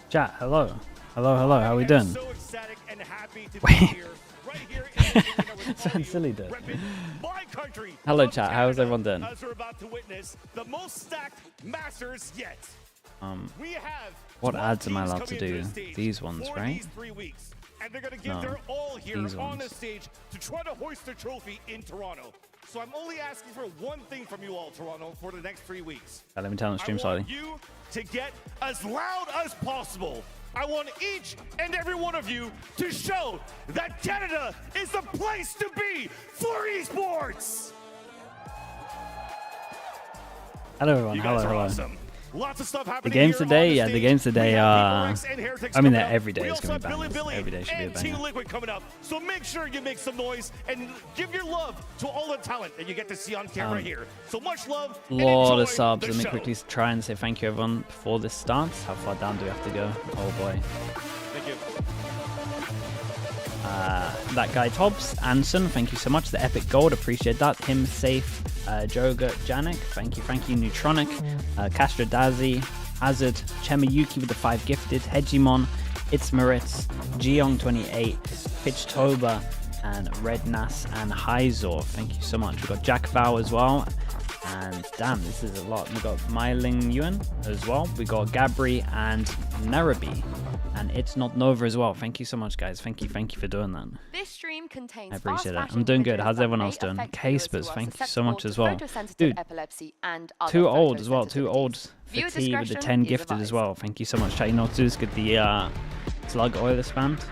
Chat, hello. Hello, how we doing? So ecstatic and happy to be Wait. here, right here in the arena with Sounds silly, dude. repping my country. Hello, of chat. How's Canada, everyone doing? As we're about to witness the most stacked Masters yet. We have What 12 ads am I teams allowed to coming into do? the stage These ones, for right? These 3 weeks, and they're gonna give No, their all here these on the ones. stage to try to hoist the trophy in Toronto. So I'm only asking for one thing from you all, Toronto, for the next 3 weeks. Let me turn on the stream I slightly. want you to get as loud as possible. I want each and every one of you to show that Canada is the place to be for esports. Hello, everyone. You guys Hello. are awesome. Lots of stuff happening. The games here today, on the yeah, the stage. games today We have are. PRX and Heretics I mean, coming up. every day We is also going to have be bangers. Every day should be a and Team banger. Liquid coming up. So make sure you make some noise and give your love to all the talent that you get to see on camera here. So much love. And Lot enjoy of subs. the Let me show. quickly try and say thank you, everyone, before this starts. How far down do we have to go? Oh boy. Thank you. That guy Tobbs, Anson, thank you so much. The epic gold, appreciate that. Him safe, Joga Janik, thank you. Neutronic, Castro Dazi, Hazard, Chemayuki with the 5 gifted, Hegemon, It's Maritz, Geong28, Pitchtober, and Red Nas and Hyzor. Thank you so much. We've got Jack Vow as well. And damn, this is a lot. We got Myling Yuan as well. We got Gabri and Narabi. And It's Not Nova as well. Thank you so much, guys. Thank you for doing that. This stream contains I appreciate it. fast-fashion I'm doing good. images How's that everyone may else doing? affect K-Spurs, viewers who are thank you so much as well. susceptible to Dude, epilepsy and other too old as well. Too photosensitivities. old for Viewer T with the discretion 10 is gifted as advised. well. Thank you so much. Chat, you know, to get the slug oiler spammed.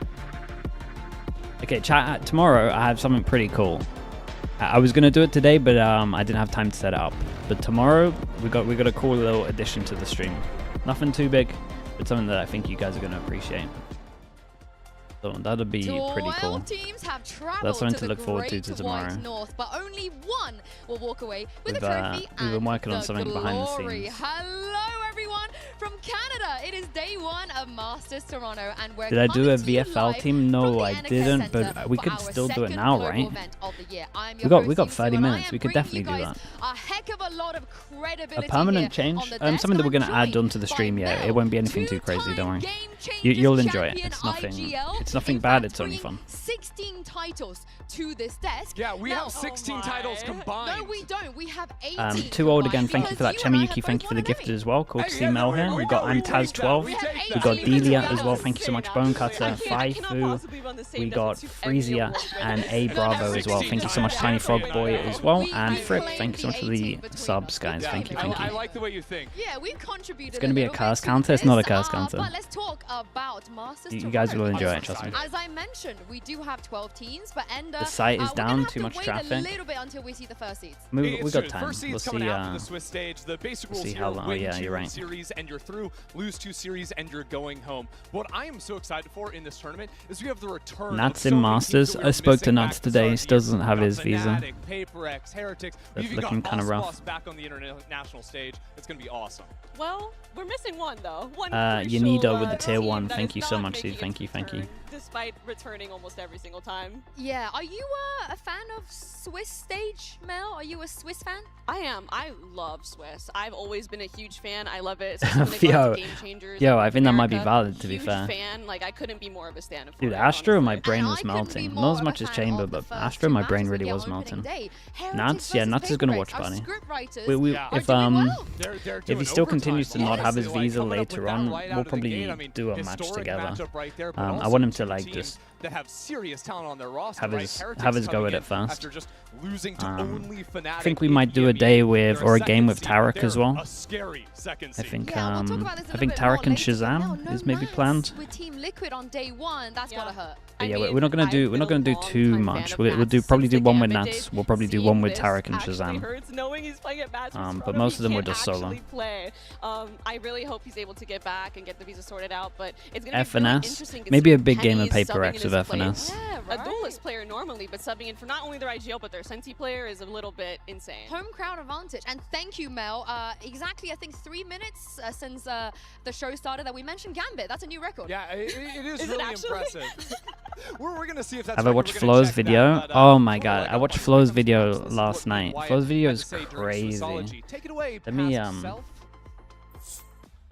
Okay, chat. Tomorrow I have something pretty cool. I was gonna do it today, but I didn't have time to set it up. But tomorrow we got a cool little addition to the stream. Nothing too big, but something that I think you guys are gonna appreciate. So that'll be pretty cool. Teams have traveled That's something to to look forward to Great tomorrow. White North, but only one will walk away with We've, a trophy we've been and working on the something behind the glory. scenes. Hello, everyone from Canada. It is day 1 of Masters Toronto, and we're Did I do a coming to you VFL live team? from No, the I NK didn't, but Centre we for could our still do it second now, global right? event of the year. I'm We your got host, 30 Sue, and I minutes. am We could bringing you definitely do guys that. A heck of a lot of A credibility permanent here change? on the desk. Something that we're I'm going to add joined onto the by stream, yeah. Mel, It won't be anything too crazy, don't worry. game-changing You'll enjoy it. champion It's nothing. IGL. It's nothing In bad. fact, It's only bringing fun. 16 titles to this desk. Yeah, we Now- have 16 titles combined. No, we don't. We have 18. Too old again. combined Thank you for that, because you and I have Chemayuki. Thank both you for the won an gifted Emmy. as well. Cool to see yeah, Mel we- here. we We got know, I'm we Taz take that, 12. we have take We that. got 18 Delia to as go. well. Thank you so much. Bone Cutter, Faifu. We got Freezia and A Bravo as well. Thank you so much, Tiny Frog Boy as well. And Fripp, thank you so much for the subs, guys. Thank you. I like the way you think. Yeah, we've contributed. It's gonna be a little curse bit to counter. It's not a this, curse counter. But let's talk about Masters. You guys will Toronto. enjoy it, trust me. As I mentioned, we do have 12 teams, but Ender, The site is we're down, gonna have too to much wait traffic. a little bit until we see the first seeds. We It's got true. time. First We'll seeds coming see. after the Swiss stage. The basic we'll rules see here: how long. Oh win yeah, 2 you're right. series and you're through. Lose 2 series and you're going home. What I am so excited for in this tournament is we have the return. Nuts of in so many teams Masters. that we I were spoke to missing Nuts back to today. He start still the year. doesn't have We've his got visa. Fnatic, PRX, Heretics. That's We've looking got kinda rough. Icebox back on the international stage. It's gonna be awesome. Well, we're missing one though. One Yanido crucial, with the tier team 1. that Thank is you so not much, dude. making Thank you. its Thank you. return, despite returning almost every single time. Yeah, are you a fan of Swiss stage, Mel? Are you a Swiss fan? I am. I love Swiss. I've always been a huge fan. I love it. Especially when they go Yo, into game changers. yo, like I think that might be America. valid, to be Huge fair. fan. Like I couldn't be more of a stan of Dude, Fortnite, Astro, my honestly. brain And was I couldn't be melting. more Not as of a much as fan Chamber, of the but first Astro, 2 my brain matches really we get was on opening melting. day. Heretics Nuts, yeah, versus Nuts is gonna PRX. watch Our Bunny. script writers Yeah. are If doing well. They're if doing he still overtime. continues to not have his Honestly, visa coming up later with that on, right we'll out of the probably gate, I mean, do a match historic together. matchup right there, but I also want him to two like teams just that have serious talent on their roster. have right? his Heretics go coming at in it first. After just losing to only Fnatic I think we in might do a PME. day with They're or a game second with seed. Tarek as They're well. A scary second I seed. think Yeah, we'll talk about this a I little think bit Tarek more and later, but Mel, Shazam no is maybe Mans planned. with Team Liquid on day 1. That's gotta hurt. But I yeah, mean, we're not gonna I've do been a too long-time much. fan of We'll Mats probably do since the one with Gambit Nats. days. We'll probably do Seeing one with this Tarek and actually Shazam. hurts knowing he's playing at Mats in front But of most he of them were can't just solo. actually play. I really hope he's able to get back and get the visa sorted out. But it's gonna be really FNS, interesting to maybe see a big game of Penny's Paper subbing X in with his place. FNS. Yeah, A right. duelist player normally, but subbing in for not only their IGL but their Sensi player is a little bit insane. Home crowd advantage. And thank you, Mel. Exactly, I think 3 minutes since the show started that we mentioned Gambit. That's a new record. Yeah, it is Is it really actually? impressive. we're gonna see if that's Have I right. watched We're gonna Flo's check that, video? but, Oh my before I god, I go watched on, Flo's when it video comes to this, this is last what night. Wyatt Flo's video had is to say during crazy. Sociology. Take it away, Let me past self.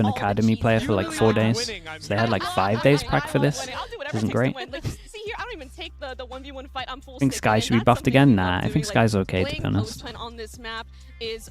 an academy player for like 4 days. So they had like 5 days prac for this. Isn't great. See here, I don't even take the 1v1 fight. I'm full I think Sky should be buffed again. Nah, I think Sky's okay, to be honest. On this map is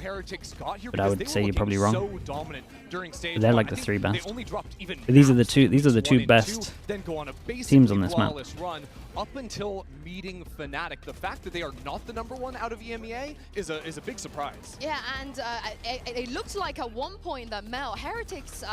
Heretics got here, But I because would they say were you're probably looking wrong. so dominant during stage They're one. like I the think 3 they best. only dropped even But these are the maps two. These are the stages 2 1 and 2, best then go on a teams on basically this map. flawless run up until meeting Fnatic, the fact that they are not the #1 out of EMEA is a big surprise. Yeah, and it looked like at one point that Heretics,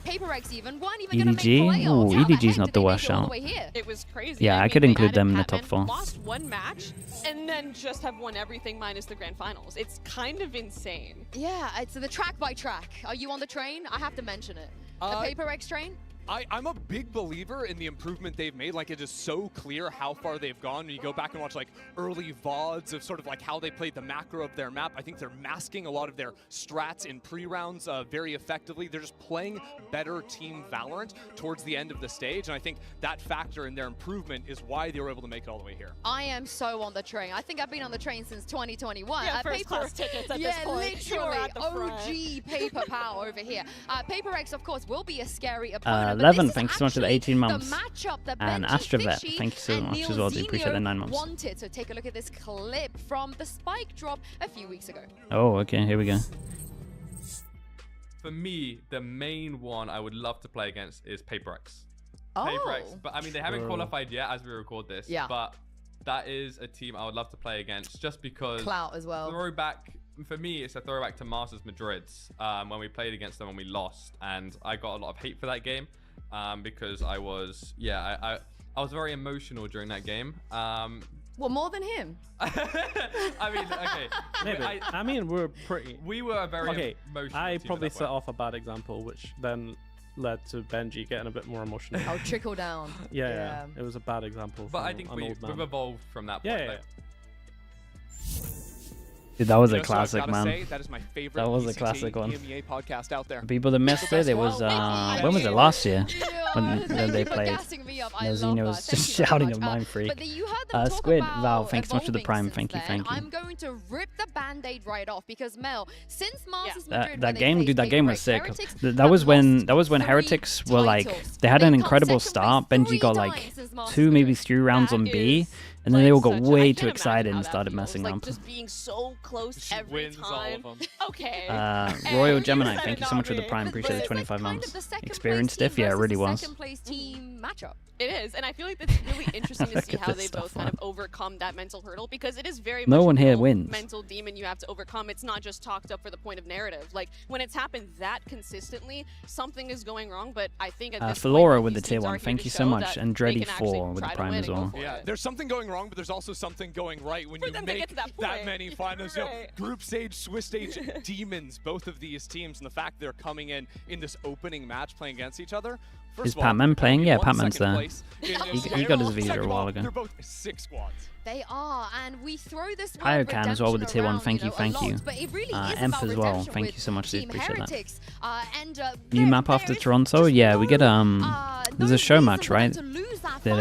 PRX even, weren't even going to EDG? make playoffs. Ooh, How the EDG's heck not did the they make worst it all the shout. way here? It was crazy. Yeah, I mean, could they include added them in the Patman, top 4. Lost one match, and then just have won everything minus the grand finals. It's kind of insane. Yeah, it's the track by track. Are you on the train? I have to mention it. The PRX train? I'm a big believer in the improvement they've made. Like, it is so clear how far they've gone. When you go back and watch like early VODs of sort of like how they played the macro of their map, I think they're masking a lot of their strats in pre-rounds very effectively. They're just playing better team Valorant towards the end of the stage, and I think that factor in their improvement is why they were able to make it all the way here. I am so on the train. I think I've been on the train since 2021. Yeah, first class tickets at this point. You're literally, at the front. OG paper power over here. PRX, of course, will be a scary opponent. but 11, this is thank you so much for the actually 18 months. The matchup that And Benji, Astrovet, Fishy, thank you so and much as well. Do appreciate the 9 months. wanted. So take a look at this clip from the spike drop a few weeks ago. Oh, okay, here we go. For me, the main one I would love to play against is PRX. Oh. PRX, but I mean, they haven't qualified yet as we record this. Yeah. But that is a team I would love to play against just because. Clout as well. Throwback, for me, it's a throwback to Masters Madrid's when we played against them and we lost. And I got a lot of hate for that game because I was, I was very emotional during that game. Well, more than him. I mean, okay. Maybe. I mean, we're pretty. We were a very emotional I team probably at that set point. off a bad example, which then led to Benji getting a bit more emotional. Oh, trickle down. Yeah, it was a bad example. But from I think an we've old man. evolved from that point. Yeah, yeah. like- Dude, that was You a know, so I've classic, gotta man. say, that is my favorite That was a VCT classic one. EMEA podcast out there. People that missed it, it was, when was it, last year? When Thank they you for played. gassing me up. I Nozino love that. was Thank just you very shouting much. at Mind Freak. But you heard them talk Squid, about Val, thanks so much for the evolving Prime. since Thank you, then. thank you. I'm going to rip the band-aid right off because Mel, since Masters That Madrid, that game, dude, that game was sick. Heretics That was when Heretics were like, they had an They've come incredible second start. place Benji 3 got times like since Masters 2, maybe Madrid. 3 rounds on That B, is, and then they all like, got such a- I way can't too imagine excited how and that started feels, messing like, up. Just being so close She every wins all of time. them. Okay. Royal You Gemini, said thank it, you so not much for the me. Prime. But Appreciate the it's like 25 kind months. of the second Experienced place diff, team yeah, versus really the was. second place team matchup. It is, and I feel like it's really interesting to Look see at how this they stuff, both kind man. of overcome that mental hurdle because it is very No much one a here real wins. mental demon you have to overcome. It's not just talked up for the point of narrative. Like when it's happened that consistently, something is going wrong. But I think at this Flora point, with these the tier teams are 1, here thank to you so show much, that and they Dreddy can actually 4 with the try to Prime win as and go well. for Yeah, it. there's something going wrong, but there's also something going right when For you them to make get to that point. many finals. You know, Right. group stage, Swiss stage demons, both of these teams, and the fact they're coming in this opening match playing against each other. First Is of all, Patman playing? only Yeah, one Patman's second there. place in this He got his game. visa Second a of while all, ago. They're both 6 squads. They are, and we throw this word Iocan as well with the tier 1, thank you, a thank lot, you. But it really is Emp about as well, redemption thank with you so much, dude, Team appreciate that. Heretics. New map after Toronto? Yeah, we get there's a show match, right? That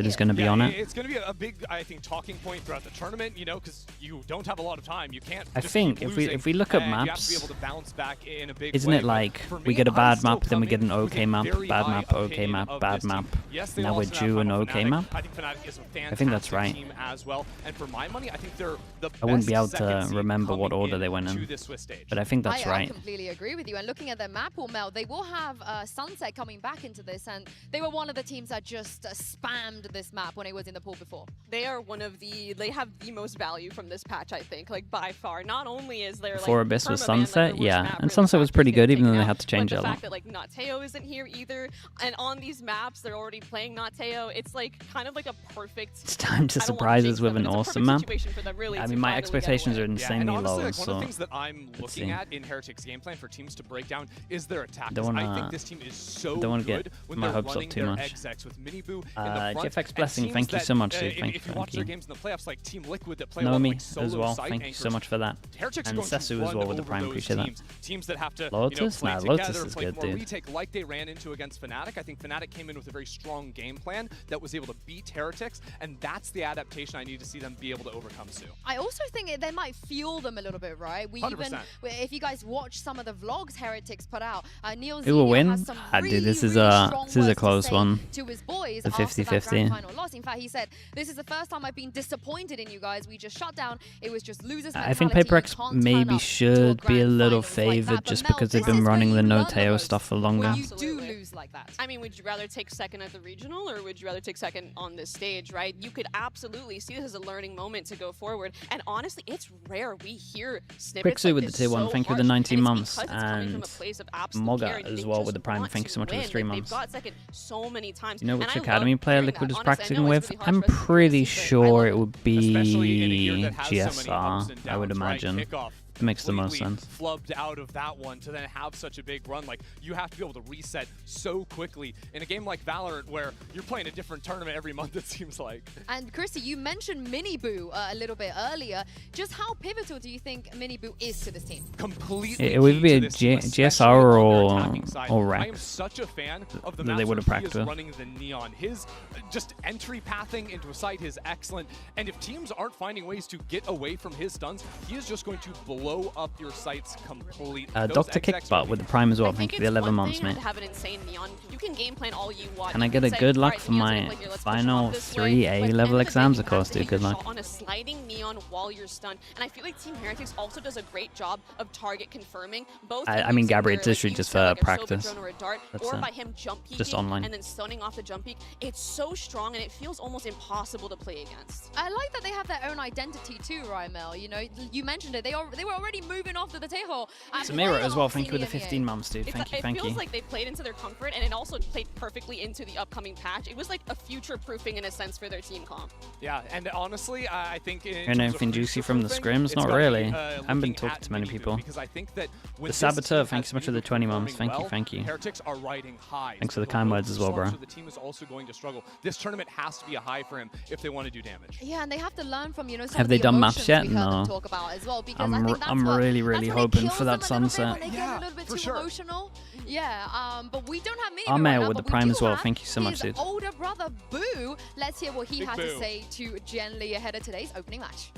is gonna be on it. It's gonna be a big, I think, talking point throughout the tournament. You know, because you don't have a lot of time. You can't. I just think keep if we look at losing, and you have maps, to be able to bounce back in a big isn't way. it But like for we me, get a I'm bad still map, then we get an coming with okay a map, very bad high map, okay opinion map, of bad this team. map. Yes, they Now lost we're in that due an final okay Fnatic. map. I think Fnatic is a fantastic think that's right. team as well. And for my money, I think they're the I wouldn't be best able to second seed remember what coming order they went into in, this Swiss stage. but I think that's I right. completely agree with you. And looking at their map, Mel, they will have Sunset coming back into this, and they were one of the teams that just spammed this map when it was in the pool before. They are one of the. They have the most value from this patch, I think, like by far. Not only is there Before like Abyss was permaban, Sunset, like, the worst yeah, map and really Sunset was factors pretty getting good, even though taken they out, had to change but it a the lot. fact that like Nateo isn't here either, and on these maps they're already playing Nateo. It's like kind of like a perfect. It's time to I don't want surprise jinx us with them, an but it's a awesome perfect map. situation for them, really, I to mean, my finally get expectations away. are Yeah, insanely and honestly, low, like, one so of the things that I'm looking see. at in Heretics game plan for teams to break down is their attack. Don't wanna- I think this team is so don't wanna good get when my they're hopes up running too their much. execs with Miniboo in the front. GFX and Blessing, teams thank you that, so much, dude. if Thank you, you watch thank their you. games in the playoffs, like Team Liquid that play a lot of Nomi like solo as well, site thank you so anchors, much for that. Heretics And are going to Sesu as run well with the over Prime, those appreciate that. teams that have to Lotus? play Nah, together, Lotus is play good, more dude. retake like they ran into against Fnatic. I think Fnatic came in with a very strong game plan that was able to beat Heretics, and that's the adaptation I need to see them be able to overcome soon. I also think they might fuel them a little bit, right? We 100%. even, if you guys watch some of the vlogs Heretics put out, Neil Who will Zenia win? has some Dude, really, this is really a- strong this is a words to close say one. to his boys The after that 50-50. grand final loss. In fact, he said, "This is the first time I've been disappointed in you guys. We just shut down. It was just losers I think mentality. You PRX can't turn maybe up to should be a grand little finals like that." favoured But just Mel, because they've this been is where running the you learn Noteo most stuff for when longer. you do lose lose like that? I mean, would you rather take second at the regional or would you rather take second on this stage, right? You could absolutely see this as a learning moment to go forward. And honestly, it's rare we hear snippets Quickly like with the this tier 1, so thank you for the harsh, 19 and it's months, because it's coming from and a place of absolute Moga care, and as they well just with the Prime. want Thank you so much for the win. 3 Like, months. They've got second so many times. You know And which I love academy player hearing Liquid that. is Honestly, I practicing know with? it's really I'm harsh for us to pretty see, but I love sure it. it would Especially in a year be that has so many ups GSR, and I would downs, right? imagine. Kickoff It makes the most completely sense. flubbed out of that one to then have such a big run. Like, you have to be able to reset so quickly in a game like Valorant where you're playing a different tournament every month, it seems like. And Chrissy, you mentioned Miniboo a little bit earlier. Just how pivotal do you think Miniboo is to this team? Completely. It would key be to a this team, especially GSR on their attacking side. or I am Rex such a fan of the that they master would have he practiced is with. running the Neon. His just entry pathing into a site is excellent. And if teams aren't finding ways to get away from his stuns, he is just going to blow up your sites completely. Those Dr. XX Kickbutt with the Prime as well. I Thank think you for the it's 11 one months, thing mate. to have an insane Neon. You can game plan all you want. Can You I get a say, good luck "Alright, for Neon's my gonna play here, let's push him final off this 3 way." A But at the level end of the day, exams, you of course, have to dude? take Good a luck. shot on a sliding Neon while you're stunned. And I feel like Team Heretics also does a great job of target confirming both. I mean, using Gabri, their, it's literally just like, for a Soba practice. drone or a dart, That's or it. by him jump peeking Just online. and then stunning off the jump peek. It's so strong and it feels almost impossible to play against. I like that they have their own identity too, Rymel. You know, you mentioned it. They were already moving off to the Tejo. Samira as well. Thank you for the 15 months, dude. It Thank feels you. like they played into their comfort, and it also played perfectly into the upcoming patch. It was like a future-proofing in a sense for their team comp. Yeah, and honestly, I think in Hearing terms of anything juicy from the future-proofing, scrims? it's Not gotta be, really. I haven't been looking talking at to many Miniboo, people. because I think that when The this Saboteur, team thank you has so much for the Miniboo 20 months. performing Thank you, well, thank you. Heretics are riding high. Thanks for So the kind road words as well, strong, bro. So the team is also going to struggle. This tournament has to be a high for him if they want to do damage. Yeah, and they have to learn from, you know, some Have of they the done maps emotions yet? we heard them No. talk about as well, because I'm I think that's I'm what- really that's when it hoping kills for that them a little bit, sunset. when they get a little bit for too sure. emotional. Yeah, but we don't have Miniboo Our right mail now, with but the we Prime do as well. have Thank you so much, his dude. older brother, Boo. Let's hear what he Big had Boo. to say to Jen Lee ahead of today's opening match.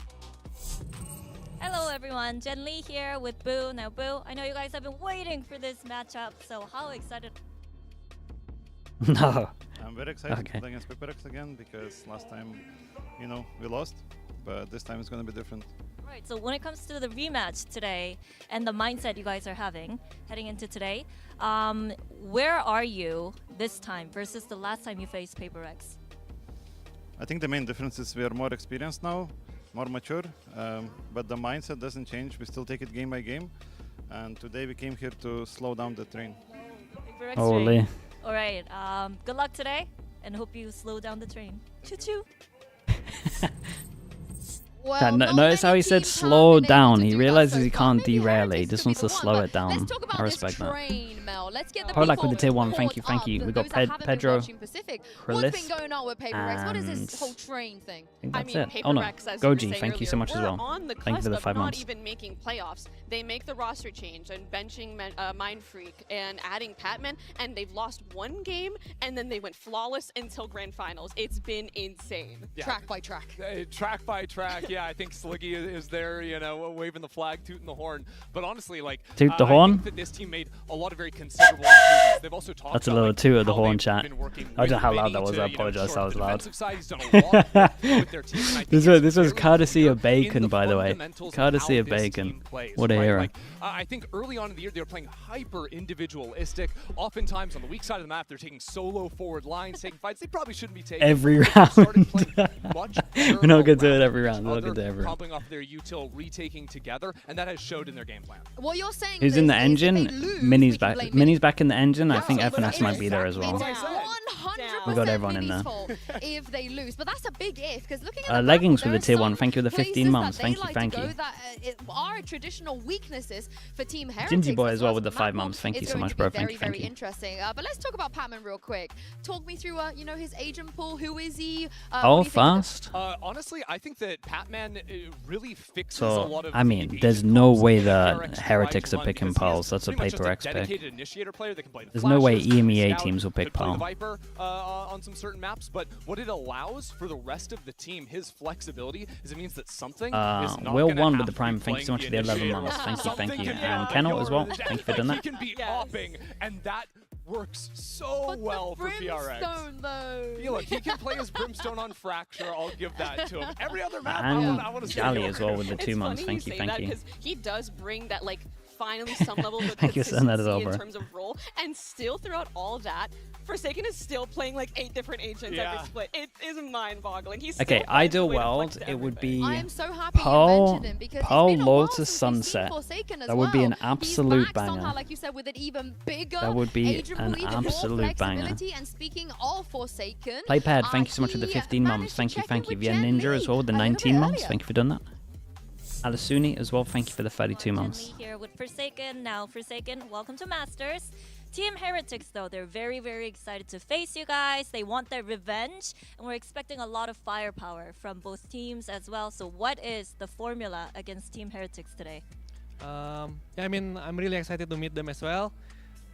Hello everyone, Jen Lee here with Boo. Now Boo, I know you guys have been waiting for this matchup, so how excited? No. I'm very excited Okay. to play against PRX again because last time, you know, we lost, but this time it's going to be different. Right, so when it comes to the rematch today and the mindset you guys are having heading into today, where are you this time versus the last time you faced PRX? I think the main difference is we are more experienced now, more mature, but the mindset doesn't change. We still take it game by game, and today we came here to slow down the train. PRX Holy. train. All right, good luck today and hope you slow down the train. Choo-choo. Well, not Notice how many he said teams have slow been able down. to He do that realizes so he far. can't Maybe derail it. He Heretics just could be wants to the one, slow but it down. Let's talk about I respect this that. train, Mel. Let's get the Polak people with the tier 1. Thank caught you, thank up. you. We got Those that haven't been Pedro, watching Pacific. What's Chrylis, been going on with PRX? What is this and whole train thing? I think I that's mean, it. Oh no, PRX, as you were Goji, saying thank you so earlier, much as we're well. on the Thank you for cusp the of 5 not months. even making playoffs. They make the roster change and benching Mind Freak and adding Patman, and they've lost one game, and then they went flawless until grand finals. It's been insane. Yeah. Track by track. Track by track, yeah. I think Sliggy is there, you know, waving the flag, tooting the horn. But honestly, like, Toot the I horn? think that this team made a lot of very considerable improvements. They've also talked That's a about, little like, toot of the how horn they've chat. been working I don't know with how loud Vinny that was. to, I you know, apologize. shore That up was the loud. defensive side. He's done a lot of work with their team, and I think This it's was very courtesy clear of Bacon, in the by the way. fundamentals of Courtesy how of this Bacon. team plays, What a right? hero. Like, I think early on in the year they were playing hyper individualistic. Oftentimes on the weak side of the map, they're taking solo forward lines, taking fights they probably shouldn't be taking. Every But they've started round. playing much better We're not gonna do it around every each round. We're not gonna other, do it every round. comping off their util, retaking together, and that has showed in their game plan. What you're saying Who's in the is if engine? they lose, Minnie's we can back. blame Minnie's back in the engine. I Yeah, think so FNS that's might be there as exactly well. what I said. 100% We got everyone in Minnie's there. fault if they lose, but that's a big if, because looking at the Leggings map, with the there tier are 1. Thank you for the some 15 places months. that Thank they you, like thank to go you. that are traditional weaknesses for Team Heretics. Gingy Boy That's as well what's with the 5 map months. Thank is you so going much, to be bro. Very, Thank you, thank very you. interesting. But let's talk about Patman real quick. Talk me through, you know, his agent pool. Who is he? Oh, What do you think of fast. Honestly, I think that Patman really fixes a So, lot of I mean, the there's agent no comps way that that PRX Heretics are run picking because he is Pulse. That's a pretty much just PRX pick. dedicated initiator player that can play the There's no way flashes, can EMEA scout, teams will pick could play the Pal. Viper on some certain maps, but what it allows for the rest of the team, his flexibility, is it means that something is not Will gonna 1 have with the to Prime. be Thank you so much for the playing 11 initiator. months. Thank you, Something thank you. can be And out Kennel of as well. your- Thank you for doing like, that. He can be Yes. opping, and that works so But well the for PRX. Brimstone, though. Yeah, look, he can play his Brimstone on Fracture. I'll give that to him. Every other map, And I want to see Jolly him as well with the It's 2 months. funny Thank you, say thank that you. because he does bring that like finally some level of Thank you for saying that as well, consistency bro. in terms of role, and still throughout all of that, Forsaken is still playing like 8 different agents every split. It is mind-boggling. He's Okay, still finds a ideal way to flex world, to it would everything. be I am so happy you Pearl, mentioned him because Pearl it's been a while Lotus since we've seen Sunset. Forsaken as That would be an well. absolute He's back banger. somehow, like you said, with an even bigger That would be age an pool, even more absolute banger. flexibility. And speaking of Forsaken, Playpad, thank you so much for the he 15 months. managed to Thank you, check thank in you. with Yeah, Jen Ninja Lee as well with the a little 19 bit months. earlier. Thank you for doing that. Alasuni as well, thank you for the 32 Jen months. Lee here with Forsaken. Now, Forsaken, welcome to Masters. Team Heretics, though, they're very, very excited to face you guys. They want their revenge, and we're expecting a lot of firepower from both teams as well. So what is the formula against Team Heretics today? Yeah, I mean, I'm really excited to meet them as well.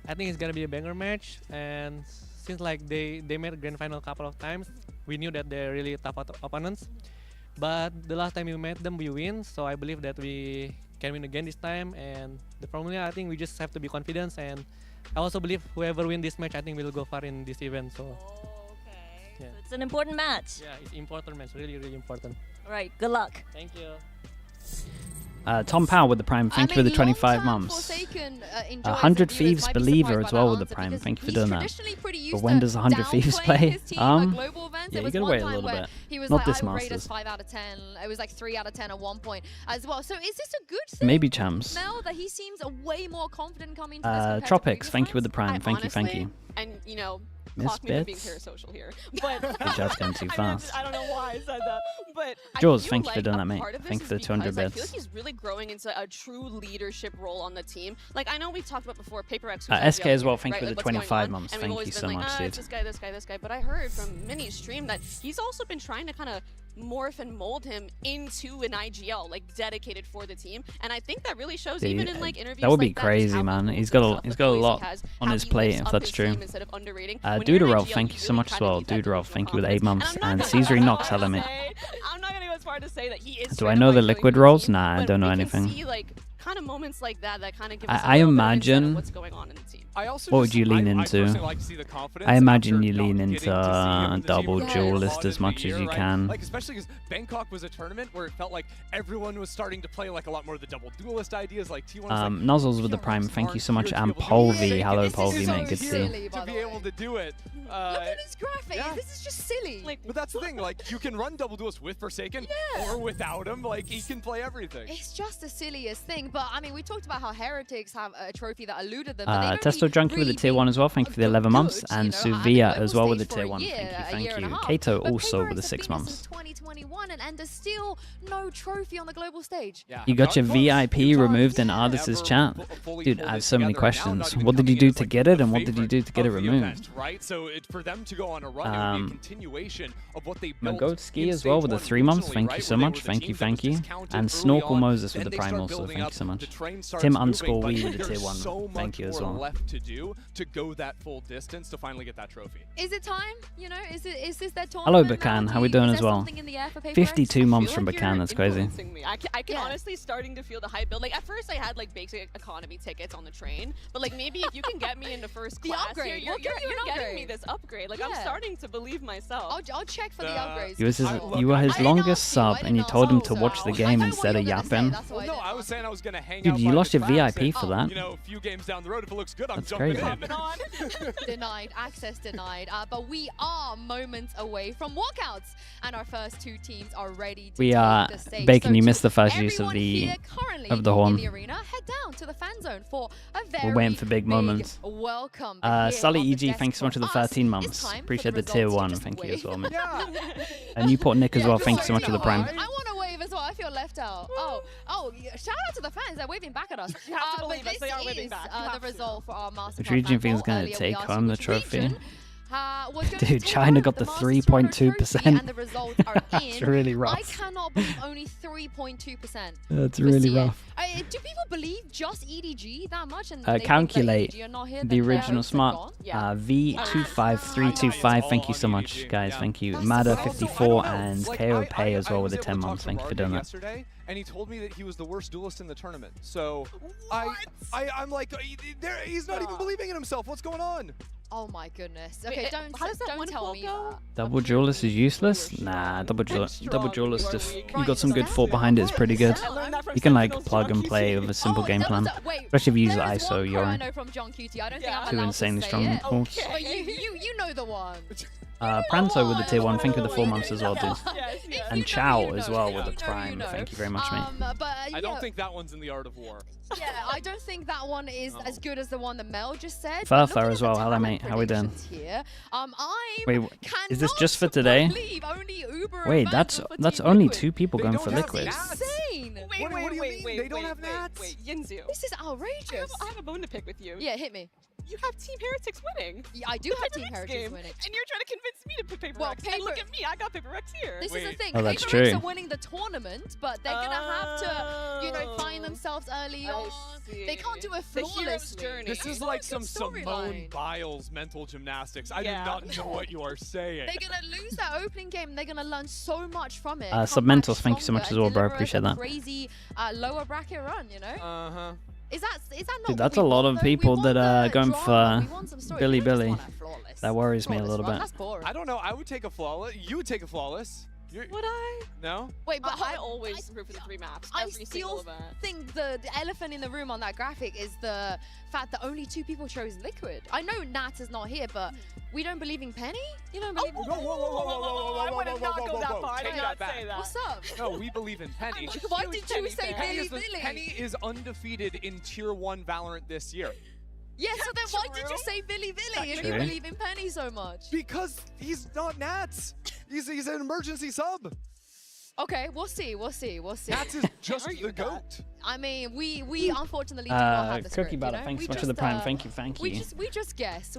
I think it's gonna be a banger match, and since like they made a grand final a couple of times, we knew that they're really tough opponents. But the last time we met them, we win, so I believe that we can win again this time. And the formula, I think we just have to be confident, and I also believe whoever win this match, I think will go far in this event. So Okay. Yeah. So it's an important match. yeah, it's important match, really, really important. All right, good luck. Thank you. Tom Powell with the Prime, thank you for the 25 long-term months. Forsaken, enjoyers 100 and viewers Thieves might be Believer surprised as by well that with the answer Prime. because Thank you for he's doing that. traditionally pretty used But when to does 100 Thieves downplaying play? his team at global events. Yeah, There you was gotta one wait a time little where bit. he was Not like, this I would rate us Masters. 5 out of 10. It was like 3 out of 10 at one point as well. So is this a good thing? Maybe champs. Mel, that he seems way more confident coming into this compared to Tropics, previous thank you with the times? Prime. Thank you, thank Honestly, you. And you know, Miss clock me for being Bits. parasocial here, but The chat's going too I mean, fast. I don't know why I said that, but Jaws, I feel thank you for like doing a that, mate. part of this Thank you is for the 200 because I feel bits. like he's really growing into a true leadership role on the team. Like I know we've talked about before, PRX. SK as well, thank you for the what's going 25 on? months. And we've Thank always you been so like, much, dude. This guy, this guy, this guy. But I heard from Minnie's stream that he's also been trying to kind of morph and mold him into an IGL, like dedicated for the team. And I think that really shows Dude, even in like interviews. that would be like just crazy, how man. he He's moves got a himself, the lot poise he has, on how his he plate, lifts if up that's his true. team instead of underrating. When you're in Duderov, IGL, thank you you so really much as kinda well. need that Duderov, delusional thank you with 8 confidence. months. I'm And not gonna Caesar go Knox, as hello, far mate. to say- I'm not gonna go as far to say that he is. Do I know the liquid rolls? Nah, I don't know anything. See like kind of moments like that kind of give I- us a I little bit of insight imagine- of what's going on in the team. I also What just- would you lean I into? personally like to see the confidence I imagine after you not lean getting into to see him in the double team for duelist most as of much the as year, you right? can. Like especially because Bangkok was a tournament where it felt like everyone was starting to play like a lot more of the double duelist ideas. Like T1. Nozzles with the Prime, thank you so much. And Polvi, hello Polvi, mate, good to see you. To be able to do it. Look at his graphics. yeah. This is just silly. Like, But that's the thing, like you can run double duelist with Forsaken or without him. Like he can play everything. It's just the silliest thing. But I mean, we talked about how Heretics have a trophy that eluded them. But they've Testo only Junkie with the really tier 1 as well, thank you for the 11 months. good, you And know, at the Suvia global as well with the stage for tier a 1, year, thank a year you, and a thank you. half. Kato But also PRX with the have 6 been there months. since 2021, and there's still no trophy on the global stage. Yeah. You got your Not VIP close. removed in Never Ardis's chat. fully Dude, pulled I have it so many together. Now, questions. not even What did you coming do in as, to like, get it, the and what did you do to get it favorite of the removed? event, right? So for them to go on a run, it would be a continuation of what they built Magotsky in as well with the stage 3 one months, originally, thank you right? so Where they much, were the thank you, teams that thank was you. discounted And early Snorkel on, Moses with then the they Prime start also, building thank up, you so much. the train starts Tim moving, underscore but Wee with the there's tier 1, so thank you much as more well. left to do to go that full distance to finally get that trophy. Is it time? You know, is this their tournament? Hello, now? Bakan, Do how we you- doing is as there well? something in the air for PRX? 52 months feel from like Bakan, you're that's crazy. influencing me. I can Yeah. honestly starting to feel the hype build. Like at first I had like basic economy tickets on the train, but like maybe if you can get me into first The class, upgrade. you're We'll give you an getting upgrade. me this upgrade. Like I'm Yeah. starting to believe myself. I'll check for the upgrades. You were his I didn't longest ask you, I sub, and you didn't told him ask to you. watch the I game know what instead you of were gonna say, yapping. that's why I Well, no, didn't I was ask. saying I was gonna hang Dude, out. you by lost the your class VIP and, for that. You know, a few games down the road, if it looks good, I'm That's jumping crazy. in. Denied, access denied. But we are moments away from walkouts, and our first 2 teams are ready to We take are the stage. Bacon. So You to missed the first use of everyone the here currently horn. in the arena, head down to the fan zone for a very We're waiting for big moments. welcome. But here Sully on the EG, desk thanks so much for the us, 13 it's months. time for Appreciate the results tier to 1, just thank you wave. as well, man. Yeah. And Newport Nick as Yeah, well, just thanks so wave much for the to Prime. us. I want to wave as well. I feel left out. Oh, yeah, shout out to the fans. They're waving back at us. You have to But believe us, this they are waving is back. You the have to. result for our Master Which Cup region fan think is poll. gonna Earlier we take asked home you the which trophy? region, was going to Dude, take China home got the the Masters Toronto 3.2%. trophy, and the results are in. That's really rough. I cannot believe only 3.2%. That's for really CA. rough. Do people believe just EDG that much? And they think that Calculate EDG are not here, the then their original hopes are smart gone? V25325. Thank you so much, guys. Thank you. Mada54 and KO Pay as well with the 10 months. Thank you for doing that. Yesterday, and he told me that he was the worst duelist in the tournament. So I'm like, he's not even believing in himself. What's going on? Oh my goodness. Okay, don't one tell pull me go? that. Double duelist is useless? Nah, double duelist, if you got some good thought behind it, it's pretty good. You can like plug and play with a simple game plan. Especially if you use ISO, I you're know from John QT. I don't think I'm too allowed insanely to say strong it. pulls. But you know the one. Pranto with the tier 1, thank you for the 4 months as well, dude. Yes. And Chow as well with the prime, thank you very much, mate. I don't think that one's in the Art of War. Yeah, I don't think that one is as good as the one that Mel just said. Further as well, hello mate, how we doing? Here. Wait, is this just for today? Wait, that's only 2 people going for liquid. Insane! Wait, They don't have nats? Wait, Yinzu. This is outrageous. I have a bone to pick with you. Yeah, hit me. You have Team Heretics winning. Yeah, I do have Team Heretics winning. And you're trying to convince me to pick Paper Well, X. And look at me, I got Paper X here. This is the thing. Oh, that's Paper X true. are winning the tournament, but they're gonna have to, find themselves early on. They can't do it flawlessly. This is like some Simone Biles mental gymnastics. I do not know what you are saying. They're gonna lose that opening game. And they're gonna learn so much from it. Submentals, thank you so much as well, bro. Appreciate that. Crazy lower bracket run, you know. Is that not? Dude, that's a lot of people that are going for Billy. That worries me a little bit. That's boring. I don't know. I would take a flawless. You would take a flawless. Would I? No? Wait, but I always root for the 3 maps. I Every still single event. think the elephant in the room on that graphic is the fact that only 2 people chose Liquid. I know Nat is not here, but we don't believe in Penny? You don't believe in Penny? I would not go that far. I Take did that not back. say that. What's up? No, we believe in Penny. Why did you say Billy Billy? Penny is undefeated in Tier 1 Valorant this year. Yeah, so then why did you say Billy Billy if you True. believe in Penny so much? Because he's not Nats. He's an emergency sub. Okay, we'll see. Nats is just the GOAT. I mean, we unfortunately do not have the script, Cookie Batter, thanks so much for the prime. Thank you. We just guess.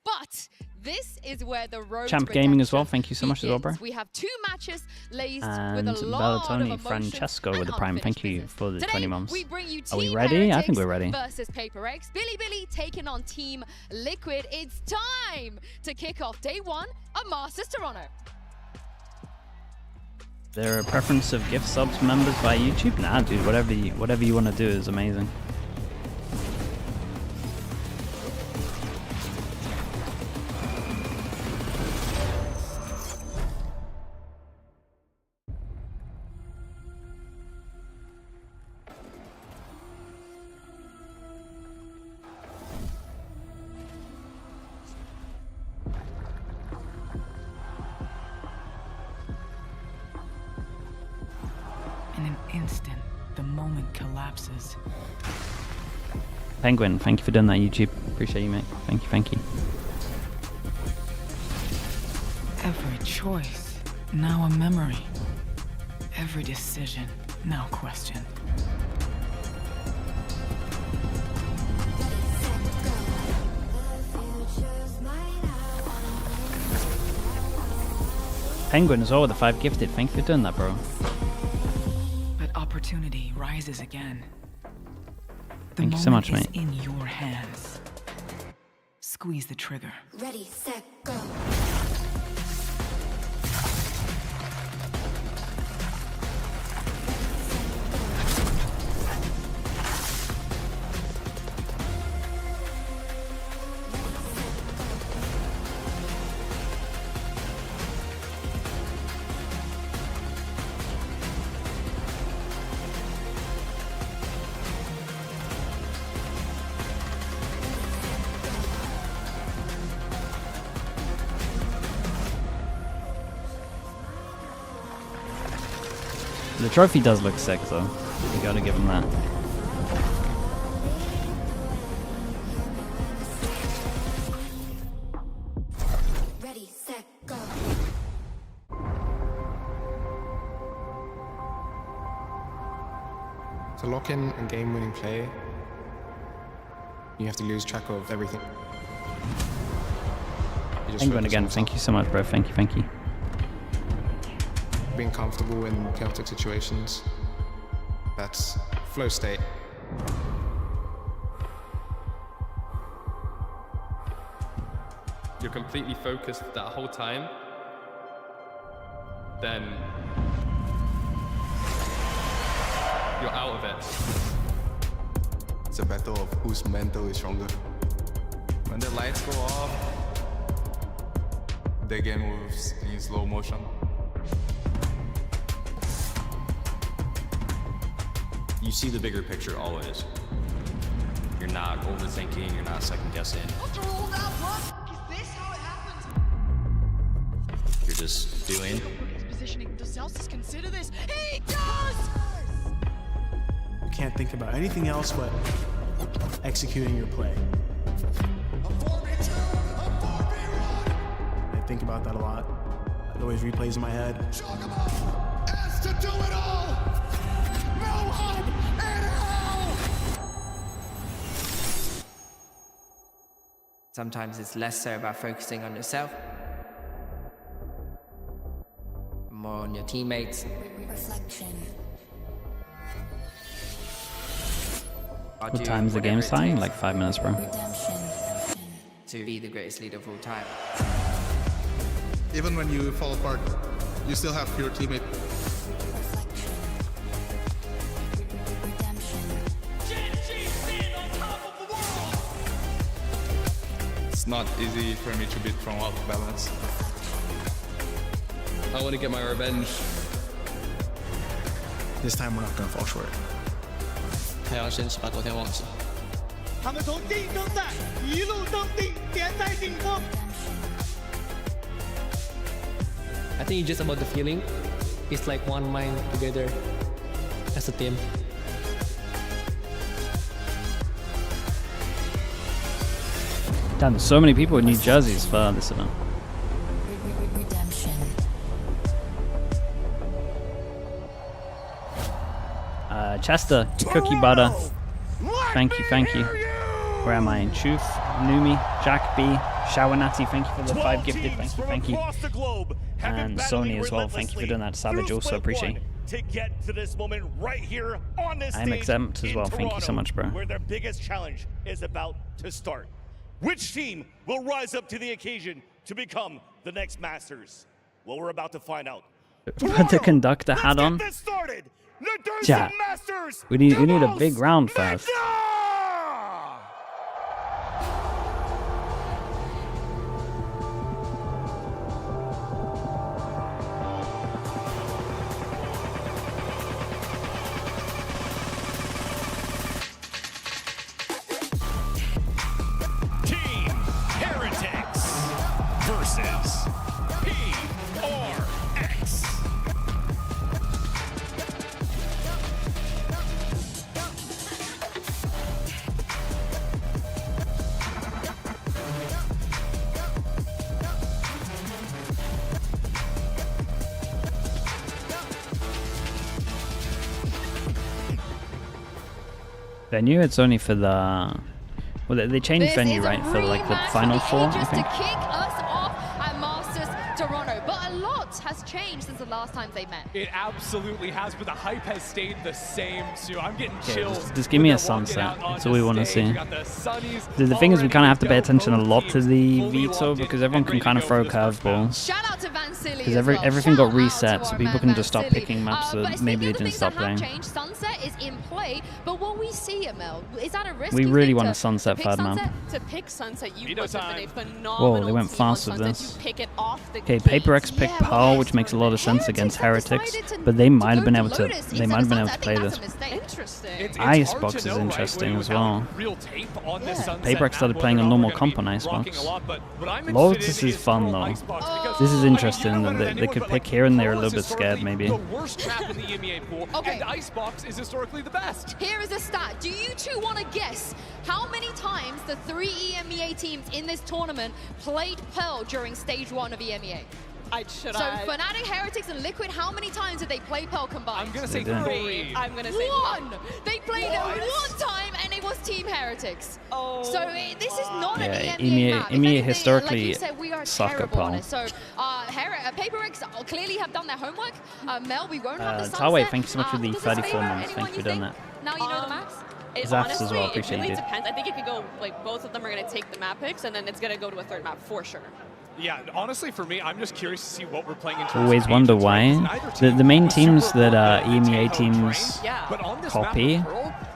But this is where the road Champ to Gaming as well, redemption thank you so much as well, bro. begins. We have 2 matches laced And with a lot of Bellatoni emotion Francesco and with the prime, thank unfinished you business. for the Today, 20 months. we bring you Are we Team ready? I think Heretics we're ready. versus Paper X. Billy taking on Team Liquid. It's time to kick off day 1 of Masters Toronto. There a preference of gift subs members by YouTube? Nah, dude, whatever you want to do is amazing. In an instant, the moment collapses. Penguin, thank you for doing that, YouTube. Appreciate you, mate. Thank you. Every choice, now a memory. Every decision, now questioned. Penguin as well with the 5 gifted. Thank you for doing that, bro. But opportunity rises again. The Thank you so much, moment mate. is in your hands. Squeeze the trigger. Ready, set, go. The trophy does look sick, though. You gotta give him that. Ready, set, go. To lock in a game-winning play, you have to lose track of everything. Penguin again, thank you so much, bro. Thank you. Being comfortable in chaotic situations, that's flow state. You're completely focused that whole time, then you're out of it. It's a battle of whose mental is stronger. When the lights go off, the game moves in slow motion. You see the bigger picture always. You're not overthinking, you're not second guessing. After all that work, is this how it happens? You're just doing. His positioning. Does Celsius consider this? He does! You can't think about anything else but executing your play. I think about that a lot. It always replays in my head. Has to do it all! No hope in hell! Sometimes it's less so about focusing on yourself, more on your teammates. Reflection. What time's the game starting? Like 5 minutes, bro. To be the greatest leader of all time. Even when you fall apart, you still have your teammate. It's not easy for me to beat from off balance. I want to get my revenge. This time we're not gonna fall short. 他要先把昨天忘记。他们从竞争赛一路登顶，点在顶峰。 I think it's just about the feeling. It's like one mind together as a team. Damn, there's so many people in New Jerseys for this event. Chester, Cookie Butter, thank you. Where am I? Choof, Numi, Jack B, Shawanati, thank you for the 5 gifted, thank you. And Sony as well, thank you for doing that. Savage also, appreciate it. To get to this moment right here on this I'm stage exempt as well, in thank you so much, bro. Where their biggest challenge is about to start. Which team will rise up to the occasion to become the next Masters? Well, we're about to find out. Put the conductor hat on. Chat. We need a big round first. Team Heretics versus PRX. Venue, it's only for the... Well, they changed venue, right? For like the final 4, I Just to think. kick us off at Masters Toronto. But a lot has changed since the last time they met. It absolutely has, but the hype has stayed the same, so I'm getting Okay, chills. just give me a sunset. That's all we want to see. The thing is, we kind of have to pay attention a lot to the veto because everyone can kind of throw curveballs. Shout out to Vansili Because as well. everything got Shout out reset, to so our people man can just start Vansili. picking maps But that it's maybe the they other didn't things that stop have playing. changed. Sunset is in play, but what we see, Amel, is that a risk? We you really think, want to a sunset pick third Sunset? map. To pick Sunset, you Veto must have been a time. phenomenal Whoa, they went team fast on with Sunset this. to pick it off the Okay, gate. PaperX picked Pearl, which makes a lot of sense against Heretics, but they might have been able to. They might have been able to play this. Interesting. Icebox is interesting as well. PaperX started playing a normal comp on Icebox. Lotus is fun though. This is interesting that they could pick here and they're a little bit scared maybe. The worst map in the EMEA pool, Okay. and Icebox is historically the best. Here is a stat. Do you two want to guess how many times the 3 EMEA teams in this tournament played Pearl during stage 1 of EMEA? So Fnatic, Heretics, and Liquid, how many times did they play Pearl combined? I'm gonna say 3. I'm gonna say 1. They played it 1 time, and it was Team Heretics. So this is not an EMEA map. If EMEA anything, historically like you said, we are suck at terrible on Pearl. it. So PaperX clearly have done their homework. Mel, we won't have the sunset. Tawe, thank you so much for the Does this 34 favor months. anyone, Thank you you for doing think? that. Now you know the maps? It, Zaps honestly, as well, it appreciate really you. depends. I think it could go, like, both of them are going to take the map picks, and then it's going to go to a third map for sure. Yeah, honestly, for me, I'm just curious to see what we're playing in terms Always of wonder agents, right? why Neither team the main is teams super that raw, EMEA Taeho teams trained, but on this map copy of Pearl,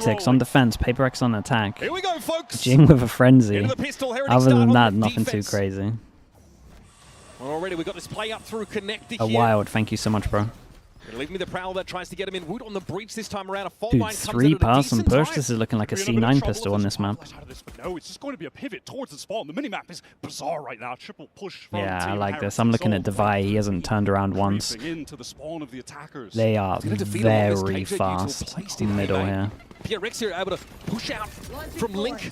Heretics on defense, PRX on attack. Here we go, folks. Jing with a frenzy. Into the pistol, Heretics Other than start that, on the nothing defense. too crazy. Already we got this play up through connector A here. wild, thank you so much, bro. Leave me the Prowl that tries to get him in. Wood on the breach this time around. A fault Dude, line comes 3 in at a pass and decent push. time. This is looking like a We're in bit of C9 trouble pistol with on the this map. spotlight out of this, but no, it's just going to be a pivot towards the spawn. The minimap is bizarre right now. Triple push from Yeah, I Team like this. Heretics. I'm looking at All Divide. He hasn't turned around once. creeping into the spawn of the attackers. They are Gonna defeat him on this very KJ neutral fast placed in in the middle Heyday. here. PRX here able to push out from Link.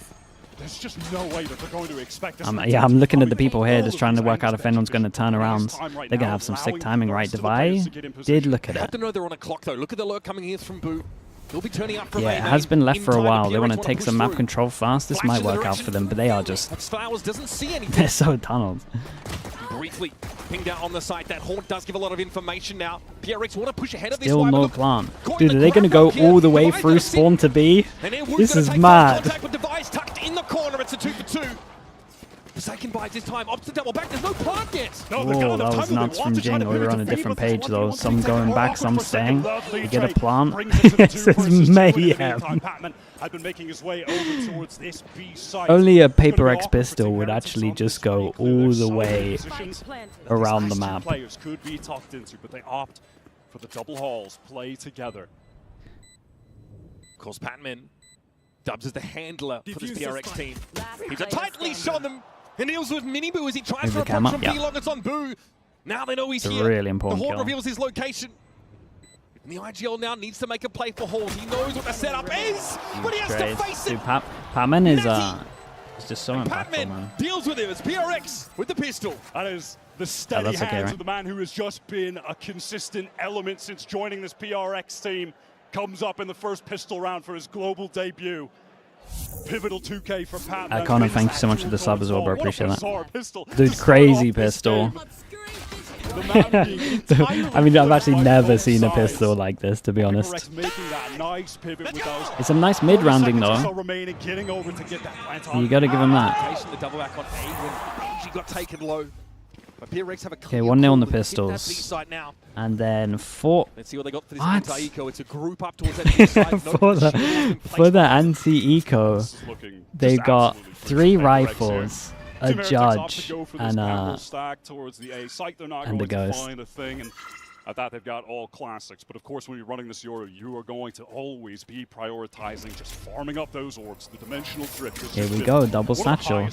There's just no way that they're going to expect this. Yeah, I'm looking at the people here, just trying to work out if anyone's going to turn around. They're going to have some sick timing, right? Divide did look at Have it. to know they're on a clock though. Look at the lurk coming here from Boo. They'll be turning up from Yeah, it A-Main. has been left In for a time, while. the They want PRX to take push some map through. control fast. This Flash might in the work out direction. for them, but they are just... That's Flowers doesn't see anything. They're so tunneled. Briefly pinged out on the site. That Haunt does give a lot of information now. PRX want to push ahead of this Still one. no plant. Dude, are they going to go all the way through spawn to B? This is mad. With Device tucked in the corner. It's a 2-for-2. Forsaken buys this time. Opts to double back. There's no plant yet. Whoa, that was nuts from Jing. We were on a different page though. Some going back, some staying. You get a plant. This is mayhem. Had been making his way over towards this B site. Only a PRX pistol would actually just go all the way around the map. Players could be tucked into, but they opt for the double halls play together. Of course, Patman dubs as the handler for this PRX team. He's a tight leash on them. And deals with Mini Boo as he tries for a punch from B-Long. It's on Boo. Now they know he's It's a here. really important The Horde kill. reveals his location. And the IGL now needs to make a play for Horde. He knows what the setup is, but he has to face it. Dude, Patman is just so impactful, Patman man. deals with him. It's PRX with the pistol. That is the steady that's okay, hands right? of the man who has just been a consistent element since joining this PRX team. Comes up in the first pistol round for his global debut. Pivotal 2K for Pat. Connor, thank you so much for the sub as well, bro. Appreciate that. Pistol. Dude, crazy pistol. I mean, I've actually never seen a pistol like this, to be honest. It's a nice mid-rounding, though. You got to give him that. The double back on A when she got taken low. But PRX have a Okay, 1-0 on the pistols. And then for... Let's see what they got for this What? anti-eco. It's a group up towards that B side. for the anti-eco, they got 3 rifles, a judge, and a ghost. At that, they've got all classics. But of course, when you're running this Euro, you are going to always be prioritizing just farming up those orbs. The dimensional drift. Here we go, double satchel.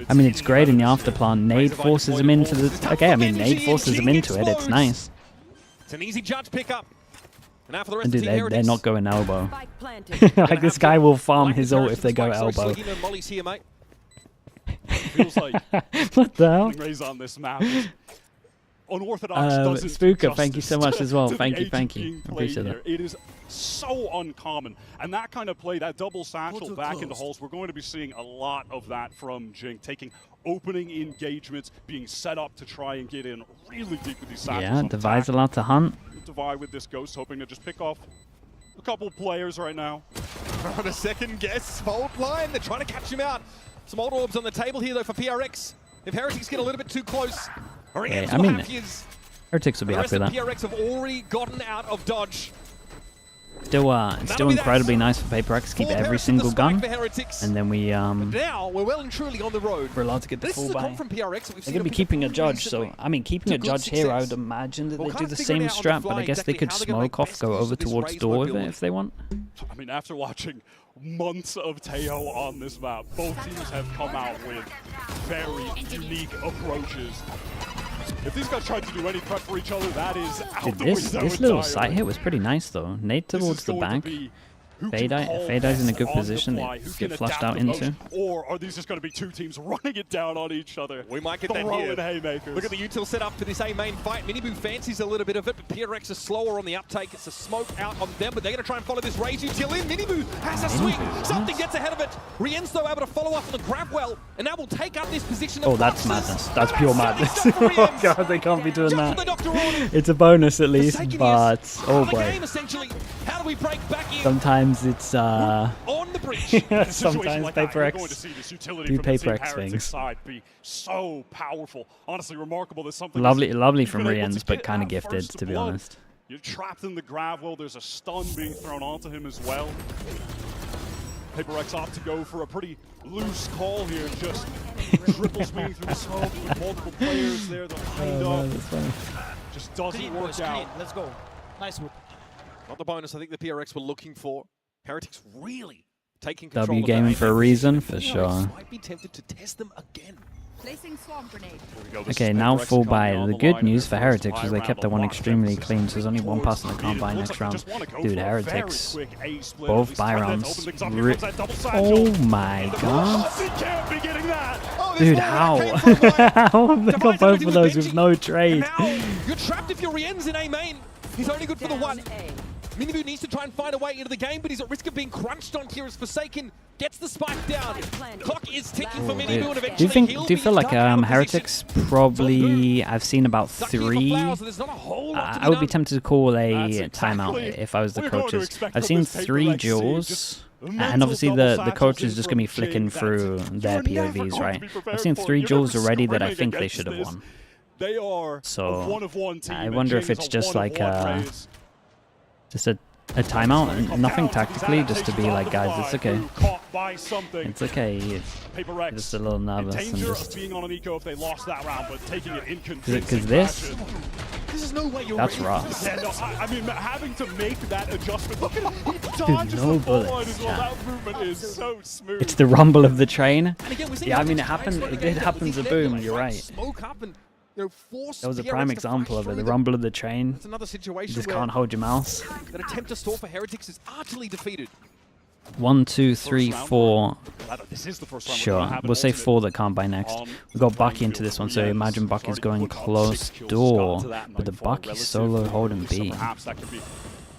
I mean, it's great in the afterplant. Nade forces him into the... Okay, I mean, Nade forces him into it. It's nice. It's an easy judge pickup. And now for the rest And of dude, the team, they're not Heretics. going elbow. Like, this guy will farm his ult if they go elbow. Sliggy, no mollies here, mate. Feels like what the hell? Rays on this map. Unorthodox doesn't Spooker, thank you so much as well. to Thank the you, thank agent you. being I played appreciate here. that. It is so uncommon. And that kind of play, that double satchel back into holes, we're going to be seeing a lot of that from Jing, taking opening engagements, being set up to try and get in really deep with these satchels. Yeah, on Divide's attack. allowed to hunt. Divide with this Ghost, hoping to just pick off a couple players right now. On a second guess, fault line. They're trying to catch him out. Some old orbs on the table here, though, for PRX. If Heretics get a little bit too close, Yeah, I mean, Heretics will be the happy rest with of that. PRX have already gotten out of dodge. Still incredibly nice for PRX to keep every single gun. And then we, Now we're well and truly on the road. we're allowed to get the This full is a buy. comp from PRX that we've They're seen going to be them keeping a pick up judge, recently. so, I mean, keeping To a good judge here, I would success. imagine that We'll they do kind the of figure same it out on the strat, but fly I guess they exactly could how they're gonna make smoke off, best go use over of this towards Raze door ability. if they want. I mean, after watching months of Teo on this map, both teams have come out with very unique approaches. If these guys tried to do any prep for each other, that is out Dude, the this window little entirely. sight hit was pretty nice, though. Nade towards the back. Fade-Eye's in a good position to get flushed out into. Or are these just going to be two teams running it down on each other? We might get that Throwing here. haymakers. Look at the util set up for this A main fight. Miniboo fancies a little bit of it, but PRX is slower on the uptake. It's a smoke out on them, but they're going to try and follow this Raze util in. Miniboo has a swing. Something gets ahead of it. Rien's though able to follow up on the grab well, and now will take up this position. Oh, that's madness. That's pure madness. Oh god, they can't be doing that. It's a bonus at least, but oh boy. How do we break back in? Sometimes it's on the bridge. sometimes like that, you're going to PRX see this utility do from the Team PRX Heretics things. side be so powerful. Honestly, remarkable. There's something Lovely he's from been able Rien's, to but get kind of that gifted, first to be blood. honest. You're trapped in the grab well. There's a stun being thrown onto him as well. PRX opt to go for a pretty loose call here, just triple swinging through the smoke with multiple players there. They'll lined up. Just doesn't work out. Let's go. Nice move. Not the bonus I think the PRX were looking for. Heretics really taking control. W gaming for a reason, for sure. Might be tempted to test them again. Placing swamp grenade. Okay, now full buy. The good news for Heretics is they kept that one extremely clean, so there's only one person that can't buy next round. Dude, Heretics, both buy rounds. Oh my god. Dude, how? How have they got both of those with no trade? You're trapped if your Rien's in A main. He's only good for the one. Minibu needs to try and find a way into the game, but he's at risk of being crunched on here as Forsaken gets the spike down. Clock is ticking for Minibu, and eventually do you feel like Heretics probably, I've seen about 3, I would be tempted to call a timeout if I was the coaches. I've seen 3 duels, and obviously the coach is just going to be flicking through their POVs, right? I've seen 3 duels already that I think they should have won. So I wonder if it's just like just a timeout and nothing tactically, just to be like, guys, it's okay. It's okay. It's just a little nervous and just because this is no way you're that's rough. Yeah, no, I mean, having to make that adjustment. Look at him. Dude, no bullets. Well. That movement is so smooth. It's the rumble of the train. Yeah, I mean, it happened. It did happen to Boom. You're right. That was a prime example of it. The rumble of the train. That's another situation. You just can't hold your mouse. That attempt to stall for Heretics is utterly defeated. 1, 2, 3, 4. Sure, we'll say 4 that can't buy next. We've got Bucky into this one, so imagine Bucky's going close door, but the Bucky's solo holding B.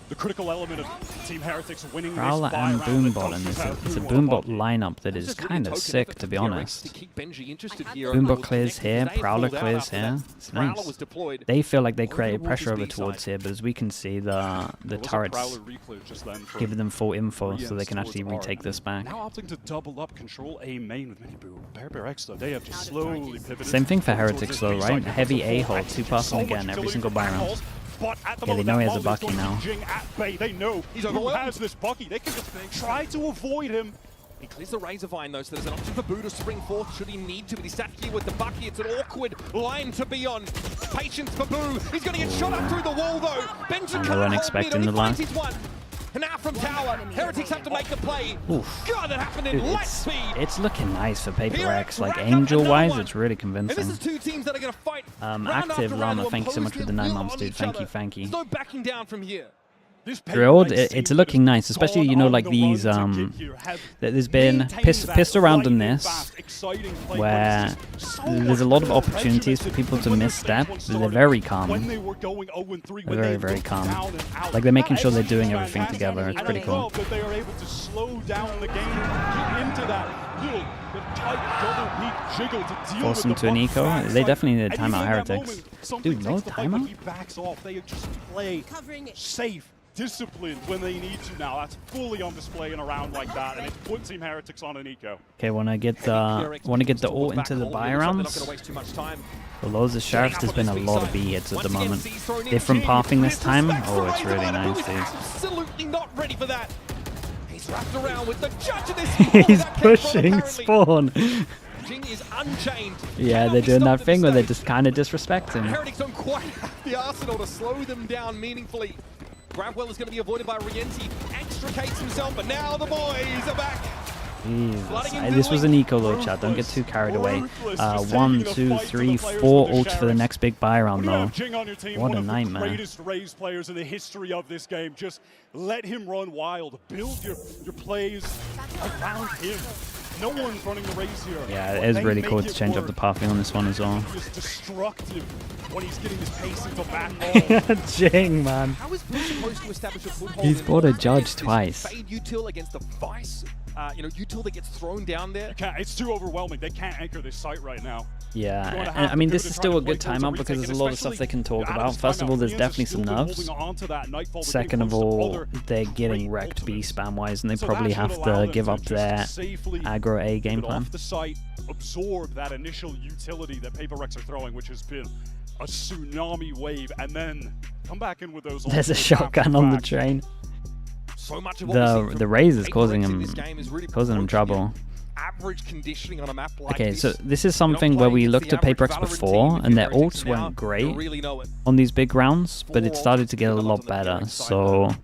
The critical element of Team Heretics winning Prowler and Boombot, and it's a Boombot lineup that is kind of sick, to be honest. Boombot clears here, Prowler clears here. It's nice. They feel like they created pressure over towards here, but as we can see, the turrets give them full info, so they can actually retake this back. Now opting to double up control A main with Minibu. PRX though, they have just slowly pivoted. Same thing for Heretics though, right? Heavy A hold, 2-person again, every single buy round. Yeah, they know he has a Bucky now. They know who has this Bucky. They can just try to avoid him. He clears the Razor Vine though, so there's an option for Boo to spring forth should he need to, but he's sat here with the Bucky. It's an awkward line to be on. Patience for Boo. He's going to get shot up through the wall though. Benji can't hold expecting the line. And now from Tower, Heretics have to make the play. Oof. God, that happened in light speed. It's looking nice for PRX. Like Angel-wise, it's really convincing. And this is 2 teams that are going to fight. Active Llama, thank you so much for the 9 months, dude. Thank you, thank you. There's no backing down from here. Drilled, it's looking nice, especially, you know, like these, there's been pissed around on this, where there's a lot of opportunities for people to misstep, but they're very calm. They're very, very calm. Like, they're making sure they're doing everything together. It's pretty cool. They are able to slow down the game, get into that little tight double peak jiggle to deal Force them to an eco. They definitely need a timeout, Heretics. Dude, no timeout? He backs off. They just play safe, disciplined when they need to now. That's fully on display in a round like that, and it puts Team Heretics on an eco. Okay, wanna get the ult into the buy rounds. Below the Sheriff, there's been a lot of B hits at the moment. Different pathing this time. Oh, it's really nice, dude. Absolutely not ready for that. He's wrapped around with the judge of this. He's pushing spawn. Is unchained. Yeah, they're doing that thing where they're just kind of disrespecting. Heretics don't quite have the arsenal to slow them down meaningfully. Grabwell is going to be avoided by Rienti. Extricates himself, but now the boys are back. Jesus. This was an eco though, chat. Don't get too carried away. 1, 2, 3, 4 ults for the next big buy round though. What a nightmare. One of the greatest Raze players in the history of this game. Just let him run wild. Build your plays around him. No one's running the Raze here. Yeah, it is really cool to change up the pathing on this one as well. He's destructive when he's getting his pace into back. Jing, man. How is Blue supposed to establish a foothold? He's fought a judge twice. Fade util against the Vice. Util that gets thrown down there. It's too overwhelming. They can't anchor this site right now. Yeah, and I mean, this is still a good timeout because there's a lot of stuff they can talk about. First of all, there's definitely some nerfs. Second of all, they're getting wrecked B spam-wise, and they probably have to give up their aggro A game plan. Off the site, absorb that initial utility that PRX are throwing, which has been a tsunami wave, and then come back in with those. There's a shotgun on the train. So much of the Raze is causing him trouble. average conditioning on a map like Okay, this. so this is something where we looked at PRX before, and their ults went great on these big rounds, but it started to get a lot better. So,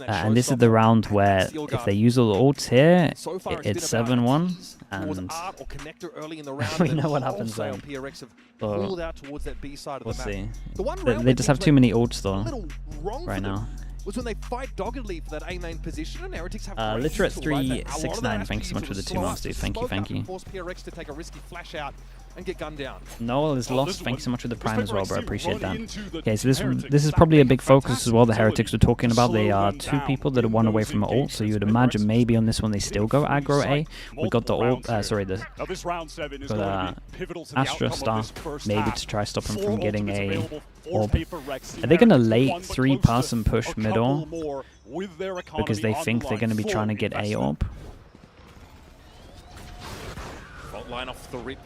and this is the round where if they use all the ults here, it's 7-1, and we know what happens then. So, we'll see. They just have too many ults though, right now. Was when they fight doggedly for that A main position, and Heretics have Literate 369, thank you so much for the 2 months, dude. Thank you. Force PRX to take a risky flash out and get gunned down. Noel is lost, thank you so much for the prime as well, bro. I appreciate that. Okay, so this is probably a big focus as well. The Heretics were talking about. They are 2 people that are 1 away from an ult, so you would imagine maybe on this one they still go aggro A. We got the ult, sorry, the Astra Star, maybe to try stop him from getting a orb. Are they going to late 3-person push middle because they think they're going to be trying to get A orb? Front line off the rip.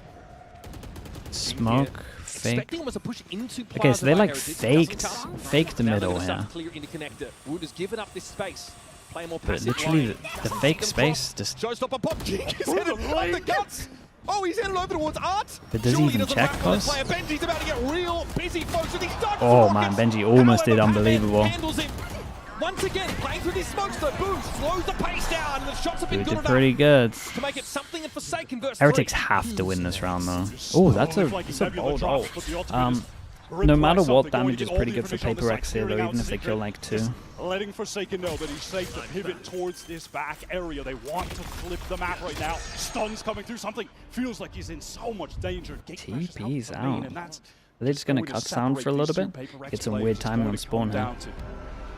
Smoke, fake. Okay, so they like faked the middle here. But literally the fake space just... Oh, he's headed over towards Art. But does he even check close? Benji's about to get real busy, folks, with his Oh man, Benji almost did unbelievable. Once again, playing through these smokes, the boost slows the pace down, and the shots have been good enough pretty good. to make it something in Forsaken versus Heretics have to win this round though. Oh, that's a bold ult. No matter what, damage is pretty good for PRX here though, even if they kill like 2. Letting Forsaken know that he's safe to pivot towards this back area. They want to flip the map right now. Stuns coming through. Something feels like he's in so much danger. TP's out. Are they just going to cut sound for a little bit? Get some weird timing on spawn here.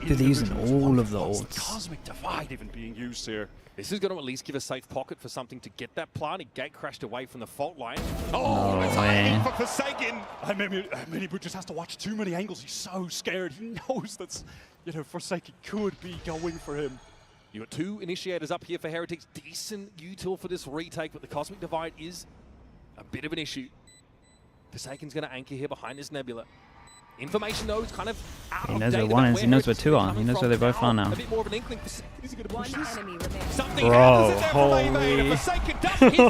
Dude, they're using all of the ults. Cosmic Divide even being used here. This is going to at least give a safe pocket for something to get that plant. He gate crashed away from the fault line. Oh, no way. For Forsaken. Minibu just has to watch too many angles. He's so scared. He knows that's, Forsaken could be going for him. You got 2 initiators up here for Heretics. Decent util for this retake, but the Cosmic Divide is a bit of an issue. Forsaken's going to anchor here behind this Nebula. Information though is kind of out He knows where 1 is, he knows where 2 are, he knows where they both are now. A bit more of an inkling. Is he going to push this? Bro, holy.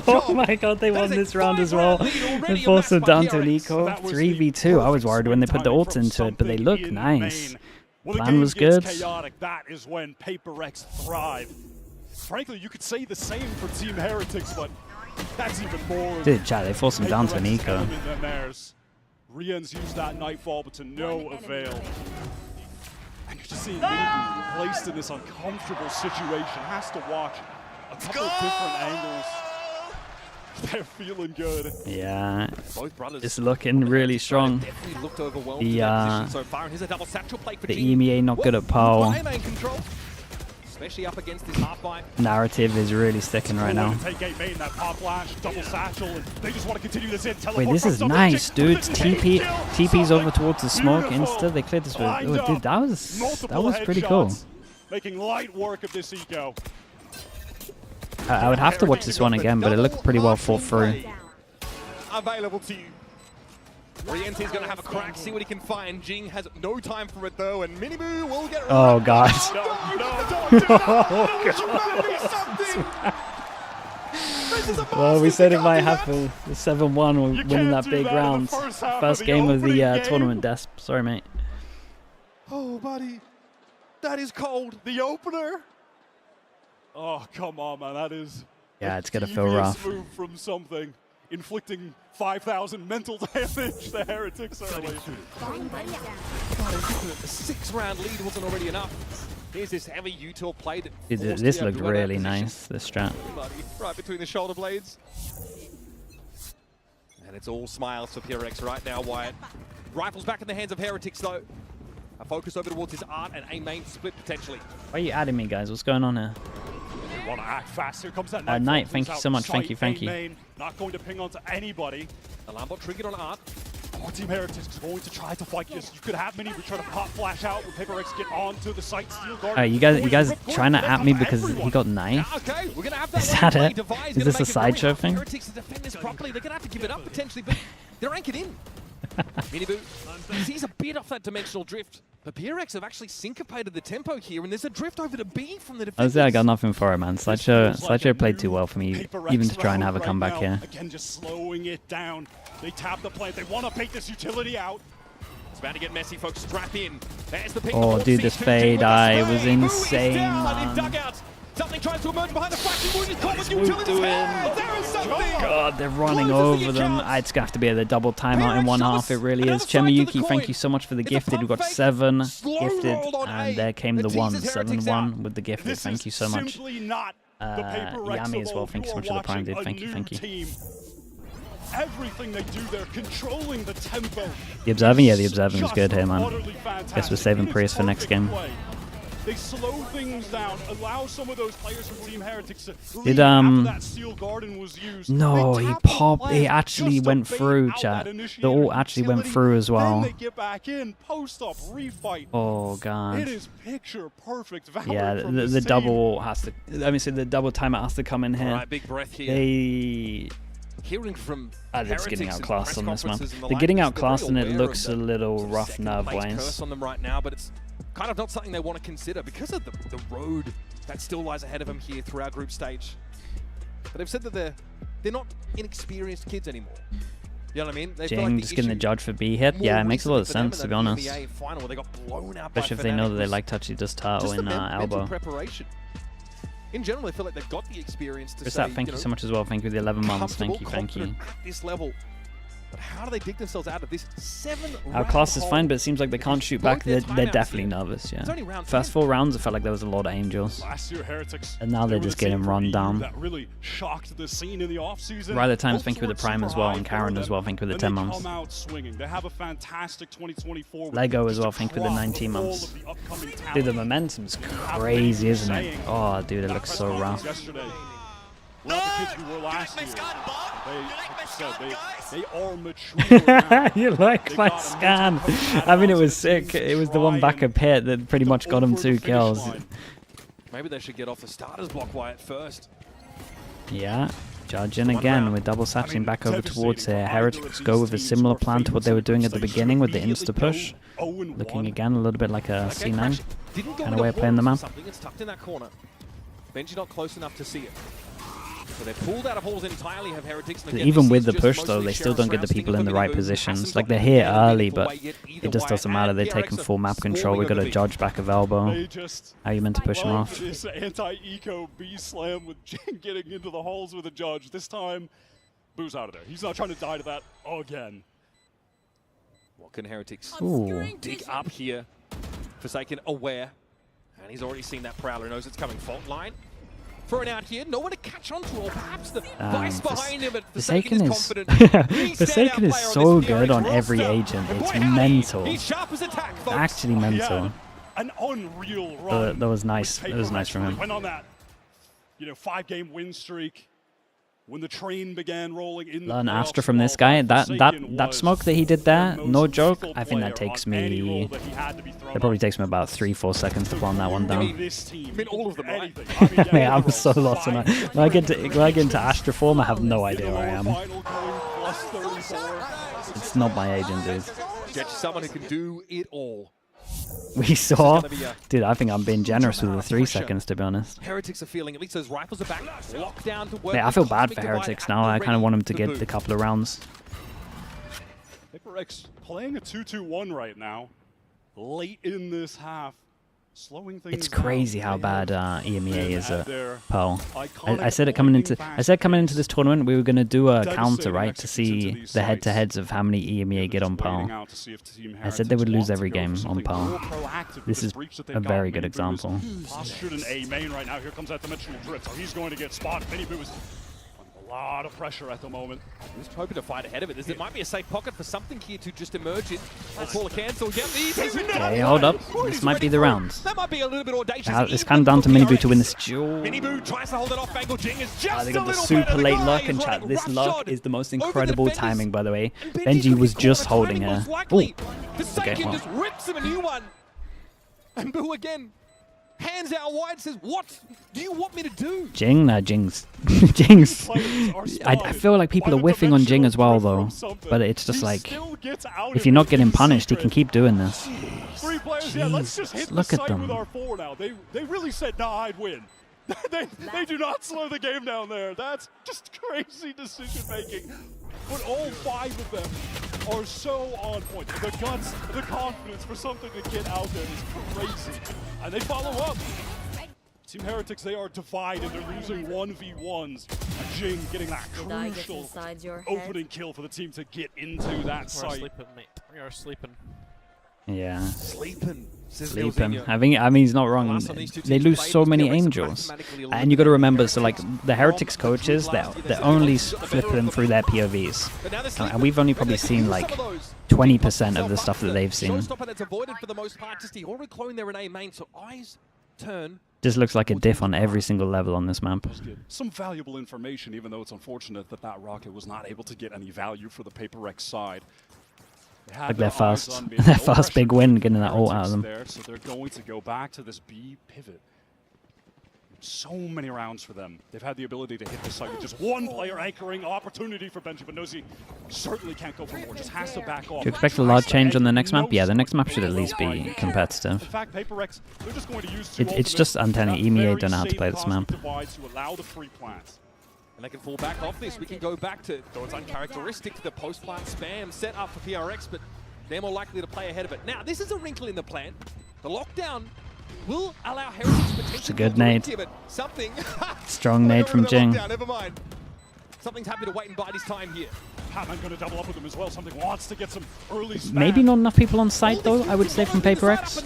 Oh my god, they won this round as well. They forced them down to an eco. 3v2. I was worried when they put the ults into it, but they look nice. Plan was good. Chaotic, that is when PRX thrive. Frankly, you could say the same for Team Heretics, but that's even more. Dude, chat, they forced them down to an eco. Rian's used that Nightfall, but to no avail. And you're just seeing Minibu placed in this uncomfortable situation. Has to watch a couple of different angles. They're feeling good. Yeah, it's looking really strong. The EMEA not good at Pole. Especially up against this half-bite. Narrative is really sticking right now. Wait, this is nice, dude. TP's over towards the smoke. Insta, they cleared this. Oh, dude, that was pretty cool. Making light work of this eco. I would have to watch this one again, but it looked pretty well thought through. Available to you. Riente's going to have a crack, see what he can find. Jing has no time for it though, and Minibu will get Oh god. Well, we said it might happen. The 7-1, winning that big round. First game of the tournament, Desp. Sorry, mate. Oh, buddy. That is cold. The opener. Oh, come on, man. That is... Yeah, it's going to feel rough. Move from something. Inflicting 5,000 mental damage to Heretics early. A 6-round lead wasn't already enough. Here's this heavy util play that This looked really nice, this strat. Right between the shoulder blades. And it's all smiles for PRX right now, Wyatt. Rifles back in the hands of Heretics though. A focus over towards his Art and a main split potentially. Why are you adding me, guys? What's going on here? They want to act fast. Here comes that Knight, thank you so much. Thank you. Main, not going to ping onto anybody. The Lambot triggered on Art. Oh, Team Heretics is going to try to fight this. You could have Mini try to pop flash out with PRX get onto the site. Steel guard. You guys trying to at me because he got knifed? Okay, we're gonna have Is that it? Is this a sideshow thing? Heretics to defend this properly. They're gonna have to give it up potentially, but they're anchored in. Minibu sees a bit off that dimensional drift. But PRX have actually syncopated the tempo here, and there's a drift over to B from the defense. Honestly, I got nothing for it, man. Slideshow played too well for me, even to try and have a comeback here. Again, just slowing it down. They tap the plant. They want to bait this utility out. It's about to get messy, folks. Strap in. There's the pick. Oh, dude, this fade was insane, man. Something tries to emerge behind the flashing wound. He's caught with utilities. There is something. God, they're running over them. It's going to have to be the double timeout in one half. It really is. Chemiyuki, thank you so much for the gifted. We got 7 gifted, and there came the 1. 7-1 with the gifted. Thank you so much. Yami as well. Thank you so much for the prime, dude. Thank you, thank you. Everything they do, they're controlling the tempo. The observing, yeah, the observing is good here, man. Guess we're saving Prius for next game. They slow things down, allow some of those players from Team Heretics to leave after that Steel Garden was used. No, he popped. He actually went through, chat. The ult actually went through as well. Then they get back in, post-up, refight. Oh, God. It is picture perfect. Yeah, the double has to. Let me say the double timer has to come in here. All right, big breath here. They. Hearing from they're just getting outclassed on this, man. They're getting outclassed, and it looks a little rough nerve-wise. Curse on them right now, but it's kind of not something they want to consider because of the road that still lies ahead of them here through our group stage. But they've said that they're not inexperienced kids anymore. You know what I mean? They Jing just getting the judge for B hit. Yeah, it makes a lot of sense, to be honest. Especially if they know that they like touchy just turtle in elbow. In general, I feel like they've got the experience to say, thank you so much as well. Thank you for the 11 months. Thank you, thank you. At this level. But how do they dig themselves out of this 7-round Our class is fine, but it seems like they can't shoot back. They're definitely nervous, yeah. First 4 rounds, it felt like there was a lot of angels. Last year, Heretics, and now they're just getting run down. That really shocked the scene in the off-season. Ryder Times, thank you for the prime as well, and Karen as well, thank you for the 10 months. Come out swinging. They have a fantastic 2024. Lego as well, thank you for the 19 months. Dude, the momentum's crazy, isn't it? Oh, dude, it looks so rough. Well, the kids we were last year, they are mature now. You like my scan? I mean, it was sick. It was the one back of pit that pretty much got him 2 kills. Maybe they should get off the starters block Wyatt first. Yeah, judging again with double satching back over towards here. Heretics go with a similar plan to what they were doing at the beginning with the insta push. Looking again a little bit like a C9 kind of way of playing the map. It's tucked in that corner. Benji not close enough to see it. So they're pulled out of holes entirely, have Heretics. Even with the push, though, they still don't get the people in the right positions. Like, they're here early, but it just doesn't matter. They're taking full map control. We got a judge back of elbow. How are you meant to push him off? This anti-eco B-slam with Jing getting into the holes with a judge. This time, Boo's out of there. He's not trying to die to that again. What can Heretics dig up here? Forsaken aware. And he's already seen that Prowler, knows it's coming. Fault line. Thrown out here, no one to catch onto, or perhaps the vice behind him, but Forsaken is confident. Forsaken is so good on every agent. It's mental. He's sharp as attack, folks. Actually mental. An unreal run. That was nice. It was nice from him. Went on that, 5-game win streak. When the train began rolling in the Learn Astra from this guy. That smoke that he did there, no joke. I think that takes me. That probably takes me about 3-4 seconds to plan that one down. Man, I'm so lost when I get into Astra form. I have no idea where I am. It's not my agent, dude. Get someone who can do it all. We saw, dude. I think I'm being generous with the 3 seconds, to be honest. Heretics are feeling at least those rifles are back. Locked down to work. Yeah, I feel bad for Heretics now. I kind of want them to get a couple of rounds. PRX playing a 2-2-1 right now, late in this half. Slowing things it's crazy down. how bad EMEA is at Pearl. I said it coming into this tournament we were going to do a counter, right, to see the head-to-heads of how many EMEA get on Pearl. I said they would lose every game on Pearl. This is a very good example. Postured in A main right now. Here comes that dimensional drift. So he's going to get spotted. Miniboo is a lot of pressure at the moment. He's hoping to fight ahead of it. There might be a safe pocket for something here to just emerge in. I'll call a cancel. Okay, hold up. This might be the round. That might be a little bit audacious. It's kind of down to Miniboo to win this duel. Miniboo tries to hold it off. Bangle Jing is just they got the super late luck, and chat. This luck is the most incredible timing, by the way. Benji was just holding her. Okay, well. Just rips him a new one. And Boo again. Hands out wide, says, what do you want me to do? Jing? Nah, Jing's. I feel like people are whiffing on Jing as well, though. But it's just like, if you're not getting punished, he can keep doing this. Three players, yeah, let's just hit Look the at site them. with our 4 now. They really said, nah, I'd win. they do not slow the game down there. That's just crazy decision making. But all 5 of them are so on point. The guts, the confidence for something to get out there is crazy. And they follow up. Team Heretics, they are divided. They're losing 1v1s. Jing getting that crucial opening kill for the team to get into that site. Sleeping, mate. We are sleeping. Yeah. Sleeping. Sleeping. I mean, he's not wrong. They lose so many angels, and you got to remember. So, like the Heretics coaches, they're only flipping them through their POVs, and we've only probably seen like 20% of the stuff that they've seen. Showstopper that's avoided for the most part. Just the already clone there in A main, so eyes turn. Just looks like a diff on every single level on this map. Some valuable information, even though it's unfortunate that that rocket was not able to get any value for the PRX side. Like their first big win, getting that ult out of them. There, so they're going to go back to this B pivot. So many rounds for them. They've had the ability to hit the site with just one player anchoring. Opportunity for Benji, but knows he certainly can't go for more. Just has to back off. Do you expect a large change on the next map? Yeah, the next map should at least be competitive. In fact, PRX, they're just going to use It's just Antenna. EMEA don't know how to play this map. To allow the free plants. And they can fall back off this. We can go back to, though it's uncharacteristic, the post-plant spam set up for PRX, but they're more likely to play ahead of it. Now, this is a wrinkle in the plan. The lockdown will allow Heretics potentially. It's a good nade. But something. Strong nade from Jing. Never mind. Something's happy to wait and bide his time here. Patman going to double up with him as well. Something wants to get some early spam. Maybe not enough people on site though, I would say, from PRX.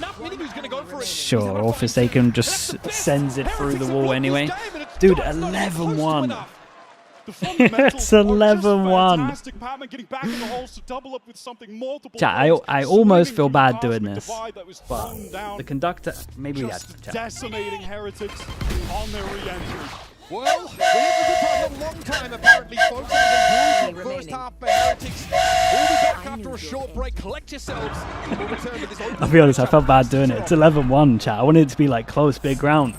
Sure, or Forsaken just sends it through the wall anyway. Dude, 11-1. It's 11-1. Chat, I almost feel bad doing this, but the conductor, maybe we had to decimating Heretics on their re-entry. Well, we have a long time apparently, folks. First half for Heretics. We'll be back after a short break. Collect yourselves. We'll return with this. I'll be honest, I felt bad doing it. It's 11-1, chat. I wanted it to be like close, big round.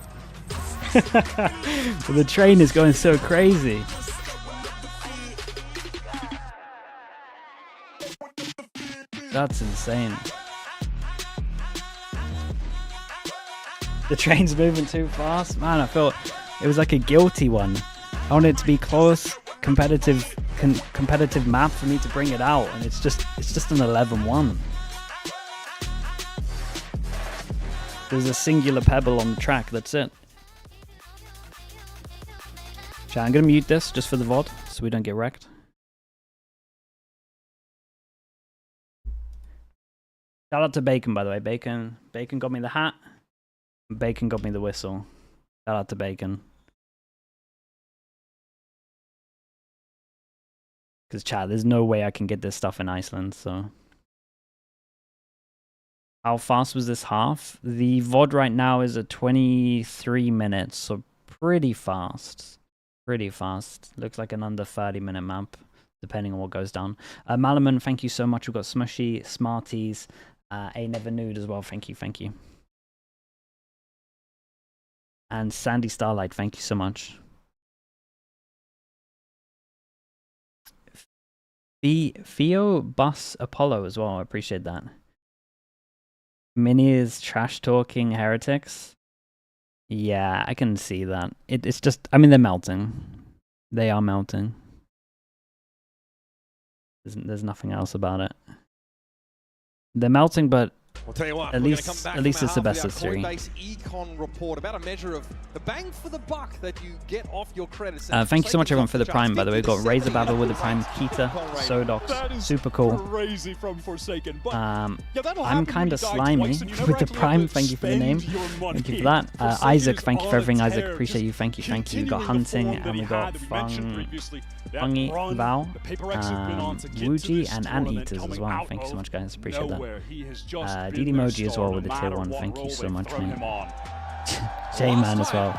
But the train is going so crazy. That's insane. The train's moving too fast. Man, I felt it was like a guilty one. I wanted it to be close, competitive map for me to bring it out, and it's just an 11-1. There's a singular pebble on the track, that's it. Chat, I'm gonna mute this just for the VOD so we don't get wrecked. Shout out to Bacon, by the way. Bacon got me the hat. Bacon got me the whistle. Shout out to Bacon. Because, chat, there's no way I can get this stuff in Iceland, so. How fast was this half? The VOD right now is at 23 minutes, so pretty fast. Pretty fast. Looks like an under 30-minute map, depending on what goes down. Malaman, thank you so much. We've got Smushy, Smarties, A Never Nude as well. Thank you, thank you. And Sandy Starlight, thank you so much. Theo Bus Apollo as well. I appreciate that. Mini is trash talking Heretics. Yeah, I can see that. It's just, I mean, they're melting. They are melting. There's nothing else about it. They're melting, but I'll tell you what, at least it's the best of 3. Econ report about a measure of the bang for the buck that you get off your credits. Thank you so much everyone for the Prime, by the way. We've got Razor Babble with the Prime, Kita, Sodox, super cool. Crazy from Forsaken, but I'm kind of slimy with the Prime, thank you for the name. Thank you for that. Isaac, thank you for everything, Isaac. Appreciate you, thank you, thank you. We got Hunting, and we got Fungy, Val, Wuji, and Anteaters as well. Thank you so much, guys. Appreciate that. DD Moji as well with the tier 1. Thank you so much, mate. J-Man as well.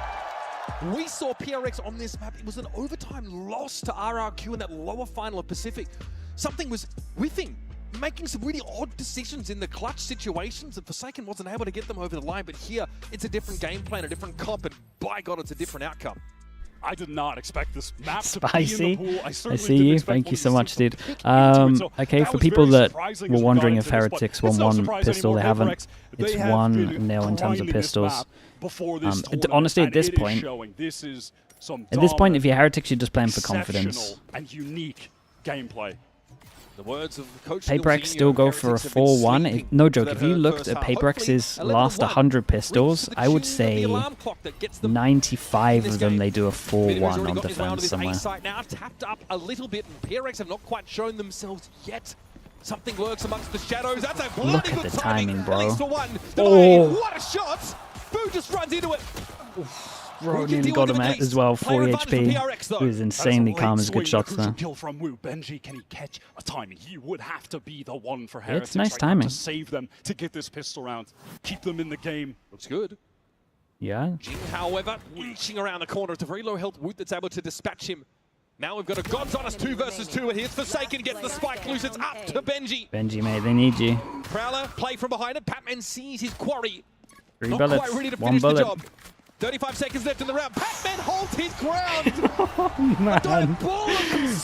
We saw PRX on this map. It was an overtime loss to RRQ in that lower final of Pacific. Something was whiffing, making some really odd decisions in the clutch situations, and Forsaken wasn't able to get them over the line. But here, it's a different game plan, a different comp, and by God, it's a different outcome. I did not expect this map Spicy. to be in the pool. I I certainly see didn't you. expect Thank one you to so see much, some dude. pick into it. So Okay, that for was people very that surprising were as we got wondering into if this, but Heretics it's won no one surprise pistol, anymore. they haven't. PRX, It's they have one been nil in terms of grinding this pistols. map before this tournament, Honestly, at and this it is point, showing. This is some at this point, if dominant, you're Heretics, you're just playing for confidence. exceptional and unique gameplay. The words of Coach PaperX still go for a 4-1. No joke, if you looked at PaperX's last 100 pistols, I would say 95 of them they do a 4-1 on defense somewhere. Now tapped up a little bit, and PRX have not quite shown themselves yet. Something lurks amongst the shadows. That's a bloody Look at good the timing, bro. At least for one. Oh. What a shot! Boo just runs into it. Ronin got him as well, 40 HP. He was insanely calm as good shots there. Kill from Wu. Benji, can he catch a timing? He would have to be the one for Yeah, Heretics it's nice right timing. now to save them, to get this pistol round, keep them in the game. Looks good. Yeah. Jing, however, reaching around the corner. It's a very low health Woot that's able to dispatch him. Now we've got a God's Honest 2 versus 2, and here's Forsaken, gets the spike loose. It's up to Benji. Benji, mate, they need you. Prowler, play from behind it. Batman sees his quarry. 3 Not bullets, quite ready to 1 finish the bullet. job. 35 seconds left in the round. Batman holds his ground. Oh, man.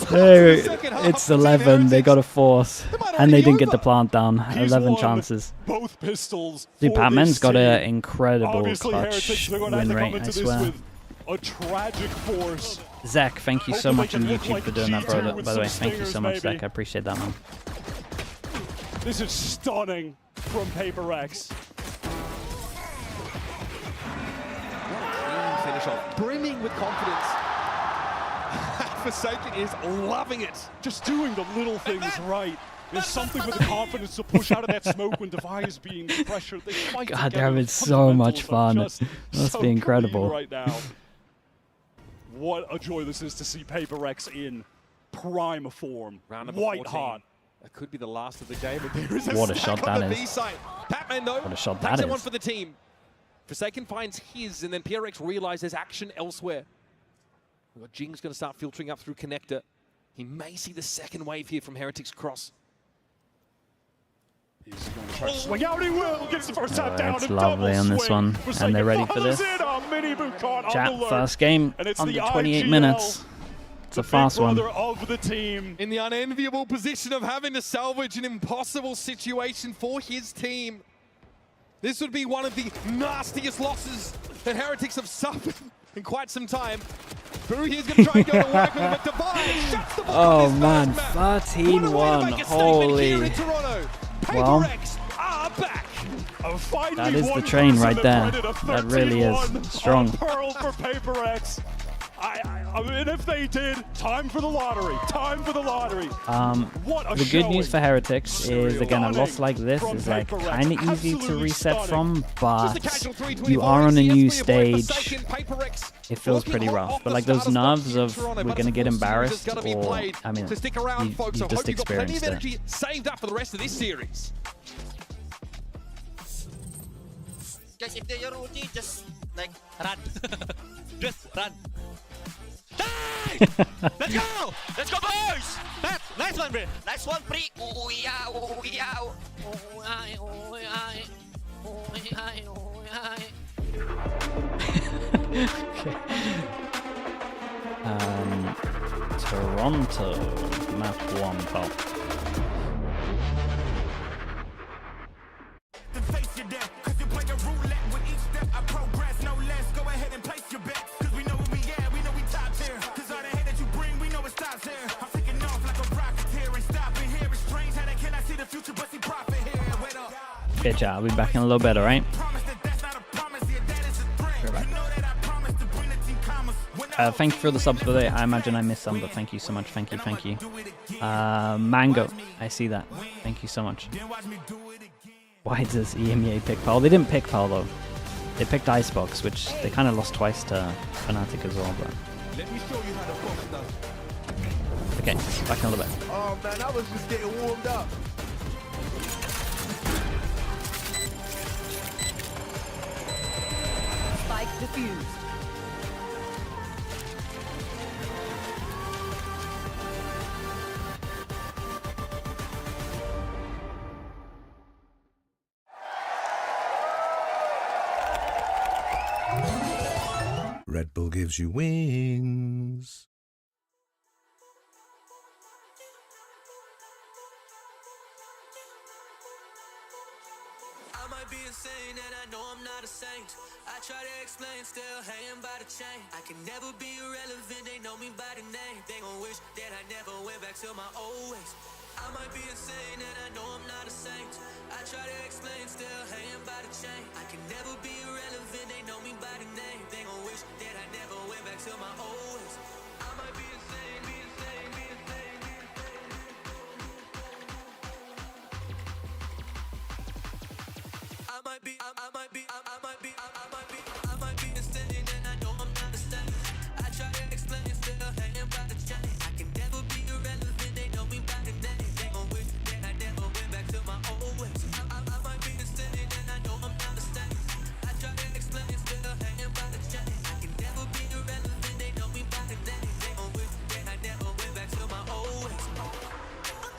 Hey, it's 11. They got a force. And they didn't get the plant down. 11 chances. Both pistols. Dude, Batman's got an incredible Obviously, clutch Heretics, they're going to have win to come rate, into I this swear. with a tragic force. Zach, thank you so Hoping much they on can look YouTube like for doing that, bro. G2 with By the way, some thank you so stingers, much, maybe. Zach. I appreciate that, man. This is stunning from PaperX. Finish off, brimming with confidence. Forsaken is loving it. Just doing the little things right. There's something with the confidence to push out of that smoke when Devi is being pressured. They fight God together. damn, it's so much Fundamentals fun. are It just must so be incredible. clean right now. What a joy this is to see PaperX in prime form. Round number White 14. hot. That could be the last of the game, but there is What a stack shot on that the is. B side. Batman, though, What a shot takes that it one is. for the team. Forsaken finds his, and then PRX realizes action elsewhere. We've got Jing's going to start filtering up through Connector. He may see the second wave here from Heretics Cross. He's going to try to swing out. He will. Gets the first tap down. It's A lovely double on this swing. one. Forsaken And they're ready for follows this. in. Oh, mini boot caught on the Chat, lurk. first game, And it's under the 28 IGL, minutes. It's a fast big one. brother of the team. In the unenviable position of having to salvage an impossible situation for his team. This would be one of the nastiest losses that Heretics have suffered in quite some time. Boo here's going to try and go to work with him, but Divine shuts the book Oh on his man, first map. 13-1. Holy. Well, that is the train right there. That really is strong. Pearl for PaperX. I mean, if they did, time for the lottery. Time for the lottery. What a The good news showing. for Heretics is, again, a loss like this From is like PaperX. kind of easy to Absolutely reset stunning. from, but you are on a new stage. It feels pretty rough, but like those nerves of we're gonna get embarrassed, or I mean, to stick around, folks. you I just hope you've got plenty experienced of it. energy saved up for the rest of this series. Guys, if they're your ulti, just like run. Just run. Die! Let's go! Let's go, boys! Nice one, bro. Nice one, Pri. Ooh, yeah, ooh, yeah. Ooh, ay, ooh, ay. Ooh, ay, ooh, ay. Toronto, map 1, pal. Okay, chat, I'll be back in a little bit, alright? Thank you for the subs, by the way. I imagine I missed some, but thank you so much. Thank you, thank you. Mango, I see that. Thank you so much. Why does EMEA pick Pal? They didn't pick Pal, though. They picked Icebox, which they kind of lost twice to Fnatic as well, but... Let me show you how to focus now. Okay, back in a little bit. Oh man, I was just getting warmed up. Spike defused. Red Bull gives you wings. I might be insane and I know I'm not a saint. I try to explain, still hanging by the chain. I can never be irrelevant, they know me by the name. They gon' wish that I never went back to my old ways. I might be insane and I know I'm not a saint. I try to explain, still hanging by the chain. I can never be irrelevant, they know me by the name. They gon' wish that I never went back to my old ways. I might be insane, be insane, be insane, be insane. I might be insane and I know I'm not a saint. I try to explain, still hanging by the chain. I can never be irrelevant, they know me by the name. They gon' wish that I never went back to my old ways. I might be insane and I know I'm not a saint. I try to explain, still hanging by the chain. I can never be irrelevant, they know me by the name. They gon' wish that I never went back to my old ways. I'm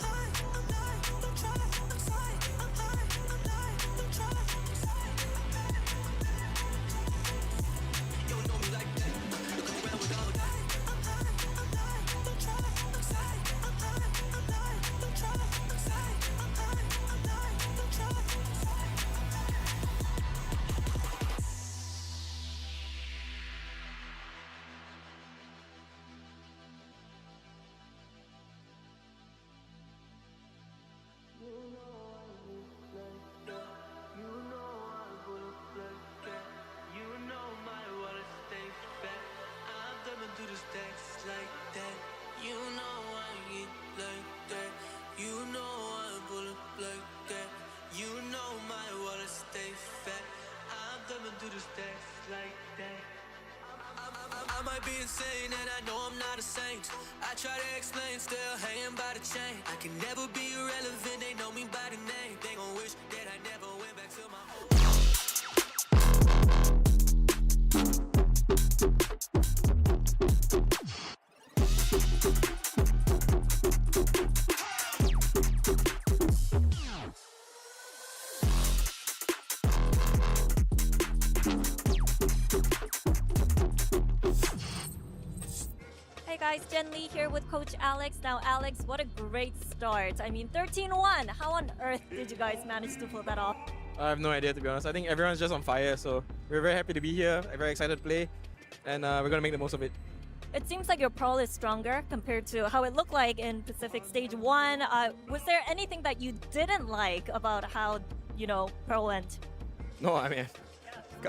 high, I'm lying, don't try, I'm sorry. I'm high, I'm lying, don't try. You don't know me like that. Look around with all that. I'm high, I'm lying, don't try. I'm sorry. I'm high, I'm lying, don't try. I'm sorry. I'm high, I'm lying, don't try. I might be insane and I know I'm not a saint. I try to explain, still hanging by the chain. I can never be irrelevant, they know me by the name. They gon' wish that I never went back to my old. Hey guys, Jen Lee here with Coach Alex. Now Alex, what a great start. I mean 13-1. How on earth did you guys manage to pull that off? I have no idea, to be honest. I think everyone's just on fire, so we're very happy to be here. I'm very excited to play, and we're gonna make the most of it. It seems like your Pearl is stronger compared to how it looked like in Pacific Stage 1. Was there anything that you didn't like about how, Pearl went? No, I mean,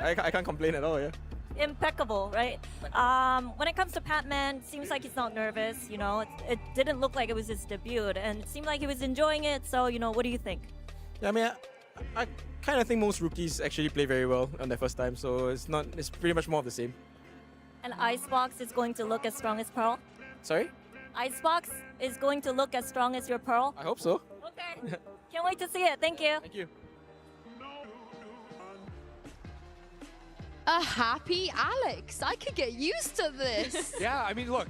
I can't complain at all, yeah. Impeccable, right? When it comes to Patman, seems like he's not nervous, It didn't look like it was his debut, and it seemed like he was enjoying it, so, what do you think? Yeah, I mean, I kind of think most rookies actually play very well on their first time, so it's pretty much more of the same. And Icebox is going to look as strong as Pearl? Sorry? Icebox is going to look as strong as your Pearl? I hope so. Okay. Can't wait to see it. Thank you. Thank you. A happy Alex. I could get used to this. Yeah, I mean, look,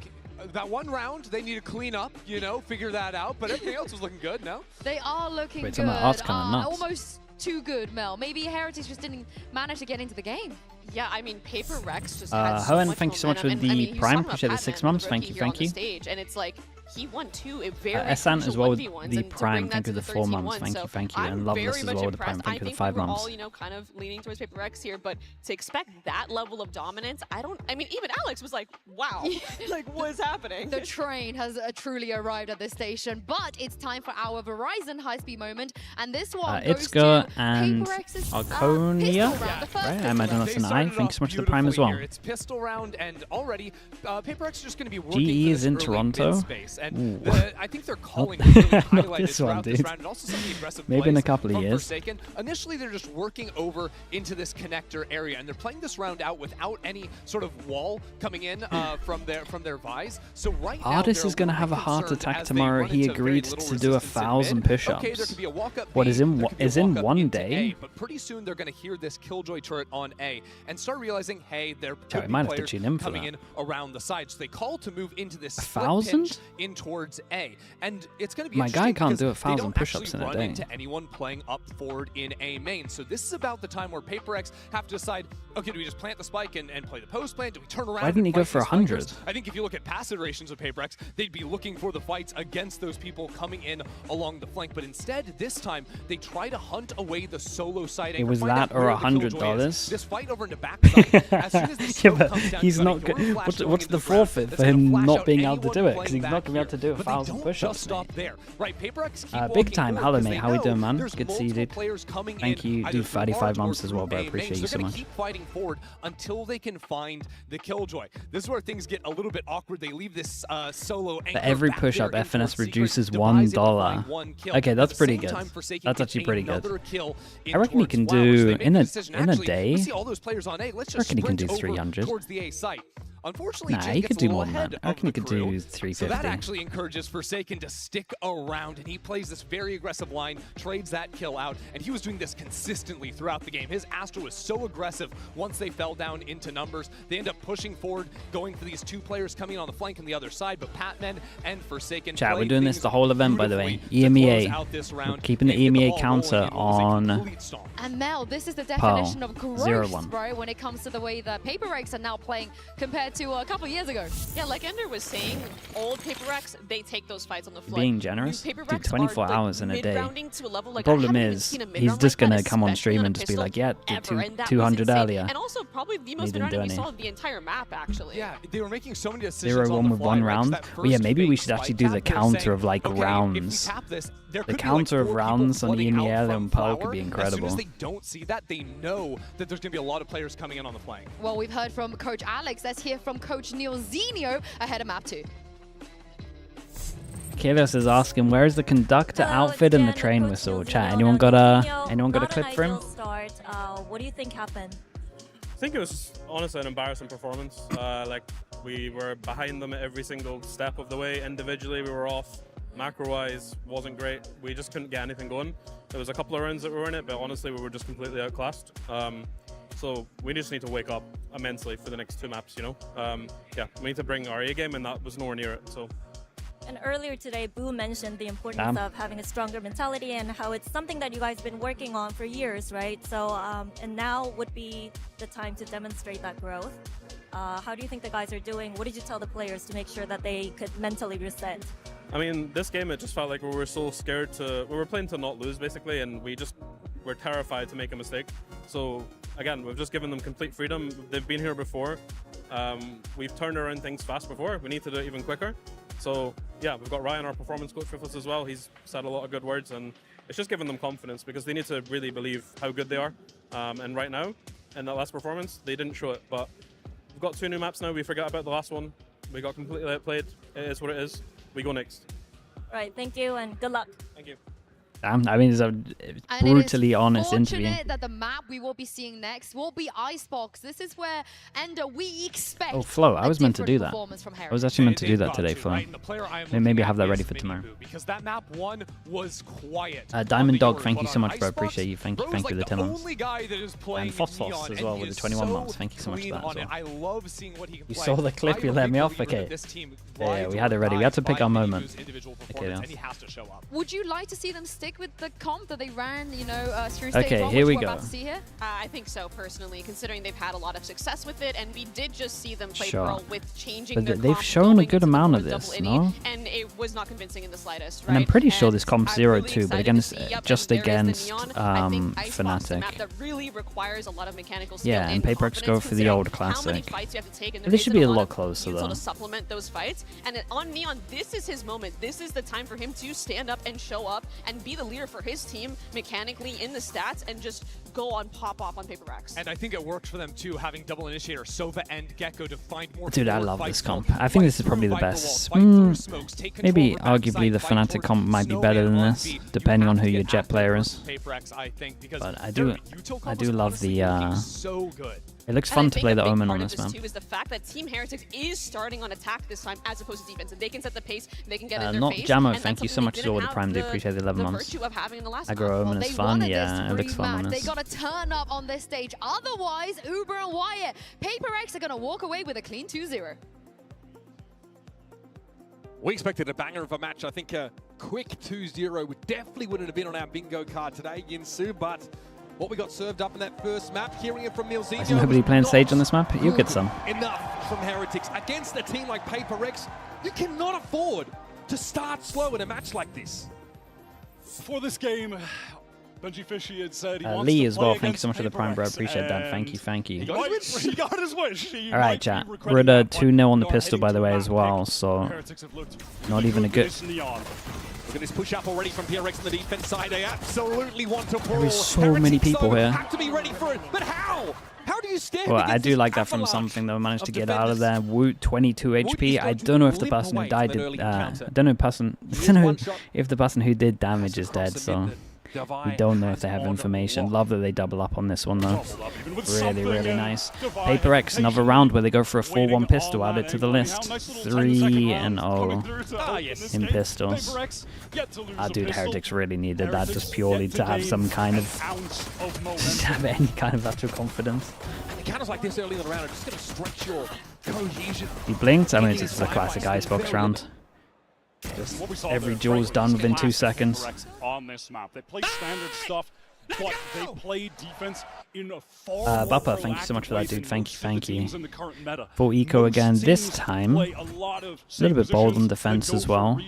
that one round, they need to clean up, figure that out, but everything else was looking good, no? They are looking Wait, good. that's kind of nuts. Almost too good, Mel. Maybe Heretics just didn't manage to get into the game. Yeah, I mean, PRX just had so Hoen, much thank you so much for momentum. the he was Prime. talking about Appreciate the Patman, 6 months. the Thank rookie you, here on thank the you. stage, and it's like, he won two very Esan as well with crucial the 1v1s, Prime. and Thank you to for the bring 4 that to months. 13-1. Thank you. I'm And Loveless very as much well with the Prime. impressed. Thank I you for the think 5 we were months. all, kind of leaning towards PRX here, but to expect that level of dominance, I mean, even Alex was like, wow, like, what is happening? The train has truly arrived at this station, but it's time for our Verizon high-speed moment, and this one goes Itzka to and PRX's Arconia. round, the first Right, I imagine that's an I. started Thanks so off much for the Prime as well. beautifully here. It's pistol round, and already PRX is just going to be working GE for is this in early Toronto. mid space, and Ooh. I think they're Not- calling really highlighted not this one, throughout this dude. round, and also some of the aggressive Maybe in a plays couple of from years. Forsaken. Initially, they're just working over into this connector area, and they're playing this round out without any sort of wall coming in from their Vise. So right now, Artist they're is going to have a concerned heart attack as they tomorrow. run He into very agreed little to do resistance in 1,000 mid. push-ups. Okay, there could be a walk-up What B, is in there could be a is in walk-up one into day? A, but pretty soon they're going to hear this Killjoy turret on A and start realizing, hey, there Yeah, could we be might have to players tune in for coming that. in around the side. So they call to move into this split 1,000? pinch in towards A, and it's going to be My guy interesting can't because do they 1,000 don't push-ups actually in a run day. into anyone playing up forward in A main. So this is about the time where PRX have to decide, okay, do we just plant the spike and play the post plant? Do we turn around? Why didn't he go for 100? I think if you look at past iterations of PRX, they'd be looking for the fights against those people coming in along the flank. But instead, this time, they try to hunt away the solo side. It was that or $100. This fight over into backside, as soon as the Yeah, smoke but comes down, he's you've got not a good. Yorn flash going What's into the ground forfeit that's for gonna him flash not out being able to anyone do it? playing Because he's not back going to be able to do here. 1,000 But they push-ups. don't just stop there, right? PRX keep Big walking time, forward hello 'cause mate, they how we know doing, man? there's Good to see you, multiple dude. players coming Thank in you, either do through 35 large or months as through well, bro. main Appreciate lanes. you so They're gonna much. keep fighting forward until they can find the Killjoy. This is where things get a little bit awkward. They leave this solo anchor For every back push-up, there in FNS towards reduces Secret. Device able to $1. find one kill. Okay, At that's the pretty same good. time, Forsaken That's gets actually pretty good. another kill in I reckon he can towards Flowers. do They make in the a decision, in a actually, day. we see all those players on A. Let's I just reckon he can do sprint over 300. towards the A site. Unfortunately, Nah, Jin he gets could a do little more than ahead that. I of reckon he the could crew. do So 350. that actually encourages Forsaken to stick around, and he plays this very aggressive line, trades that kill out, and he was doing this consistently throughout the game. His Astra was so aggressive once they fell down into numbers. They end up pushing forward, going for these two players coming on the flank on the other side, but Patman and Forsaken Chat, we're play doing this things the whole event, by the way. beautifully to close EMEA. out this We're round. keeping the They get EMEA ball counter rolling. It was a on complete stomp. And Mel, this is the definition of growth, 0-1. bro, when it comes to the way that PRX are now playing compared to a couple of years ago. Yeah, like Ender was saying, old PRX, they take those fights on the floor. Being generous, New dude, PRX 24 are, like, hours in a day. mid-rounding to a level, like, The problem I haven't even is, seen a he's mid-round just like going that, to come on especially stream on a and just be pistol, like, yeah, ever, did and that was 200 insane. earlier. And also probably the most didn't do mid-rounding we any. saw of the entire map, actually. Yeah, they were making so many decisions 0-1 on the with fly, one right? 'Cause round. that Well, yeah, first maybe we fake should actually spike do the tap, they're counter saying, of like okay, rounds. If we tap this, there The could be, counter like, of 4 rounds people on flooding EMEA out and from Pearl could Flower. be As soon incredible. as they don't see that, they know that there's going to be a lot of players coming in on the flank. Well, we've heard from Coach Alex. Let's hear from Coach Neil Zenio ahead of map 2. Kalios is asking, where's the conductor outfit and the train whistle? Chat, anyone got a clip for him? Start. What do you think happened? I think it was honestly an embarrassing performance. Like we were behind them at every single step of the way. Individually, we were off. Macro-wise, wasn't great. We just couldn't get anything going. There was a couple of rounds that we were in it, but honestly, we were just completely outclassed. So we just need to wake up immensely for the next 2 maps. You know, yeah, we need to bring our A game, and that was nowhere near it. So. And earlier today, Boo mentioned the importance of having a stronger mentality and how it's something that you guys have been working on for years, right? So, and now would be the time to demonstrate that growth. How do you think the guys are doing? What did you tell the players to make sure that they could mentally reset? I mean, this game, it just felt like we were so scared we were playing to not lose, basically, and we just were terrified to make a mistake. So, again, we've just given them complete freedom. They've been here before. We've turned around things fast before. We need to do it even quicker. So, yeah, we've got Ryan, our performance coach, with us as well. He's said a lot of good words, and it's just giving them confidence because they need to really believe how good they are. And right now, in that last performance, they didn't show it. But we've got 2 new maps now. We forgot about the last one. We got completely outplayed. It is what it is. We go next. Right, thank you and good luck. Thank you. Damn, I mean, it's a brutally honest interview. Fortunate that the map we will be seeing next will be Icebox. This is where Ender we expect. Oh, Flo, I was meant to do that. From I was actually meant to do that today, Flo. Maybe have that ready for tomorrow. Because that map 1 was quiet. Diamond Dog, thank you so much, bro. Appreciate you. Thank you like for the 10 months. And Phosphos as well with the 21 months. Thank you so much for that as well. I love seeing what he can You play. saw the clip, you let me off? Okay. Yeah, we had it ready. We had to pick our moment. Okay, and he has to show up. Would you like to see them stick with the comp that they ran, you know, through Okay, stage 1, here which we we're go. about to see here? I think so, personally, considering they've had a lot of success with it, and we did just see them play Sure. Pearl with changing But their they've comp, shown a going good into amount of double this, innie, no? And it was not convincing in the slightest, right? And I'm pretty sure And this comp's I'm 0 really too, but excited to against see, yep, just and there is the against Neon. I think Icebox is a Fnatic. map that really requires a lot of mechanical skill Yeah, and PRX confidence, go for the considering old how many classic. fights you have to take, and But there they should isn't be a lot of closer util though. to supplement those fights. And on Neon, this is his moment. This is the time for him to stand up and show up and be the leader for his team mechanically in the stats and just go on pop off on PRX. And I think it worked for them too, having double initiator, Sova and Gecko to find more. Dude, I forward love fight this zone, comp. I think this is probably the fight through best. the wall, fight through smokes, take control Maybe of the backside, arguably the fight Fnatic towards comp might be Snowman better than on this, B. depending You on have who to your get jet after player it is. from PRX, I think, because But I their do util comp love was honestly the looking so good. It looks And fun I to think play a the big Omen part on of this map. too is the fact that Team Heretics is starting on attack this time as opposed to defense. And they can set the pace, they can get in their Not face. Jamo, and thank that's you so something much they for all didn't the have Prime. They appreciate the 11 months. virtue of having in the last Aggro map. Omen They is fun, wanted yeah, this it looks fun on rematch. They this. got to turn up on this stage. Otherwise, Uber and Wyatt, PRX are going to walk away with a clean 2-0. We expected a banger of a match. I think a quick 2-0 definitely wouldn't have been on our bingo card today, Yinsu, but What we got served up in that first map, hearing it from Milzinho. Is nobody playing Sage on this map? You'll get some. Enough from Heretics. Against a team like PRX, you cannot afford to start slow in a match like this. For this game, Benji Fishy had said he wants Lee to as play well, thank you against so much for the Prime, bro. PRX, Appreciate that. Thank you, thank He you. got his wish. Alright, chat. We're at a 2-0 on the pistol, by the way, as well, so not even a good... Look at this push up already from PRX on the defense side. They absolutely want to pull. There is so many people here. Have to be ready for it, but how? How do you stand? Well, I do like that from something though. Managed to get out of there. Woot 22 HP. I don't know if the person who died did. I don't know if the person who did damage is dead. So we don't know if they have information. Love that they double up on this one though. Really, really nice. PRX, another round where they go for a 4-1 pistol. Add it to the list. 3-0 in pistols. Dude, Heretics really needed that just purely to have some kind of, just have any kind of actual confidence. Counters like this early in the round are just going to stretch your cohesion. He blinked. I mean, this is a classic Icebox round. Just every duel's done within 2 seconds. On this map, they play standard stuff, but they play defense in a far Bupper, thank you so much for that, dude. Thank you. Full eco again this time. A little bit bold on defense as well.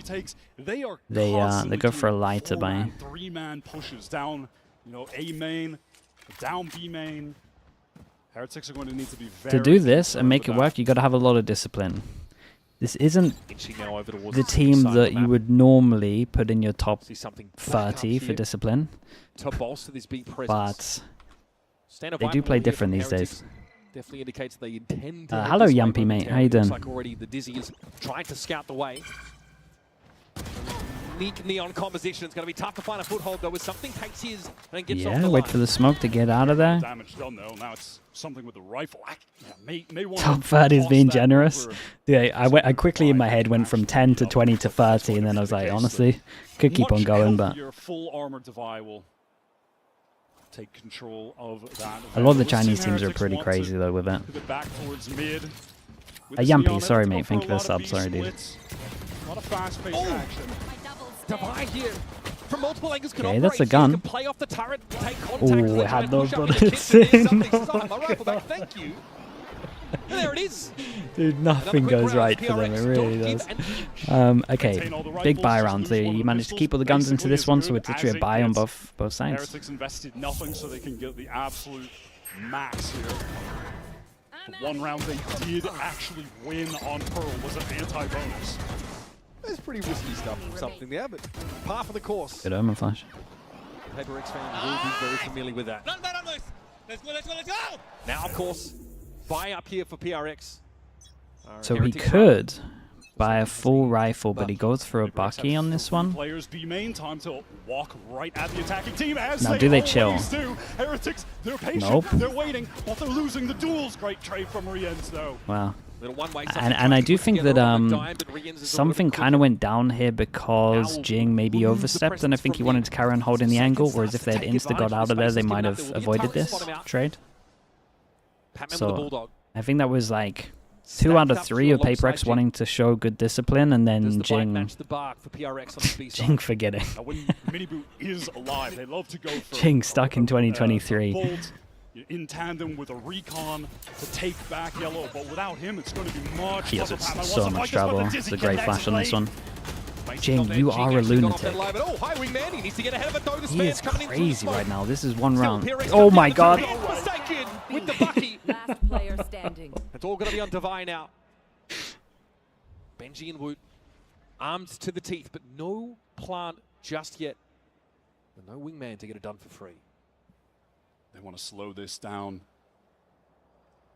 They go for a lighter by. 3-man pushes down, A main, down B main. Heretics are going to need to be very to do this and make it work, you got to have a lot of discipline. This isn't the team that you would normally put in your top 30 for discipline, but they do play different these days. Definitely indicates they intend to hello, Yumpy, mate. How you doing? Like already the Dizzy is trying to scout the way. Unique neon composition. It's going to be tough to find a foothold, though, with something takes his and gets off the wait line. for the smoke to get out of there. Damage done, though. Now it's something with the rifle. May Top 30 is being generous. Yeah, I quickly in my head went from 10 to 20 to 30, and then I was like, honestly, could keep on going, but your full armored Devi will take control of that. a lot of the Chinese teams are pretty crazy though with it. Back towards mid. Yumpy, sorry mate, thank you for the sub, sorry dude. Not a fast-paced action. Devi here from multiple angles can Okay, that's a operate. gun. Can play off the turret, take contact, Oh, it had those push up bullets into the in. kitchen. There's something. My rifle back, thank you. And there it is. Dude, nothing goes right for them, it really does. Okay, big buy round there. You managed to keep all the guns into this one, so it's literally a buy on both sides. Heretics invested nothing so they can get the absolute max here. For one round they did actually win on Pearl, was an anti-bonus. It's pretty risky stuff from something there, but par for the course. Good Omen Flash. PRX fans will be very familiar with that. Let's go! Now, of course, buy up here for PRX. So he could buy a full rifle, but he goes for a Bucky on this one. Players B main, time to walk right at the attacking team as Now, do they chill? always do. Heretics, they're patient, Nope. they're waiting, but they're losing the duels. Great trade from Rienz, though. Wow. And I do think that something kind of went down here because Jing maybe overstepped, and I think he wanted to carry on holding the angle, whereas if they had insta got out of there, they might have avoided this trade. So I think that was like 2 out of 3 of PRX wanting to show good discipline, and then Jing forgetting. When Minibu is alive, they love to go for Jing stuck in 2023. bolt, in tandem with a recon to take back yellow, but without him, it's going to be much He has tougher. so much trouble. It's a great flash on this one. Jing, you are a lunatic. He is crazy right now. This is one round. Oh my god. With the Bucky. Last player standing. It's all going to be on Devi now. Benji and Woot armed to the teeth, but no plant just yet. And no wingman to get it done for free. They want to slow this down.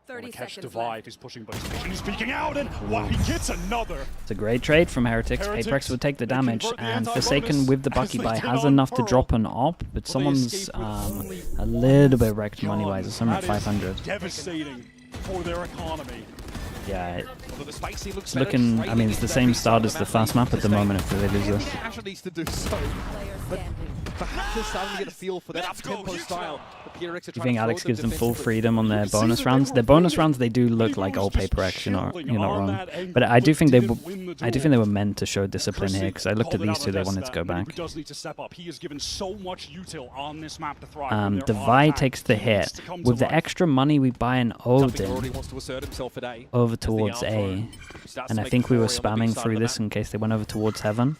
30 catch seconds Devi left. if he's pushing, but he's peeking out, and wow, he gets another. It's a great trade from Heretics. PRX would take the damage, and Forsaken with the Bucky buy has enough to drop an op, but someone's a little bit wrecked money-wise. It's something at 500. Devastating for their economy. Yeah, it's looking, I mean, it's the same start as the first map at the moment if they lose this. Casualties to do so. But perhaps they're starting to get a feel for that up-tempo style. The PRX are You trying think to Alex slow gives them full defensively. freedom on their bonus rounds? Their bonus rounds, they do look like old PRX. You're not wrong. But I do think they were meant to show discipline here, because I looked at these two, they wanted to go back. The Vi takes the hit. With the extra money, we buy an Odin over towards A. And I think we were spamming through this in case they went over towards Heaven.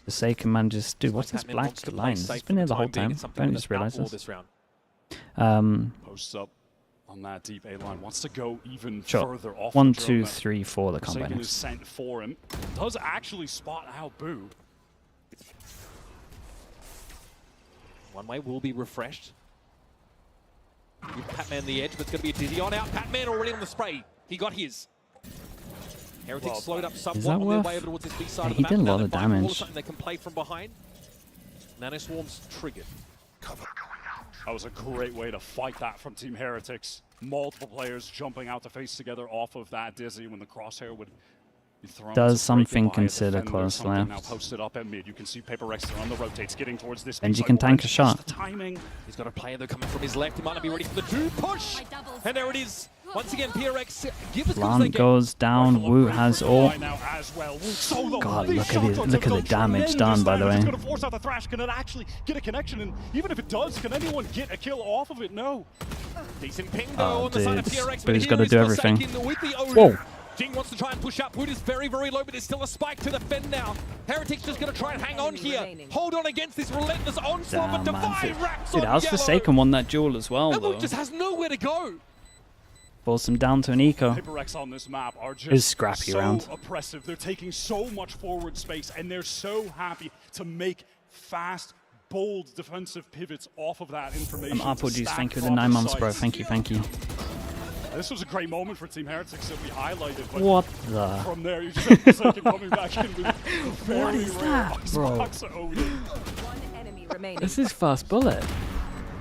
Forsaken manages... Dude, what's this black line? It's been here the whole time. I only just realized this. Posts up on that deep A line. Wants to go even further off. 1, 2, 3, 4, the Forsaken combine. is sent for him. Does actually spot out Boo. One way will be refreshed. Give Patman the edge, but it's going to be a dizzy on out. Patman already on the spray. He got his. Heretics slowed up somewhat on their way over towards this B side of the map. He did a lot Now of they're finding damage. something they can play from behind. Nanoswarm's triggered. Cover. That was a great way to fight that from Team Heretics. Multiple players jumping out to face together off of that dizzy when the crosshair would be thrown. Does something consider close left? Now posted up at mid. You can see PRX on the rotates getting towards this. Benji can tank a shot. Timing. He's got a player though coming from his left. He might not be ready for the two push. And there it is. Once again, PRX give us Plant goes down. Wu has all. God, look at the damage done, by the way. It's going to force out the Thrash. Can it actually get a connection? And even if it does, can anyone get a kill off of it? No. Decent ping though on the side of PRX. But he's got to do everything. Whoa. Jing wants to try and push up. Wood is very, very low, but there's still a spike to defend now. Heretics just going to try and hang on here. Hold on against this relentless onslaught, but Divine racks Dude, on House yellow. Forsaken won that duel as well, And though. Wood just has nowhere to go. Force him down to an eco. PRX on this map are just Is scrappy so round. oppressive. They're taking so much forward space, and they're so happy to make fast, bold defensive pivots off of that information. Apple to Juice, stack thank you for the proper 9 months, bro. sites. Thank you, thank you. This was a great moment for Team Heretics that we highlighted. But What the? From there, you just have Forsaken coming back in with very What is that, bro? Icebox Odin. This is first bullet.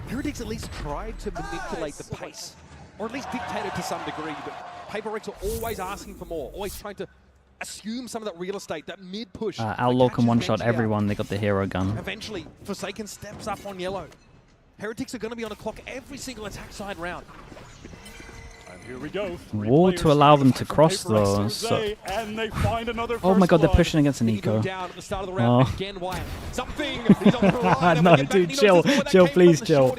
Heretics at least tried to manipulate the pace, or at least dictate it to some degree, but PRX are always asking for more, always trying to assume some of that real estate, that mid-push. Outlaw can one-shot everyone. They got the hero gun. Eventually, Forsaken steps up on yellow. Heretics are going to be on the clock every single attack side round. And here we go. Wall to allow them to cross, though. So. And they find another Oh my god, they're blood. pushing against an eco. Down at the start of the round. Oh. Again, Wyatt. Something. He's on the line. No, dude, chill, chill, please chill.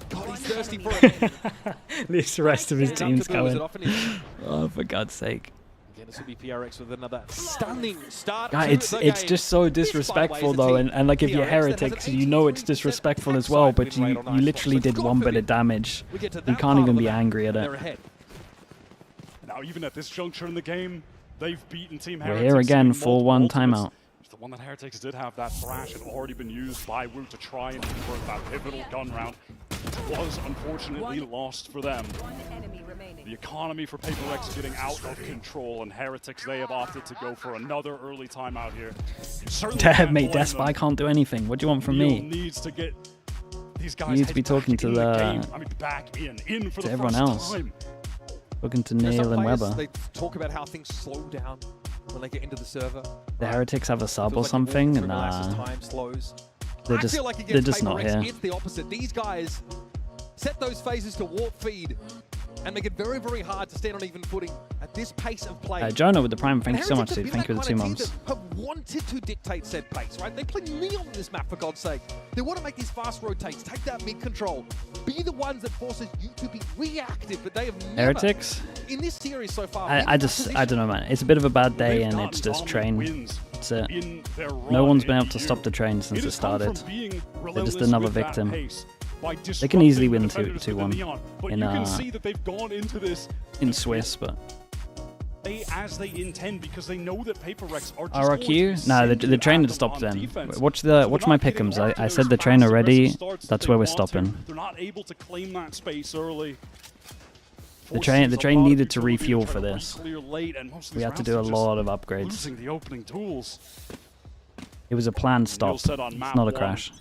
God, he's thirsty for it. At least the rest of his team's going. Again, Oh, for God's sake. this will be PRX with another stunning start. God, to it's the it's game. just so This, by the way, disrespectful is a though, team, and like if you're PRX, that has Heretics, an you know it's 18% disrespectful as attack well, side but win you rate on you Icebox. literally So did God one bit forbid of damage. we get to You that can't part of even the be map. angry at They're it. ahead. Now, even at this juncture in the game, they've beaten Team We're Heretics. here again, in 4-1 multiple timeout. ultimates. The one that Heretics did have, that Thrash, had already been used by Wu to try and convert that pivotal gun round. It was unfortunately lost for them. The economy for PRX getting out of control, and Heretics, they have opted to go for another early timeout here. Damn, mate, Despy can't do anything. What do you want from Neil me? needs to get these guys You need to be talking to the the game. I mean, back in for to the everyone first else. time. Talking to There's some Neil and players, Weber. They talk about how things slow down when they get into the server. The Heretics have a sub or Feels like you're walking something, through and glass as time slows. they're I just feel like they're against just not PRX, here. It's the opposite. These guys set those phases to warp feed and make it very, very hard to stand on even footing at this pace of play. Jonah with the Prime, thank you so much, Heretics have dude. been Thank you that for the 2 kind of months. team that have wanted to dictate said pace, right? They play Neon on this map, for God's sake. They want to make these fast rotates, take that mid control, be the ones that forces you to be reactive, but they have never, Heretics? in this series so far, I don't know, man. It's a bit of a bad day, and it's just train. That's it. No one's been able to stop the train since it started. They're just another victim. They can easily win 2-1 in Swiss, but as they intend, because they know that PRX are just RRQ? No, the trainer stopped them. Watch my pick'ems. I said the train already. That's where we're stopping. They're not able to claim that space early. The train needed to refuel for this. We had to do a lot of upgrades. Losing the opening tools. It was a planned stop. It's not a crash.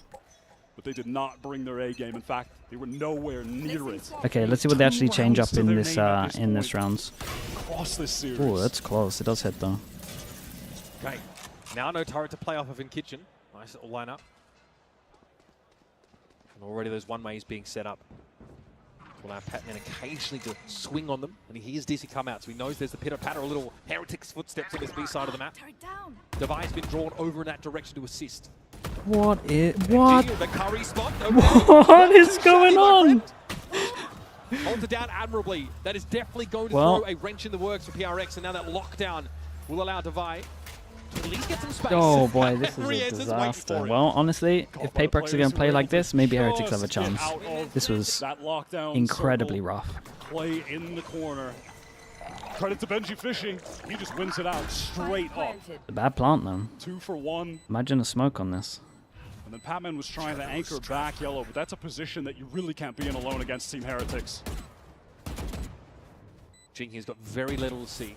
But they did not bring their A game. In fact, they were nowhere near it. Okay, let's see what they actually change up in this rounds. Across this series. Oh, that's close. It does hit though. Okay, now no turret to play off of in kitchen. Nice little lineup. And already those one-ways being set up. Will allow Patman occasionally to swing on them. And he hears DC come out, so he knows there's the pitter-patter, a little Heretics footsteps on this B side of the map. Devi's been drawn over in that direction to assist. What? The curry spot. What is going on? Holds it down admirably. That is definitely going to Well, throw a wrench in the works for PRX, and now that lockdown will allow Devi to at least get some space. Oh boy, this is a disaster. Well, honestly, if PRX are going to play like this, maybe Heretics have a chance. This was incredibly rough. Play in the corner. Credit to Benji Fishing. He just wins it out straight up. A bad plant though. 2 for 1. Imagine a smoke on this. And then Patman was trying to anchor back yellow, but that's a position that you really can't be in alone against Team Heretics. Jing has got very little to see.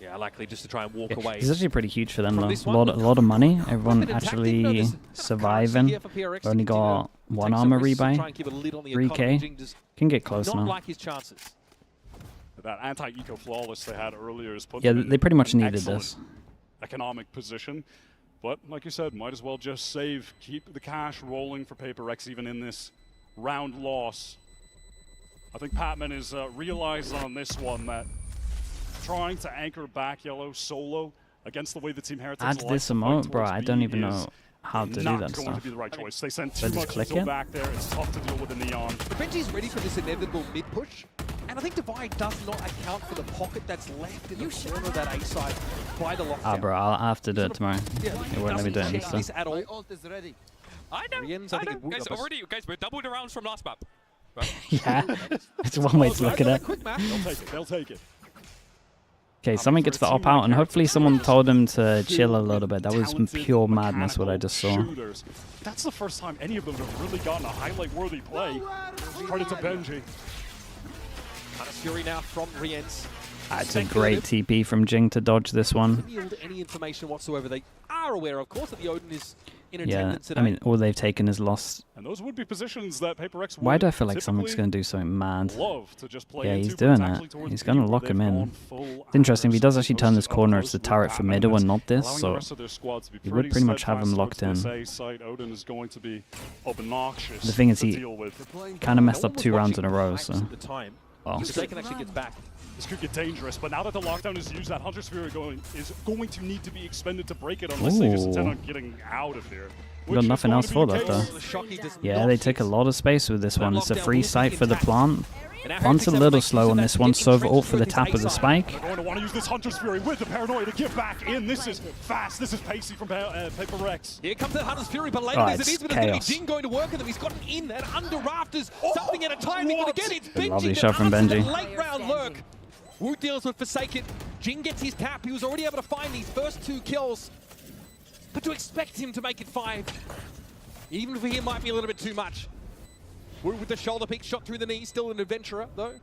Yeah, likely just to try and walk away. It's actually pretty huge for them though. A lot of money. Everyone actually surviving. Only got 1 armor rebuy. 3k. Can get close now. Like his chances. That anti-eco flawless they had earlier is put Yeah, them in they pretty much an needed excellent this. economic position. But like you said, might as well just save, keep the cash rolling for PRX even in this round loss. I think Patman is realized on this one that trying to anchor back yellow solo against the way the Team Heretics Add this emote, bro. I don't even know how to do that not going stuff. to be the right choice. They sent So too just much click until it? back there. It's tough to deal with the neon. Benji's ready for this inevitable mid-push. And I think Devi does not account for the pocket that's left in the corner of that A side by the lockdown. Ah, bro, I'll have to do it tomorrow. It won't let me do it this instead. at all. I know. Rien's, I I think know. it would Guys, up us. already, guys, we're double the rounds from last map. Right? Yeah, it's one way to look at it. Quick map. They'll take it. They'll take it. Okay, someone gets the op out, and hopefully someone told him to chill a little bit. That was pure madness what I just saw. Shooters. That's the first time any of them have really gotten a highlight-worthy play. Credit to Benji. Fury now from Rien's. It's a great TP from Jing to dodge this one. Yield any information whatsoever. They are aware, of course, that the Odin is in Yeah, attendance today. I mean, all they've taken is lost. And those would be positions that PRX Why would do I feel like someone's typically going to do something mad? love to just play Yeah, into, he's but doing it's that. actually towards He's B going to where lock they've him in. gone full It's interesting. If he does hours actually turn this posted up corner, close it's the with turret for Patman, middle and not this, allowing the so rest of their squads to be you would pretty much have him steadfast locked in. towards this A site. Odin is going to be obnoxious The thing is, to he deal with. kind of messed up 2 rounds in a row, so... At the time. Well. Forsaken actually gets back. This could get dangerous, but now that the lockdown is used, that Hunter Sphere is going to need to be expended to break it unless they just intend on getting out of here. Got nothing else for that though. Yeah, they take a lot of space with this one. It's a free site for the plant. Plant's a little slow on this one. Sova ult for the tap of the spike. They're going to want to use this Hunter's Fury with the Paranoia to get back in. This is fast. This is pacey from PRX. Here comes the Hunter's Fury, but later as it is, but it's going to be Jing going to work with him. He's gotten in and under rafters. Something at a time. They're going to get it. It's Benji. Lovely shot from Benji. Late round lurk. Wu deals with Forsaken. Jing gets his tap. He was already able to find these first 2 kills. But to expect him to make it 5, even for him, might be a little bit too much. Wu with the shoulder pick, shot through the knee. Still an adventurer, though.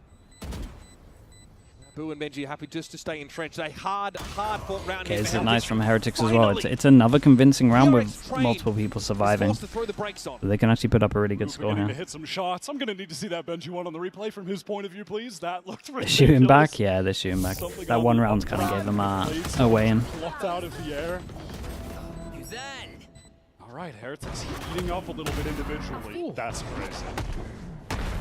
Boo and Benji happy just to stay entrenched. A hard fought round. Okay, this is nice from Heretics as well. It's another convincing round with multiple people surviving. So they can actually put up a really good score To here. hit some shots. I'm going to need to see that Benji one on the replay from his point of view, please. That looked ridiculous. They're shooting back? Yeah, they're shooting back. That one round kind of gave them a way-in. Blocked out of the air. All right, Heretics heating up a little bit individually. That's crazy.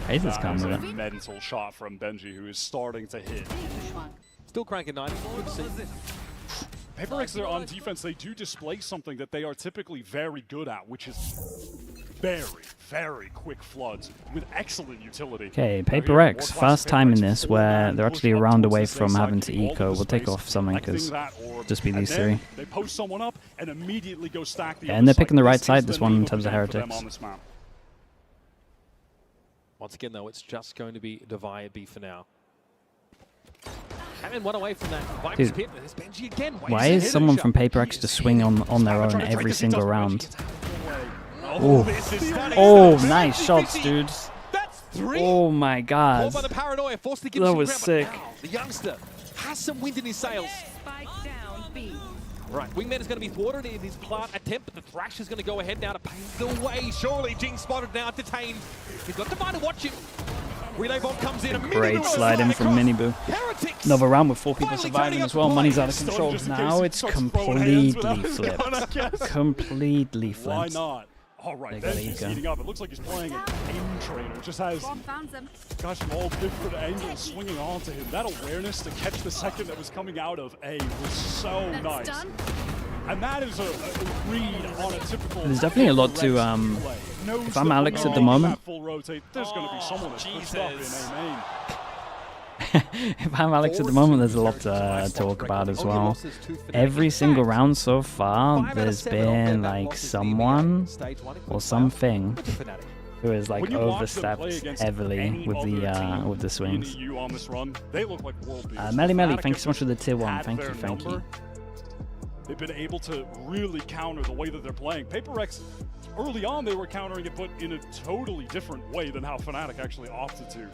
Aces come with That is it. a mental shot from Benji, who is starting to hit. Still cranking 90. Good to see. PRX, they're on defense. They do display something that they are typically very good at, which is very, very quick floods with excellent utility. Okay, PRX, first time in this where they're actually a round away from having to eco. We'll take off something because just be these 3. They post someone up and immediately go stack the Yeah, other and they're side. picking the right This side, is this the one, in name terms of for them Heretics. on this map. Once again, though, it's just going to be Devi at B for now. Having one away from that Viper's Dude, pit. There's Benji again. Why is someone from PRX just swing on their own every single round? Oh, nice shots, dudes. That's 3. Oh my god. Caught by the Paranoia, forced to give That some was ground, but sick. now the youngster has some wind in his sails. Right, Wingman is going to be thwarted in his plant attempt, but the Thrash is going to go ahead now to pave the way. Surely Jing spotted now, detained. He's got Devi to watch him. Relay bomb comes in. Great slide in from Miniboo. Heretics. Another round with 4 people Finally surviving turning as up well. the Money's play. out of control. Just in case Now he it's starts throwing hands completely without his gun, I flipped. guess. Completely Why flipped. not? All right, They then got he's Eco. heating up. It looks like he's playing an aim trainer. Just has, gosh, from all different angles swinging onto him. That awareness to catch the second that was coming out of A was so nice. And that is a read on a typical. There's definitely a lot to, if I'm Alex at the moment, full rotate, there's going to be someone that's pushed up in A main. if I'm Alex at the moment, there's a lot to talk about as well. Every single round so far, there's been like someone or something who has like overstepped heavily with the swings. Melly Melly, thank you so much for the tier 1. Thank you. They've been able to really counter the way that they're playing. PRX, early on they were countering it, but in a totally different way than how Fnatic actually opted to.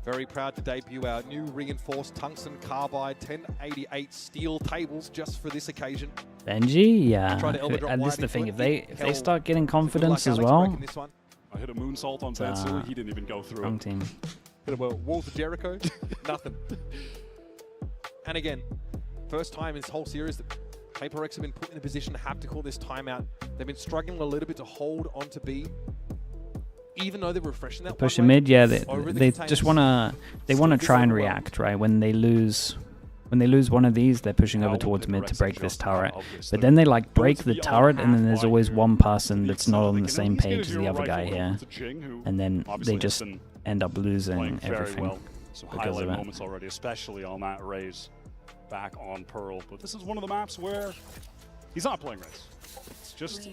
Very proud to debut our new reinforced tungsten carbide 1088 steel tables just for this occasion. Benji, yeah. And this is the thing, if they start getting confidence as well. I hit a moonsault on Vansili, he didn't even go through Wrong it. team. Hit a Walls of Jericho, nothing. And again, first time in this whole series that PRX have been put in a position to have to call this timeout. They've been struggling a little bit to hold on to B. Even though they're refreshing that Push a mid, yeah. They just wanna try and react, right? When they lose one of these, they're pushing over towards mid to break this turret. But then they like break the turret, and then there's always one person that's not on the same page as the other guy here, and then they just end up losing everything Some because highlight of it. moments already, especially on that raise back on Pearl. But this is one of the maps where he's not playing raise. It's just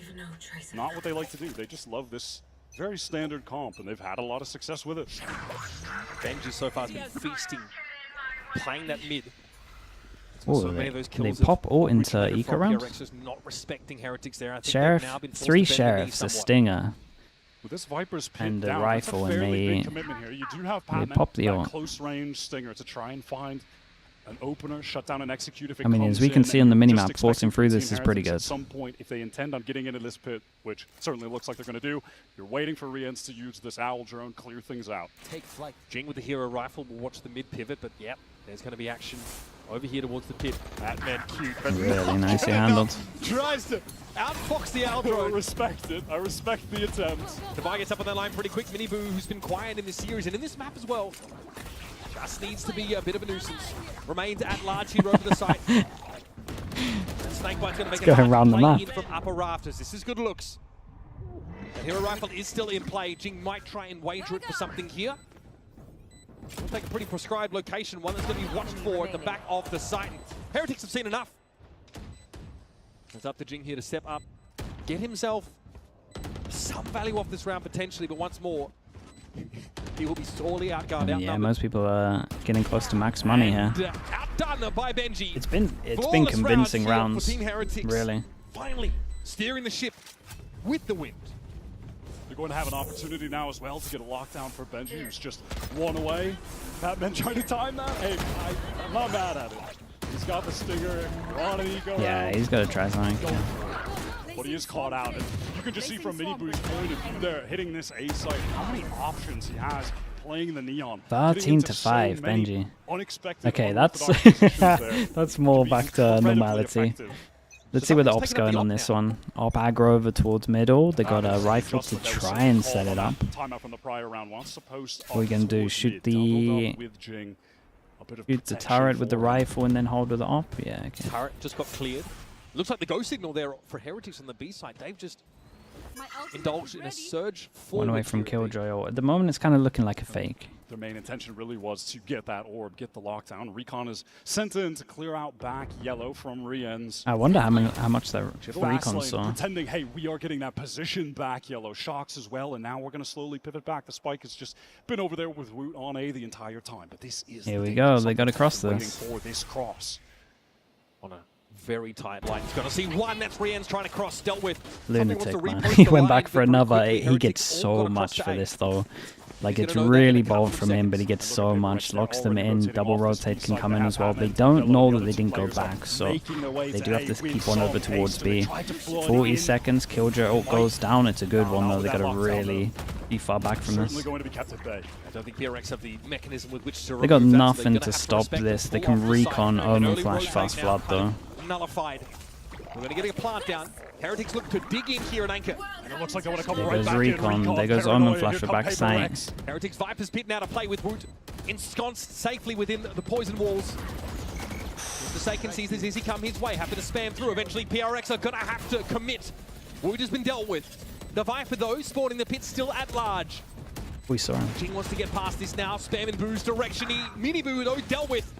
not what they like to do. They just love this very standard comp, and they've had a lot of success with it. Benji so far has been feasting, playing that mid. Oh, So many of those they kills pop all have into originated eco from round. PRX, just not respecting Heretics there. I think Sheriff, they've now been forced 3 to bend the knee sheriffs, a somewhat. stinger, With this Viper's and pinned a down, rifle, that's a and fairly they big commitment here. You do have Patman, pop the that ult. close range stinger to try and find an opener, shut down and execute if it I mean, comes as we can in, see and on the you're minimap, just forcing expecting through Team this is pretty Heretics good. At some point, if they intend on getting into this pit, which certainly looks like they're going to do, you're waiting for Riens to use this owl drone, clear things out. Take flight. Jing with the hero rifle will watch the mid pivot, but yep, there's going to be action over here towards the pit. That man cute. But Really nicely handled. Tries to outfox the owl drone. I respect it. I respect the attempt. Devi gets up on that line pretty quick. Miniboo, who's been quiet in this series and in this map as well, just needs to be a bit of a nuisance. Remains at large here over the site. And Snakebite's going to make Let's go a around the play map. in from upper rafters. This is good looks. The hero rifle is still in play. Jing might try and wager it for something here. We'll take a pretty prescribed location, one that's going to be watched for at the back of the site. Heretics have seen enough. It's up to Jing here to step up, get himself some value off this round potentially, but once more, he will be sorely outgunned, Yeah, most people are getting close to max money here. Outdone by Benji. It's been Flawless convincing rounds rounds, here for Team Heretics. really. Finally steering the ship with the wind. They're going to have an opportunity now as well to get a lockdown for Benji, who's just one away. Batman trying to time that. Hey, I'm not mad at it. He's got the stinger. You're on an eco Yeah, round. he's got to try something. Go for it. But he is caught out. And you can just see from Miniboo's point of view there, hitting this A site, how many options he has playing the Neon. 13 to 5, many Benji. unexpected, Okay, that's unorthodox positions there. that's more back to incredibly normality. effective. Let's see where the op's going on this one. Op aggro over towards middle. They got a rifle to try and set it up. Timeout from the prior round. Once supposed What are we gonna do? Shoot the turret with the rifle and then hold with the op? Yeah, okay. Turret just got cleared. Looks like the go signal there for Heretics on the B side. They've just indulged in a surge forward. One away from here. Killjoy. At the moment, it's kind of looking like a fake. Their main intention really was to get that orb, get the lockdown. Recon is sent in to clear out back yellow from Riens. I wonder how much that Fast recon lane, saw. pretending, hey, we are getting that position back yellow. Shocks as well, and now we're going to slowly pivot back. The spike has just been over there with Woot on A the entire time, but this is Here the we danger. go. They Something got to cross waiting this. for this cross. On a Very tight line. He's going to see one. That's Rien's trying to cross. Dealt with. Lunatic, man. He went back for another. He gets so much for this, though. Like, it's really bold from him, but he gets so much. Locks them in. Double rotate can come in as well. They don't know that they didn't go back, so they do have to keep on over towards B. 40 seconds. Killjoy ult goes down. It's a good one, though. They got to really be far back from this. I don't think PRX have the mechanism with which to They got nothing to stop this. They can recon Omen Flash Fast Flood, though. Nullified. We're going to get a plant down. Heretics look to dig in here and anchor. And it looks like they want to come There right goes back recon. in. There goes Omen Flash for back sight. Heretics Viper's Pit now to play with Woot. Ensconced safely within the poison walls. Forsaken sees this easy come his way. Happy to spam through. Eventually PRX are going to have to commit. Woot has been dealt with. The Viper though, spawning the pit still at large. We saw him. Jing wants to get past this now. Spam in Boo's direction. Mini Boo though dealt with.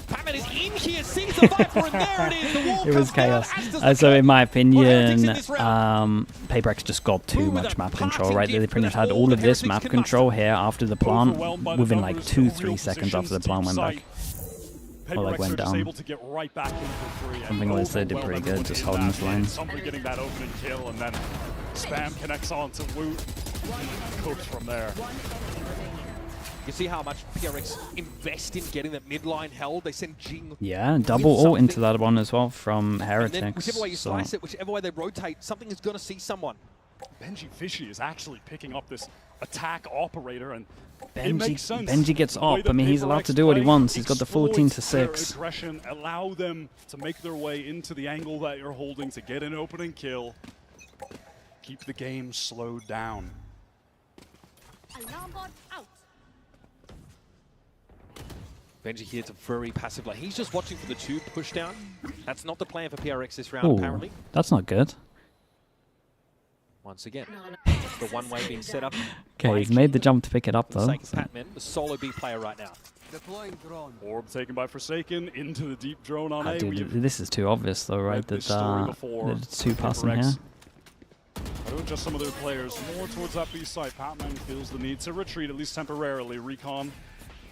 Batman is in here, sees the Viper, and there it is. The wall It was chaos. So in my opinion, PRX just got too much map control, right? They pretty much had all of this map control here after the plant within like 2-3 seconds after the plant went back. Or like went down. Something like they did pretty good, just holding this line. Somebody getting that opening kill, and then Spam connects on to Woot. Cooks from there. You see how much PRX invest in getting that midline held. They send Jing. Yeah, double ult into that one as well from Heretics. And then whichever way you slice it, whichever way they rotate, something is going to see someone. Benji Fishy is actually picking up this attack operator, and it makes sense. Benji gets up. I mean, he's allowed to do what he wants. He's got the 14-6. Aggression, allow them to make their way into the angle that you're holding to get an opening kill. Keep the game slowed down. Alarm bot out. Benji here to very passive. Like he's just watching for the tube push down. That's not the plan for PRX this round, Ooh, apparently. that's not good. Once again, the one way being set up. Okay, he's made the jump to pick it up though. Patman, the solo B player right now. Orb taken by Forsaken into the deep drone on A. Dude, this is too obvious though, right? That it's two passing here. I don't just some of their players more towards that B side. Patman feels the need to retreat at least temporarily. Recon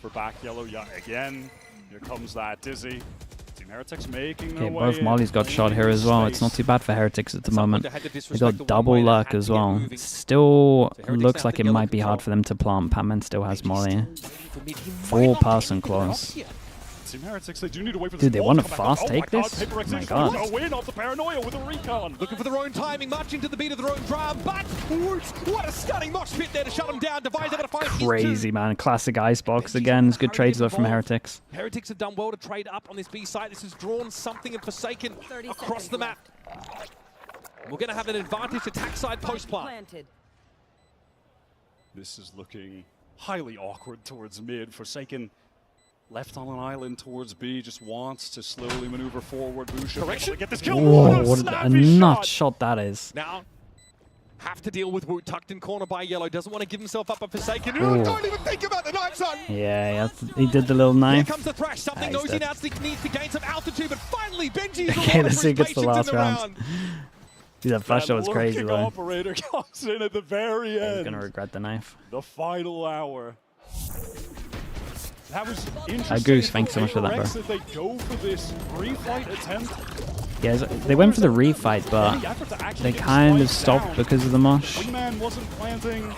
for back yellow yet again. Here comes that Dizzy. Team Heretics making their way. Both Molly's got shot here as well. It's not too bad for Heretics at the moment. They got double luck as well. Still looks like it might be hard for them to plant. Patman still has Molly. 4-person close. Team Heretics, they do need to wait for Dude, they want to to fast take this? Oh my god. Win off the paranoia with a recon. Looking for their own timing, marching to the beat of their own drum, but what a stunning mosh pit there to shut them down. Device able to find Crazy, man. Classic Icebox again. It's good trades though from Heretics. Heretics have done well to trade up on this B site. This has drawn something and Forsaken across the map. We're going to have an advantage attack side post plant. This is looking highly awkward towards mid. Forsaken left on an island towards B, just wants to slowly maneuver forward. Busha Correction. get this kill. Whoa, what a nut shot that is. Now, have to deal with Woot, tucked in corner by Yellow. Doesn't want to give himself up a Forsaken. Ooh. Don't even think about the knife, son. Yeah, he did the little knife. Here comes the thrash. Something knows he now needs to gain some altitude, but finally Benji is Okay, let's see who gets the last round. Dude, that flash shot was crazy, the though. operator comes in at the very end. He's gonna regret the knife. The final hour. That was interesting. Goose, thanks so much for that, bro. That they go for this refight attempt. Yeah, they went for the refight, but they kind of stopped because of the mosh. Wingman wasn't planting.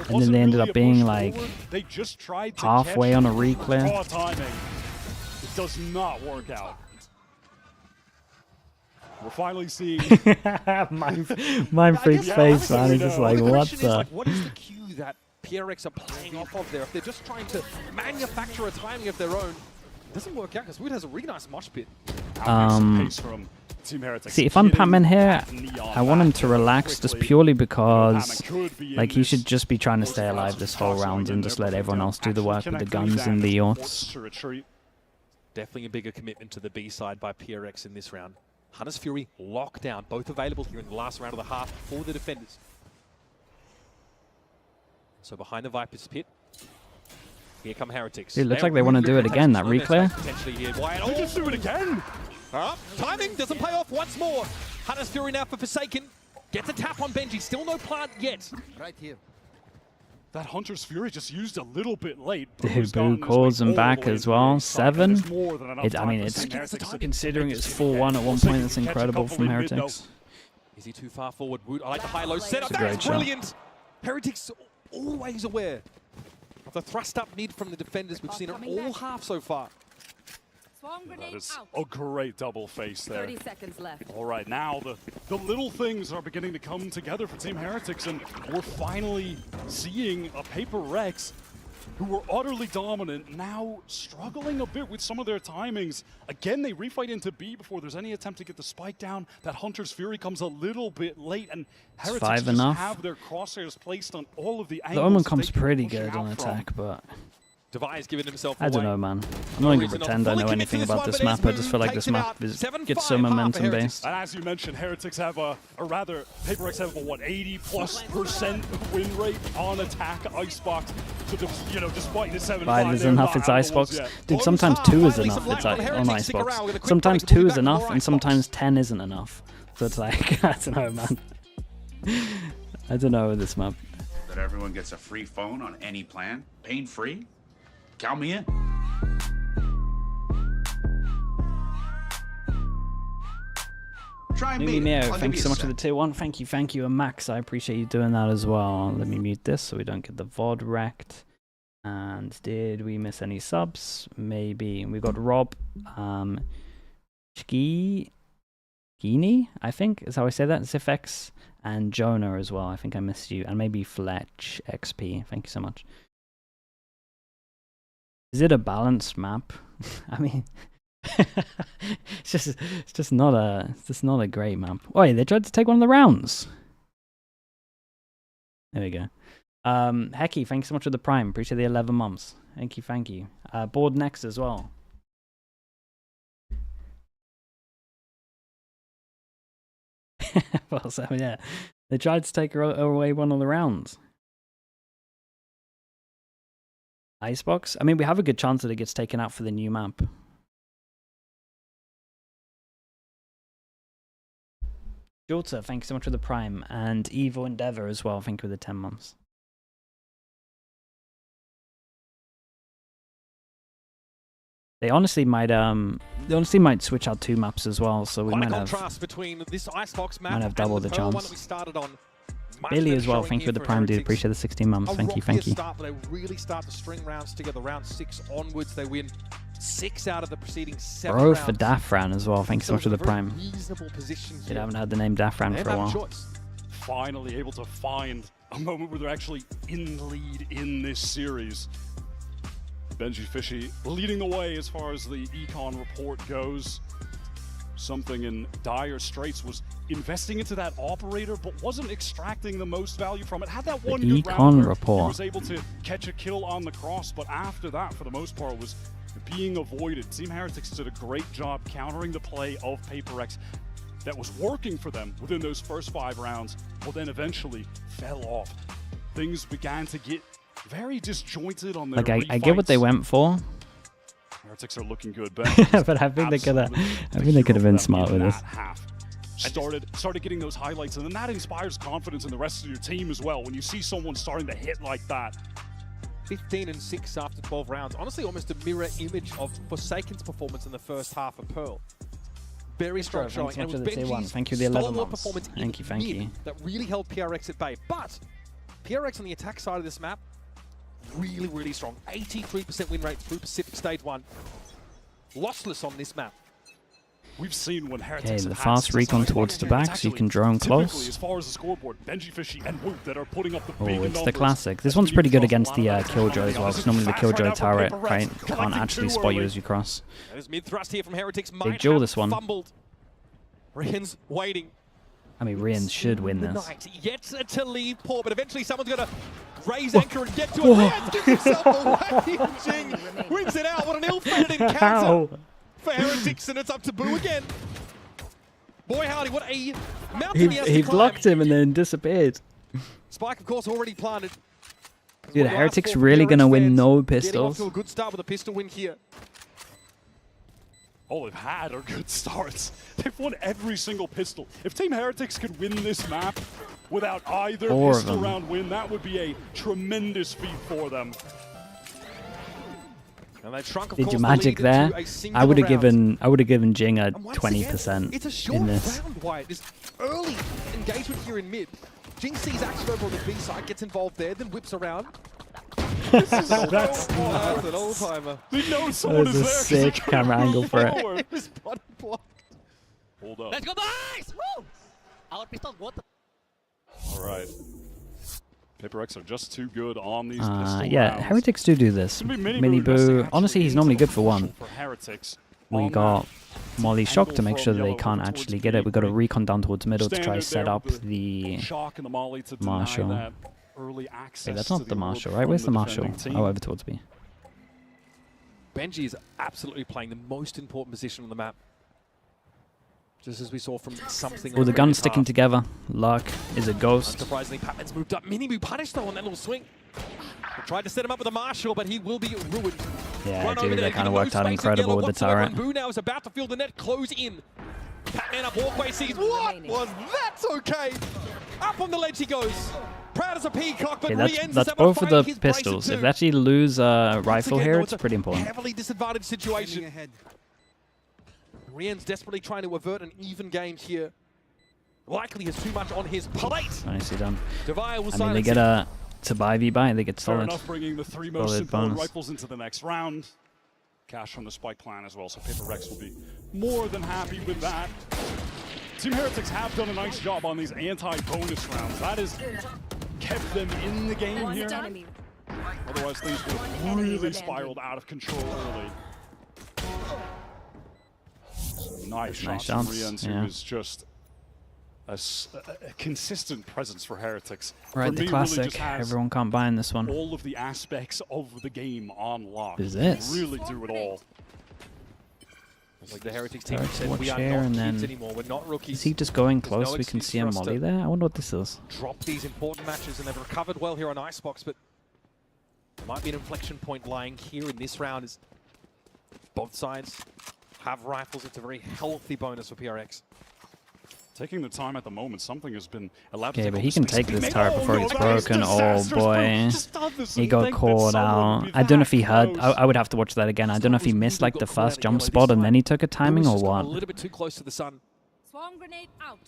And then they ended up being like they just tried to halfway on a re-clear. Raw timing. It does not work out. We're finally seeing Mind Freak's face, man. He's just like, what the? What is the cue that PRX are playing off of there? If they're just trying to manufacture a timing of their own, it doesn't work out because Wood has a really nice mosh pit. See, if I'm Patman here, I want him to relax just purely because like he should just be trying to stay alive this whole round and just let everyone else do the work with the guns and the yachts. Definitely a bigger commitment to the B side by PRX in this round. Hunter's Fury, lockdown, both available here in the last round of the half for the defenders. So behind the Viper's pit, here come Heretics. It looks like they want to do it again, that re-clear. Potentially here. They just do it again. Timing doesn't pay off once more. Hunter's Fury now for Forsaken. Gets a tap on Benji. Still no plant yet. Right here. That Hunter's Fury just used a little bit late. Dude, Boo calls him back as well. 7. I mean, it's considering it's 4-1 at one point. That's incredible from Heretics. Is he too far forward? Wood, I like the high-low setup. It's a great That's brilliant. Heretics always aware of the thrust-up mid from the defenders. We've seen it all half so far. That is a great double face there. 30 seconds left. All right, now the little things are beginning to come together for Team Heretics, and we're finally seeing a PRX who were utterly dominant, now struggling a bit with some of their timings. Again, they refight into B before there's any attempt to get the spike down. That Hunter's Fury comes a little bit late, and Heretics just have their crosshairs placed on all of the angles. The Omen comes pretty good on attack, but Devi's giving himself I don't know, man. I'm not going to pretend I know anything about this map. I just feel like this map gets so momentum based. And as you mentioned, Heretics have or rather, PRX have a, what, 80+% win rate on attack Icebox. So, you know, despite the 7-5, 5 is enough, it's Icebox. Dude, sometimes 2 is enough, it's on Icebox. Sometimes 2 is enough, and sometimes 10 isn't enough. So it's like, I don't know, man. I don't know with this map. That everyone gets a free phone on any plan, pain-free? Count me in. Try me. Thank you so much for the tier 1. Thank you. And Max, I appreciate you doing that as well. Let me mute this so we don't get the VOD wrecked. And did we miss any subs? Maybe. We got Rob, Gini, I think is how I say that. Zifx and Jonah as well. I think I missed you. And maybe Fletch XP. Thank you so much. Is it a balanced map? I mean, it's just not a great map. Oh, yeah, they tried to take one of the rounds. There we go. Hecky, thanks so much for the Prime. Appreciate the 11 months. Thank you. Board next as well. Well, so yeah, they tried to take away one of the rounds. Icebox? I mean, we have a good chance that it gets taken out for the new map. Jolter, thank you so much for the Prime. And Evil Endeavor as well, thank you for the 10 months. They honestly might switch out 2 maps as well, so we might have contrast between this Icebox map might have double the chance. One that we started on. Billy as well, thank you for the Prime, dude. Appreciate the 16 months. Thank you. Start, but they really start to string rounds together. Round 6 onwards, they win 6 out of the preceding 7 Bro rounds. for Dafran as well. Thank you so much for the Prime. I haven't had the name Dafran for a while. Finally able to find a moment where they're actually in the lead in this series. Benji Fishy leading the way as far as the econ report goes. Something in dire straits was investing into that operator, but wasn't extracting the most value from it. Had that one good round where he was able to catch a kill on the cross, but after that, for the most part, was being avoided. Team Heretics did a great job countering the play of PRX that was working for them within those first 5 rounds, but then eventually fell off. Things began to get very disjointed on their I get what they went for. Heretics are looking good, but I think they could have been smart with this. Started getting those highlights, and then that inspires confidence in the rest of your team as well. When you see someone starting to hit like that. 15 and 6 after 12 rounds. Honestly, almost a mirror image of Forsaken's performance in the first half of Pearl. Very strong showing. And it was Benji's thank you, the 11 months. Performance Thank you. That really held PRX at bay. But PRX on the attack side of this map, really strong. 83% win rate through Pacific Stage 1. Lossless on this map. We've seen when Heretics the fast recon towards the back, so you can drone close. As far as the scoreboard, Benji Fishy and Woot that are putting up the big it's the classic. This one's pretty good against the Killjoy as well, because normally the Killjoy turret, right, can't actually spot you as you cross. There's mid thrust here from Heretics. Big duel this one. Fumbled. Rian's waiting. I mean, Rian should win this. Yet to leave port, but eventually someone's going to raise anchor and get to it. Rian gives himself away. Jing wins it out. What an ill-fated encounter for Heretics, and it's up to Boo again. Boy howdy, what a mountain he blocked him and then disappeared. Spike, of course, already planted. Dude, Heretics really going to win no pistols. Getting off to a good start with a pistol win here. All they've had are good starts. They've won every single pistol. If Team Heretics could win this map, without either Four of pistol them. round win. That would be a tremendous feat for them. And they shrunk, of Did course, you the magic lead there? into a I singular would have round. given Jing a And once again, 20% it's a short in this. round, Wyatt. This early engagement here in mid. Jing sees action over on the B side, gets involved there, then whips around. This is That's That's an old-timer. They know someone That is was a there. 'cause sick he couldn't camera angle move for it. forward. His body blocked. Hold up. Let's go, boys! Woo! Our pistol, what? All right. PRX are just too good on these pistol Yeah, rounds. Heretics do this. It's gonna be Mini investing Boo. Honestly, he's actually normally into good for one. for Heretics We on got that Molly Shock to angle make from sure that they yellow can't over actually towards get it. We got a B. recon down towards middle to try to Standard set there up with the Shock and the Molly to Marshall. deny that early access Wait, that's to not the orb Marshall, from right? Where's the Marshall? defending team. Oh, over towards B. Benji is absolutely playing the most important position on the map. Just as we saw from something. Oh, the gun's sticking together. Luck is a ghost. Surprisingly, Patman's moved up. Minibu punished though on that little swing. They tried to set him up with a Marshall, but he will be ruined. Yeah, Run over dude, there, that kind of given no worked out space in incredible yellow with the whatsoever, turret. and Boo now is about to feel the net close in. Patman up walkway sees. What was that? Okay. Up on the ledge he goes. Proud as a peacock, but Okay, re-ends that's is able both to of find the his brace pistols. of If two. they actually lose a rifle Once here, again, it's though, pretty important. Heavily disadvantaged situation. Rien's desperately trying to avert an even game here. Likely has too much on his plate. Nicely done. Devaya will I mean, they silence get him. a to buy v buy. They get Fair solid. enough, bringing the three most Solid important bonus. rifles into the next round. Cash from the Spike clan as well, so PRX will be more than happy with that. Team Heretics have done a nice job on these anti-bonus rounds. That has kept them in the game here. Otherwise, things would have really spiraled out of control early. Nice shots from shots, Rienz, yeah. who is just a consistent presence for Heretics. Right, For the me, really classic. just has Everyone can't buy in this one. all of the aspects of the game on lock. Is this? Really do it all. Like the Heretics team Heretics said, watch we are here not and kids then- anymore. We're not rookies. Is he just going There's close? no We can excuse see a for us molly to there. I wonder what this is. drop these important matches, and they've recovered well here on Icebox, but might be an inflection point lying here in this round as both sides have rifles. It's a very healthy bonus for PRX. Taking the time at the moment, something has been allowed to Okay, take but all he the can space. take this Made- turret oh, before no, it's that is broken. Oh disastrous, bro. boy. Just done this He and got think that caught someone out. would be I don't know if that he heard. close. I would have to watch that again. I don't know if he missed like the first jump spot and then he took a timing or A what. little bit too close to the sun. Swarm grenade out.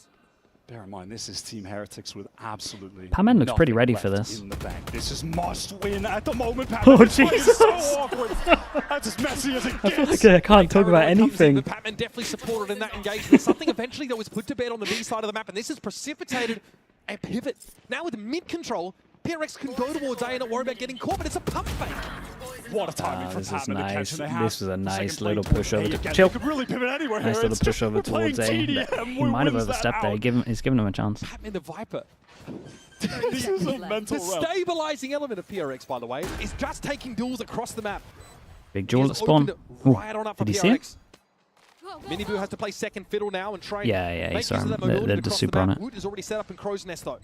Bear in mind, this is Team Heretics with absolutely Paman looks pretty nothing ready left for this. in the bank. This is must win at the moment. Oh, Paman is playing Jesus. so awkward. That's as messy as it I feel gets. like I can't talk about Comes in, anything. but Patman definitely supported in that engagement. Something eventually that was put to bed on the B side of the map, and this has precipitated a pivot. Now with mid control, PRX can go towards A and not worry about getting caught, but it's a pump fake. What a timing from This is Patman to catch, nice. and they have This was a the nice second little play push towards over A to again. chill. They could really pivot anywhere. Nice here. little It's push just- over we're playing towards A. TDM. He Where might have wins that overstepped there. out? He's given him a chance. Patman the Viper. This is a mental The round. stabilizing element of PRX, by the way, is just taking duels across the map. Big He jewel has at spawn. opened Ooh, right on up for did you see it? PRX. Miniboo has to play second fiddle now and try and Yeah, yeah, he make saw use of him. that mobility They're the across super the on map. it. Wood is already set up in Crow's Nest though.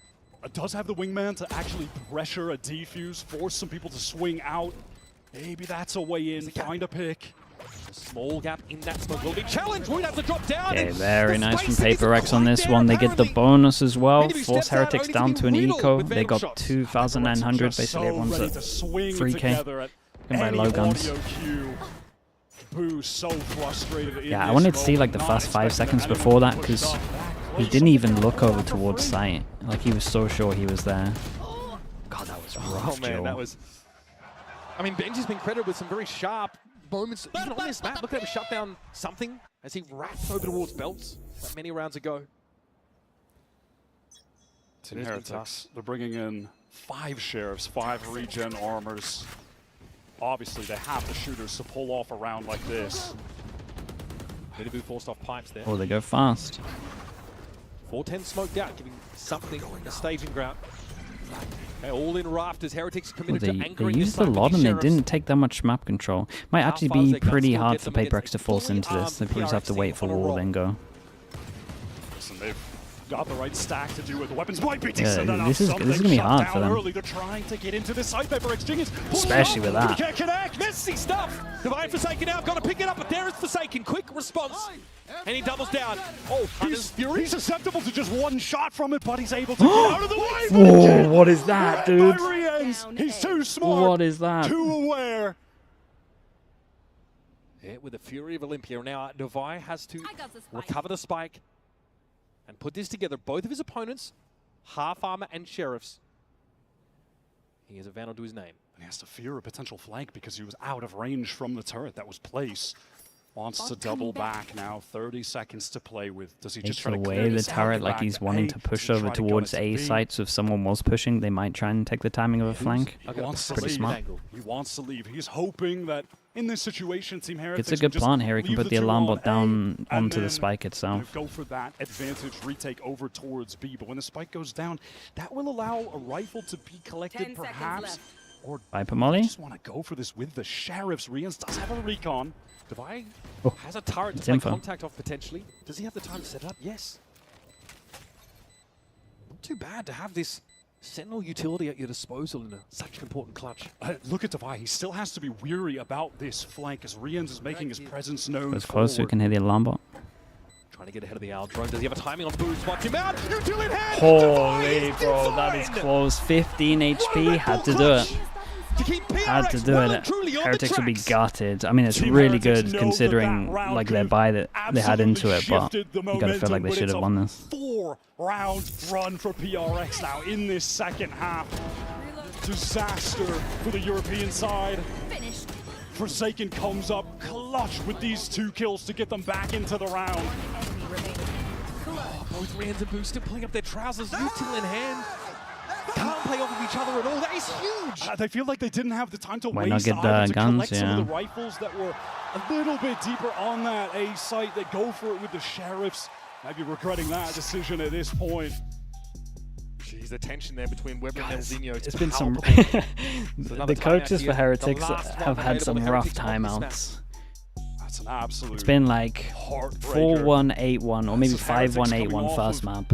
Does have the wingman to actually pressure a defuse, force some people to swing out. Maybe that's a way in. Find a pick. A small gap in that smoke will be challenged. Wood has to drop down. Okay, and very the nice from spacing isn't PRX on quite this there, one. They get the apparently. bonus as well. Miniboo Force steps out, Heretics only to down be to an riddled eco. with They Veto got shots. 2,900. Just Basically, so everyone's ready at to swing 3K. together at Can buy any low guns. audio cue. Boo so frustrated. in Yeah, I this wanted to see like moment, the not first 5 expecting seconds anyone before to that push because up. he didn't even look over towards sight. Like he was so sure he was there. God, that was rough, Oh man, Joel. that was. I mean, Benji's been credited with some very sharp moments. Even on this map, look at him shut down something as he wrapped over towards belts like many rounds ago. Team It has been Heretics, they're bringing in 5 sheriffs, 5 regen armors. Obviously, they have the shooters to pull off a round like this. Miniboo forced off pipes there. Oh, they go fast. 410 smoked out, giving something a staging ground. Okay, all in rafters. Heretics Well, committed to they anchoring this used a side with lot these and they sheriffs. didn't take that much map control. Might How actually far is be their gun pretty skill hard get for them against PRX to a force fully into this. armed They probably just have to PRX wait for team on a wall roll? then go. Listen, they've got the right stack to do it. The weapons might be Yeah, decent enough. this is gonna be hard for them. Early. They're trying to get into this side. PRX is especially with that. Can't connect. Messy stuff. Divine Forsaken out. Got to pick it up, but there is Forsaken. Quick response. And he doubles down. Oh, he's susceptible to just one shot from it, but he's able to get out of the way. Whoa, what is that, dude? He's too smart. What is that? Too aware. Yeah, with the Fury of Olympia. Now, Devi has to recover the spike and put this together. Both of his opponents, half armor and sheriffs. He has a Vandal to his name. And he has to fear a potential flank because he was out of range from the turret that was placed. Wants to double back now. 30 seconds to play with. Does he just try to away clear the this turret out like back he's to wanting A? to push Does he over try to gun towards it to A B? site, so if someone was pushing, they might try and take the timing of a flank. He wants to Pretty leave. smart. He wants to leave. He's hoping that in this situation, Team Heretics It's a good will just plant here. He can leave put the two alarm on bot down A, and onto the then, spike you know, itself. go for that advantage retake over towards B. But when the spike goes down, that will allow a rifle to be collected, perhaps. Or Viper Molly? just want to go for this with the sheriffs. Rians does have a recon. Devi Oh, has a turret to it's play info. contact off potentially. Does he have the time to set it up? Yes. Not too bad to have this Sentinel utility at your disposal in such an important clutch. Look at Devi. He still has to be weary about this flank as Rians is making his presence known. As close so we can hear the alarm bot. Trying to get ahead of the Owl drone. Does he have a timing on boost? Watch him out! Util in hand! Holy bro, that is close. 15 HP, had to do it. Had to do it. Heretics would be gutted. I mean, it's really good considering like their buy that they had into it, but you gotta feel like they should have won this. 4-round run for PRX now in this second half. Disaster for the European side. Forsaken comes up clutch with these 2 kills to get them back into the round. Oh, both Rans and Boo still pulling up their trousers, Util in hand. Can't play off of each other at all. That is huge. They feel like they didn't have the time to Why not waste get the either to guns, collect some of yeah. the rifles that were a little bit deeper on that A site. They go for it with the sheriffs. Might be regretting that decision at this point. Jeez, the tension there between Weber and Elzinho. It's been some. The coaches for Heretics have had some rough timeouts. That's an absolute. It's been like 4-1, 8-1, or maybe 5-1, 8-1 first map.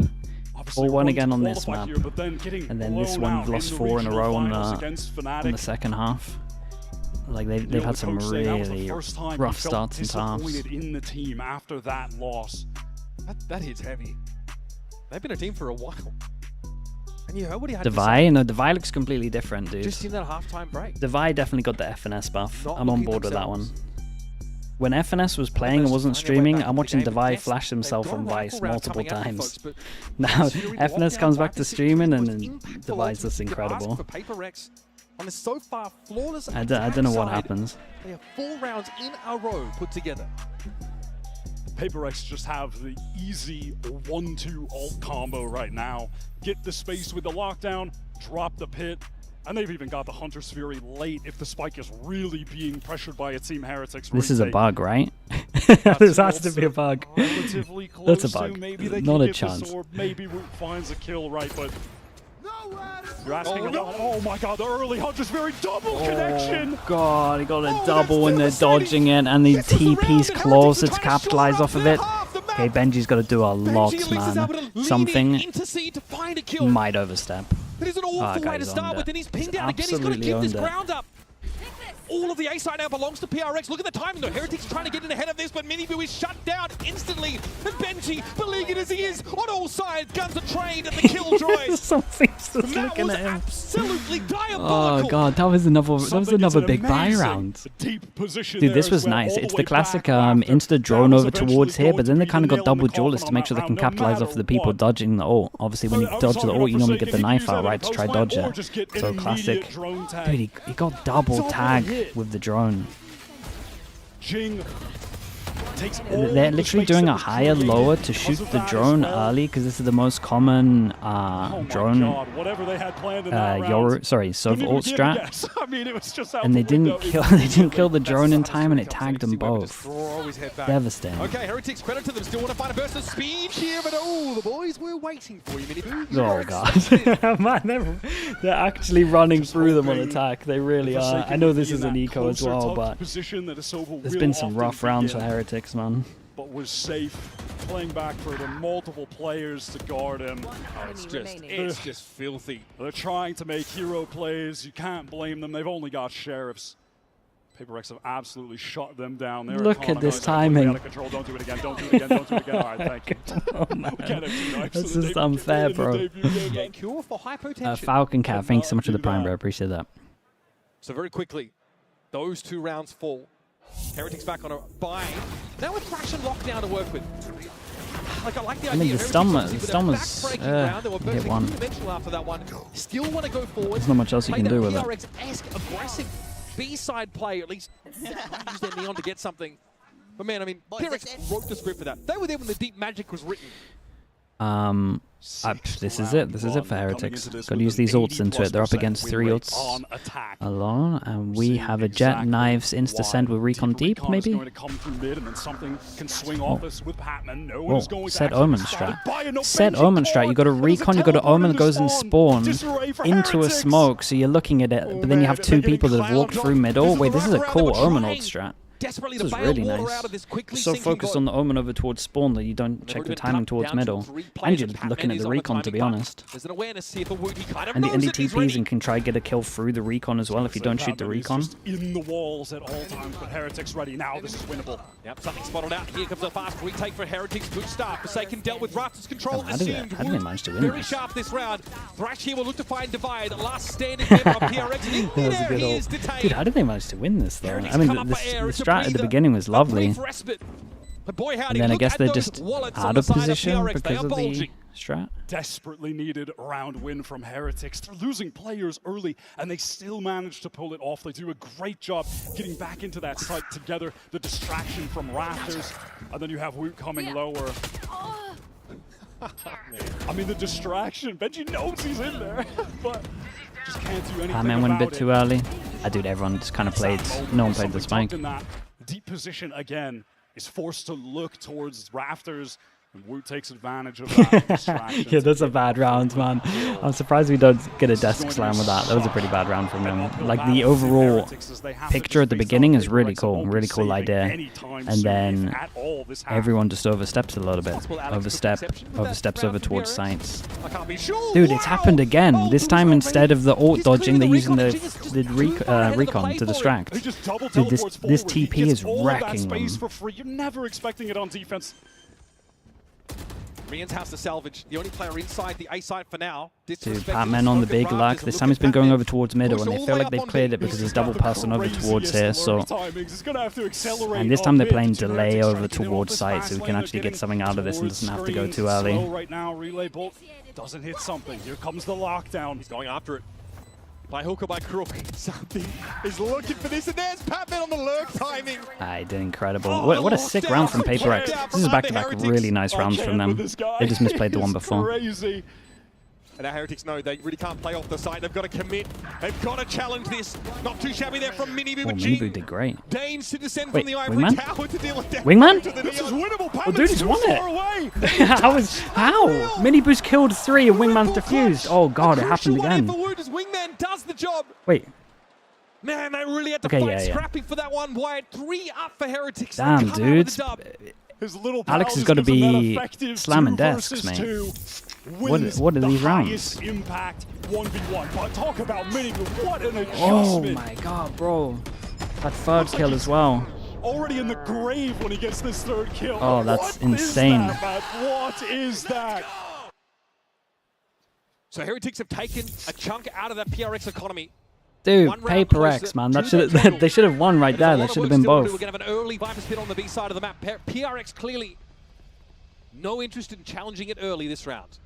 4-1 again on this map, and then this one we've lost 4 in a row on the second half. Like they've had some really rough starts and halves. In the team after that loss. That hits heavy. They've been a team for a while. And you heard what he had to say. Devi? No, Devi looks completely different, dude. Just in that halftime break. Devi definitely got the FNS buff. Not I'm on board with that one. When FNS was playing and wasn't streaming, I'm watching Devi flash himself on Vice multiple times. Now, FNS comes back to streaming and then Devi's just incredible. So far, flawless. I don't know what happens. They have 4 rounds in a row put together. PRX just have the easy 1-2 ult combo right now. Get the space with the lockdown, drop the pit, and they've even got the Hunter's Fury late if the spike is really being pressured by a Team Heretics. This is a bug, right? This has to be a bug. That's a bug. Not a chance. Maybe Root finds a kill, right? But you're asking about, oh my god, the early Hunter's Fury double connection! Oh god, he got a double when they're dodging it, and the TP's closer to capitalize off of it. Okay, Benji's got to do a lot, man. Something might overstep. That is an awful way to start with, and he's pinned down again. He's got to keep this ground up. All of the A side now belongs to PRX. Look at the timing though. Heretics trying to get in ahead of this, but Miniboo is shut down instantly. And Benji, beleaguered as he is, on all sides, guns are trained at the killjoys. Something's just looking at him. Absolutely diabolical. Oh god, that was another big buy round. Dude, this was nice. It's the classic into the drone over towards here, but then they kind of got double duelists to make sure they can capitalize off the people dodging the ult. Obviously, when you dodge the ult, you normally get the knife out, right, to try dodge it. So classic. Dude, he got double tag with the drone. Jing takes They're literally doing a higher lower to shoot the drone early because this is the most common drone Sov ult strat. I mean, it was just and they didn't kill the drone in time, and it tagged them both. Devastating. Okay, Heretics, credit to them. Still want to find a burst of speed here, but oh, the boys were waiting for you, Miniboo. Oh god, man, they're actually running through them on attack. They really are. I know this is an eco as well, but there's been some rough rounds for Heretics, man. But was safe. playing back for the multiple players to guard him. It's just filthy. They're trying to make hero plays. You can't blame them. They've only got sheriffs. PRX have absolutely shut them down. They're Look at this timing. Out of control. Don't do it again. Don't do it again. Don't do it again. All right, thank you. Oh, man. That's just unfair, bro. Cure for hypotension. Falcon Cat, thanks so much for the prime, bro. Appreciate that. So very quickly, those 2 rounds fall. Heretics back on a buy. Now with Flash and Lockdown to work with. Like, I like the idea. The stun was hit one. After that one, still want to go forward. There's not much else you can do with it. PRX-esque aggressive B-side play, at least use their neon to get something. But man, I mean, PRX wrote the script for that. They were there when the Deep Magic was written. This is it. This is it for Heretics. Got to use these ults into it. They're up against 3 ults alone, and we have a Jet Knives insta send with Recon Deep, maybe. Set Omen strat. Set Omen strat. You got a Recon. You got an Omen goes and spawns into a smoke, so you're looking at it, but then you have 2 people that have walked through middle. Wait, this is a cool Omen ult strat. Desperately this is really nice. So focused on the Omen over towards spawn that you don't check the timing towards middle. And you're looking at the recon, to be honest. There's an awareness here for Woot. He kind of And knows the that he's TPs and can try get a kill through the recon as well if you don't shoot the recon. In the walls at all times, but Heretics ready now. This is winnable. Yep, something spotted out. Here comes a fast retake for Heretics. Good start. Forsaken dealt with Raptors control. How did they manage to win Very this? sharp this round. Thrash here will look to find Divide. Last standing member of PRX. In midair, he is detained. Dude, how did they manage to win this though? I mean, the strat at the beginning was lovely. And then I guess they're just out of position because of the strat. Desperately needed round win from Heretics. They're losing players early, and they still manage to pull it off. They do a great job getting back into that site together. The distraction from Rafters, and then you have Woot coming lower. I mean, the distraction. Benji knows he's in there, but just can't do anything Man went a bit about too early. Dude, everyone just kind of played. No one played the spike. Deep position again is forced to look towards Rafters, and Woot takes advantage of that distraction. Yeah, that's a bad round, man. I'm surprised we don't get a desk slam with that. That was a pretty bad round from him. Like, the overall picture at the beginning is really cool. Really cool idea. And then everyone just oversteps a little bit. Oversteps over towards sites. Dude, it's happened again. This time, instead of the ult dodging, they're using the recon to distract. Dude, this TP is wrecking them. You're never expecting it on defense. Rian's has to salvage. The only player inside the A site for now. Dude, Batman on the big luck. This time he's been going over towards middle, and they feel like they've cleared it because there's double person over towards here. So, and this time they're playing delay over towards site, so we can actually get something out of this and doesn't have to go too early. Right now, Relay Bolt doesn't hit something. Here comes the lockdown. He's going after it. By hook or by crook, something is looking for this, and there's Patman on the lurk timing. He did incredible. What a sick round from PRX. This is back-to-back really nice rounds from them. They just misplayed the one before. Crazy. And our Heretics know they really can't play off the side. They've got to commit. They've got to challenge this. Not too shabby there from Miniboo. Oh, Miniboo did great. Danes to descend from the ivory tower to deal with death. Wingman? This is winnable. Oh, dude, just won it. How? Miniboo's killed 3 and Wingman's defused. Oh god, it happened again. Wingman does the job. Wait. Man, they really had to fight scrapping for that one. Wyatt, 3 up for Heretics. Damn, dude. Alex has got to be slamming desks, mate. What are these rounds? Impact 1v1. But talk about Miniboo. What an adjustment. Oh my god, bro. That third kill as well. Already in the grave when he gets this 3rd kill. Oh, that's insane. What is that? So Heretics have taken a chunk out of that PRX economy. Dude, PRX, man. They should have won right there. That should have been both. We're going to have an early Viper spin on the B side of the map. PRX clearly no interest in challenging it early this round.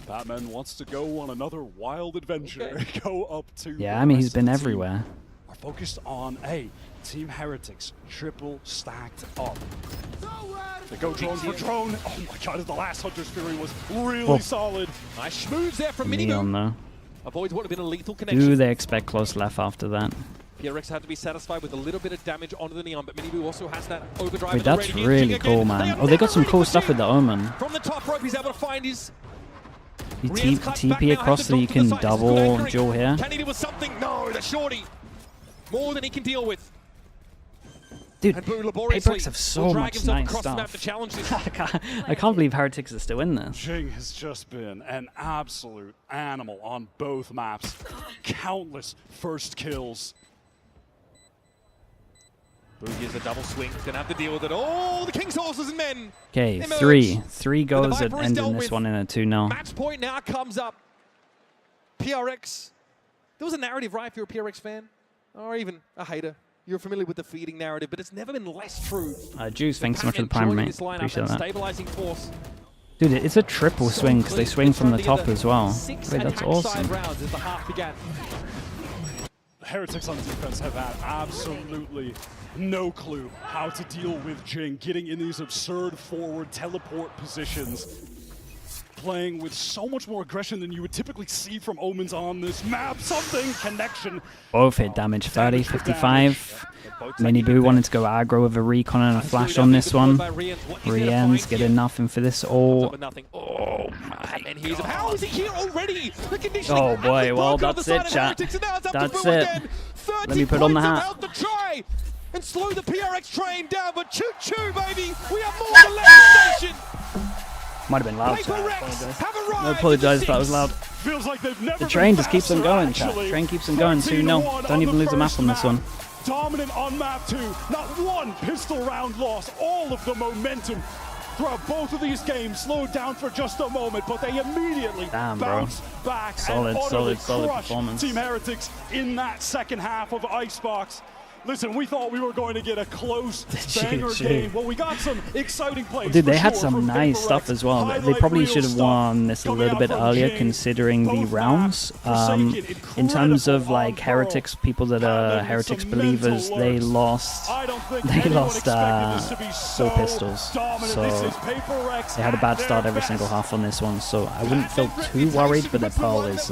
Batman wants to go on another wild adventure. Go up to... Yeah, I mean, he's been everywhere. We're focused on Team Heretics triple stacked up. They go drone for drone. Oh my god, the last Hunter's Fury was really solid. Nice schmooze there from Miniboo. Avoids what would have been a lethal connection. Do they expect close left after that? PRX had to be satisfied with a little bit of damage onto the Neon, but Miniboo also has that overdrive. Wait, that's really cool, man. Oh, they got some cool stuff with the Omen. From the top rope, he's able to find his... You TP across so you can double duel here. Can he deal with something? No, the shorty. More than he can deal with. Dude, And Boo laboriously PRX have so will drag much himself nice across the map stuff. to challenge this. I can't believe Heretics is still in this. Jing has just been an absolute animal on both maps. Countless first kills. Boo gives a double swing. He's going to have to deal with it. Oh, the King's Horses and Men. Okay, emerge. three goes at Viper is ending dealt this with. one in a 2-0. Match point now comes up. PRX. There was a narrative, right, if you're a PRX fan? Or even a hater. You're familiar with the feeding narrative, but it's never been less true. Juice, thanks so much for the Pac-Man prime, joining mate. this lineup Appreciate and that. stabilizing force. Dude, it's a triple swing because they swing from the top as well. Six Wait, that's attack side awesome. rounds as the half began. Heretics on defense have had absolutely no clue how to deal with Jing, getting in these absurd forward teleport positions, playing with so much more aggression than you would typically see from Omens on this map. Something, connection. Both hit damage 30, 55. Mini Boo wanted to go aggro with a recon and a flash on this one. Rien's getting nothing for this. Oh, And he's how is he here already? The conditioning oh boy, well that's it, chat. That's it. Let me put on the hat. To try and slow the PRX train down, but choo choo, baby, we have more than left station. Might have been loud, chat. I apologize if that was loud. Feels like they've never The train been just keeps them faster, going, chat. actually. Train keeps them going 2-0. Don't even lose a map on this one. Dominant on map 2. Not one pistol round loss. All of the momentum throughout both of these games slowed down for just a moment, but they immediately bounced back Solid, and utterly solid crushed performance. Team Heretics in that second half of Icebox. Listen, we thought we were going to get a close banger game. Well, we got some exciting plays. Dude, they for had sure some from nice PRX. stuff as well. They Highlight probably reel should have stuff won this a coming little out bit from earlier, Jing. considering the Both rounds. Forsaken, In terms of incredible like on Heretics, people that are Heretics believers, they lost. They lost 4 pistols, so they had a bad start every single half on this one. So I wouldn't feel too worried, but their pearl is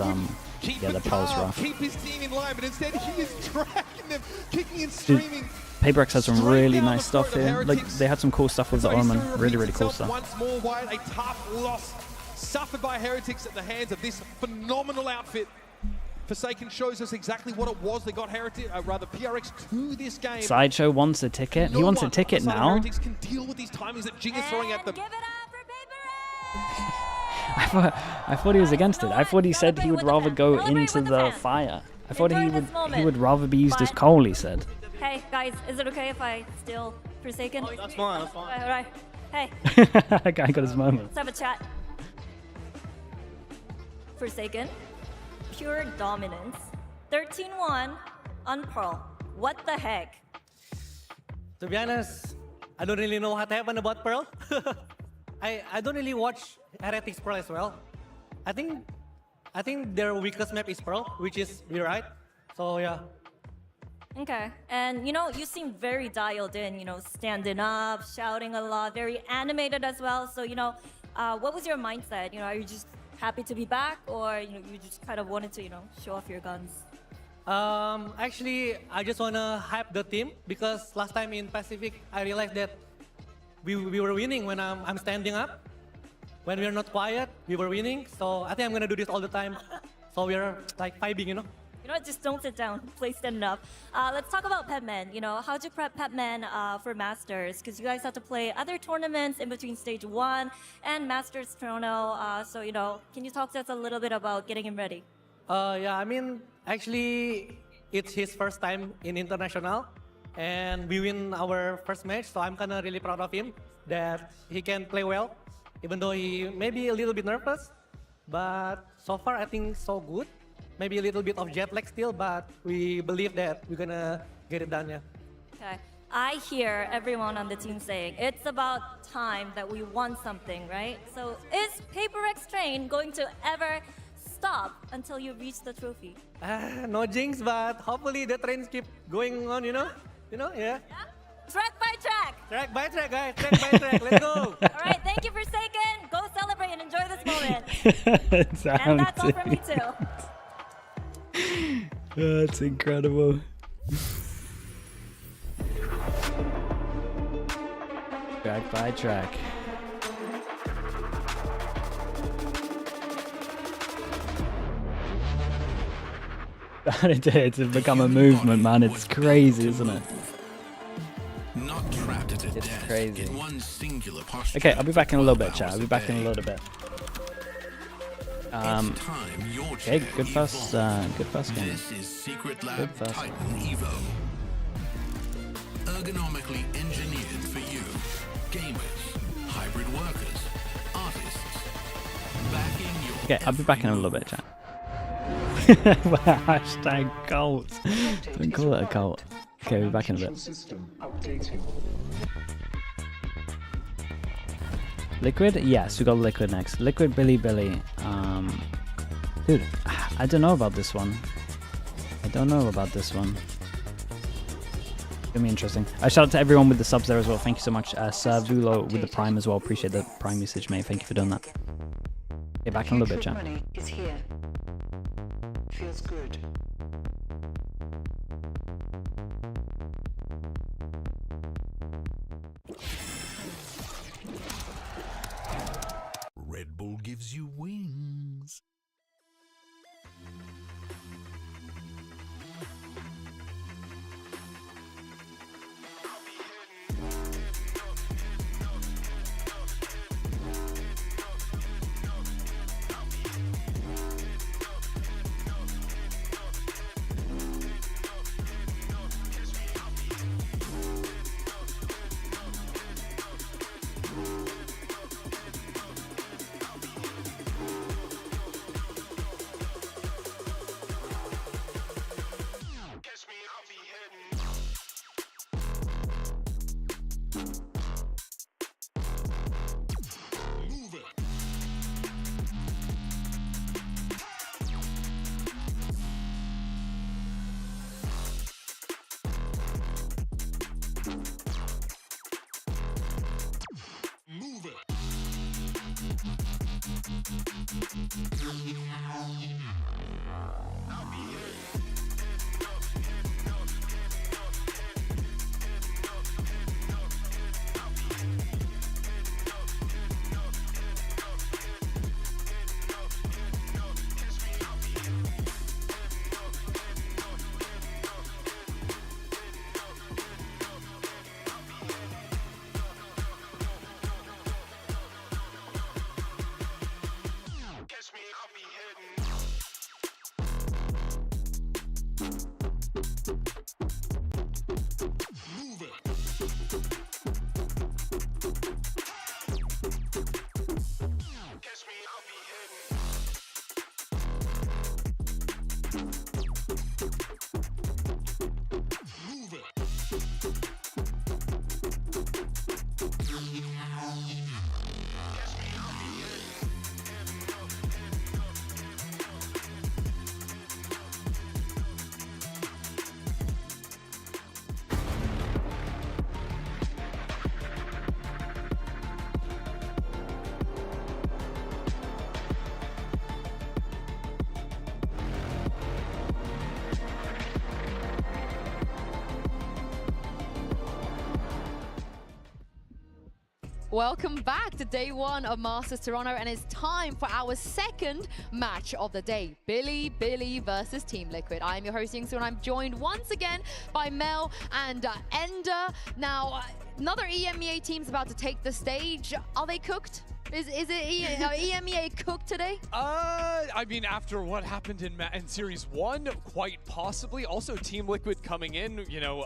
yeah, their pearl's rough. Keep his team in line, but instead he is dragging them, kicking and streaming. PRX has some really nice stuff here. Like they had some cool stuff with the Omen. Really cool stuff. Once more, Wyatt, a tough loss suffered by Heretics at the hands of this phenomenal outfit. Forsaken shows us exactly what it was. They got PRX to this game. Sideshow wants a ticket. He wants a ticket now. Heretics can deal with these timings that Jing is throwing at them. I thought he was against it. I thought he said he would rather go into the fire. I thought he would rather be used as coal, he said. Hey guys, is it okay if I steal Forsaken? Oh, that's fine, that's fine. Alright. Hey, That guy got his moment. let's have a chat. Forsaken, pure dominance. 13-1 on Pearl. What the heck? To be honest, I don't really know what happened about Pearl. I don't really watch Heretics Pearl as well. I think their weakest map is Pearl, which is B, right? So yeah. Okay, and you know, you seem very dialed in, you know, standing up, shouting a lot, very animated as well. So, you know, what was your mindset? You know, are you just happy to be back, or you know, you just kind of wanted to, you know, show off your guns? Actually, I just wanna hype the team because last time in Pacific, I realized that we were winning when I'm standing up. When we're not quiet, we were winning. So I think I'm gonna do this all the time. So we're like vibing, you know. You know what, just don't sit down, play stand up. Let's talk about Pepman. You know, how'd you prep Pepman for Masters? Because you guys have to play other tournaments in between Stage 1 and Masters Toronto. So, you know, can you talk to us a little bit about getting him ready? Yeah, I mean, actually, it's his first time in international. And we win our first match, so I'm kind of really proud of him that he can play well, even though he may be a little bit nervous. But so far, I think so good. Maybe a little bit of jet lag still, but we believe that we're gonna get it done, yeah. Okay. I hear everyone on the team saying it's about time that we won something, right? So is PRX train going to ever stop until you reach the trophy? No jinx, but hopefully the trains keep going on, you know? Yeah. Track by track. Track by track, guys. Track by track. Let's go. All right, thank you, Forsaken. Go celebrate and enjoy this moment. And that's all from me too. That's incredible. Track by track. It's become a movement, man. It's crazy, isn't it? crazy. In one singular posture. Okay, I'll be back in a little bit, chat. I'll be back in a little bit. Okay, good first game. This is Secret Lab Good first. Titan Evo. Ergonomically engineered for you, gamers, hybrid workers, artists, backing your Okay, I'll be back in a little bit, chat. Hashtag cult. Don't call it a cult. Okay, we'll be back in a bit. Liquid? Yes, we got Liquid next. Liquid Billy. Dude, I don't know about this one. Gonna be interesting. Shout out to everyone with the subs there as well. Thank you so much. Sir Vulo with the Prime as well. Appreciate the Prime usage, mate. Thank you for doing that. Okay, back in a little bit, chat. Money is here. Feels good. Red Bull gives you wings. Welcome back to day one of Masters Toronto, and it's time for our second match of the day, Billy versus Team Liquid. I'm your host, Yingsu, and I'm joined once again by Mel and Ender. Now, another EMEA team's about to take the stage. Are they cooked? Is it EMEA cooked today? I mean, after what happened in Series 1, quite possibly. Also, Team Liquid coming in, you know,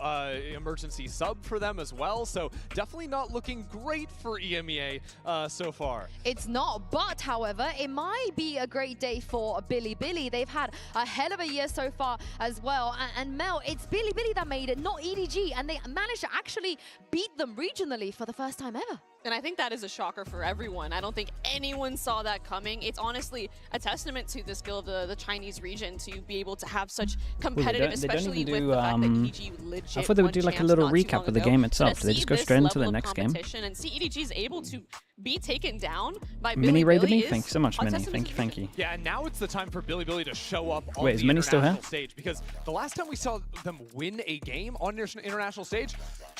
emergency sub for them as well. So definitely not looking great for EMEA so far. It's not, but however, it might be a great day for Billy. They've had a hell of a year so far as well. And Mel, it's Billy that made it, not EDG, and they managed to actually beat them regionally for the first time ever. And I think that is a shocker for everyone. I don't think anyone saw that coming. It's honestly a testament to the skill of the Chinese region to be able to have such competitive, especially with the fact that EDG legit I thought they would do like a little recap of the game itself. Do they just go straight into the next game? And see EDG is able to be taken down by Mini raided me? Billy. Thank you so much, Mini. Thank you. Yeah, and now it's the time for Billy to show up on Wait, the is Mini still here? international stage, because the last time we saw them win a game on international stage,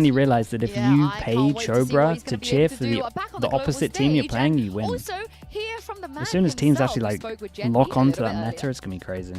finally realized that if Yeah, you I pay can't wait to see what Chobra he's to gonna be cheer able to for do the back on the global opposite team you're stage. playing, And you win. Also, hear from the man As soon as teams himself, actually who like spoke with Gen lock V a onto little that bit meta, earlier. it's gonna be crazy.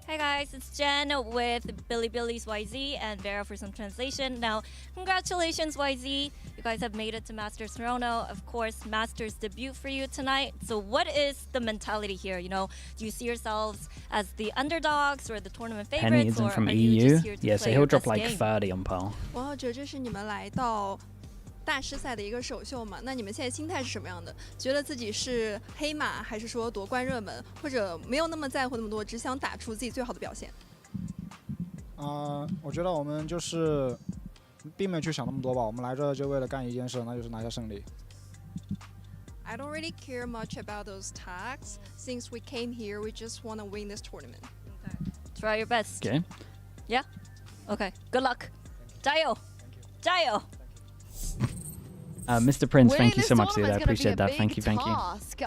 Hey guys, it's Jen with Billy's YZ and Vera for some translation. Now, congratulations YZ, you guys have made it to Masters Toronto. Of course, Masters debut for you tonight. So what is the mentality here? You know, do you see yourselves as the underdogs or the tournament favorites? Penny isn't or from are you EU. just here to Yeah, so play he'll your drop best like game? 30 on Pal. 我觉得这是你们来到大师赛的一个首秀嘛，那你们现在心态是什么样的？觉得自己是黑马，还是说夺冠热门，或者没有那么在乎那么多，只想打出自己最好的表现？我觉得我们就是并没有去想那么多吧，我们来这就为了干一件事，那就是拿下胜利。I don't really care much about those tags. Since we came here, we just want to win this tournament. Try your best. Okay. Yeah? Okay. Good luck. 加油! 加油! Mr. Prince, Winning thank you this so much, dude. tournament I is gonna appreciate be a that. Thank you, big thank you. task,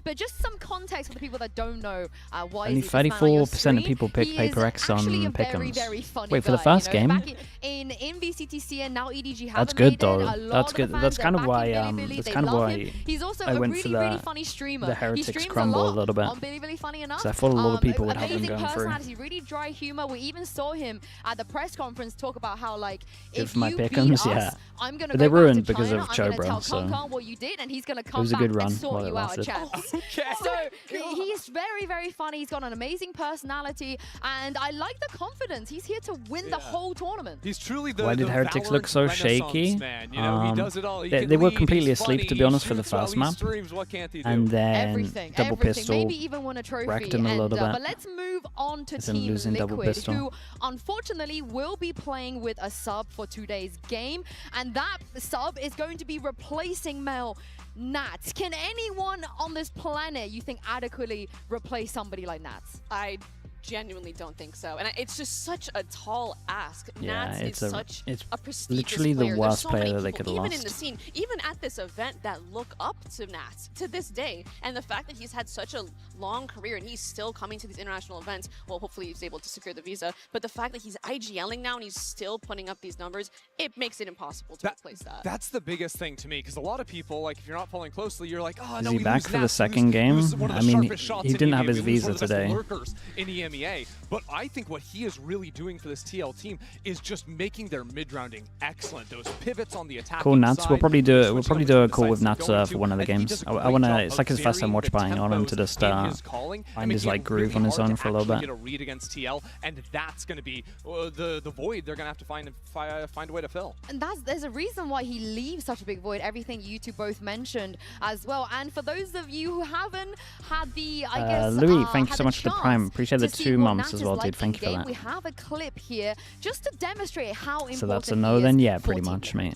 but just some context for the people that don't know why Only is this man on your 34% screen. of people pick He Paper is X on actually a Pick'ems. very funny Wait, for the guy, first you know, game? back in VCTC and now EDG have That's good made though. it. A lot That's of good. the fans That's kind are of why backing Billy Billy. that's They kind of love why him. He's also I a went really, for really funny streamer. the He Heretics streams crumble a lot little bit. on Billy Billy, funny enough. So I thought a lot of people would have him amazing going through. personality, really dry humor. We even saw him at the press conference talk about how like Good if for my you beat Pick'ems, us, yeah. I'm gonna But they go back ruined to because China, of I'm gonna Chobro, tell so Kong what you did, and he's gonna it come was a back good and run sort while it you out, lasted. chat. So he's very, very funny. He's got an amazing personality, and I like the confidence. He's here to win the whole tournament. He's truly the Why did the Heretics look Valorant so renaissance shaky? man. You know, he does it all. He They can were lead, completely he's asleep, funny, to be honest, he for the shoots while first he map. streams. What can't he do? And then Everything, double pistol maybe even won a trophy. wrecked him a little bit. But let's move on to Isn't Team losing double Liquid, pistol. who unfortunately will be playing with a sub for today's game, and that sub is going to be replacing Mel Nats. Can anyone on this planet, you think, adequately replace somebody like Nats? I genuinely don't think so, and it's just such a tall ask. Yeah, Nats it's is such a prestigious literally the player. worst There's so player many that they people, could have even in lost. the scene, even at this event, that look up to Nats to this day. And the fact that he's had such a long career and he's still coming to these international events, well, hopefully he's able to secure the visa, but the fact that he's IGLing now and he's still putting up these numbers, it makes it impossible to replace that. That's the biggest thing to me, because a lot of people, like, if you're not following closely, you're like, oh, Is no, he we back lose for the Nats, second game? one of the I mean, sharpest shots he in didn't have EMEA, his we lose visa one of the best today. lurkers in EMEA, but I think what he is really doing for this TL team is just making their mid-rounding excellent. Those pivots on the attack. Cool, Nats. We'll probably do a call with Nats for one of the games. I want to. It's like his first time watch buying on him to just find his like groove on his own for a little bit. Get a read against TL, and that's going to be the void they're going to have to find a way to fill. And there's a reason why he leaves such a big void. Everything you two both mentioned as well. And for those of you who haven't had the, I guess, Louis, thank you had so the much for the chance Prime. Appreciate the to see 2 what months Nats as is well, like dude. Thank you for in-game, that. We have a clip here just to demonstrate how important So that's a no then? Yeah, pretty much, mate.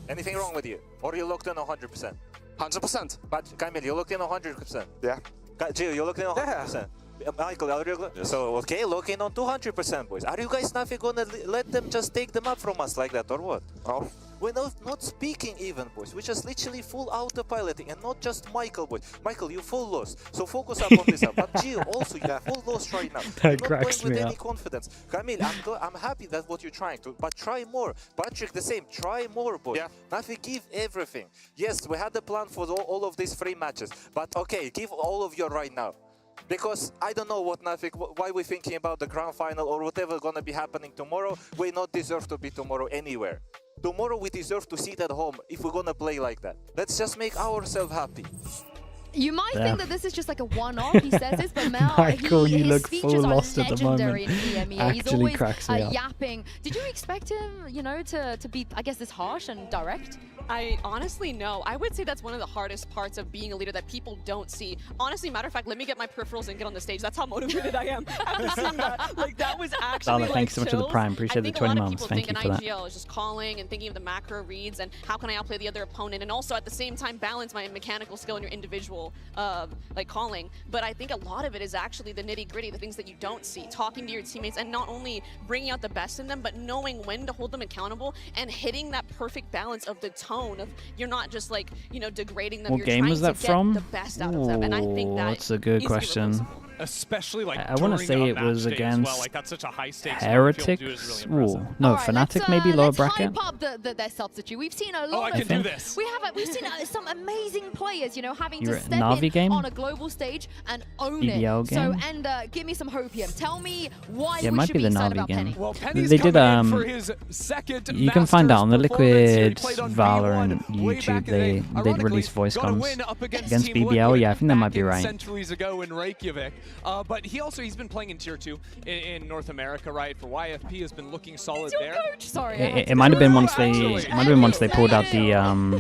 Anything wrong with you? Or you looked in 100%? 100%. But Kamil, you looked in 100%? Yeah. Gio, you looked in 100%? Michael, are you so okay, looking on 200%, boys. Are you guys not gonna let them just take them up from us like that, or what? Oh. We're not speaking even, boys. We're just literally full autopiloting, and not just Michael, boys. Michael, you full loss, so focus up on this. But Gio, also, you have full loss right now. That you're not cracks going with me any up. confidence. Kamil, I'm happy that's what you're trying to, but try more. Patrick, the same. Try more, boys. Yeah. Nafi, give everything. Yes, we had the plan for all of these 3 matches, but okay, give all of your right now. Because I don't know what Nafik, why we're thinking about the grand final or whatever gonna be happening tomorrow. We not deserve to be tomorrow anywhere. Tomorrow we deserve to sit at home if we're gonna play like that. Let's just make ourselves happy. You might Yeah. think that this is just like a one-off. He says this, but Mel, Michael, you his look speeches full are lost at the legendary moment. in EMEA. He's Actually always cracks me up. yapping. Did you expect him, you know, to be, I guess, this harsh and direct? I honestly no. I would say that's one of the hardest parts of being a leader that people don't see. Honestly, matter of fact, let me get my peripherals and get on the stage. That's how motivated I am after seeing that. Like, that was actually Dala, like, thanks so much for the chills. Prime. Appreciate the I think 20 a lot of months. people Thank think you an for that. IGL is just calling and thinking of the macro reads and how can I outplay the other opponent, and also at the same time balance my mechanical skill and your individual like calling. But I think a lot of it is actually the nitty-gritty, the things that you don't see, talking to your teammates and not only bringing out the best in them, but knowing when to hold them accountable and hitting that perfect balance of the tone of you're not just like, you know, degrading them. What You're game trying was that to get from? the best out of them, and I think that That's a good is question. irreversible. Especially like I want to say it was against like that's such a high stakes Heretics. Ooh, no, All right, Fnatic maybe lower let's bracket. hype up their substitute. We've seen a lot Oh, I of can do this. We've seen some amazing players, you know, having You're to at step Na'Vi in game? on a global stage and own BBL it. game? So, and give me some hope here. Tell me why Yeah, it we might should be be the excited Na'Vi about game. Penny. Well, Penny's They did coming in for his second you can find out on the Masters performance here. He Liquid played on Valorant V1 way back YouTube. in the day. They Ironically, released voice got a comms win up against Team BBL. Liquid Yeah, I think that might back be in right. centuries ago in Reykjavik. But he's been playing in Tier 2 in North America, right? For YFP has been looking solid there. Coach. Sorry. It might have been once they pulled out the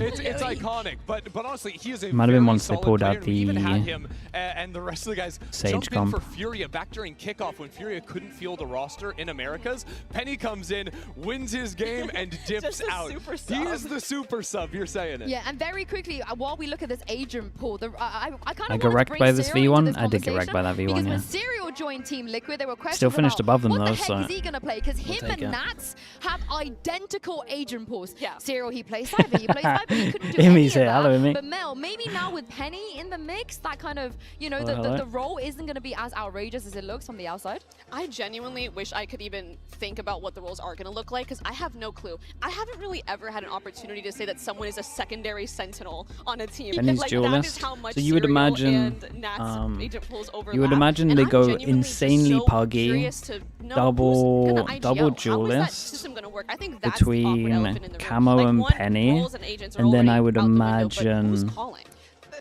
It's iconic, but honestly, he is a might have been once they solid pulled player. out We even the had him and the rest of the guys Sage jump in comp. for Furia back during kickoff when Furia couldn't field a roster in Americas. Penny comes in, wins his game, and dips out. He is the super sub. You're saying it. Yeah, and very quickly, while we look at this agent pool, I kind of got wrecked by this V1. I did get wrecked by that V1. Because Yeah. when Serial joined Team Liquid, they were questioning Still finished above them what though, the heck so is he gonna play? Because we'll him take and it. Nats have identical agent pools. Yeah. Serial, he plays Cyber, he plays Viper, he couldn't do Imi's any of here. that. Hello, Imi. But Mel, maybe now with Penny in the mix, that kind of, you know, Hello. the role isn't gonna be as outrageous as it looks from the outside. I genuinely wish I could even think about what the roles are going to look like because I have no clue. I haven't really ever had an opportunity to say that someone is a secondary sentinel on a team. Penny's like, duelist. that is how much So you would Serial imagine, and Nat's agent pools overlap. you would imagine And they I'm go genuinely just insanely so puggy, curious to know double who's gonna IGL. How is that duelist system gonna work? I think that's the awkward between elephant in the room. Camo Like, and one, Penny, roles and agents are and then I already would out the window, but who's imagine calling?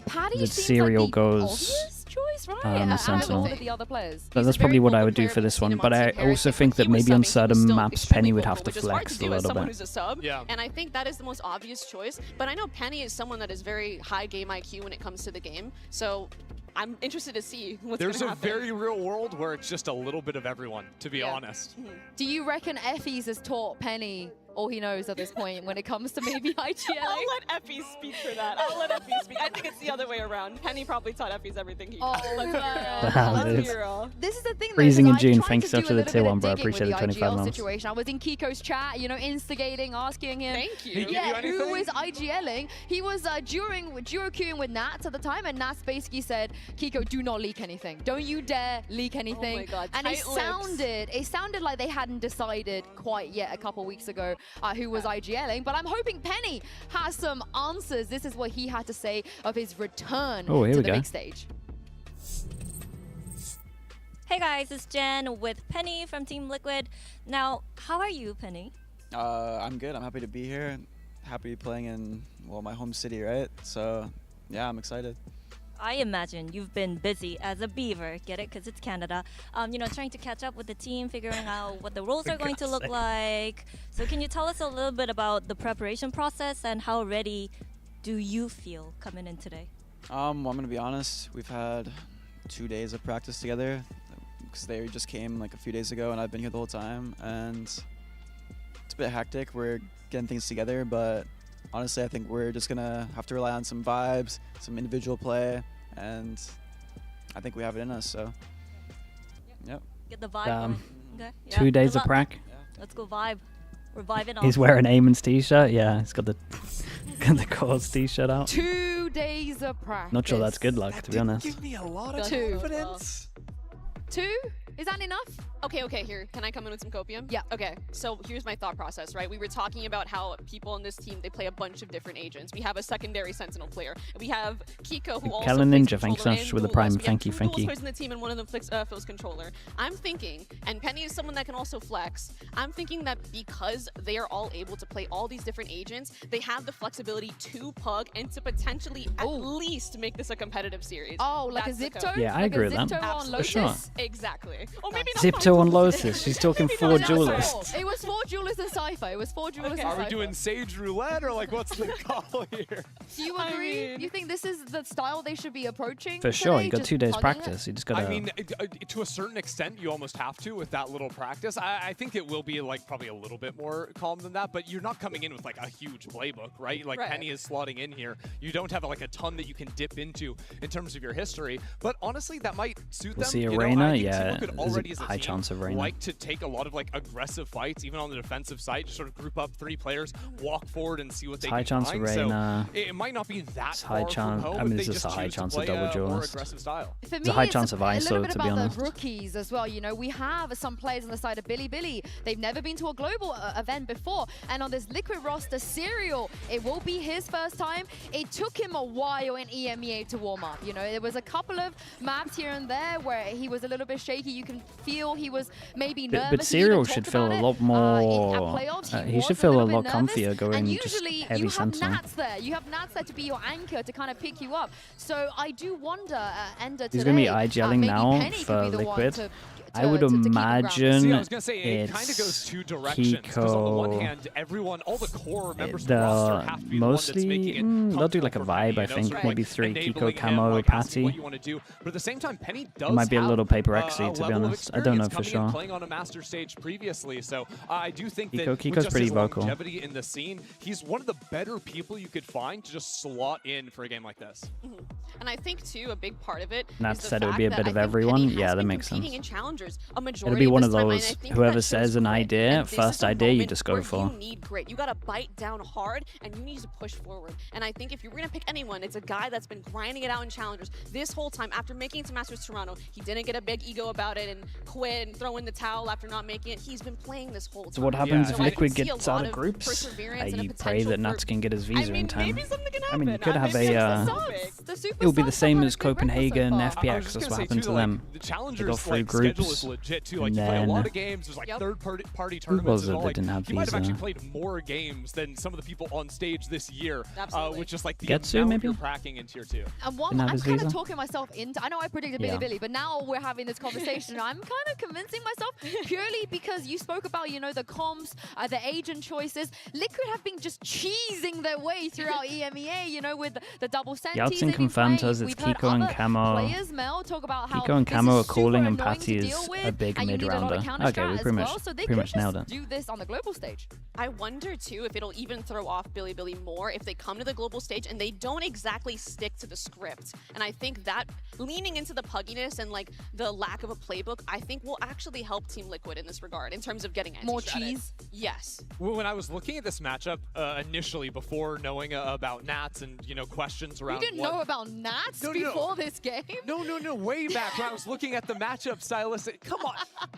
Patty that seems Serial like the goes obvious choice, right? the Out of Sentinel. all of the other players. But that's probably what I would do for this one. But I also think that maybe on certain maps, Penny would have to which is hard flex to a do as little someone bit. who's a sub. And I think that is the most obvious choice. But I know Penny is someone that is very high game IQ when it comes to the game. So I'm interested to see what's There's going a to happen. very real world where it's just a little bit of everyone, to be honest. Do you reckon Effie's has taught Penny all he knows at this point when it comes to maybe IGL? I'll let Effie speak for that. I'll let Effie speak. I think it's the other way around. Penny probably taught Effie's everything he knows. Let's be real. This is the thing. Freezing though, in 'cause I June. tried Thanks to so do much for a the little tier bit 1, of bro. I digging appreciate the with 25 IGL months. situation. I was in Kiko's chat, you know, instigating, asking him. Thank you. He give you Yeah, who anything? was IGLing? He was duo queuing with Nats at the time, and Nats basically said, "Kiko, do not leak anything. Don't you dare leak anything." Oh my God, and tight it sounded like they hadn't decided quite yet a couple weeks ago who was IGLing. But I'm hoping Penny has some answers. This is what he had to say of his return Oh, here to we the go. big stage. Hey guys, it's Jen with Penny from Team Liquid. Now, how are you, Penny? I'm good. I'm happy to be here. Happy to be playing in, well, my home city, right? So, yeah, I'm excited. I imagine you've been busy as a beaver, get it? Because it's Canada. You know, trying to catch up with the team, figuring out what the roles are going to look like. So can you tell us a little bit about the preparation process and how ready do you feel coming in today? Well, I'm going to be honest. We've had 2 days of practice together because they just came like a few days ago and I've been here the whole time. And it's a bit hectic. We're getting things together, but honestly, I think we're just going to have to rely on some vibes, some individual play, and I think we have it in us, so, yep. Get the vibe going. Okay. 2 days good of prac. Let's go vibe. We're vibing He's off. wearing Eamon's t-shirt. Yeah, he's got the cause t-shirt out. 2 days of practice. Not sure that's good luck, to be honest. Give me a lot of Two. confidence. 2? Is that enough? Okay, here. Can I come in with some copium? Yeah. Okay, so here's my thought process, right? We were talking about how people on this team, they play a bunch of different agents. We have a secondary Sentinel player. We have Kiko, who also Kellen plays Ninja, thanks so controller much and for the duelist. prime. We have Thank you, two thank duelist you. players in the team, and one of them fills controller. I'm thinking, and Penny is someone that can also flex, I'm thinking that because they are all able to play all these different agents, they have the flexibility to pug and to potentially at least make this a competitive series. Oh, like That's a the Zipto? code. Yeah, I agree with that. Zipto on For sure. Lotus? Exactly. Or maybe not Zipto on Lotus. She's talking 4 duelists. It was 4 duelists and Cypher. It was 4 duelists and Are we Cypher. doing Sage Roulette or like what's the call here? Do you agree? You think this is the style they should be approaching? For sure, today? you got Just 2 days pugging practice. You just gotta. I mean, to a certain extent, you almost have to with that little practice. I think it will be like probably a little bit more calm than that, but you're not coming in with like a huge playbook, right? Like Right. Penny is slotting in here. You don't have like a ton that you can dip into in terms of your history, but honestly, that might suit We'll them. see You know, Arena, I think yeah, Team Liquid there's a already as a high team chance of Arena. like to take a lot of like aggressive fights, even on the defensive side, just sort of group up 3 players, walk forward and see what they high can chance of find. Arena. So it might not be that It's high far chance. from home I mean, if there's they just a high choose to chance of play double a more duelist. aggressive style. For There's me, a high it's chance of a ISO, little bit to be about honest. the rookies as well. You know, we have some players on the side of Billy Billy. They've never been to a global event before. And on this Liquid roster, Serial, it will be his first time. It took him a while in EMEA to warm up. You know, there was a couple of maps here and there where he was a little little bit shaky. You can feel he was maybe nervous. But Serial should feel a lot more. He should feel a lot comfier going just heavy Sentinel. Nats there. You have Nats there to be your anchor to kind of pick you up. So I do wonder, Ender today, He's going to be IGLing now for Liquid. I would imagine See, I was gonna say, it kind of goes two directions. Because on the one hand, everyone, all the core members of the roster have to be mostly, the one that's making it they'll do like a vibe, I think. Maybe 3 Kiko, Camo, Patty. What you want to do. But at the same time, Penny does It might be a little have, PRX-y, to be honest. I don't know for sure. Playing on a master stage previously, so I do think that Kiko's with just pretty his vocal. longevity in the scene, he's one of the better people you could find to just slot in for a game like this. And I think too, a big part of it. Nat is the said it would fact be a that bit I of think everyone. Penny has Yeah, that been makes sense. competing in challengers a It'll majority be one of of this time, and I those, think whoever that says shows an grit. idea, And this first is a idea, you moment just go where for. You need grit. You got to bite down hard, and you need to push forward. And I think if you're going to pick anyone, it's a guy that's been grinding it out in challengers this whole time. After making it to Masters Toronto, he didn't get a big ego about it and quit and throw in the towel after not making it. He's been playing this whole time. So what happens if So I Liquid can see gets a out lot of groups? perseverance and a You pray potential that for- Nats can get his visa in time. maybe something can I mean, you happen. could have Maybe a. It will be the same as Copenhagen, FPX. That's what happened to them. The They challengers got through schedule groups. is legit too. Like And you play a then lot of games. There's like third-party who tournaments was as it well. that Like, didn't have you might have visa? actually played more games than some of the people on stage this year, which is like the Getsu, amount maybe? you're cracking in tier 2. And one, Didn't have I'm his kind of visa? talking myself into. I know I predicted Yeah. Billy, but now we're having this conversation. And I'm kind of convincing myself purely because you spoke about, you know, the comps, the agent choices. Liquid have been just cheesing their way throughout EMEA, you know, with the double senties. Yeltsin confirmed to us it's Kiko and Camo. Players, Mel, talk about how Kiko and this Camo are is calling super and annoying to Patty is deal a with, big and you need a lot of mid-rounder. counter Okay, strat we as pretty much, well, so they pretty could much nailed just it. do this on the global stage. I wonder too if it'll even throw off Billy more if they come to the global stage and they don't exactly stick to the script. And I think that leaning into the pugginess and like the lack of a playbook, I think will actually help Team Liquid in this regard in terms of getting More anti-stratted. cheese? Yes. When I was looking at this matchup initially, before knowing about Nats and questions around, You didn't know about Nats before this game? No, way back when I was looking at the matchup stylistic. Come on.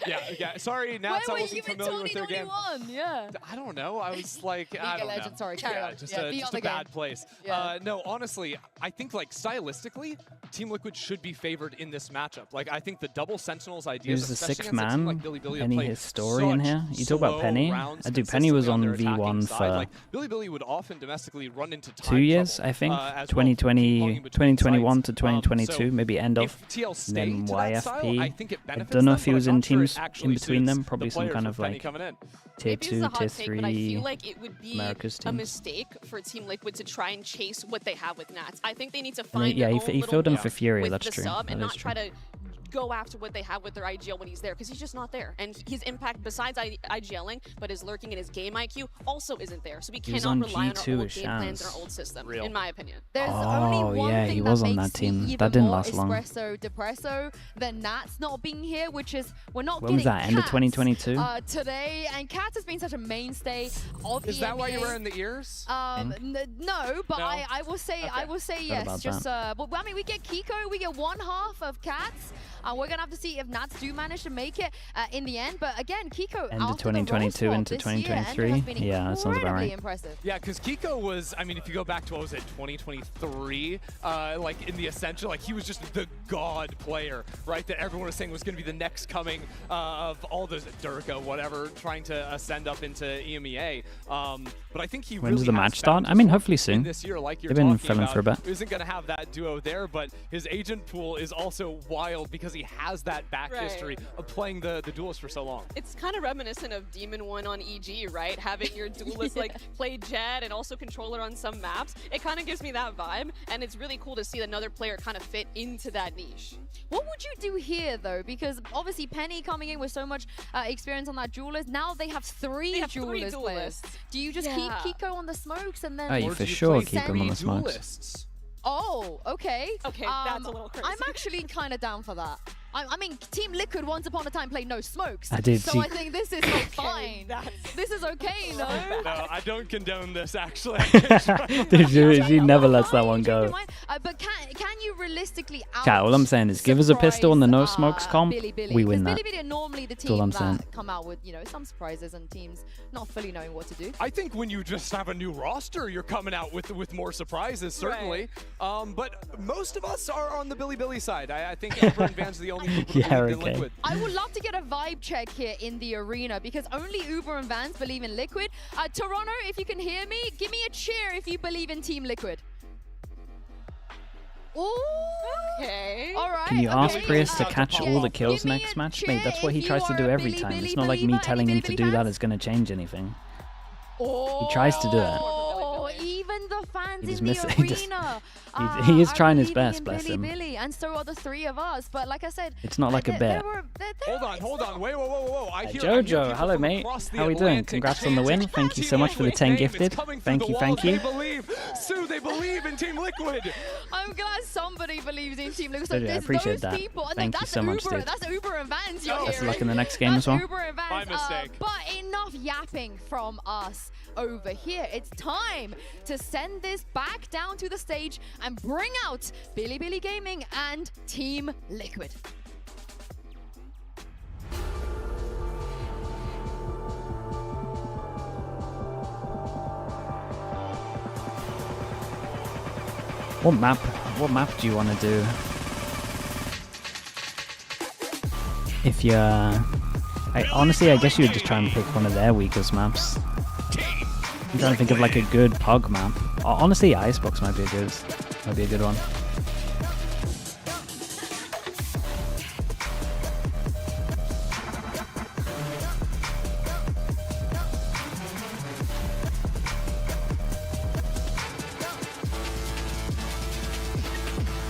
Yeah. Sorry, Nats. Where I were wasn't you in familiar with their game. 2021? Yeah. I don't know. I was like, I League don't of Legends, know. sorry, carry on. Just Yeah, a, be just on a the bad game. place. Yeah. No, honestly, I think like stylistically, Team Liquid should be favored in this matchup. Like I think the double Sentinels ideas, Who's the especially sixth against a team man? like Billy Any played historian such here? You talk about slow Penny? rounds I do. Penny was on consistently their V1 attacking side. for Like Billy would often domestically run into 2 time years, trouble, I think. as 2020, well, between 2021 sides. to 2022, So maybe end of. if TL And stayed then to that style, I YFP. think it I benefits don't know them, if he but was I'm in not sure it teams actually in between them. suits Probably the some players kind with of Penny like coming in. tier Maybe it's 2, a tier hot take, but I 3 feel like it would be America's a teams. mistake for Team Liquid to try and chase what they have with Nats. I think they need to And find yeah, their he own he little filled in niche for Fury. with That's the true. sub That and is not true. try to go after what they have with their IGL when he's there, because he's just not there. And his impact, besides IGLing, but his lurking and his game IQ also isn't there. So we He was cannot on rely on G2 our old with game plans and Shaz. our old system, in my opinion. There's only one yeah, thing he that was on makes that team. me That even didn't more last long. espresso depresso than Nats not being here, which is we're not When was getting that? End of Cats, 2022? Today, and Cats has been such a mainstay of Is that why you're EMEA. wearing the ears? No, but No? I will say Okay. yes. about Just that. well, I mean, we get Kiko, we get one half of Cats. We're gonna have to see if Nats do manage to make it in the end. But again, Kiko End of after the role 2022 swap into this year, Ender has 2023. been Yeah, that sounds about incredibly right. impressive. Yeah, because Kiko was, I mean, if you go back to, what was it, 2023, like in the Essential, like he was just the god player, right? That everyone was saying was going to be the next coming of all those, Durka, whatever, trying to ascend up into EMEA. But I think he When really does the has match start? found I mean, his hopefully in soon. this year, like you're They've been talking filling about, for a bit. isn't going to have that duo there, but his agent pool is also wild because he has that back Right. history of playing the duelist for so long. It's kind of reminiscent of Demon 1 on EG, right? Having your duelist like play Jet and also controller on some maps. It kind of gives me that vibe, and it's really cool to see another player kind of fit into that niche. What would you do here, though? Because obviously Penny coming in with so much experience on that duelist. Now they have three duelist players. Do you just keep Kiko on the smokes and then? Oh, you for sure keep him on the smokes. Oh, okay. Okay, that's a little crazy. I'm actually kind of down for that. I mean, Team Liquid once upon a time played no smokes. I did So see- I think this is like fine. This is okay, no? No, I don't condone this, actually. He never lets that one go. But can you realistically Cat, all I'm saying is give us a pistol in the no smokes comp, Billy? we win that. Billy are normally the That's all team I'm that saying. come out with, some surprises and teams not fully knowing what to do. I think when you just have a new roster, you're coming out with more surprises, certainly. But most of us are on the Billy side. I think Emperor and Van's the only people Yeah, who believe in okay. Liquid. I would love to get a vibe check here in the arena because only Uber and Vans believe in Liquid. Toronto, if you can hear me, give me a cheer if you believe in Team Liquid. Okay. All right. Can you ask okay. Prius to catch all the give kills me next a match? cheer Mate, that's what he if tries you to are do a every Billy time. Billy It's not like me believer. telling Any him to Billy do that fans? is going to change anything. Oh, He tries to do it. even the fans He just in the misses- he just- arena. he is are trying his believing best, in bless Billy him. Billy, and so are the three of us. But like I said, It's not like a bet. Hold on. Wait, whoa. I hear Jojo, people hello from mate. across the How are we doing? Atlantic Congrats on the win. chanting, Thank you so Team much for the Liquid's 10 name is gifted. coming through Thank the you, walls. thank you. They believe. Sue, they believe in Team Liquid. I'm glad somebody believes in Team Liquid. So Jojo, I there's appreciate those that. people, and Thank you that's so much, Uber. dude. That's Uber and Vans. You're Best of hearing. luck in the next game That's as well. Uber and Vans. My mistake. But enough yapping from us over here. It's time to send this back down to the stage and bring out Billy Billy Gaming and Team Liquid. What map do you want to do? If you're... honestly, I guess you would just try and pick one of their weakest maps. I'm trying to think of like a good POG map. Honestly, Icebox might be a good one.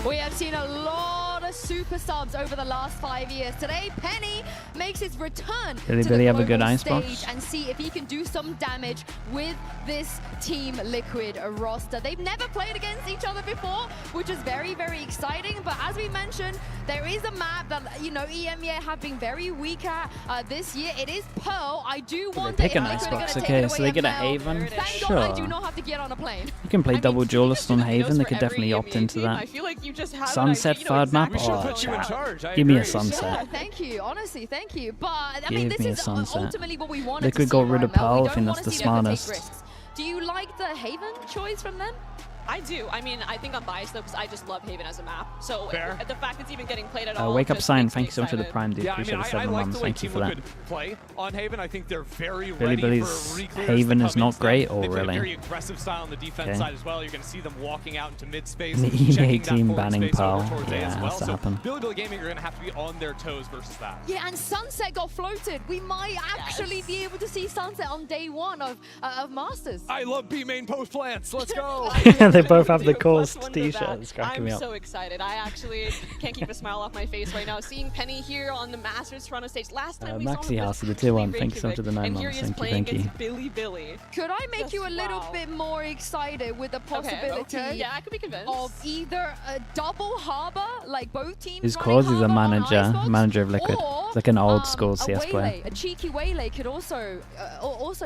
We have seen a lot of super subs over the last 5 years. Today, Penny makes his return Billy to Billy the have a good global Icebox? stage and see if he can do some damage with this Team Liquid roster. They've never played against each other before, which is very, very exciting. But as we mentioned, there is a map that, you know, EMEA have been very weak at this year. It is Pearl. I do They wonder pick if an Liquid are going Icebox, to take okay, it so away they get a at Mel. Haven? Thank God I do Sure. not have to get on a plane. You can play double duelist on Haven, they for could every definitely opt EMEA into team. that. I feel like you just have Sunset an idea, you know third map? exactly Oh, what's going on. charge. Give me a Yeah, sunset. thank you. Honestly, thank you. But I mean, Give this me a is sunset. ultimately what we wanted They to could see. got rid of right, Mel. Pearl. We I think don't that's wanna the see them take smartest. risks. Do you like the Haven choice from them? I do. I mean, I think I'm biased though because I just love Haven as a map. So Fair. the fact it's even getting played at all. Wake Up just Sign, makes me thank you so much for the excited. Prime, dude. Yeah, I Appreciate mean, the I 7 like months. the way Thank you Team for that. Liquid play on Haven. I think they're very Billy ready Billy's for re-clears Haven to is come not into them. great, or They play really? a very aggressive style on the defense Okay. side as well. You're going to see them walking out into mid-space, The checking EMEA that team forward banning space over Pearl. towards A Yeah, as well. has to So happen. Billy Billy Gaming are going to have to be on their toes versus that. Yeah, and Sunset got floated. We might actually be able to see Sunset on day one of Masters. I love B main post plants. Let's go. They both have the coolest Plus one to t-shirts. that. It's cracking me I'm up. so excited. I actually can't keep a smile off my face right now. Seeing Penny here on the Masters Toronto stage. Last time we saw Maxi him House was of the tier 1. actually Thank you so much for the 9 and here months. he is Thank you, playing thank you. against Billy Billy. Could I make you a little wow. bit more excited with the possibility Yeah, I could be convinced. of either a double harbor, like both teams His running cause is a Harbor on manager, manager of Liquid. or, It's like an old school a CS player. waylay, a cheeky waylay could also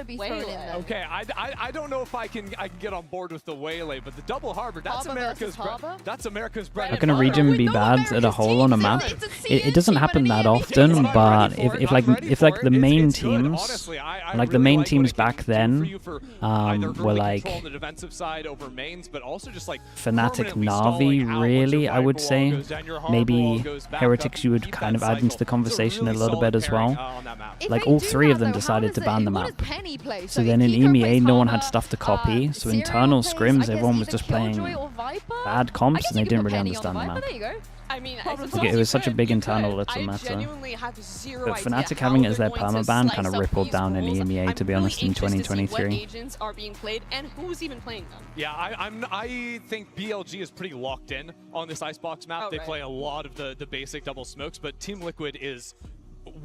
be thrown in there. Okay, I don't know if I can get on board with the waylay, but the double harbor, that's Harbor versus America's Harbor? that's America's bread How and can a butter. region be bad at a hole on a map? It doesn't happen that often, but if like the main teams, like the main teams back then, were like on the defensive side over mains, but also just like Fnatic permanently Na'Vi, stalling out. really, Once I your would Viper say. wall goes down, your Harbor Maybe wall goes back Heretics up, you would keep kind that of add into the cycle. conversation It's a little solid bit as pairing, well. on that map. If Like they all do three of that, them though, decided how to does ban the what map. does Penny play? So if then in Kiko EMEA, plays no one had Harbor, stuff to copy. So Serial internal plays, I scrims, guess, everyone was either just playing Killjoy or Viper? bad I comps, guess and they you didn't could really put Penny on understand the Viper, map. there you go. I mean, It was such a big internal little I matter. genuinely have zero But idea Fnatic how having it as they're their going to permaban slice kind of up rippled these down in roles. EMEA, I'm to be really honest, in anxious to see what 2023. agents are being played and who's even playing them. Yeah, I think BLG is pretty locked in on this Icebox map. Oh, they right. play a lot of the basic double smokes, but Team Liquid is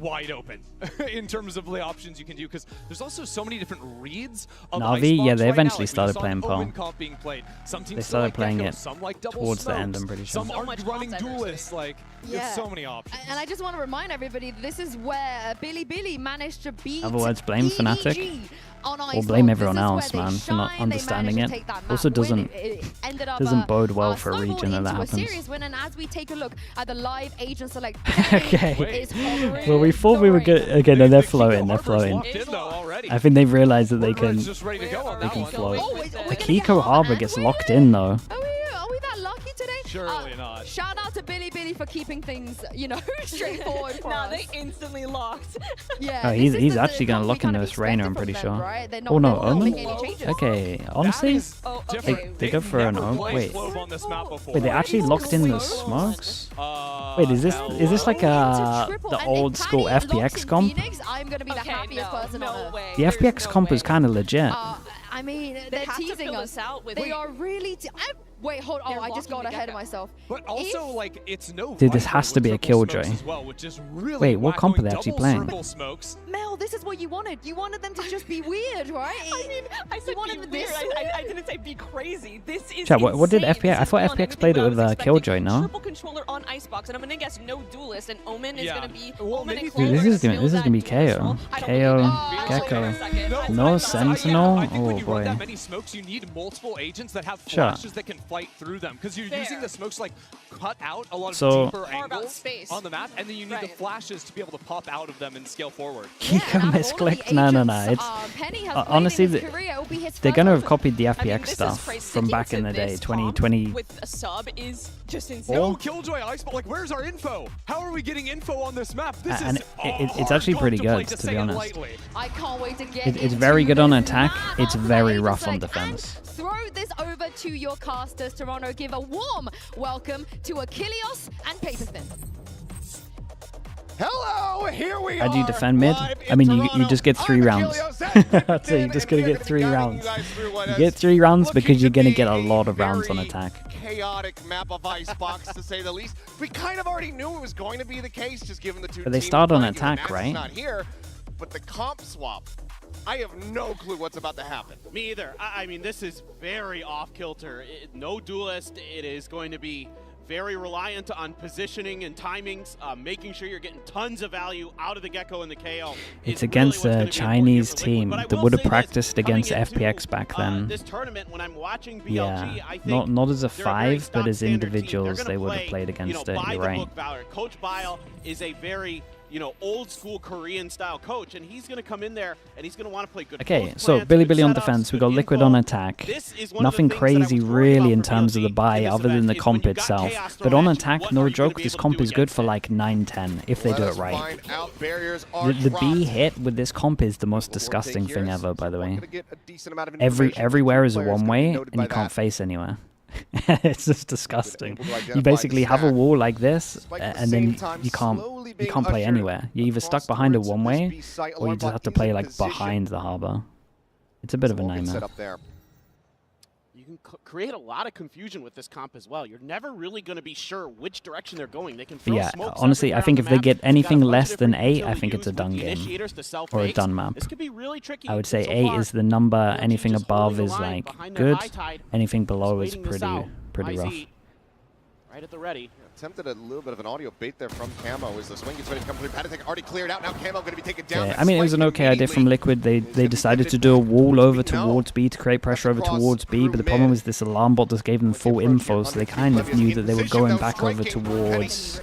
wide open in terms of the options you can do, because there's also so many different reads of Na'Vi, Icebox yeah, they right eventually now. started Like, playing we saw Pearl. Omen comp being played. Some teams They still started like playing Gecko, it some like double towards the end, smokes, I'm pretty sure. Some So are much running comp diversity. duelists. Like, Yeah. there's so many options. And I just want to remind everybody, this is where Billy Billy managed to beat Other words, blame Fnatic. EG on Or Icebox. blame This everyone is where else, they man, for not shine, they understanding managed to it. take that map Also win. doesn't It ended up, doesn't bode well for a snowballed region that into a happens. series win, and as we take a look at the live agent select, Okay. is hovering Well, we thought we were good. Okay, no, they're floating. They're floating. Locked in, though, already. I think they've realized that they can. Bird's just ready to go on They that can one. float. Oh, wait, are we The gonna get Kiko Harbor and gets Waylay? locked in though. Are we that lucky today? Surely not. Shout out to Billy Billy really for keeping things, you know, straightforward for Nah, us. they instantly locked. Yeah. Oh, he's actually going to lock in this Reina, I'm pretty sure. Oh no, Omen? Okay, honestly, they go for an Omen. Wait, they actually locked in the smokes? Wait, is this like the old school FPX comp? I'm gonna be the happiest person on earth. The FPX comp was kind of legit. I mean, they're teasing us. They are really. Wait, hold on. Oh, I just got ahead of myself. But also, like, it's no. Dude, this has to be a Killjoy. Wait, what comp are they actually playing? Mel, this is what you wanted. You wanted them to just be weird, right? I mean, I said be weird. I didn't say be crazy. This is Chat, what did insane. FPX? I thought FPX played it with Killjoy, no? Triple controller on Icebox, and I'm gonna guess no duelist, and Omen is gonna be. Dude, this is gonna be KO. KO, Gecko. No Sentinel. Oh boy. That many smokes, you need multiple agents that have Sure. flashes that can fight through them, because you're using the smokes like cut out a lot of So- deeper angles on the map, and then you need the flashes to be able to pop out of them and scale forward. Kiko misclicked. No. It's honestly they're gonna have copied the FPX stuff from back in the day, 2020. With a sub is just insane. No Killjoy Icebox. Like, where's our info? How are we getting info on this map? This And is it's actually pretty good, to be honest. I can't wait to get It's very good on attack. It's very rough on defense. Throw this over to your casters, Toronto. Give a warm welcome to Achilles and Paperthin. Hello, here we How do you defend mid? I mean, you just get 3 rounds. So you're just gonna get 3 rounds. You get 3 rounds because you're gonna get a lot of rounds on attack. Chaotic map of Icebox, to say the least. We kind of already knew it was going to be the case, just given the two But they teams start on fighting. The attack, match is right? Not here, but the comp swap. I have no clue what's about to happen. Me either. I mean, this is very off-kilter. No duelist. It is going to be very reliant on positioning and timings, making sure you're getting tons of value out of the Gecko and the KO. It's against a Chinese team that would have practiced against FPX back then. This tournament, when I'm watching BLG, Yeah, I think not as a they're a very 5, but as stock-standard team. individuals, They're they gonna would have play, played against it. by You're the right. book Valorant. Coach Bile is a very old school Korean style coach, and he's going to come in there and he's going to want to play good. Okay, so Billy on defense, we got Liquid on attack. Nothing crazy really in terms of the buy other than the comp itself. But on attack, no joke, this comp is good for like 9-10 if they do it right. The B hit with this comp is the most disgusting thing ever, by the way. Everywhere is a one-way and you can't face anywhere. It's just disgusting. You basically have a wall like this, and then you can't play anywhere. You're either stuck behind a one-way, or you just have to play like behind the harbor. It's a bit of a nightmare. You can create a lot of confusion with this comp as well. You're never really going to be sure which direction they're going. They can throw Yeah, smokes honestly, I everywhere think on if the they map. get You've got anything a bunch less of than different 8, I utility think it's a used done with the game initiators to self or a fakes. done map. This could be really tricky. I would say So 8 far, is the number. Anything just above holding is the line like behind their good. high tide, Anything below is waiting this out. pretty rough. IZ, right at the ready. Attempted a little bit of an audio bait there from Camo as the swing gets ready to come through. Patek already cleared out. Now Camo going to be taken down. Yeah, I mean, it was an okay idea from Liquid. They decided to do a wall over towards B to create pressure over towards B, but the problem was this alarm bot just gave them full info, so they kind of knew that they were going back over towards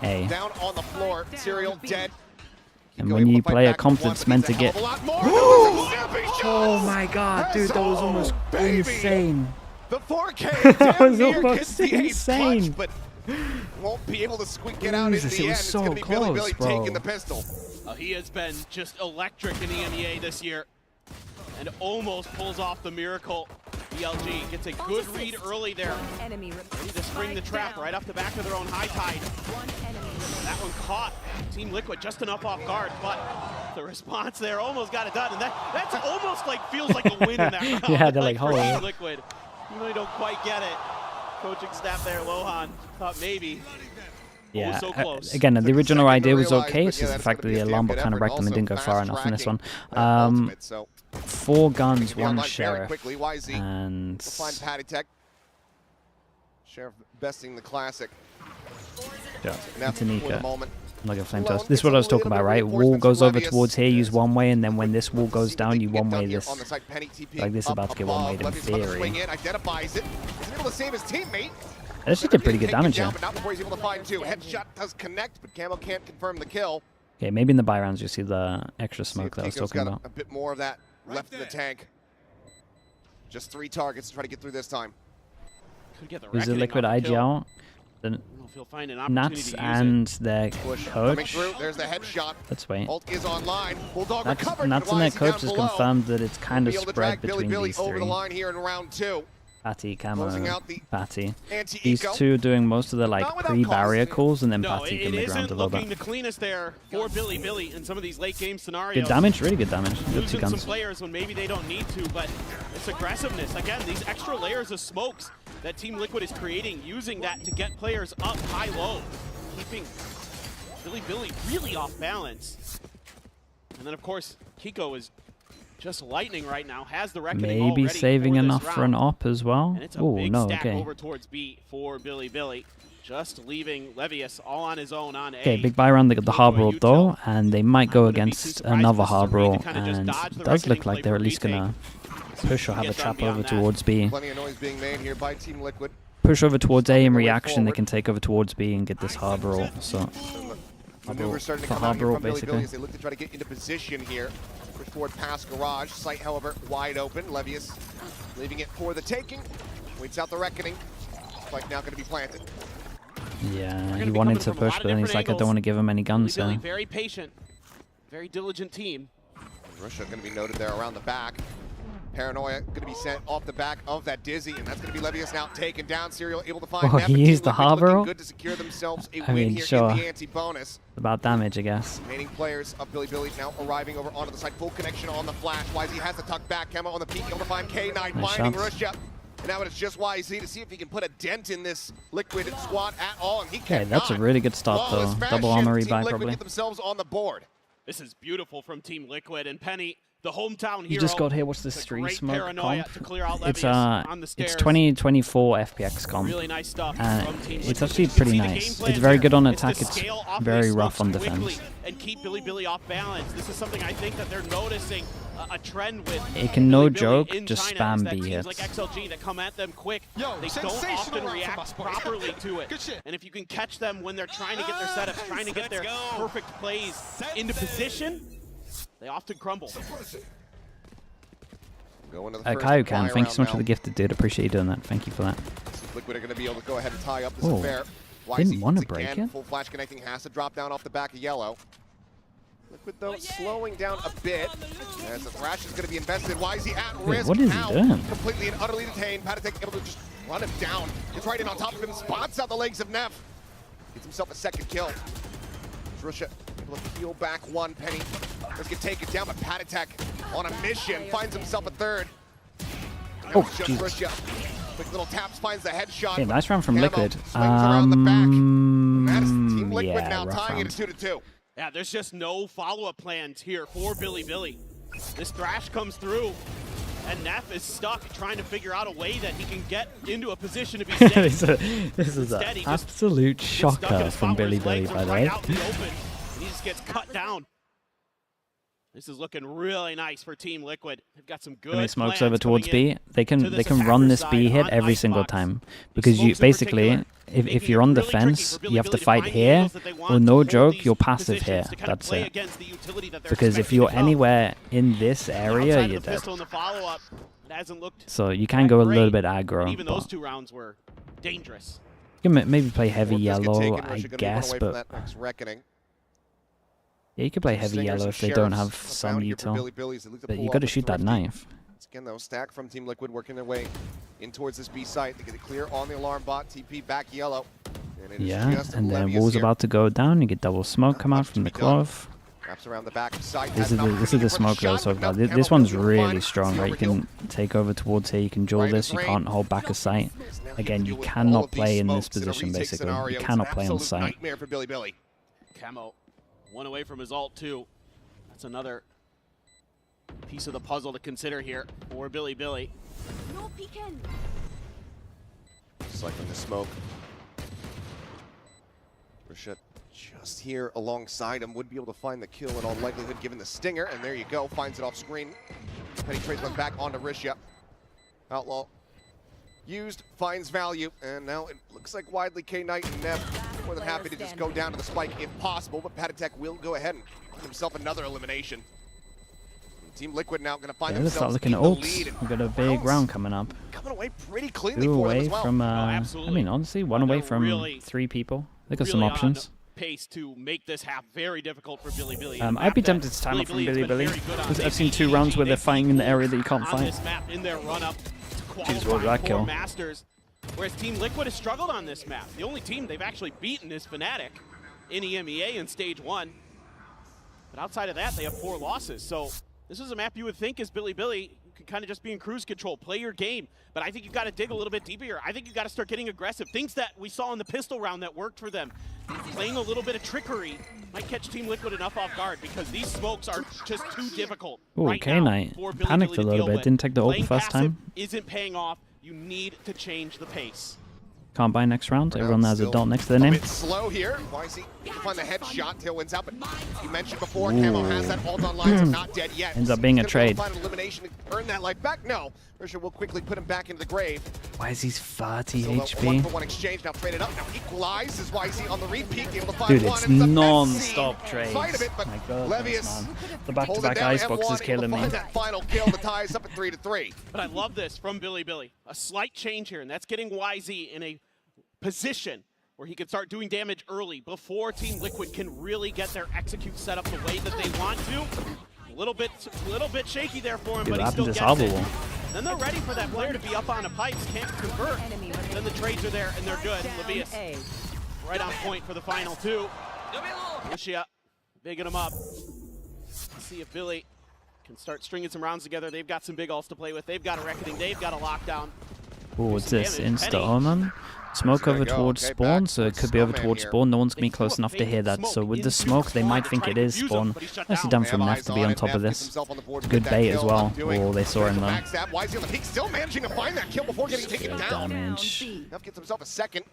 A. Down on the floor. Serial dead. And when you play a comp that's meant to get... Oh my god, dude, that was almost insane. The 4K That was damn near almost gets the 8 insane. punch, but won't be able to squeak it out in Jesus, the it end. was It's so going to be Billy close, bro. taking the pistol. He has been just electric in EMEA this year and almost pulls off the miracle. BLG gets a good read early there. Ready to spring the trap right off the back of their own high tide. That one caught Team Liquid just enough off guard, but the response there almost got it done. And that's almost like feels like a win in that round. Yeah, they're like, for oh. Team Liquid. You really don't quite get it. Coaching staff there, Lohan, thought maybe. Yeah, So close. again, the original idea was okay. It's just the fact that the alarm bot kind of wrecked them and didn't go far enough in this one. 4 guns, 1 sheriff, and Find Patek. Sheriff besting the classic. yeah, Enough it's for the Anika. moment. Like a flame toast. This is what I was talking about, right? Wall goes over towards here, use one way, and then when this wall goes down, you one way this. Like this is about to get one way in theory. Identifies it. Isn't able to save his teammate. It actually did pretty good damage here. But not before he's able to find 2. Headshot does connect, but Camo can't confirm the kill. Okay, maybe in the buy rounds you see the extra smoke that I was Tico's talking got about. a bit more of that left in the tank. Just 3 targets to try to get through this time. Is the Liquid IG out? the if he'll find an opportunity Nats to use and it. their Coming coach. through. There's the headshot. Let's wait. Ult is online. Bulldog recovered. Nats and their coach has confirmed that it's kind of Be able to spread drag between Billy these over the three. line here in round 2. Patty, Closing Camo, out the Patty. anti-eco. These two are doing most of the like Not without pre-barrier calls, and then No, Patty it can mid round isn't a little looking bit. the cleanest there for Billy in some of these late game scenarios. Good damage, really good damage. Good two Losing some guns. players when maybe they don't need to, but it's aggressiveness. Again, these extra layers of smokes that Team Liquid is creating, using that to get players up high-low, keeping Billy really off balance. And then, of course, Kiko is just lightning right now, has the reckoning Maybe already saving for this enough for an round. op as well. And it's a Oh big no, stack okay. over towards B for Billy. Just leaving Levius all on his own on A. Okay, big buy around the Harbor ult though, and they might go against another Harbor ult, and it does look like they're at least gonna push or have a trap over towards B. Plenty of noise being made here by Team Liquid. Push over towards A in reaction, they can take over towards B and get this Harbor ult. So Maneuver starting to for come out here Harbor from ult Billy basically. as they look to try to get into position here. Push forward past Garage. Site, however, wide open. Levius leaving it for the taking. Waits out the reckoning. Spike now going to be planted. Yeah, he wanted to push, but then he's like, I don't want to give him any guns. So Very patient, very diligent team. Russia going to be noted there around the back. Paranoia going to be sent off the back of that Dizzy, and that's going to be Levius now taken down. Serial able to find Oh, Neff, he and Team used the Liquid Harbor looking ult? good to secure themselves a I win mean, here sure. in the anti-bonus. about damage, I guess. Remaining players of Billy now arriving over onto the side. Full connection on the flash. YZ has the tuck back. Camo on the peak, able to find K9, Nice finding shots. Russia. And now it's just YZ to see if he can put a dent in this Liquid squad at all, and he Okay, that's a really good start though. Double armor Team rebuy Liquid probably. get themselves on the board. This is beautiful from Team Liquid, and Penny, the hometown hero. You just got here. What's this It's a 3 great smoke paranoia comp? to clear out It's Levius on the stairs. 2024 FPX comp. Really nice stuff And from Team it's Liquid. actually You can pretty see the nice. game plan It's very here. good on It's to attack. It's scale off very these rough on smokes quickly defense. and keep Billy off balance. This is something I think that they're noticing a trend with. It can no Billy joke in just China, is spam that B teams hits. like XLG that come at them quick. Yo, They don't sensational often round from react us, boys. properly to it. Good shit. And if you can catch them when they're trying to get their setups, trying to get their perfect plays into position, they often crumble. Go into the Kaioken, thank you so much for the gifted, dude. Appreciate you doing that. Thank you for that. Liquid are going to be able to go ahead and tie up this Whoa. affair. Didn't YZ wanna once break again, it. Full flash connecting has to drop down off the back of Yellow. Liquid though slowing down a bit as the Thrash is going to be invested. YZ at risk. what is he now, doing? Completely and utterly detained. Patatek able to just run him down. Gets right in on top of him, spots out the legs of Neff. Gets himself a second kill. Russia able to peel back one. Penny does get taken down, but Patatek on a mission finds himself a third. Oh, Just Jesus. Russia. Quick little taps, finds the headshot. Okay, nice round from Camo Liquid. swings around the back. And that is Team Liquid yeah, now rough tying round. it at 2-2. Yeah, there's just no follow-up plans here for Billy. This Thrash comes through, and Neff is stuck trying to figure out a way that he can get into a position to be safe. This is an Instead, he just absolute gets stuck in shocker a from spot where Billy his legs are by the right way. out in the open, and he just gets cut down. This is looking really nice for Team Liquid. They've got some good When he smokes plans over towards coming B, in they to can this run this attacker B side hit on every single Icebox. time because you Smokes in basically, particular, if making you're it on the really tricky fence, for you have to Billy fight find here angles that they want or to no hold joke, these you're passive positions here. to kind of That's play it. against the utility that they're Because if expecting you're to come. anywhere in this area, Outside you're of the dead. pistol in the follow-up, it hasn't looked So you can go a little bit and aggro. even those But 2 rounds were dangerous. you can maybe play heavy Fourth biscuit yellow, taken, I Russia gonna be one guess, away from but that next reckoning. yeah, you could play heavy Singers yellow and if they don't Sheriffs have are some found here for util. Billy's. They look to But pull you off got to the shoot that thrifty. knife. Once again, though, stack from Team Liquid working their way in towards this B site. They get it clear on the alarm bot. TP back Yellow. And it is Yeah, just and then Levius Wall's here. about to go down. You get double smoke come out from the glove. Wraps around the back side. This is the smoke though so far. This one's really strong, right? You can take over towards here, you can duel this, you can't hold back a sight. Again, you cannot play in this position basically. You cannot play on sight. Nightmare for Billy. Camo, 1 away from his ult too. That's another piece of the puzzle to consider here for Billy. No peeking. Cycling the smoke. Rashid just here alongside him would be able to find the kill in all likelihood given the stinger, and there you go, finds it off screen. Penny trades one back onto Rishya. Outlaw used, finds value, and now it looks like widely K-Knight and Neff more than happy to just go down to the spike if possible, but Patatek will go ahead and find himself another elimination. Team Liquid now going to find Yeah, let's start themselves looking in at the lead. ults. We've got a big round coming up. Coming away pretty cleanly 2 for them away as well. from, Oh, I absolutely. mean, honestly, 1 away from really, 3 people. They got some really options. on pace to make this half very difficult for Bilibili. I'd be tempted to time up from Bilibili, because I've seen 2 rounds where they're fighting in the area that you can't on fight. this map in their run up to Jeez, what did that qualify kill? for Masters. Whereas Team Liquid has struggled on this map. The only team they've actually beaten is Fnatic in EMEA in stage 1. But outside of that, they have 4 losses. So this is a map you would think is Bilibili. You can kind of just be in cruise control, play your game. But I think you've got to dig a little bit deeper here. I think you've got to start getting aggressive. Things that we saw in the pistol round that worked for them. Playing a little bit of trickery might catch Team Liquid enough off guard because these smokes are just too difficult. Ooh, right K-Knight now for Bilibili panicked to a little deal bit. with. Didn't take the ult the Playing first time. passive isn't paying off. You need to change the pace. Can't buy next round. Everyone has a Still dot next to their a name. bit slow here. YC can find the headshot. Tail wins out, but you mentioned before, Camo has that ult on lines. Not dead yet. Ends up being a He's gonna be trade. able to find an elimination to earn that life back. No, Risha will quickly put him back into the grave. Why is he 30 Still a HP? 1-for-1 exchange now traded up. Now equalize as YC on the repeat, able to find Dude, one. it's And a non-stop messy trades. fight of it, but My God, Levius man. The holds it back-to-back down. Icebox is M1 killing able to me. find that final kill to tie us up at 3-3. But I love this from Bilibili. A slight change here, and that's getting YZ in a position where he can start doing damage early before Team Liquid can really get their execute set up the way that they want to. A little bit shaky there for him, Dude, but he that still happened gets to it. Salvable. Then they're ready for that player to be up on a pipes, can't convert. Then the trades are there, and they're good. Levius right on point for the final 2. Lucia bigging him up. Let's see if Billy can start stringing some rounds together. They've got some big ults to play with. They've got a reckoning. They've got a lockdown. Oh, what's this? damage. Insta Penny. omen. Smoke over towards Okay, spawn, back so it towards could be over Snowman towards here. spawn. No one's gonna be close enough to hear that. So with the smoke, they might think it is spawn. Nicely done from Neff to be on top of this. Good bait as well. Oh, they saw him though. Backstab. YZ on the peak, still managing to find that kill before getting taken Good down. damage. Neff gets himself a second.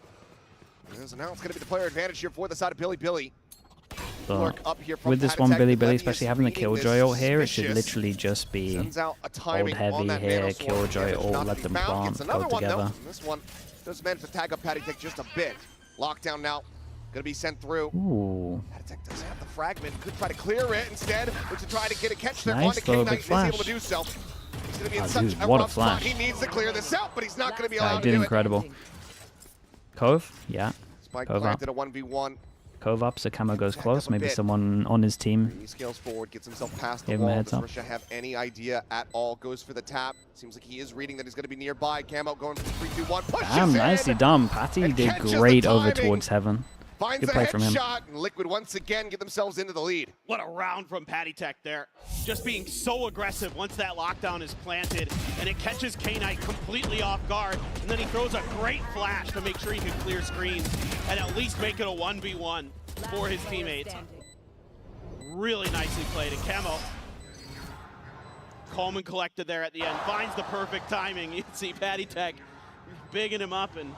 And so now it's going to be the player advantage here for the side of Bilibili. So Up here from with this one, Patatech, Bilibili, Levius especially having the reading Killjoy this ult here, it should suspicious. literally just be Sends out a hold timing on heavy that here, Nanoswarm. Killjoy Damage ult, not let to them be found. plant, Gets go another one, though. together. This one does manage to tag up Patatech just a bit. Lockdown now. Going to be sent through. Ooh. Patatech doesn't have the fragment. Could try to clear it instead. Looks to try to get a catch there Nice on the though, K-Knight. big He's able to flash. do so. He's going to be in Oh, such dude, a what a rough spot. flash. He needs to clear this out, but he's not going to be Guy allowed did to do incredible. Cove, yeah. Spike Cove up. planted a 1v1. Cove up, so Camo goes close. Maybe someone on his team. He scales forward, gets himself past the Give him a wall. heads Does up. Risha have any idea at all? Goes for the tap. Seems like he is reading that he's going to be nearby. Camo going for the 3-2-1. Pushes Damn, in. nicely done. Patty And did catches the great over timing. towards heaven. Finds Good a play from him. headshot, and Liquid once again get themselves into the lead. What a round from Patatech there. Just being so aggressive once that lockdown is planted, and it catches K-Knight completely off guard, and then he throws a great flash to make sure he can clear screens and at least make it a 1v1 for his teammates. Really nicely played, and Camo, calm and collected there at the end, finds the perfect timing. You can see Patatech bigging him up, and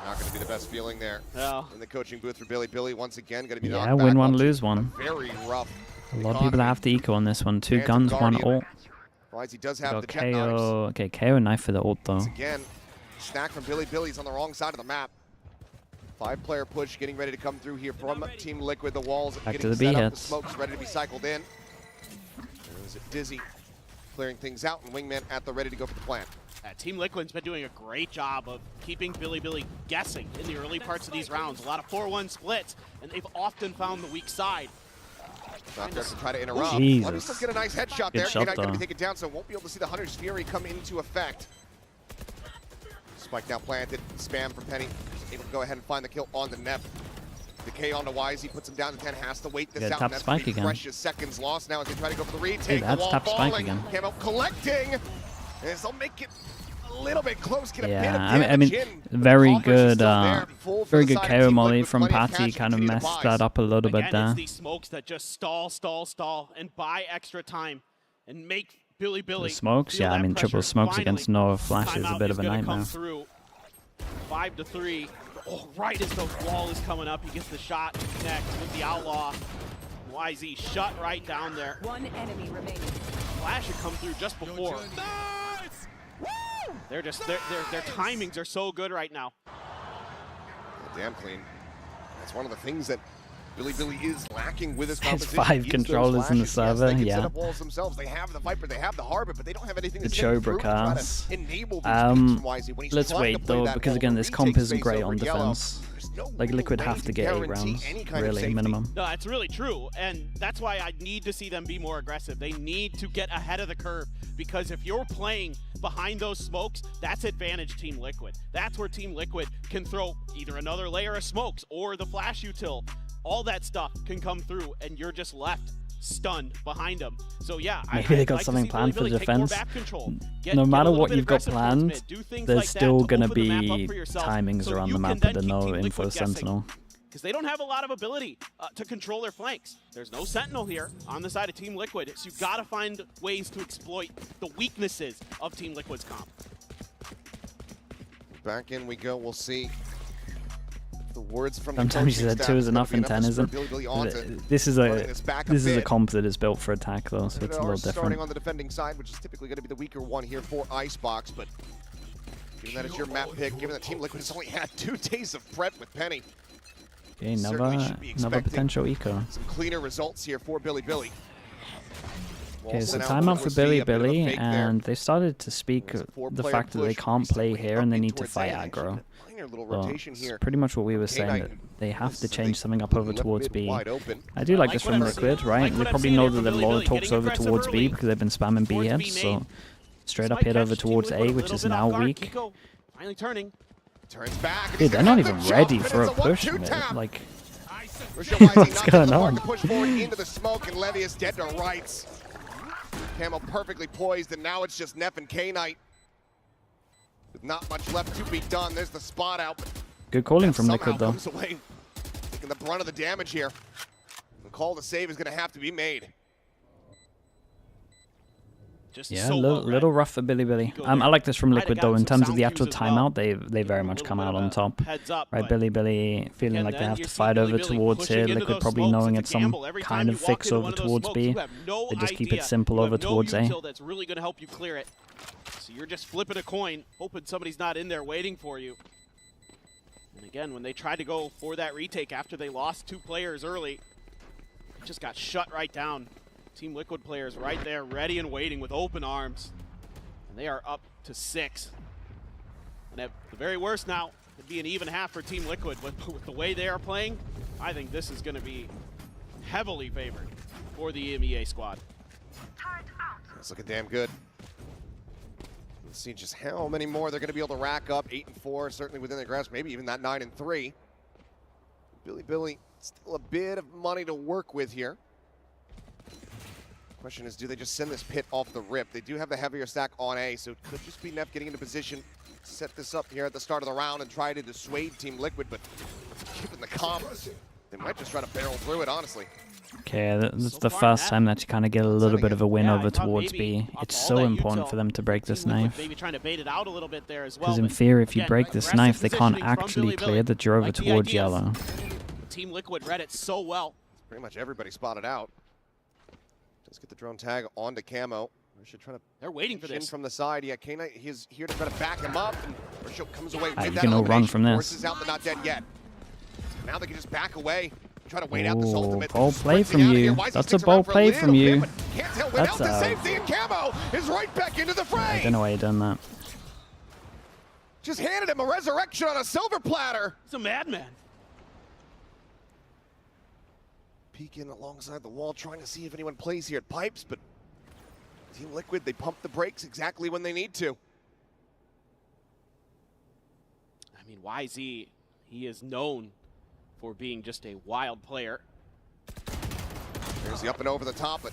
Not going to be the best feeling there No. in the coaching booth for Billy. Once again, going to be Yeah, knocked win back one, onto lose one. a very rough A lot of people that have to eco on this one. 2 Phantom guns, 1 Guardian. ult. Wise, he does We have got the jet knives. KO. Okay, KO knife for the ult though. Again, snack from Billy. Billy's on the wrong side of the map. 5-player push getting ready to come through here from Team Liquid. The walls Back getting to the set up. The B-hits. smoke's ready to be cycled in. There's it Dizzy clearing things out, and Wingman at the ready to go for the plant. Team Liquid's been doing a great job of keeping Billy guessing in the early parts of these rounds. A lot of 4-1 splits, and they've often found the weak side. Not there to try to interrupt. Jesus. Levius does get a nice headshot Good there. shot, K-Knight going to be though. taken down, so won't be able to see the Hunter's Fury come into effect. Spike now planted. Spam from Penny. Able to go ahead and find the kill on the Nep. Decay onto Wise. He puts him down to 10. Has to wait this Yeah, out. tap And that's Spike gonna be again. precious seconds lost now as they try to go for the retake. that's the wall tap Spike falling. again. Camo collecting. And they'll make it a little bit close. Get a bit of Yeah, damage I mean, in. very Coffers is good, still there, full for very the good side of KO Team molly Liquid, from plenty of Patty. cash Kind of to continue to messed buy. that up a little bit Again, there. it's these smokes that just stall, and buy extra time and make Billy The smokes, feel yeah, I that mean, triple pressure. smokes Finally, against no flash is a timeout bit of a gonna come nightmare. through. 5-3. Oh, right as the wall is coming up, he gets the shot to connect with the Outlaw. YZ shut right down there. One enemy remaining. Flash had come through just before. They're just their timings are so good right now. Damn clean. That's one of the things that Billy is lacking with his There's composition. 5 controllers in the server, Yes, they can yeah. set up walls themselves. They have the Viper, they have the Harbor, but they don't have anything The to send through to try to Chobra enable these peaks from YZ. When he's let's trying to wait play though, that because wall, again, the this comp retake isn't space great over on yellow, defense. there's no Like Liquid way have to get 8 guarantee rounds, any kind of really, safety. minimum. No, it's really true, and that's why I need to see them be more aggressive. They need to get ahead of the curve, because if you're playing behind those smokes, that's advantage Team Liquid. That's where Team Liquid can throw either another layer of smokes or the flash util. All that stuff can come through, and you're just left stunned behind them. So yeah, Maybe they got something planned for the defense. No matter what you've got planned, there's still going to be timings around the map with the no info sentinel. Because they don't have a lot of ability to control their flanks. There's no sentinel here on the side of Team Liquid, so you've got to find ways to exploit the weaknesses of Team Liquid's comp. Back in we go, we'll see. The words from Sometimes you the said coaching 2 is staff enough and 10 isn't. This is a comp that is built for attack though, so it's a little Starting different. on the defending side, which is typically going to be the weaker one here for Icebox, but given that it's your map pick, given that Team Liquid has only had 2 days of prep with Penny, Okay, certainly should be another expecting potential eco. some cleaner results here for Billy. Okay, so Walls out, timeout we'll for see a bit of a Billy, fake there. and they started to speak the four-player fact that they push, can't play here and they need to fight towards A. aggro. Minor little So rotation it's here. pretty much what we were Okay, saying, now that they have to so change they something up over left towards mid B. wide open. I do like this what from I'm Liquid, seeing. right? Like They what I'm probably seeing know here that from the Billy Lola Billy, talks getting over aggressive towards B early. because they've been spamming B Forced to heads, be so made. straight up Might hit catch over Team towards Liquid A, a which little is bit now off guard. weak. Kiko finally turning. Turns back. and Dude, he's they're gonna not have even the ready jump, for and a it's push, 1-2 man. tap. Like, What's going on? Push forward into the smoke, and Levy is dead to rights. Camo perfectly poised, and now it's just Neff and K-Knight. With not much left to be done. There's the spot out. But good calling from somehow Liquid though. comes away, taking the brunt of the damage here. The call to save is going to have to be made. Just Yeah, so little rough for Billy. I like this from Liquid though. In terms of the actual timeout, they very much come out on top. Right, Billy feeling like they have to fight over towards here. Liquid probably knowing it's some kind of fix over towards B. They just keep it simple over towards A. That's really going to help you clear it. So you're just flipping a coin, hoping somebody's not in there waiting for you. And again, when they tried to go for that retake after they lost 2 players early, it just got shut right down. Team Liquid players right there, ready and waiting with open arms. And they are up to 6. And at the very worst now, it'd be an even half for Team Liquid. But with the way they are playing, I think this is going to be heavily favored for the EMEA squad. It's looking damn good. Let's see just how many more they're going to be able to rack up. 8 and 4, certainly within their grasp. Maybe even that 9 and 3. Billy, still a bit of money to work with here. Question is, do they just send this pit off the rip? They do have the heavier stack on A, so it could just be Neff getting into position, set this up here at the start of the round and try to dissuade Team Liquid, but given the comp, they might just try to barrel through it, honestly. Okay, that's the first time that you kind of get a little bit of a win over towards B. It's so important for them to break this knife. Maybe trying to bait it out a little bit there as well. Because in theory, if you break this knife, they can't actually clear the draw over towards yellow. Team Liquid read it so well. Pretty much everybody spotted out. Let's get the drone tag onto Camo. They're waiting for this. From the side. Yeah, K-Knight, he's here to try to back him up, and Rishio comes away with you that can no run elimination. from this. Forces out the not dead yet. Now they can just back away, try to wait out this ultimate. Bold play from you. That's a bold play from you. That's the safety, and Camo is right back into the fray. I don't know why you done that. Just handed him a resurrection on a silver platter. He's a madman. Peeking alongside the wall, trying to see if anyone plays here at Pipes, but Team Liquid, they pump the brakes exactly when they need to. I mean, YZ, he is known for being just a wild player. There's the up and over the top, but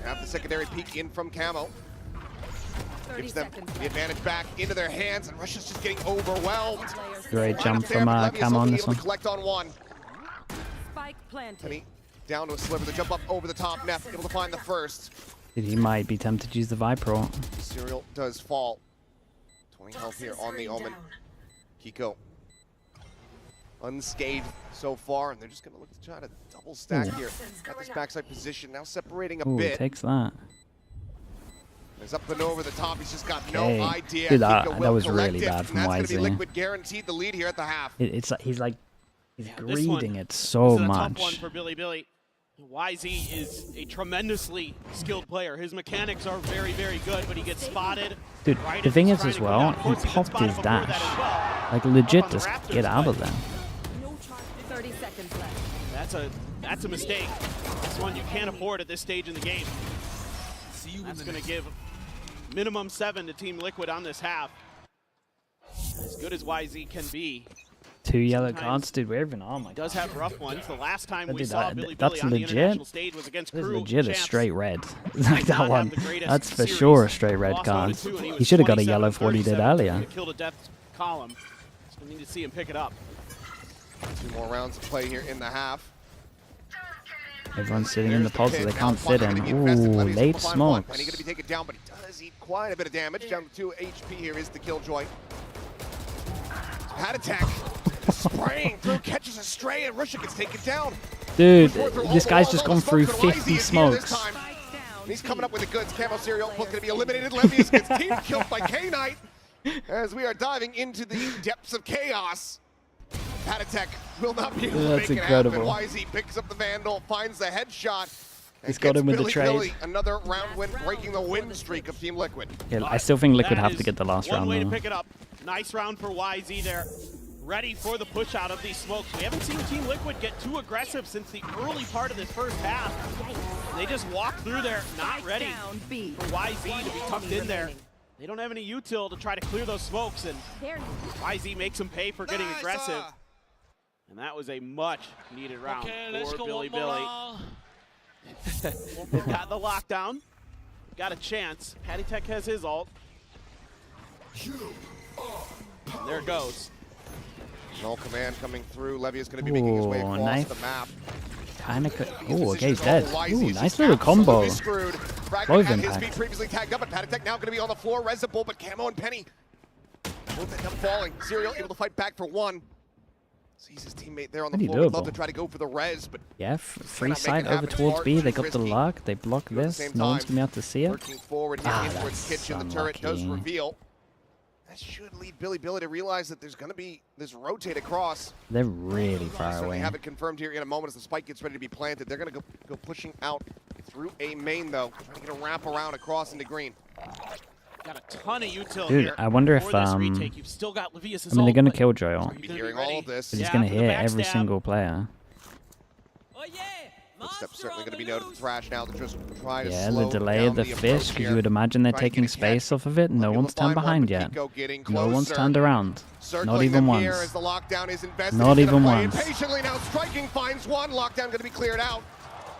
have the secondary peek in from Camo. Gives them the advantage back into their hands, and Russia's just getting overwhelmed. Great jump from Camo on this one. Collect on one. Spike planted. Penny down to a sliver, the jump up over the top, Neff able to find the first. He might be tempted to use the Viper. Serial does fall. 20 health here on the Omen. Kiko unscathed so far, and they're just gonna look to try to double stack here. Got this backside position, now separating a Ooh, bit. takes that. He's up and over the top, he's just got no idea. Dude, Kiko that will was collect really it, bad and from that's gonna be YZ. Liquid guaranteed the lead here at the half. He's like He's This one- greeding it so this is a tough one much. for Billy. YZ is a tremendously skilled player. His mechanics are very, very good, but he gets spotted. Dude, right the as thing he's is trying as to come well, down. Of he course, been popped spotted his before that dash. as well. Like legit, Up on the just Raptors, get out of but there. 30 seconds left. That's a mistake. That's one you can't afford at this stage in the game. That's going to give minimum 7 to Team Liquid on this half. As good as YZ can be. 2 yellow Sometimes cards, dude. We're even. Oh my does god. have rough ones. The last time we Dude, saw that- Billy that's on the legit. international stage was against That is Crew legit a champs. straight red. Like that not one. have the greatest That's for series. sure a straight red Lost card. 1-2, and He was should have got a 27, yellow for what he did 37. earlier. He killed a death column. So we need to see him pick it up. 2 more rounds to play here in the half. Everyone's sitting in the pod, so they Now can't sit in. finally gonna be invested. Ooh, Levy's late gonna find one. smokes. And he's going to be taken down, but he does eat quite a bit of damage. Down to 2 HP here is the Killjoy. Had attack. Spraying through, catches a stray, and Russia gets taken down. Dude, Through all this the guy's walls, just all gone the through smoke, and YZ 50 is here this smokes. time. And he's coming up with the goods. Camo Serial both going to be eliminated. Levius gets team killed by K-Knight as we are diving into the depths of chaos. Patatek will not be able to That's make incredible. it happen. YZ picks up the Vandal, finds the headshot. and He's got gets him with the Billy trade. Billy another round win, breaking the win streak of Team Liquid. Yeah, I still think Liquid That have is to get the last one round way to though. pick it up. Nice round for YZ there. Ready for the push out of these smokes. We haven't seen Team Liquid get too aggressive since the early part of this first half. They just walk through there, not ready for YZ to be tucked in there. They don't have any util to try to clear those smokes, and YZ makes them pay for getting aggressive. And that was a much needed round for Billy. They've got the lockdown. Got a chance. Patty Tech has his ult. And there it goes. No command coming through. Levy is going to be making his way Ooh, across knife. the map. Kinda could. He Oh, okay, he's positions dead. all YZ. Ooh, He's nice just little combo. absolutely screwed. Fragment Close had his impact. feet previously tagged up, but Patatek now going to be on the floor. Resible, but Camo and Penny both end up falling. Serial able to fight back for one. Sees his teammate there on the Pretty floor. Would love doable. to try to go for the res, but Yeah, free not make side it over happen. towards Far B. They too got the risky. luck. They block At the this. same No one's time, gonna be able to see it. working forward here Ah, in towards that's kitchen. The turret does unlucky. reveal. That should lead Billy to realize that there's going to be this rotate across. They're really far Certainly away. have it confirmed here in a moment as the spike gets ready to be planted. They're going to go pushing out through a main, though. Trying to get a wrap around across into green. Got a ton of util Dude, here. I wonder for if this retake. You've still got Levius' I mean, they're ult, gonna but kill Joel. Be hearing all of this. He's gonna hit every backstab. single player. Footsteps certainly going to be noted. Thrash now to just try to Yeah, slow the delay down of the approach fish, because here. you would imagine they're Trying to get taking a space catch. off of it. No Able one's to find turned one, behind but yet. Kiko getting No one's closer. turned around. Circling Not even them here once. as the lockdown is invested Not into even the play. once. Patiently now striking, finds one. Lockdown going to be cleared out.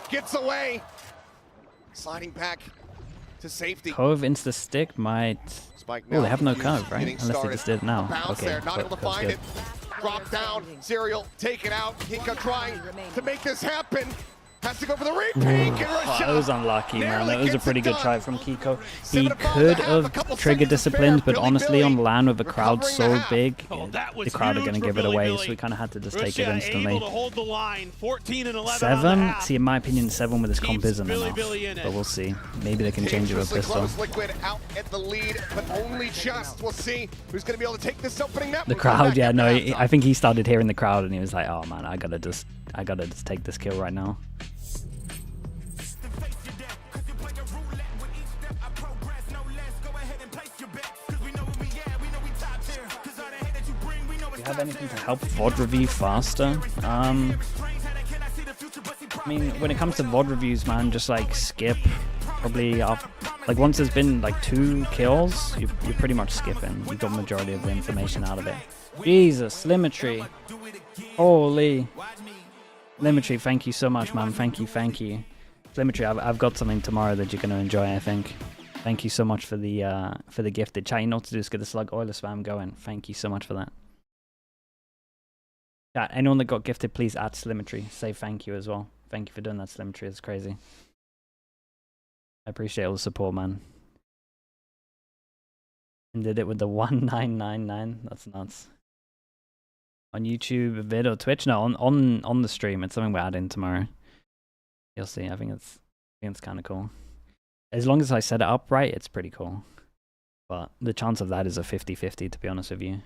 Gets away. Sliding back to safety. Cove insta stick might. Spike Oh, they now have no confused, cove, right? getting Unless they started. just did it now. Bounce Okay, there, not able to Cove's find good. it. Drop down. Serial, take it out. Kiko trying to make this happen. Has to go for the repeat. Oh, that was unlucky, man. That was a pretty good try from Kiko. He could have trigger disciplined, but honestly, on LAN with a crowd so big, the crowd are going to give it away, so we kind of had to just take it instantly. Able to hold the line. 14 and 11 on the 7? half. See, in my opinion, 7 with his comp Keeps isn't Billy enough, in it. but we'll see. Maybe they can change it with Dangerously pistol. close. Liquid out at the lead, but only just. We'll see who's going to be able to take this opening map. The We'll come crowd, back yeah, after no, halftime. I think he started hearing the crowd and he was like, oh man, I gotta just take this kill right now. Do you have anything to help VOD review faster? I mean, when it comes to VOD reviews, man, just like skip. Probably like once there's been like 2 kills, you're pretty much skipping. You got majority of the information out of it. Jesus, Slimetry. Holy. Slimetry, thank you so much, man. Thank you. Slimetry, I've got something tomorrow that you're gonna enjoy, I think. Thank you so much for the gifted. Chat, you know what to do is get the slug oiler spam going. Thank you so much for that. Chat, anyone that got gifted, please add Slimetry. Say thank you as well. Thank you for doing that, Slimetry. It's crazy. I appreciate all the support, man. And did it with the 1999. That's nuts. On YouTube, Veto, Twitch. No, on the stream. It's something we're adding tomorrow. You'll see. I think it's kind of cool. As long as I set it up right, it's pretty cool. But the chance of that is a 50-50, to be honest with you.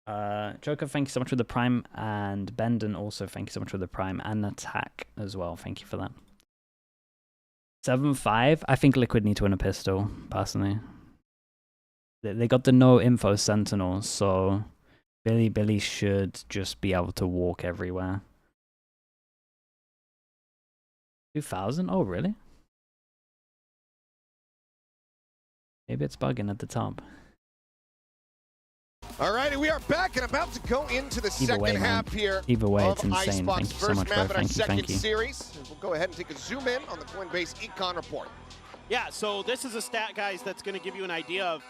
Joker, thank you so much for the Prime, and Bendon also thank you so much for the Prime and Attack as well. Thank you for that. 7-5. I think Liquid need to win a pistol, personally. They got the no info Sentinel, so Billy should just be able to walk everywhere. 2000? Oh, really? Maybe it's bugging at the top. All right, and we are back and about to go into the second half here. Either way, of it's insane. Icebox. Thank you so First much, map bro. in our Thank you. series. We'll go ahead and take a zoom in on the Coinbase Econ report. Yeah, so this is a stat, guys, that's going to give you an idea of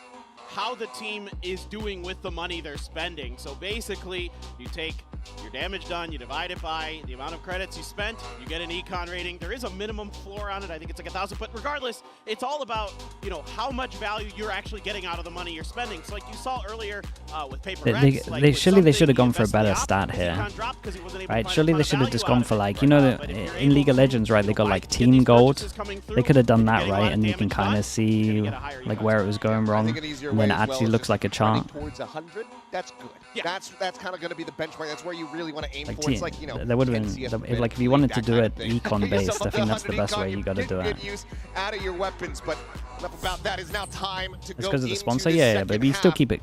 how the team is doing with the money they're spending. So basically, you take your damage done, you divide it by the amount of credits you spent, you get an econ rating. There is a minimum floor on it. I think it's like 1,000, but regardless, it's all about, you know, how much value you're actually getting out of the money you're spending. So like you saw earlier with PRX, Surely they should have gone for a better stat here, right? Surely they should have just gone for, like, you know, in League of Legends, right? They got like team gold. They could have done that, right? And you can kind of see like where it was going wrong, and then it actually looks like a chart. Towards 100, that's good. Yeah. That's kind of going to be the benchmark. That's where you really want to aim for. It's like, you know, there would have been if you wanted to do it econ based, I think that's the best way you got to do it. Use out of your weapons, but enough about that. Is now time to It's go because of the into sponsor, the yeah, but you still keep it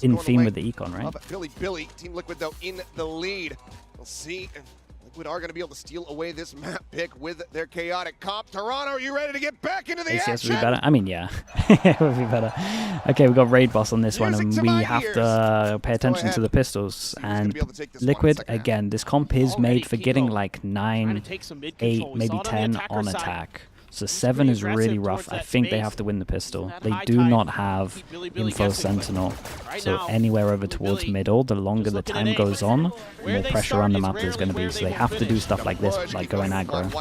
in theme with the econ, right? Billy, Team Liquid though in the lead. We'll see if Liquid are going to be able to steal away this map pick with their chaotic comp. Toronto, are you ready to get back into the ACS action? would be better. I mean, yeah, it would be better. Okay, we got Raid Boss on this one, and we have to pay attention to the pistols. And Liquid, again, this comp is made for getting like 9, 8, maybe 10 on attack. So 7 is really rough. I think they have to win the pistol. They do not have info Sentinel. So anywhere over towards middle, the longer the time goes on, the more pressure on the map there's going to be. So they have to do stuff like this, like going aggro.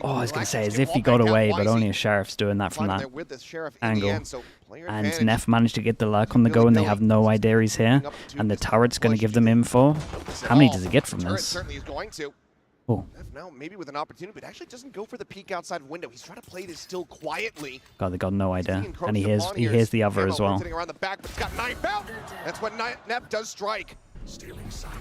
I was going to say, as if he got away, but only a Sheriff's doing that from that angle. And Neff managed to get the lurk on the go, and they have no idea he's here. And the turret's going to give them info. How many does he get from this? Oh. Now maybe with an opportunity, but actually doesn't go for the peek outside window. He's trying to play this still quietly. God, they got no idea. And he hears the other as well. Around the back, but it's got knife out. That's what Neff does strike. Stealing sight.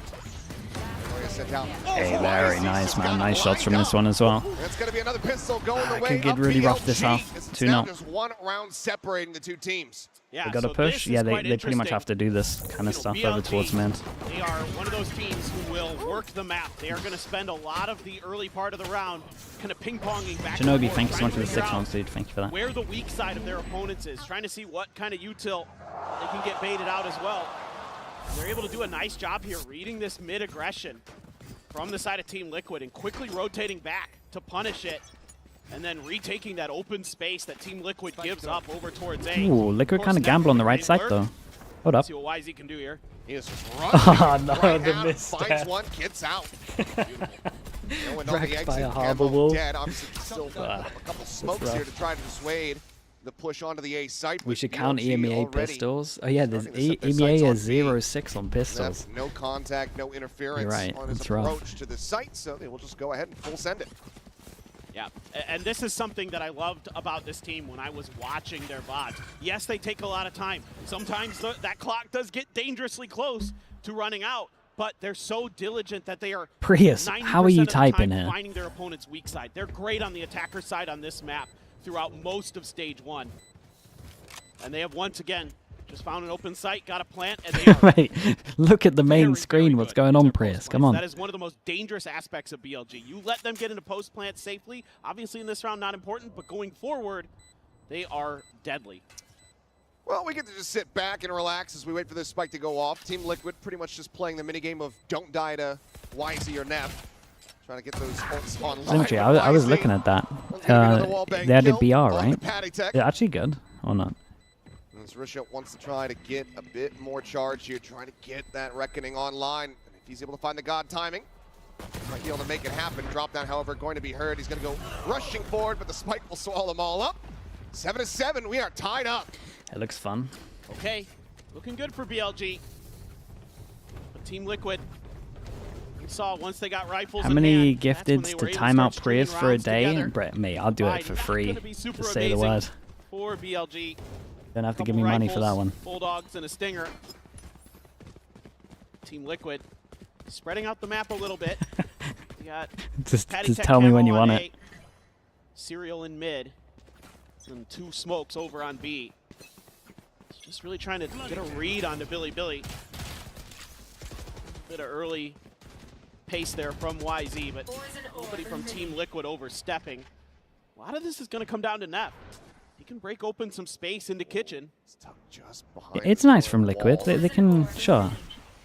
Hey, very nice, man. Nice shots from this one as well. That's going to be another pistol going the way could get really rough this half. 2-0. Just one round separating the two teams. Yeah, they got to push. Yeah, they pretty much have to do this kind of stuff over towards mid. They are one of those teams who will work the map. They are going to spend a lot of the early part of the round kind of ping-ponging back. Shinobi, thank you so much for the 6 months, dude. Thank you for that. Where the weak side of their opponents is, trying to see what kind of util they can get baited out as well. They're able to do a nice job here reading this mid-aggression from the side of Team Liquid and quickly rotating back to punish it, and then retaking that open space that Team Liquid gives up over towards A. Ooh, Liquid kind of gamble on the right side though. Hold up. See what YZ can do here. He is oh no, right the out, mistake. finds one, gets out. Wrecked by a harbor wolf. Dead. Obviously, still a couple smokes here to try to dissuade the push onto the A site. We should count EMEA pistols. Oh yeah, there's EMEA is 0-6 on pistols. No contact, no interference right, on his approach to the site, so they will just go ahead and full send it. Yeah, and this is something that I loved about this team when I was watching their VODs. Yes, they take a lot of time. Sometimes that clock does get dangerously close to running out, but they're so diligent that they are Prius, how are you typing here? Finding their opponent's weak side. They're great on the attacker side on this map throughout most of stage 1. And they have once again just found an open site, got a plant, and they are Wait, look at the main screen. What's going on, Prius? Come on. That is one of the most dangerous aspects of BLG. You let them get into post plant safely. Obviously in this round not important, but going forward, they are deadly. Well, we get to just sit back and relax as we wait for this spike to go off. Team Liquid pretty much just playing the minigame of don't die to YZ or Neff. Trying to get those ults online. Actually, I was looking at that. They had a BR, right? They're actually good, or not? Risha wants to try to get a bit more charge here, trying to get that Reckoning online. And if he's able to find the God timing, might be able to make it happen. Drop down, however, going to be heard. He's going to go rushing forward, but the spike will swallow them all up. 7-7, we are tied up. It looks fun. Okay, looking good for BLG. But Team Liquid, we saw once they got rifles. How many gifteds to time out Prius for a day? Brett, me, I'll do it for free. Just say the word. For BLG. Don't have to give me money for that one. Bulldogs and a Stinger. Team Liquid spreading out the map a little bit. You got just tell me when you want it. Serial in mid. And 2 smokes over on B. Just really trying to get a read onto Billy. Bit of early pace there from YZ, but nobody from Team Liquid overstepping. A lot of this is going to come down to Neff. He can break open some space into kitchen. It's nice from Liquid. They can, sure.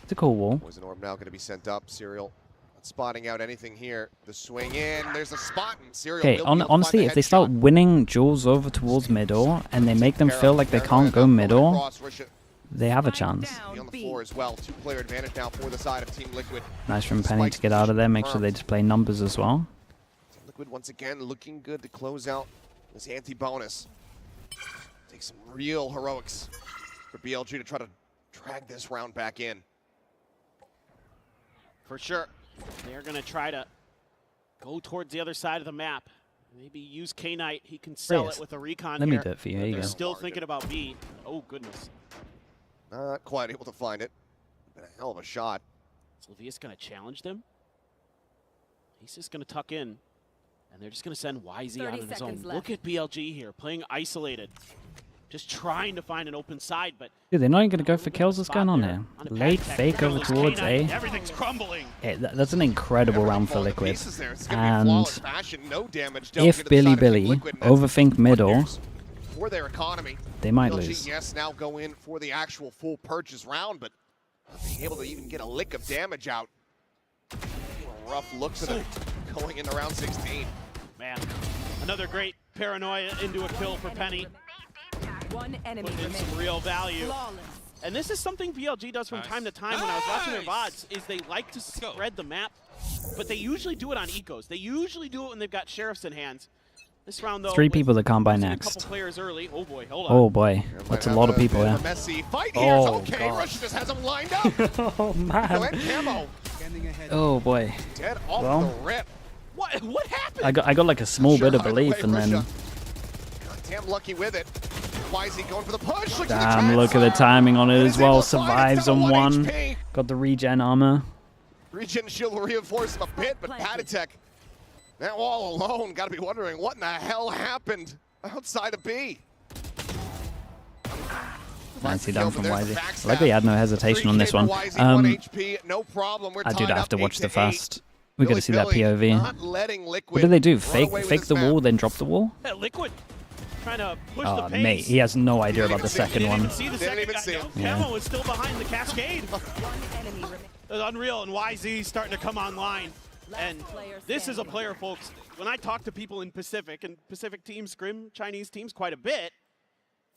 It's a cool wall. Poison Orb now going to be sent up. Serial not spotting out anything here. The swing in. There's a spot. And Serial Okay, honestly, if they start winning duels over towards middle and they make them feel like they can't go middle, they have a chance. On the floor as well. 2-player advantage now for the side of Team Liquid. Nice from Penny to get out of there. Make sure they just play numbers as well. Team Liquid once again looking good to close out this anti-bonus. Take some real heroics for BLG to try to drag this round back in. For sure. They're going to try to go towards the other side of the map. Maybe use K-Knight. He can sell it with a recon Let me here. do it for you. Here you They're go. still thinking about B. Oh, goodness. Not quite able to find it. Been a hell of a shot. Is Levius going to challenge them? He's just going to tuck in. And they're just going to send YZ out of the zone. Look at BLG here, playing isolated. Just trying to find an open side, but... Dude, they're not even going to go for kills. What's going on here? Late fake over towards A. Everything's crumbling. Hey, that's an incredible round for Liquid. And if Billy overthink middle, for their economy, they might BLG, lose. yes, now go in for the actual full purchase round, but not being able to even get a lick of damage out. A rough look to them going into round 16. Man, another great paranoia into a kill for Penny. One enemy Putting in some real value. And this is something BLG does from time to time when I was watching their VODs, is they like to spread the map, but they usually do it on ecos. They usually do it when they've got sheriffs in hands. This round, though, 3 people that can't buy losing next. a couple players early. Oh boy, hold on. Oh boy, that's a lot of people, yeah. Messy fight here. Oh, Okay, God. Russia just has him lined up. Oh, man. Go ahead, Camo. Oh boy. Dead off Well, the rip. What happened? I got like a small bit of belief, and then Damn lucky with it. YZ going for the push. damn, look at the timing on it as well. Survives on 1. HP. Got the regen armor. Regen shield will reinforce him a bit, but Patatek now all alone. Got to be wondering what in the hell happened outside of B. Nicely done from YZ. I like they had no hesitation on this one. No problem. I do have to watch the first. We got to see that POV. What did they do? Fake the wall, then drop the wall? Yeah, Liquid trying to push Oh, the pace. mate, he has no idea about the second one. See the second guy. Camo is still behind the cascade. It's unreal, and YZ starting to come online. And this is a player, folks. When I talk to people in Pacific, and Pacific teams scrim Chinese teams quite a bit,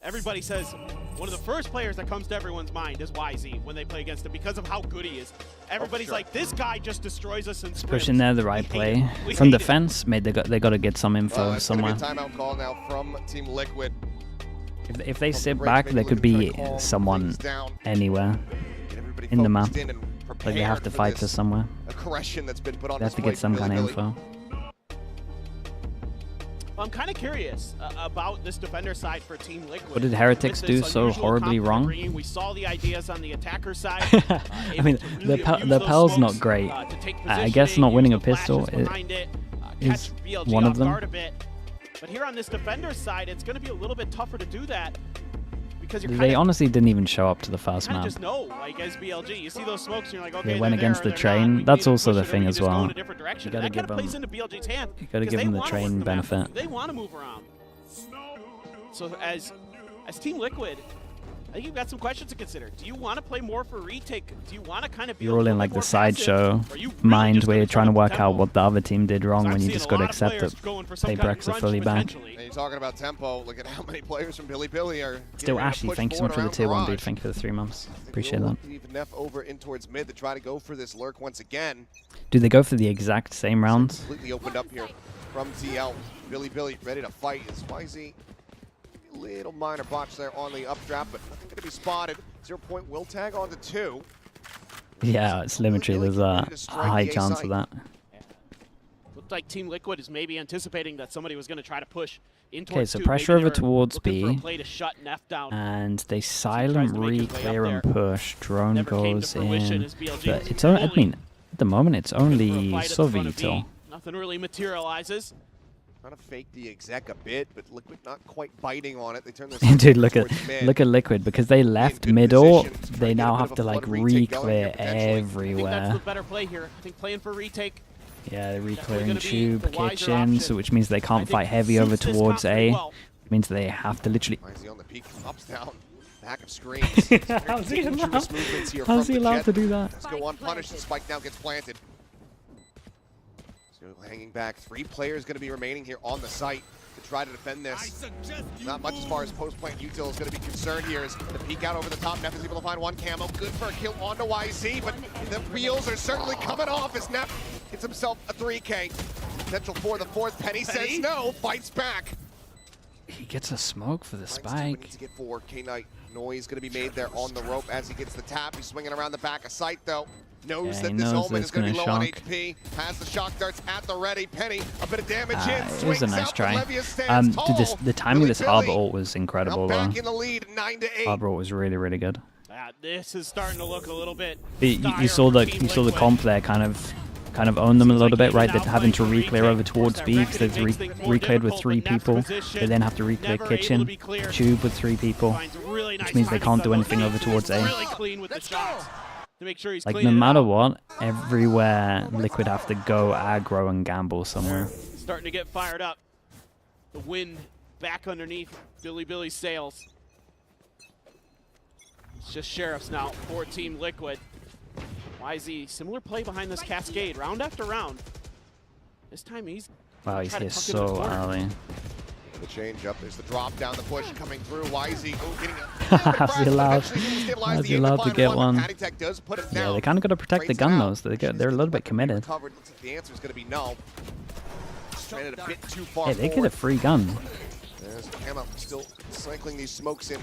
everybody says one of the first players that comes to everyone's mind is YZ when they play against him because of how good he is. Everybody's like, this guy just destroys us in sprints. Pushing there the right play. From defense, mate, they got to get some info somewhere. Timeout call now from Team Liquid. If they sit back, there could be someone anywhere in the map. Like they have to fight for somewhere. Aggression that's been put on They have to get some kind of info. I'm kind of curious about this defender side for Team Liquid. What did Heretics do so horribly wrong? We saw the ideas on the attacker side. I mean, the Pel's not great. I guess not winning a pistol is one of them. But here on this defender side, it's going to be a little bit tougher to do that because you're They honestly didn't even show up to the first kind of map. just know, like as BLG, you see those smokes and you're like, okay, They went they're against there, the they're not. train. We That's need to also push the it, or thing we as just go well. in a different direction. You gotta That kind give of plays them. into BLG's hand. You gotta because give they them the wanna train work the map. benefit. They want to move around. So as Team Liquid, I think you've got some questions to consider. Do you want to play more for retake? Do you want to kind of be You're all in like the sideshow mind where you're trying to work out what the other team did wrong when you just got to accept that PayBreaks are fully banned. And you're talking about tempo. Look at how many players from Billy are Still, getting Ashley, pushed thank you so much for the forward tier 1, around dude. Garage. Thank you for the 3 months. Appreciate We'll that. leave Neff over in towards mid to try to go for this lurk once again. Do they go for the exact same rounds? Completely opened up here from TL. Billy ready to fight. Is YZ little minor botch there on the updraft, but nothing going to be spotted. 0 point will tag on to 2. Yeah, it's Limitry. There's a high chance of that. Looked like Team Liquid is maybe anticipating that somebody was going to try to push in Okay, towards so two. pressure Maybe over they were towards looking for a B. play to shut Neff down. And they silent to make his way re-clear up and push. Drone Never came to goes fruition in. as BLG But was it's only, I fully mean, at the moment it's only fight at the front of Veto. B. Nothing really materializes. Trying to fake the exec a bit, but Liquid not quite biting on it. They turn this Dude, look towards at mid. Liquid, because they left middle. They now have to like re-clear I think that's everywhere. the better play here. I think playing for retake. Yeah, they're Definitely re-clearing gonna be tube, the wiser kitchen, so option. which means they can't fight heavy suits over this towards comp pretty A. well. Means they have to literally. Why is he on the peak? Ups down. Back of screens. How's he Dangerous allowed- movements here how's from he the allowed Jet. to do that? Let's go unpunished. The spike now gets planted. So hanging back. 3 players going to be remaining here on the site to try to defend this. Not much as far as post-plant util is going to be concerned here. As the peek out over the top. Neff is able to find 1 camo. Good for a kill onto YZ, but the wheels are certainly coming off as Neff gets himself a 3K. Potential for the 4th. Penny says no. Fights back. He gets a smoke for the We spike. need to get 4. K-Knight noise going to be made there on the rope as he gets the tap. He's swinging around the back of sight though. Knows Yeah, that he this knows Omen that is going to be it's low on gonna HP. Has the shock darts at the ready. Penny, a bit of damage in. It was a Swings nice out, try. but Levius stands tall. Dude, the timing of this Billy Harbor ult was incredible though. back in the lead, 9-8. Harbor ult was really, really good. This is starting to look a little bit. You saw the comp there kind of own them a little bit, right? They're having to re-clear over towards B because they've re-cleared with 3 people. They then have to re-clear kitchen, tube with 3 people, which means they can't do anything over towards A. Really clean with the shots to make sure he's Like, no cleaning it matter up. what, everywhere Liquid have to go aggro and gamble somewhere. Starting to get fired up. The wind back underneath Billy's sails. It's just Sheriffs now for Team Liquid. YZ, similar play behind this cascade, round after round. This time he's Wow, he's trying to here tuck it in the so corner. early. The change up. There's the drop down the push coming through. YZ getting a How's he allowed to get one? Does put it Yeah, down. they kind of got to protect the gun though, so they're a little bit committed. Covered. Looks like the answer is going to be no. Ran it a bit too far Hey, they get a forward. free gun. There's Camo still cycling these smokes in.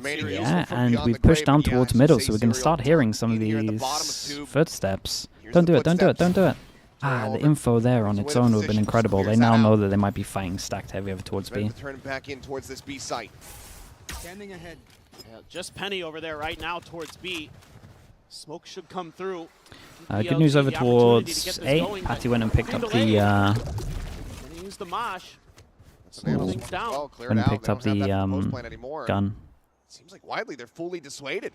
Yeah, and we've pushed down towards middle, so we're going to start hearing some of these footsteps. Don't do it, don't do it, don't do it. Ah, the info there on its own would have been incredible. They now know that they might be fighting stacked heavy over towards B. Turn it back in towards this B site. Standing ahead. Yeah, just Penny over there right now towards B. Smoke should come through. Good news over towards A. Patty went and picked up the And he used the mosh. Slow things down. went and picked up the gun. Seems like widely they're fully dissuaded.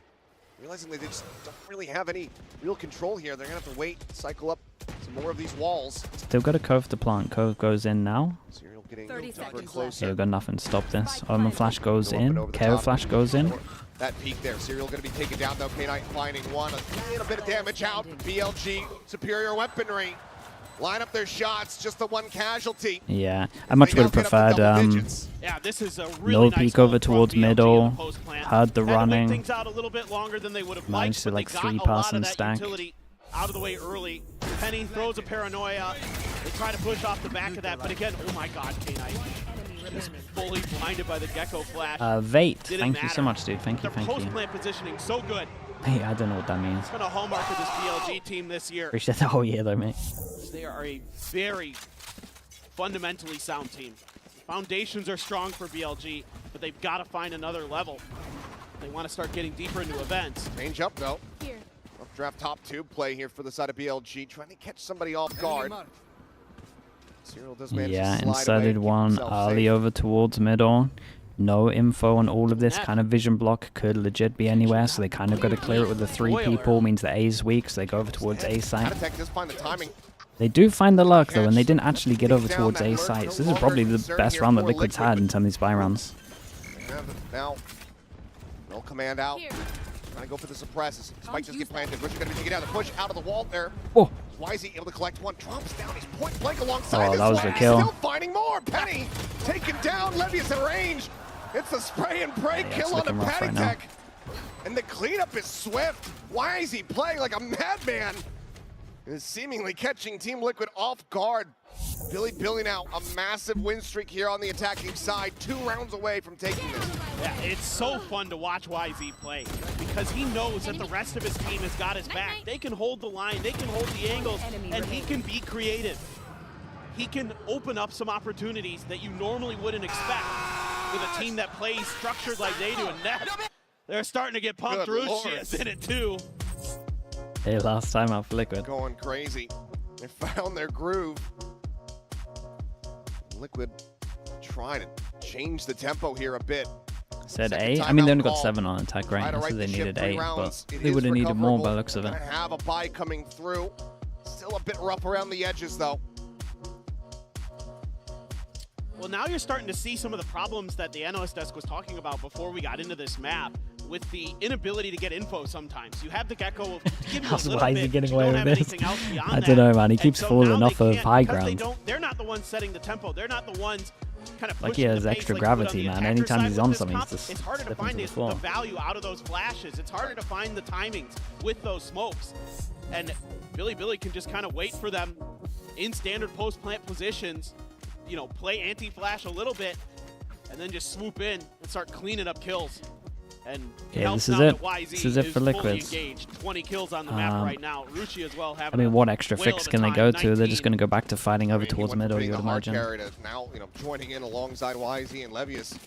Realizing they just don't really have any real control here. They're going to have to wait, cycle up some more of these walls. Still got a Cove to plant. Cove goes in now. Serial getting 30 ever closer. Yeah, we've got nothing to stop this. Omen Flash goes in. KO Flash goes in. That peak there. Serial going to be taken down though. K-Knight finding one. A bit of damage out. BLG, superior weaponry. Line up their shots. Just the one casualty. Yeah, I much would have preferred Yeah, this is a really no peek over towards middle. Heard the running. Things out a little bit longer than they would have Managed to liked, like but they got a lot 3-person of that stack. utility out of the way early. Penny throws a paranoia. They try to push off the back of that, but again, oh my God, K-Knight just fully blinded by the Gecko flash. Vate, Didn't thank you matter. so much, dude. Thank you, Their thank you. post-plant positioning so good. Hey, I don't know what that means. It's been a hallmark of this BLG team this year. Appreciate the whole year though, mate. They are a very fundamentally sound team. Foundations are strong for BLG, but they've got to find another level. They want to start getting deeper into events. Range up though. Draft top 2 play here for the side of BLG, trying to catch somebody off guard. Serial does manage Yeah, to slide away inserted and keep one himself early safe. over towards middle. No info on all of this. Kind of vision block could legit be anywhere, so they kind of got to clear it with the 3 people. Means that A is weak, so they go over towards A site. Attack does find the timing. They do find the luck though, and they didn't actually get over towards A site. So this is probably the best round that Liquid's had in terms of these buy rounds. Now, no command out. Trying to go for the suppresses. Spike just get planted. Richard going to be taken down. The push out of the wall there. Oh. Why is he able to collect one? Drops down. He's point blank alongside this that was one. the kill. Still finding more. Penny taken down. Levius in range. It's a spray and pray Yeah, kill on the looking rough Patty right now. Tech. And the cleanup is swift. Why is he playing like a madman? Is seemingly catching Team Liquid off guard. Billy now, a massive win streak here on the attacking side, 2 rounds away from taking this. Yeah, it's so fun to watch YZ play because he knows that the rest of his team has got his back. They can hold the line, they can hold the angles, and he can be creative. he can open up some opportunities that you normally wouldn't expect with a team that plays structured like they do. And they're starting to get pumped. Ruchia's in it too. Hey, last time out for Liquid. Going crazy. They found their groove. Liquid try to change the tempo here a bit. Said 8. I mean, they only got 7 on attack right now, so they needed 8, but they would have needed more by the looks of it. Have a buy coming through. Still a bit rough around the edges, though. Well, now you're starting to see some of the problems that the analyst desk was talking about before we got into this map, with the inability to get info sometimes. You have the Gecko to give you a little Why is bit, he getting but you away don't with have this? anything else beyond I don't know, man. He keeps so falling now off of they high can't, ground. they're not the ones setting the tempo. They're not the ones kind of Like he pushing has the pace extra like you would on gravity, the man. attacker Anytime side he's with on this something, comp. he's just it's harder to slipping find to the the floor. value out of those flashes. It's harder to find the timings with those smokes. And Billy can just kind of wait for them in standard post-plant positions, you know, play anti-flash a little bit, and then just swoop in and start cleaning up kills. And yeah, this is it. This is it for Liquid. 20 kills on the map right now. Ruchi as well. I mean, what extra fix can they go to? They're just going to go back to fighting over towards middle, you would imagine. To now, you know, joining in alongside YZ and Levius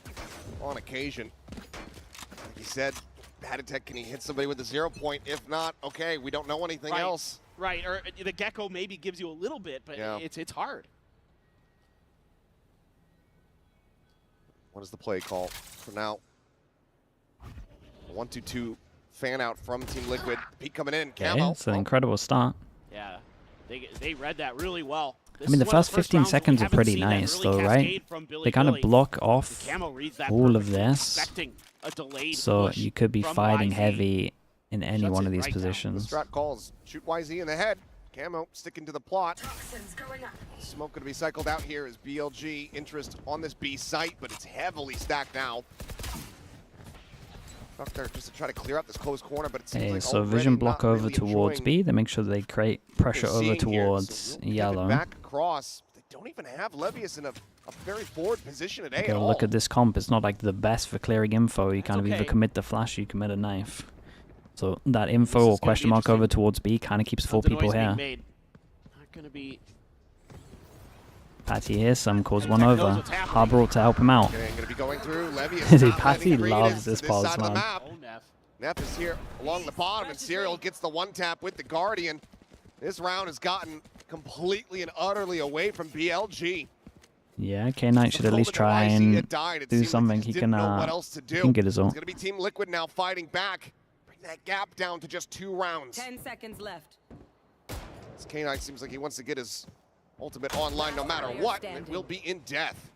on occasion. Like he said, Haditech, can he hit somebody with a 0 point? If not, okay, we don't know anything else. Right, or the Gecko maybe gives you a little bit, but it's hard. What is the play call for now? 1-2-2 fan out from Team Liquid. Pete coming in. Okay, it's an incredible start. Yeah, they read that really well. I mean, the first 15 seconds are pretty nice, though, right? They kind of block off all of this, so you could be fighting heavy in any one of these positions. The strat calls, shoot YZ in the head. Camo sticking to the plot. Smoke going to be cycled out here as BLG interest on this B site, but it's heavily stacked now. Stuck there just to try to clear out this close corner, but it seems like so vision block over towards B. They make sure they create pressure over towards yellow. Back across. They don't even have Levius in a very forward position at A at all. Look at this comp. It's not like the best for clearing info. You kind of either commit the flash or you commit a knife. So that info or question mark over towards B kind of keeps 4 people here. Not gonna be Patty here, some calls one over. Harbor to help him out. Okay, gonna be going through. Levius Patty loves this pulse, man. Neff is here along the bottom, and Serial gets the one tap with the Guardian. This round has gotten completely and utterly away from BLG. Yeah, K-Knight should at least try and do something. He can get his ult. It's gonna be Team Liquid now fighting back. Bring that gap down to just 2 rounds. 10 seconds left. This K-Knight seems like he wants to get his ultimate online no matter what. It will be in death.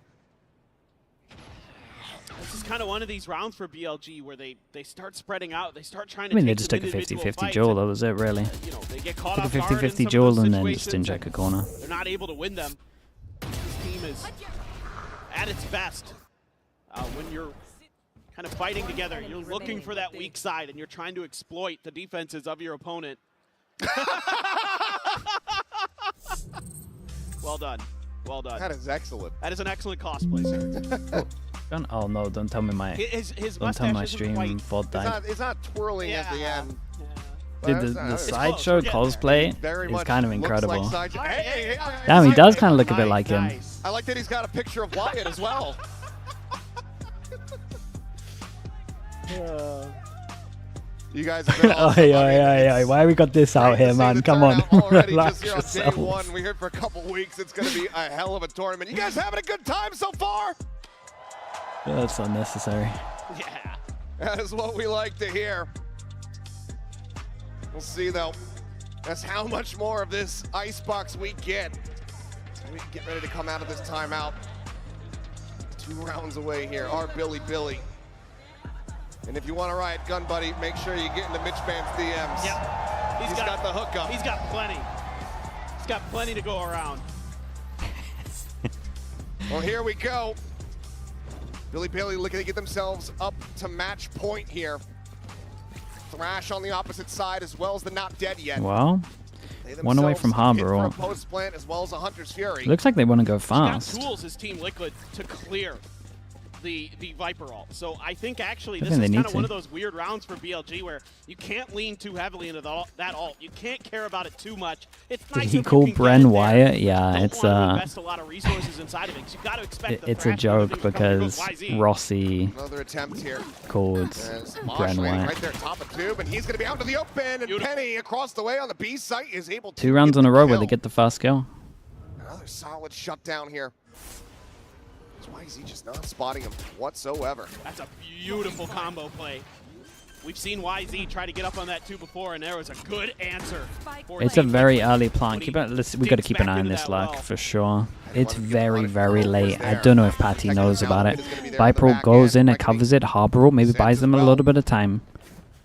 This is kind of one of these rounds for BLG where they start spreading out. They start trying to I mean, they just took a 50-50 duel. That was it, really. You know, they get caught took a off guard in 50-50 some of duel those and then just situations, inject a corner. They're not able to win them. This team is at its best when you're kind of fighting together. You're looking for that weak side, and you're trying to exploit the defenses of your opponent. Well done. Well done. That is excellent. That is an excellent cosplay, sir. Oh no! Don't tell me my don't tell my stream bot died. It's not twirling at the end. Dude, the sideshow cosplay is kind of incredible. Like Damn, he does kind of look a bit like him. I like that he's got a picture of Wyatt as well. You guys have been awesome. Why we got this out here, man? Come on, relax yourself. Day 1, we heard for a couple weeks it's going to be a hell of a tournament. You guys having a good time so far? That's unnecessary. Yeah. That is what we like to hear. We'll see, though. That's how much more of this Icebox we get. We get ready to come out of this timeout. 2 rounds away here. Our Billy. And if you want to ride Gun Buddy, make sure you get into Mitch Band's DMs. Yep. He's got the hookup. He's got plenty. He's got plenty to go around. Well, here we go. Billy looking to get themselves up to match point here. Thrash on the opposite side as well as the Not Dead Yet. Well, one away from Harbor. A post plant as well as a Hunter's Fury. Looks like they want to go He's got fast. tools, his Team Liquid, to clear. the Viper ult. So I think actually I this think is they kind need of one to. of those weird rounds for BLG where you can't lean too heavily into that ult. You can't care about it too much. It's Did nice he if you call can get Bren it there. Wyatt? Yeah, Don't it's want to invest a lot of resources inside of it. You got to expect the it's a thrash joke things coming from because YZ. Rossi Another attempt here. called As Bren Mosh landing Wyatt. right there, top of tube, and he's going to be out to the open. And Penny across the way on the B site is able to 2 rounds in a row where they kill. get the first kill. Another solid shutdown here. Why is he just not spotting him whatsoever? That's a beautiful combo play. We've seen YZ try to get up on that too before, and there was a good answer. It's a very early plant. We got to keep an eye on this luck for sure. It's very, very late. I don't know if Patty knows about it. Viper ult goes in, it covers it. Harbor ult maybe buys them a little bit of time.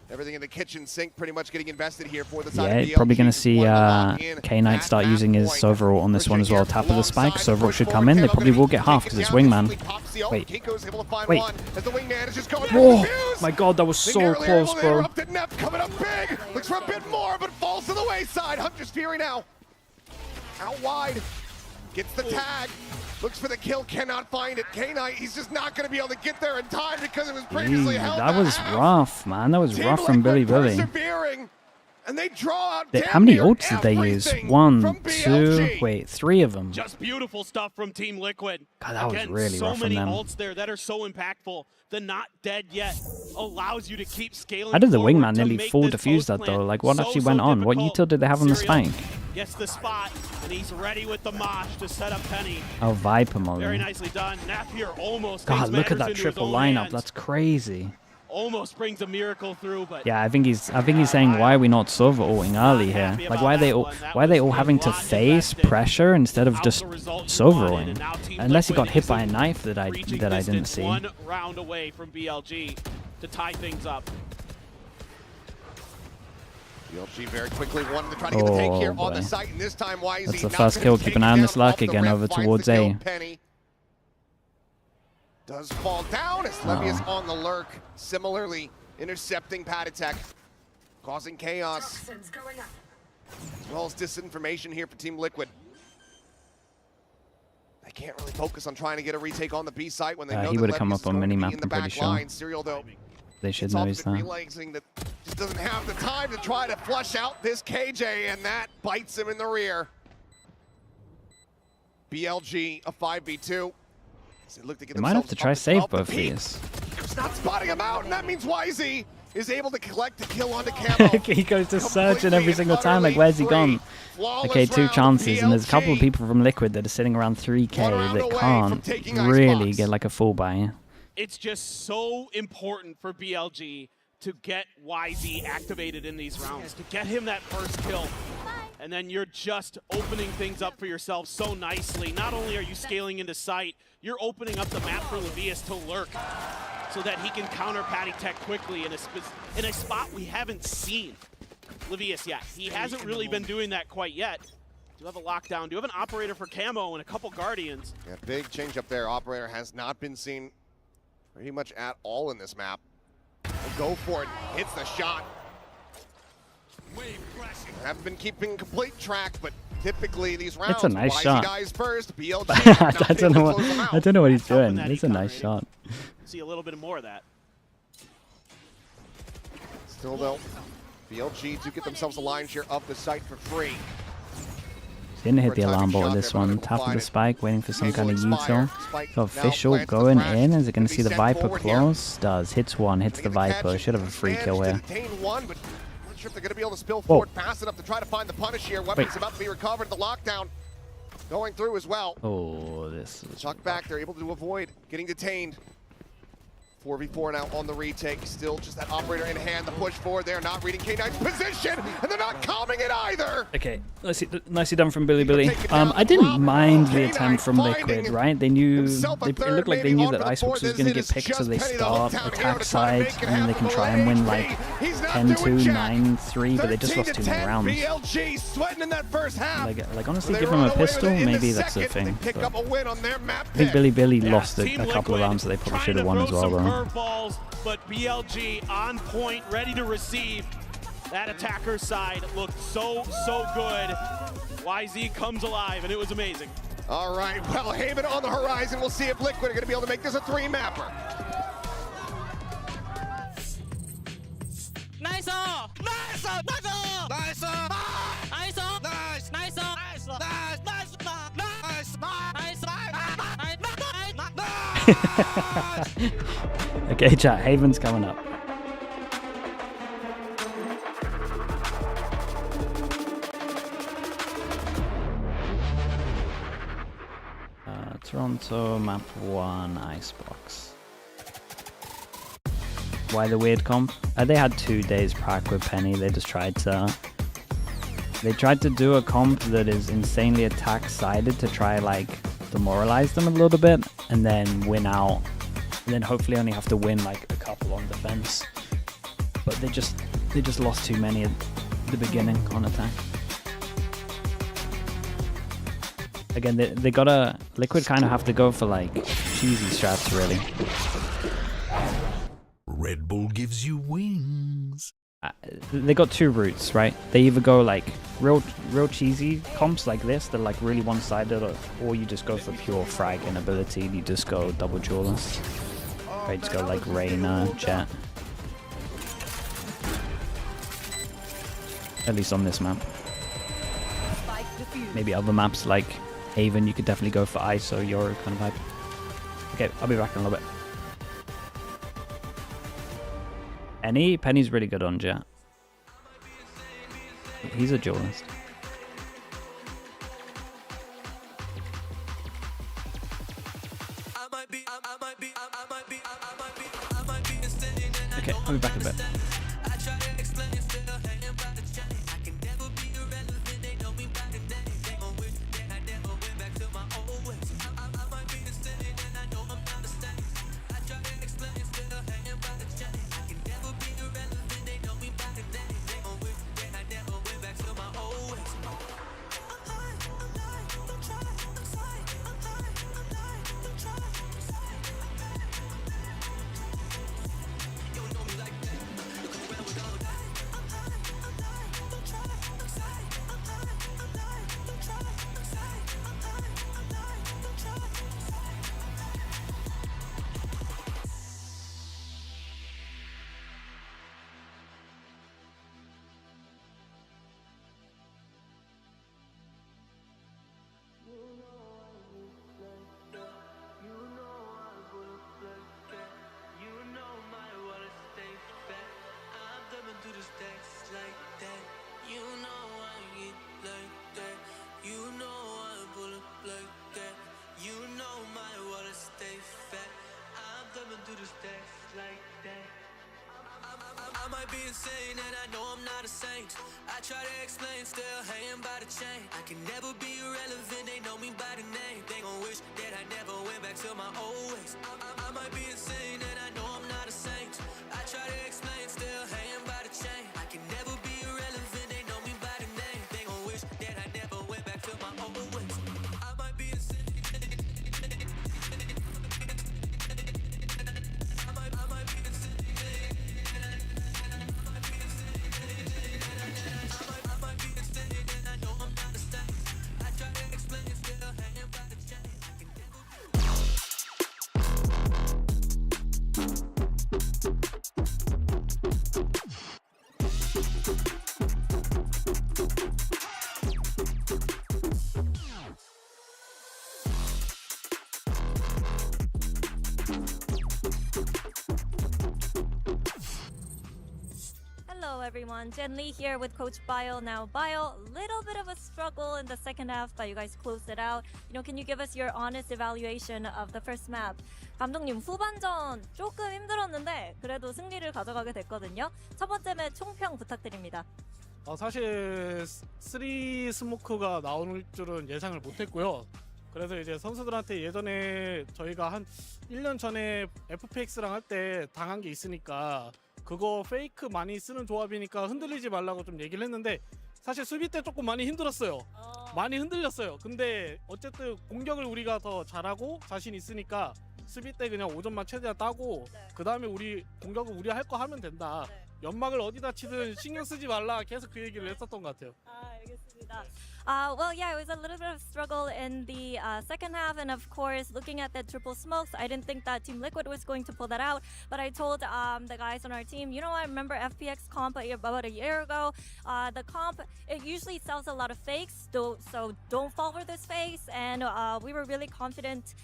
Everything in the kitchen sink pretty much getting invested here for the Yeah, side of probably BLG. going to see K-Knight start using his Sova ult on this one as well. Tap of the spike. Sova ult should come in. They probably will get half because it's Wingman. Wait. Wait. Whoa! My god, that was so close, bro. Coming up big. Looks for a bit more, but falls to the wayside. Hunter's Fury now. Out wide. Gets the tag. Looks for the kill, cannot find it. K-Knight, he's just not going to be able to get there in time because it was previously held. That was rough, man. That was rough from Billy. And they draw out How many ults did they use? 1, 2, wait, 3 of them. Just beautiful stuff from Team Liquid. God, that was Again, really so rough from many them. ults there that are so impactful. The not dead yet allows you to keep scaling. How did the forward Wingman to nearly make full this defuse that post though? plan Like what actually so went on? What difficult. util did they have on the Serial spike? Gets the spot, and he's ready with the mosh to set up Penny. Oh, Viper Very molly. nicely done. Napier almost God, takes look at matters that into his triple own lineup. hands. That's crazy. Almost brings a miracle through, but Yeah, I think he's saying why are we not Sova ulting early here? Like why are they all having to face pressure instead of just Sova ulting? Unless he got hit by a knife that I didn't see. One round away from BLG to tie things up. BLG very quickly wanted to try to get the take here on the boy. site, and this time YZ That's the not first gonna kill. take Keep an it eye on down this luck off the again rip, over finds towards the kill. A. Penny does fall down as Levy is on the lurk, similarly intercepting Pad Attack, causing chaos, as well as disinformation here for Team Liquid. They can't really focus on trying to get a retake on the B site when they know He that would have come Levy's up on going to be minimap, in the I'm pretty back sure. line. Serial, though, They should it's know often he's been there. realizing that just doesn't have the time to try to flush out this KJ, and that bites him in the rear. BLG, a 5v2. They look to get They might have to try save both peak. these. He's not spotting him out, and that means YZ is able to collect the kill onto Camo. He goes to searching every single time, like where's he gone? Okay, 2 chances, and there's a couple of people from Liquid that are sitting around 3k that can't really get like a full buy. It's just so important for BLG to get YZ activated in these rounds, to get him that first kill. And then you're just opening things up for yourself so nicely. Not only are you scaling into sight, you're opening up the map for Levius to lurk so that he can counter Patty Tech quickly in a spot we haven't seen Levius yet. He hasn't really been doing that quite yet. Do you have a lockdown? Do you have an operator for Camo and a couple Guardians? Yeah, big change up there. Operator has not been seen pretty much at all in this map. We'll go for it. Hits the shot. Haven't been keeping complete track, but typically these rounds, It's a nice YZ shot. dies first, BLG I don't know what he's doing. It's a nice shot. See a little bit more of that. Still though, BLG do get themselves a line share of the site for free. Didn't hit the alarm ball with this one. Tap of the spike, waiting for some kind of util. So official going in. Is it going to see the Viper close? Does. Hits one, hits the Viper. Should have a free kill here. One, but not sure if they're going to be able to spill forward fast enough to try to find the punish here. Weapons about to be recovered. The lockdown going through as well. Oh, this is Chuck back. They're able to avoid getting detained. 4v4 now on the retake. Still just that operator in hand. The push forward. They're not reading K9's position, and they're not calming it either. Okay, nicely done from Billy. I didn't mind the attempt from Liquid, right? They knew, it looked like they knew that Icebox was going to get picked, so they start attack side, and then they can try and win like 10-2, 9-3, but they just lost 2 more rounds. BLG sweating in that first half. Like honestly, give them a pistol, maybe that's the thing. Pick up a win on their map I think Billy lost a couple of rounds that they probably should have won as well, bro. Curveballs, but BLG on point, ready to receive. That attacker side looked so good. YZ comes alive, and it was amazing. All right, well, Haven on the horizon. We'll see if Liquid are going to be able to make this a 3-mapper. Nice! Nice! Nice! Nice! Nice! Nice! Nice! Nice! Nice! Okay, chat. Haven's coming up. Toronto map 1 Icebox. Why the weird comp? They had 2 days prac with Penny. They just tried to do a comp that is insanely attack sided to try like demoralize them a little bit and then win out, and then hopefully only have to win like a couple on defense. But they just lost too many at the beginning on attack. Again, they gotta Liquid kind of have to go for like cheesy strats really. Red Bull gives you wings. They got 2 routes, right? They either go like real cheesy comps like this, that are like really one-sided, or you just go for pure frag inability. You just go double duelist. Right, just go like Reyna, Jet. At least on this map. Maybe other maps like Haven, you could definitely go for ISO, Yoru kind of vibe. Okay, I'll be back in a little bit. Penny's really good on Jet. He's a duelist. Okay, I'll be back in a bit. I might be insane and I know I'm not a saint. I try to explain, still hanging by the chain. I can never be irrelevant, they know me by the name. They gon' wish that I never went back to my old ways. I might be insane and I know I'm not a saint. I try to explain, still hanging by the chain. I can never be irrelevant, they know me by the name. They gon' wish that I never went back to my old ways. I might be insane. Hello everyone, Jen Lee here with Coach Bio. Now Bio, little bit of a struggle in the second half, but you guys closed it out. Can you give us your honest evaluation of the first map? 감독님, 후반전 조금 힘들었는데 그래도 승리를 가져가게 됐거든요. 첫 번째 맵 총평 부탁드립니다. 사실 3 스모크가 나올 줄은 예상을 못했고요. 그래서 이제 선수들한테 예전에 저희가 한 1년 전에 FPX랑 할 때 당한 게 있으니까 그거 페이크 많이 쓰는 조합이니까 흔들리지 말라고 좀 얘기를 했는데 사실 수비 때 조금 많이 힘들었어요. 많이 흔들렸어요. 근데 어쨌든 공격을 우리가 더 잘하고 자신 있으니까 수비 때 그냥 5점만 최대한 따고 그 다음에 우리 공격은 우리 할 거 하면 된다. 연막을 어디다 치든 신경 쓰지 말라. 계속 그 얘기를 했었던 것 같아요. 알겠습니다. Well, yeah, it was a little bit of struggle in the second half, and of course, looking at the triple smokes, I didn't think that Team Liquid was going to pull that out, but I told the guys on our team, you know what, I remember FPX comp about a year ago, the comp, it usually sells a lot of fakes, so don't fall for this face, and we were really confident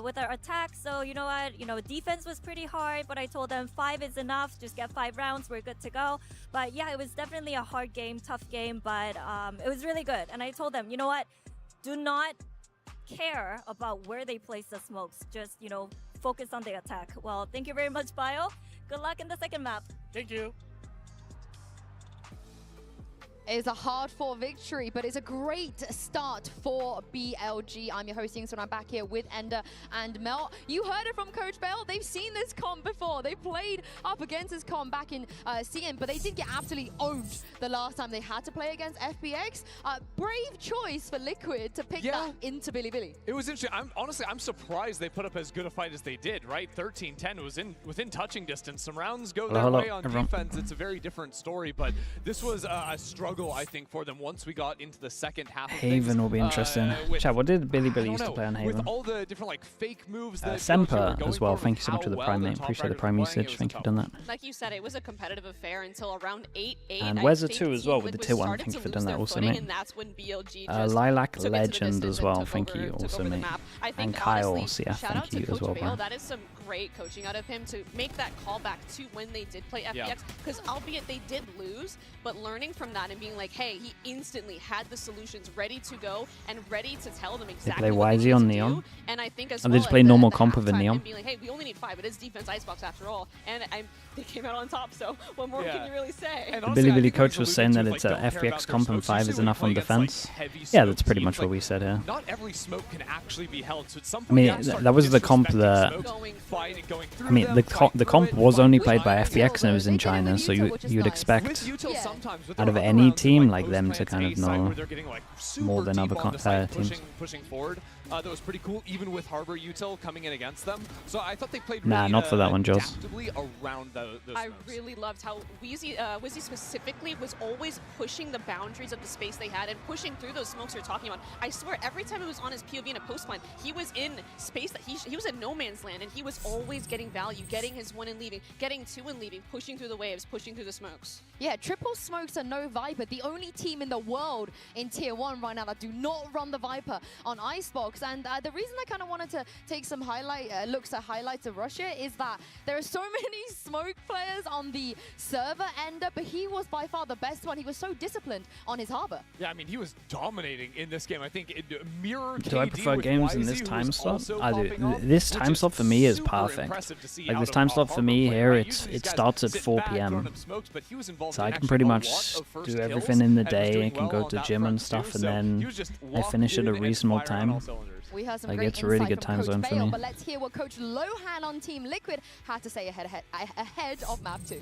with our attack, so you know what, defense was pretty hard, but I told them 5 is enough, just get 5 rounds, we're good to go. But yeah, it was definitely a hard game, tough game, but it was really good. And I told them, you know what, do not care about where they place the smokes, just, focus on the attack. Well, thank you very much, Bio. Good luck in the second map. Thank you. It's a hard-fought victory, but it's a great start for BLG. I'm your host, so I'm back here with Ender and Mel. You heard it from Coach Bell. They've seen this comp before. They played up against this comp back in CN, but they did get absolutely owned the last time they had to play against FPX. Brave choice for Liquid to pick that into Bilibili. It was interesting. I'm surprised they put up as good a fight as they did, right? 13-10 was within touching distance. Some rounds go their way on defense. It's a very different story, but this was a struggle, I think, for them once we got into the second half of Haven will be interesting. Chat, what did Bilibili used to play on Haven? With all the different fake moves that Semper as well. Thank you so much for the Prime, mate. Appreciate the Prime usage. Thank you for doing that. Like you said, it was a competitive affair until around 8-8. And Weza too as well with the tier 1. Thank you for doing that also, mate. And that's when BLG just Lilac Legend as well. Thank you also, mate. And Kyle, yeah, thank you as well, bro. That is some great coaching out of him to make that callback to when they did play FPX, because albeit they did lose, but learning from that and being like, hey, he instantly had the solutions ready to go and ready to tell them exactly what they need to do. And I think as well, they just play normal comp with a Neon. And being like, hey, we only need 5. It is defense Icebox after all. And they came out on top, so what more can you really say? The Bilibili coach was saying that it's a FPX comp and 5 is enough on defense. Yeah, that's pretty much what we said here. Not every smoke can actually be held, so at some I mean, that was the comp that... I mean, the comp was only played by FPX and it was in China, so you'd expect out of any team like them to kind of know more than other teams. Pushing forward. That was pretty cool, even with Harbor Util coming in against them. So I thought they played really not for that one, Jules. Around those I really loved how Wheezy specifically was always pushing the boundaries of the space they had and pushing through those smokes you're talking about. I swear, every time it was on his POV in a post line, he was in space that he was in no man's land, and he was always getting value, getting his 1 and leaving, getting 2 and leaving, pushing through the waves, pushing through the smokes. Yeah, triple smokes are no Viper. The only team in the world in Tier 1 right now that do not run the Viper on Icebox. And the reason I kind of wanted to take some looks at highlights of Russia is that there are so many smoke players on the server end, but he was by far the best one. He was so disciplined on his Harbor. Yeah, I mean, he was dominating in this game. I think it mirrored Do I prefer games in this time slot? I do. This time slot for me is perfect. Like this time slot for me here, it starts at 4 PM. So I can pretty much do everything in the day. I can go to gym and stuff, and then I finish at a reasonable time. We heard some like great it's a really good insight time from zone Coach for Bale, me. but let's hear what Coach Lohan on Team Liquid had to say ahead of map 2.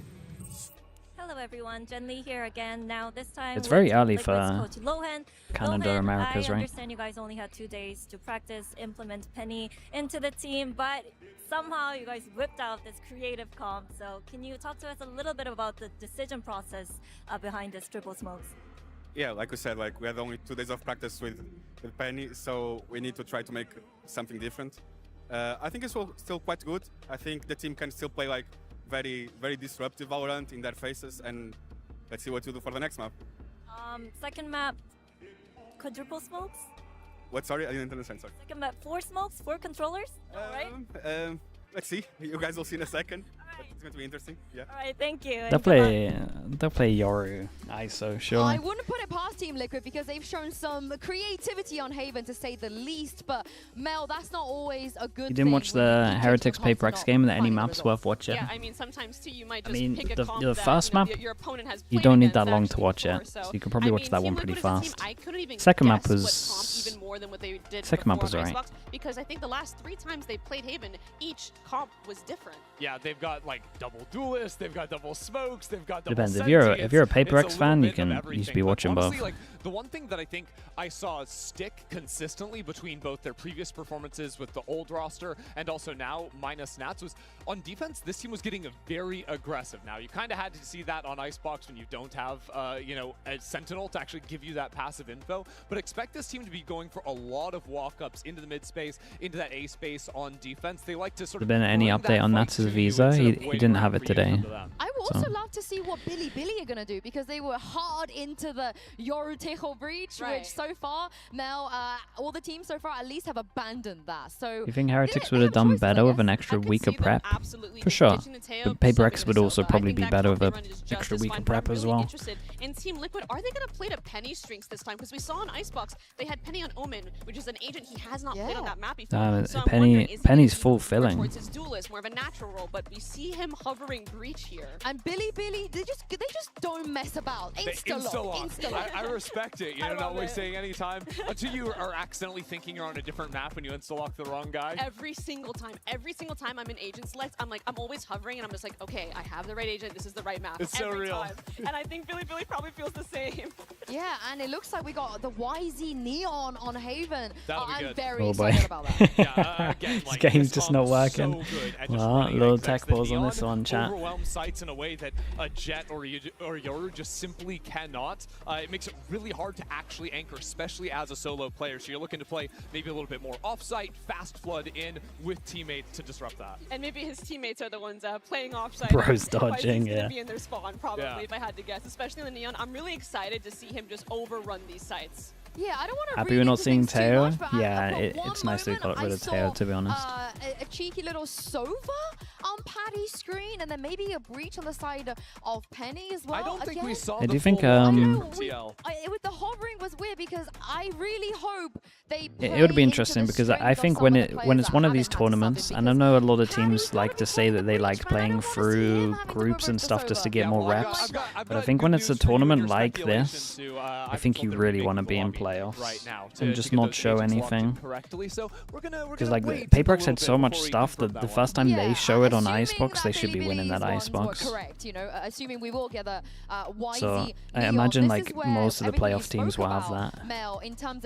Hello everyone, Jen Lee here again. Now this time It's very early Liquid's for Coach Lohan. Canada, Lohan, Americas, I right? understand you guys only had 2 days to practice, implement Penny into the team, but somehow you guys whipped out this creative comp. So can you talk to us a little bit about the decision process behind this triple smokes? Yeah, like we said, like we had only 2 days of practice with Penny, so we need to try to make something different. I think it's still quite good. I think the team can still play like very, very disruptive Valorant in their faces, and let's see what to do for the next map. Second map, quadruple smokes? What? Sorry, I didn't understand. Sorry. Second map, 4 smokes, 4 controllers. All right. Let's see. You guys will see in a second. It's going to be interesting. Yeah. All right. Thank you. They'll play Yoru, ISO, sure. I wouldn't put it past Team Liquid because they've shown some creativity on Haven, to say the least. But Mel, that's not always a good thing. You didn't watch the Heretics PRX game, and any maps worth watching? Yeah, I mean, sometimes too, you might just pick a comp the first that, map, your opponent has you don't need that long to watch it, so you can probably watch that one pretty fast. Second map was alright. because I think the last 3 times they played Haven, each comp was different. Yeah, they've got like double duelists, they've got double smokes, they've got double Depends. Senti. If you're a PRX it's fan, you little bit of can you should everything. be But watching honestly, both. like the one thing that I think I saw stick consistently between both their previous performances with the old roster and also now minus Nats was on defense. This team was getting very aggressive. Now you kind of had to see that on Icebox when you don't have you know, a Sentinel to actually give you that passive info. But expect this team to be going for a lot of walk-ups into the mid space, into that A space on defense. They like to sort of. Has there been any update on Nats' visa? He didn't have it today. I would also love to see what Billy are going to do, because they were hard into the Yoru breach, which so far, Mel, all the teams so far at least have abandoned that. So You think Heretics would have done better with an extra weaker prep? For sure. But PRX would also probably be better with an extra weaker prep as well. In Team Liquid, are they going to play to Penny strings this time? Because we saw on Icebox, they had Penny on Omen, which is an agent he has not played on that map before. So Penny's fulfilling. Towards his duelist, more of a natural role, but we see him hovering breach here. And Billy, they just don't mess about. Insta-lock. I respect it. You know, not wasting any time until you are accidentally thinking you're on a different map when you insta-lock the wrong guy. Every single time I'm in agent select, I'm always hovering and I'm just like, okay, I have the right agent. This is the right map. It's so real. Time. And I think Billy probably feels the same. Yeah, and it looks like we got the YZ Neon on Haven. I'm very excited about that. Yeah, again, this game's just not working. So Well, little tech pause on this one, chat. Overwhelm sites in a way that a Jet or Yoru just simply cannot. It makes it really hard to actually anchor, especially as a solo player. So you're looking to play maybe a little bit more off-site, fast flood in with teammates to disrupt that. And maybe his teammates are the ones playing offside. Bro's dodging, He's yeah. gonna be in their spawn, probably, if I had to guess. Especially in the Neon. I'm really excited to see him just overrun these sites. Yeah, I don't want to. Happy we're not seeing Teo? Yeah, it's nice they got rid of Teo, to be honest. A cheeky little Sova on Patty's screen, and then maybe a breach on the side of Penny as well. I don't think we saw Do the you think with the hovering was weird, because I really hope they. It would be interesting, because I think when it's one of these tournaments, and I know a lot of teams like to say that they like playing through groups and stuff just to get more reps, but I think when it's a tournament like this, I think you really want to be in playoffs and just not show anything. Because like PRX had so much stuff that the first time they show it on Icebox, they should be winning that Icebox. Correct, you know, assuming we will get the YZ. So I imagine like most of the playoff teams will have that.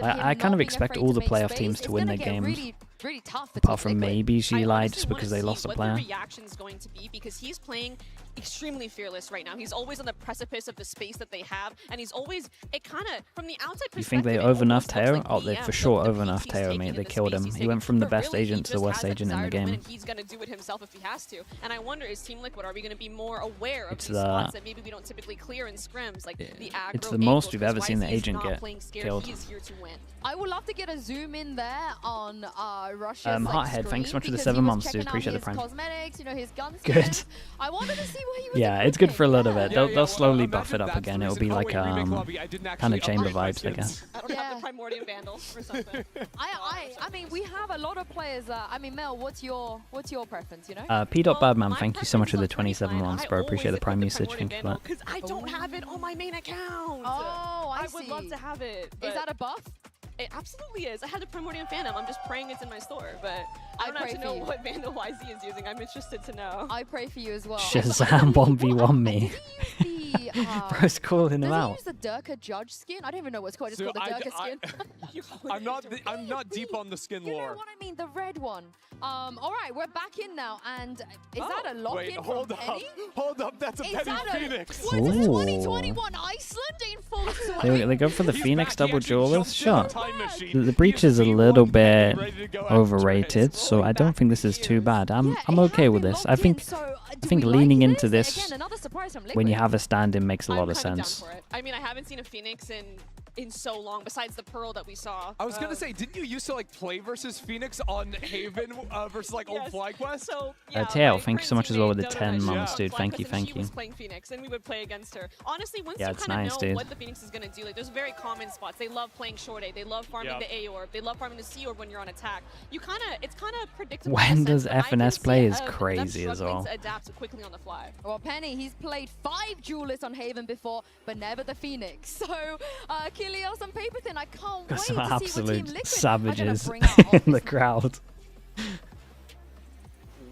I kind of expect all the playoff teams to win their games. Really tough apart from maybe G-Lie, just because they lost a player. What the reaction's going to be, because he's playing extremely fearless right now. He's always on the precipice of the space that they have, and he's always, it kind of, from the outside perspective, You think they overnuffed Teo? Oh, they for sure overnuffed Teo, mate. They killed him. He went from the best agent to the worst agent in the game. He's going to do it himself if he has to. And I wonder, is Team Liquid, are we going to be more aware of these spots that maybe we don't typically clear in scrims, like the aggro? It's the most we've ever seen the agent get killed. He is here to win. I would love to get a zoom in there on Russia's Hearthead, thanks so much for the 7 months, dude. Appreciate the prime. Cosmetics, you know, his gun Good. I wanted to see what he was Yeah, it's good for a little bit. They'll slowly buff it up again. It'll be like kind of chamber vibes, I guess. I don't have the Primordial Vandal or something. I mean, we have a lot of players. I mean, Mel, what's your preference? You know. P.Badman, thank you so much for the 27 months, bro. Appreciate the prime usage. Thank you for that. Because I don't have it on my main account. Oh, I would love to have it. Is that a buff? It absolutely is. I had the Primordial Phantom. I'm just praying it's in my store, but I don't actually know what Vandal YZ is using. I'm interested to know. I pray for you as well. Shazam 1v1 me. Bro's calling him out. Does he use the Durka Judge skin? I don't even know what's called. It's called the Durka skin. I'm not deep on the skin lore. You know what I mean? The red one. All right, we're back in now, and is that a lock-in from Penny? Hold up, that's a Penny Phoenix. What is 2021 Iceland in full swing? They go for the Phoenix double duelist? Sure. The breach is a little bit overrated, so I don't think this is too bad. I'm okay with this. I think leaning into this when you have a stand-in makes a lot of sense. I mean, I haven't seen a Phoenix in so long, besides the Pearl that we saw. I was gonna say, didn't you used to like play versus Phoenix on Haven versus like old FlyQuest? So Tail, thank you so much as well with the 10 months, dude. Thank you. She was playing Phoenix, and we would play against her. Honestly, once you kind of know what the Phoenix is gonna do, like there's very common spots. They love playing short A. They love farming the A orb. They love farming the C orb when you're on attack. It's kind of predictable. When does FNS play is crazy as well. To adapt so quickly on the fly. Well, Penny, he's played 5 duelists on Haven before, but never the Phoenix. So Helios and Paper Thin. I can't Got wait some to see what Team absolute Liquid savages are gonna bring out. in the crowd.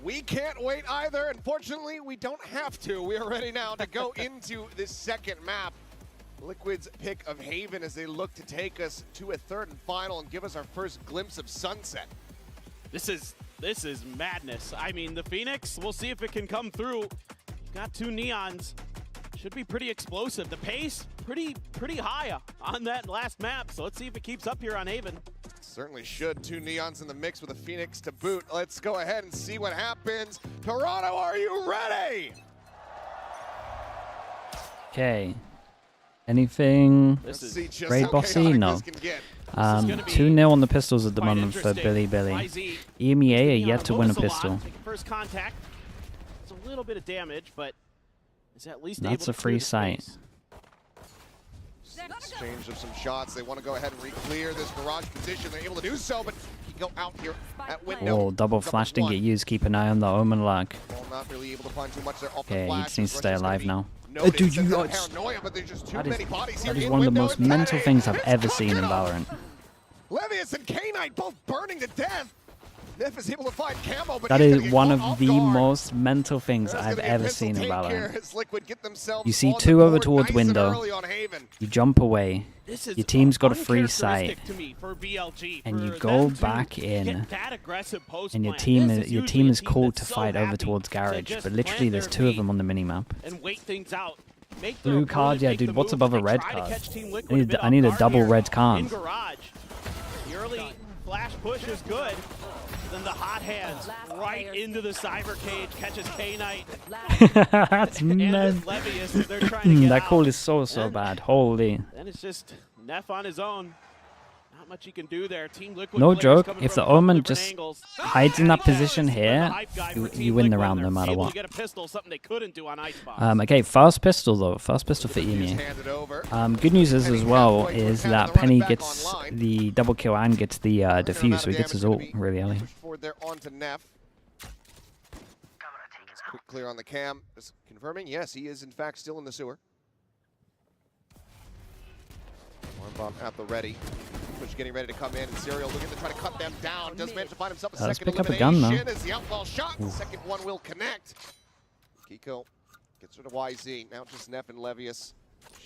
We can't wait either. Unfortunately, we don't have to. We are ready now to go into this second map. Liquid's pick of Haven as they look to take us to a third and final and give us our first glimpse of sunset. This is madness. I mean, the Phoenix, we'll see if it can come through. Got 2 neons. Should be pretty explosive. The pace, pretty high on that last map. So let's see if it keeps up here on Haven. Certainly should. 2 neons in the mix with a Phoenix to boot. Let's go ahead and see what happens. Toronto, are you ready? Okay. Anything great bossy? No. 2-0 on the pistols at the moment for Billy. EMEA are yet to win a pistol. First contact. It's a little bit of damage, but is at least That's able a to free clear the sight. space. Exchange of some shots. They want to go ahead and re-clear this garage position. They're able to do so, but he go out here at window. Oh, double flash didn't get used. Keep an eye on the Omen lag. Well, not really able to find too much there off the Okay, he flash. just needs to stay alive now. Noted. Dude, you Sense of got... paranoia, but there's just too That many bodies here is in one of the window. most It's mental Penny. things I've ever seen in Valorant. Levius and K-Knight both burning to death. Neff is able to find camo, but That he's is gonna get one caught of off the guard. most mental things There's I've gonna be a ever pistol seen in take here Valorant. as Liquid get themselves You see on the 2 over board towards nice and window. early on Haven. You jump away. Your team's got a free sight, To me for BLG, and you for go them to back in, get that aggressive post and your plan. team This is your usually team a is team called that's to so fight over happy towards to garage, just but literally plant there's their 2 of feet them on the minimap. and wait things out. Make their Blue card, opponent yeah, make dude. the What's move, above a they red try to card? catch Team Liquid I need, bit I need a off double guard red here card. in garage. The early flash push is good. Then the hot hands right into the cyber cage catches K-Knight. That's and mad. Levius, they're trying to get That out. call is so bad. Holy. Then it's just Neff on his own. Not much he can do there. Team Liquid No players joke, coming if from the a couple Omen different just angles. hides in that position here, Hype guy you for Team win the Liquid. round no They're matter able what. to get a pistol, something they couldn't do on Icebox. Okay, first pistol though. First pistol for EMEA. Good news is as well is that Penny gets the double kill and gets the defuse, so he gets his ult really early. Forward there onto Neff. Quick clear on the cam. Just confirming, yes, he is in fact still in the sewer. One bomb at the ready. Push getting ready to come in, and Serial looking to try to cut them down. Does manage to find himself a Let's second pick up a elimination gun, though. as the outlaw shot. The second one will connect. Kiko gets rid of YZ. Now just Neff and Levius.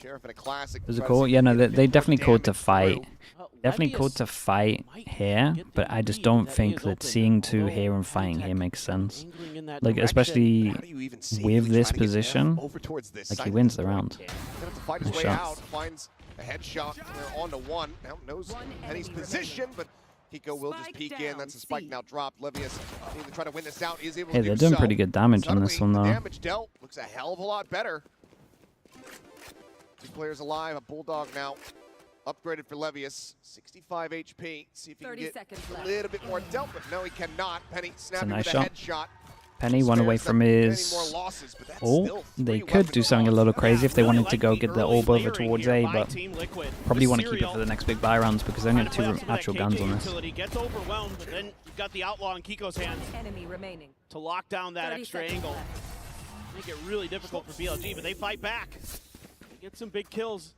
Sheriff in a classic. Was it Try to cool? see Yeah, if no, they they can definitely put called to damage fight. through. Definitely called to fight here, but I just don't think that seeing 2 here and fighting here makes sense. Like, especially with this position, like he wins the round. Gonna have to fight his Nice way shots. out. Finds a headshot. They're on to 1. Now knows Penny's position, but Kiko will just peek in. That's a spike now dropped. Levius needing to try to win this out. Is able Hey, to they're do doing so. pretty good damage on this one Suddenly, the though. damage dealt looks a hell of a lot better. 2 players alive. A Bulldog now upgraded for Levius. 65 HP. See if he can 30 get seconds a left. little bit more dealt, but no, he cannot. Penny snapping nice with a shot. headshot. Penny one away from his ult. They could do something a little crazy if they wanted to go get the orb over towards A, but probably want to keep it for the next big buy rounds because they only have 2 actual guns on this. Gets overwhelmed, but then you've got the outlaw in Kiko's hands Enemy remaining. to lock down that 30 extra seconds angle. left. Make it really difficult for BLG, but they fight back. They get some big kills.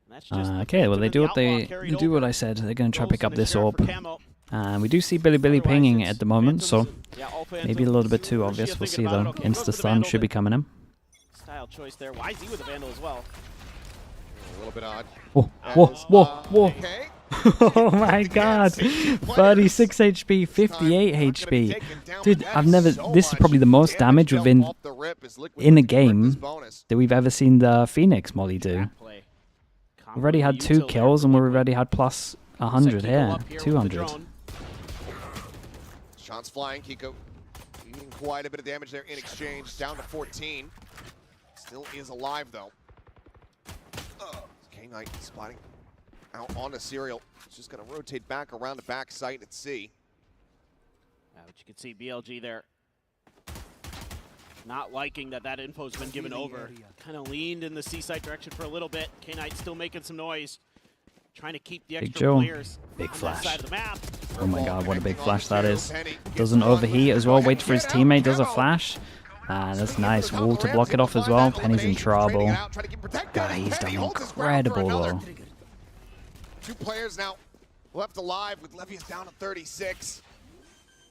And that's just Okay, well they do what Outlaw they carried do what over. I said. They're going to try to Goes pick up to the this Sheriff orb. for camo. And we do see Billy pinging at the moment, so maybe a little bit too Rishia obvious. We'll see thinking about though. it. Okay, goes Insta for the stun Vandal, should be but coming in. Style choice there. YZ with a Vandal as well. A little bit odd. Whoa, whoa, whoa, whoa. Oh my god. 36 HP, 58 HP. Dude, I've never, this is probably the most damage within in a game that we've ever seen the Phoenix Molly do. We've already had 2 kills and we've already had plus 100 here, 200. Shots flying. Kiko eating quite a bit of damage there in exchange. Down to 14. Still is alive though. K-Knight spotting out onto Serial. He's just going to rotate back around the back site at C. But you can see BLG there. Not liking that info's been given over. Kind of leaned in the C site direction for a little bit. K-Knight still making some noise. Trying to keep the Big extra Joe. players Big on that flash. side of the map. Oh my god, what a big flash that is. Doesn't overheat as well, waits for his teammate, does a flash. That's nice. Wall to block it off as well. Penny's in trouble. God, he's done incredible though. 2 players now left alive with Levius down to 36.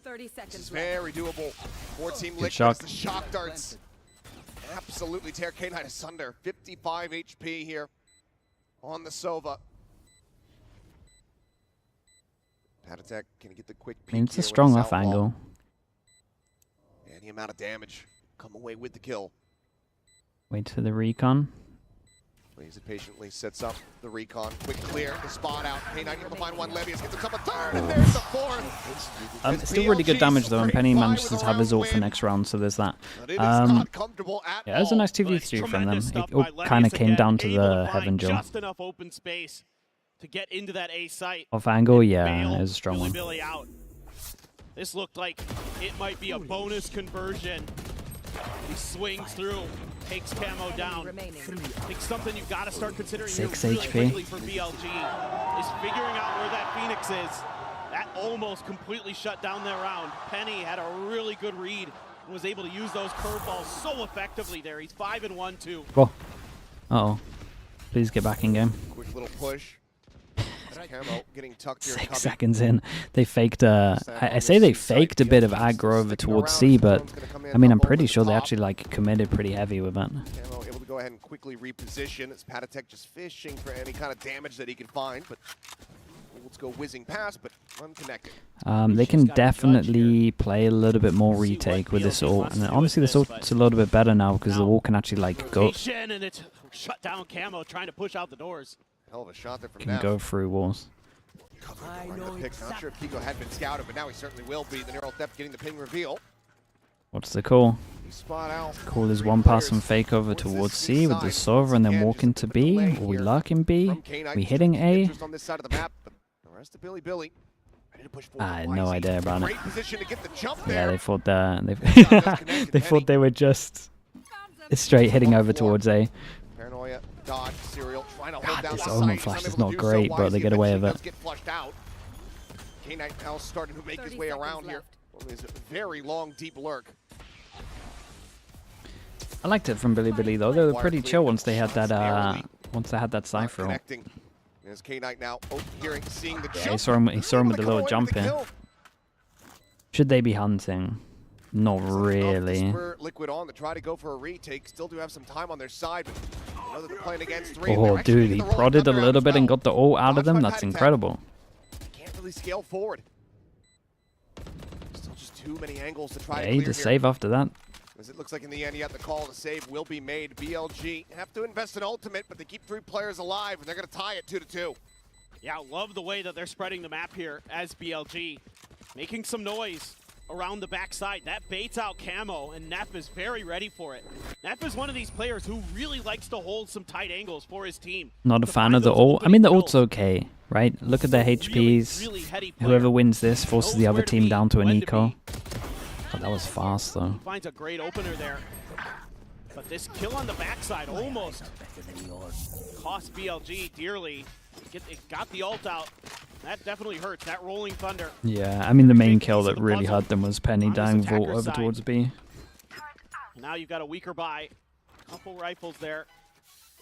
30 seconds. This is very doable for Team Liquid. shock. The shock darts absolutely tear K9 asunder. 55 HP here on the Sova. Patatek can get the quick peek. I mean, it's here a with strong this off outlaw. angle. Any amount of damage come away with the kill. Wait for the recon. Plays it patiently, sets up the recon. Quick clear, the spot out. K9 able to find one. Levius gets himself a third, and there's the fourth. Still really good damage though, and Penny manages to have his ult for next round, so there's that. Not Yeah, it was a nice 2v3 from them. It all kind of came down to the Heaven Jill. Just enough open space to get into that A site. Off angle, yeah, it was a strong one. Billy out. This looked like it might be a bonus conversion. He swings through, takes Camo down. I think something you've got to start considering 6 here really HP. quickly for BLG is figuring out where that Phoenix is. That almost completely shut down their round. Penny had a really good read and was able to use those curveballs so effectively there. He's 5-1 too. Oh. Uh-oh. Please get back in game. Quick little push. Camo getting tucked here. 6 seconds in. They faked I say they faked a bit of aggro over towards C, but I mean, I'm pretty sure they actually like committed pretty heavy with that. Camo able to go ahead and quickly reposition. It's Patatek just fishing for any kind of damage that he can find, but let's go whizzing past, but unconnected. They can definitely play a little bit more retake with this ult, and honestly this ult's a little bit better now because the ult can actually like go And it's shut down Camo trying to push out the doors. Hell of a shot there from can go through walls. Not sure if Kiko had been scouted, but now he certainly will be. The neural depth getting the ping reveal. What's the call? Spot out. Call is one pass and fake over towards C with the Sova and then walk into B. Are we lurking B? We hitting A? On this side of the map, but the rest of Billy ready to push forward. I had no idea about it. Great position to get the jump Yeah, there. they thought that they thought they were just straight hitting over towards A. Paranoia, dodge, Serial, trying to hold down This the Omen site. flash He's is unable not to do so great, but they wisely, get away he with it. does get flushed out. K9 now starting to make his way around here. On his very long, deep lurk. I liked it from Billy though. They were pretty chill once they had that Cypher ult. There's K9 now hearing, seeing the Yeah, jump. he saw him with the little jump here. Should they be hunting? Not really. Spur Liquid on to try to go for a retake. Still do have some time on their side, but I know that they're playing against 3. Oh, dude, he prodded a little bit and got the ult out of them. That's incredible. Can't really scale forward. Still just too many angles to try Yeah, to he clear just here. save after that. As it looks like in the end, yet the call to save will be made. BLG have to invest in ultimate, but they keep 3 players alive, and they're going to tie it 2-2. Yeah, love the way that they're spreading the map here as BLG. Making some noise around the backside. That baits out Camo, and Neff is very ready for it. Neff is one of these players who really likes to hold some tight angles for his team. Not a fan of the ult. I mean, the ult's okay, right? Look at their HPs. Whoever wins this forces the other team down to an eco. Oh, that was fast, though. Finds a great opener there. But this kill on the backside almost cost BLG dearly. It got the ult out. That definitely hurts. That rolling thunder. Yeah, I mean, the main kill that really hurt them was Penny dying vault over towards B. Now you've got a weaker buy. Couple rifles there.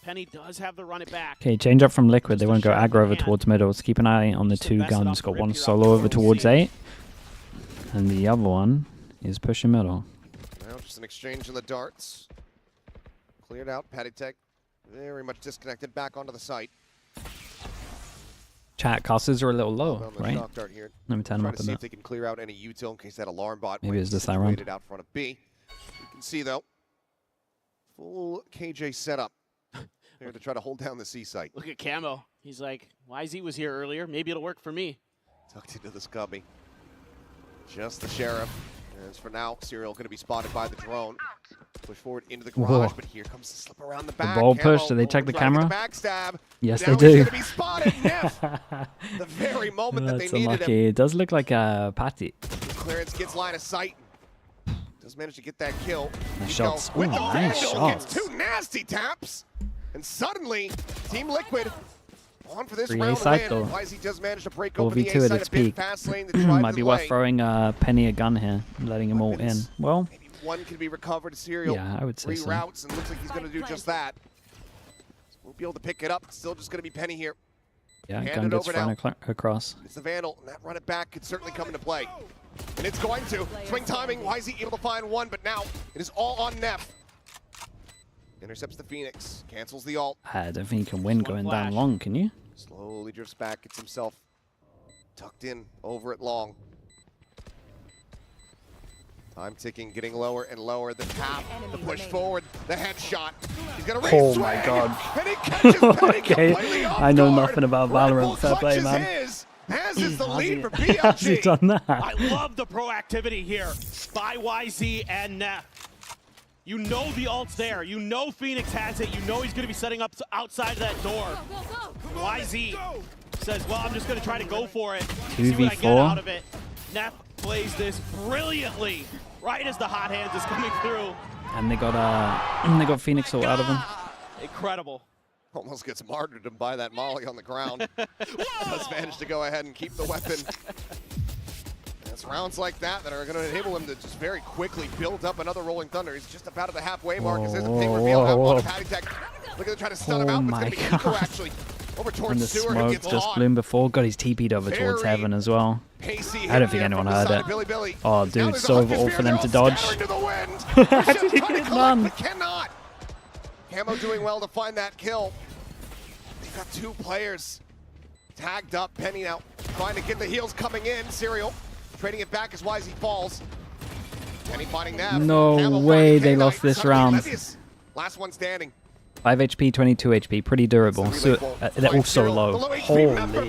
Penny does have the run it back. Okay, change up from Liquid. They won't go aggro over towards middle. Let's keep an eye on the 2 guns. Got one solo over towards A. And the other one is pushing middle. Now just an exchange in the darts. Cleared out. Patatek very much disconnected back onto the site. Chat casters are a little low, right? Let me turn them up a See if bit. they can clear out any util in case that alarm bot Maybe it's this round. situated out front of B. You can see though, full KJ setup there to try to hold down the C site. Look at Camo. He's like, YZ was here earlier. Maybe it'll work for me. Tucked into the scubby. Just the sheriff. As for now, Serial going to be spotted by the drone. Push forward into the garage, but here comes the slip around the back. The ball push. Camo Do they check the trying to camera? get the backstab. Yes, Now they he's do. gonna be spotted. Neff. The very moment that That's they needed unlucky. him. It does look like a Patty. Clearance gets line of sight. Does manage to get that kill. Nice He shots. goes with Ooh, the nice Vandal, gets shots. 2 nasty taps. And suddenly, Team Liquid on for this 3A round side of though. YZ does manage to break open the 4v2 A at side its a bit peak. fast lane. They tried Might the be worth delay. throwing Penny a gun here and letting him all in. Well, One can be recovered. Serial yeah, I would say so. reroutes and looks like he's going to do just that. So we'll be able to pick it up. Still just going to be Penny here. Yeah, Hand gun it gets over thrown now. across. It's the Vandal, and that run it back could certainly come into play. And it's going to. Swing timing, why is he able to find one, but now it is all on Neff. Intercepts the Phoenix, cancels the ult. I don't think you can win going down long, can you? Slowly drifts back, gets himself tucked in over at long. Time ticking, getting lower and lower. The tap, the push forward, the headshot. He's gonna Oh my god. And he catches Penny Okay, completely off I know guard. nothing about Valorant. Fair play, man. As is the lead for How's he BLG. done that? I love the proactivity here by YZ and Neff. You know the ult's there. You know Phoenix has it. You know he's going to be setting up outside that door. YZ says, well, I'm just going to try to go for it. See what I get 2v4. out of it. Neff plays this brilliantly right as the hot hands is coming through. And they got Phoenix all out of him. Incredible. Almost gets martyred by that molly on the ground. Does manage to go ahead and keep the weapon. And it's rounds like that that are going to enable him to just very quickly build up another Rolling Thunder. He's just about at the halfway mark. As there's a big reveal out on Patty Tech. Look at him trying to stun him out, but it's going to be Eco actually. Over And towards the Stewart, who smoke gets just on. blew him before. God, he's TP'd over towards Very heaven as well. Pacey I don't think hit anyone there from the heard side it. of Billy. Oh, Now dude, there's so 100 all for them to They're all dodge. scattering to the wind. How did he Trying to get collect, none? but cannot. Camo doing well to find that kill. They've got two players tagged up. Penny now trying to get the heals coming in. Serial trading it back as YZ falls. Penny finding that. No Camo way finding they K-Knight. lost this Suddenly round. Levius, last one standing. 5 HP, 22 HP, pretty durable. So, they're also low. Holy.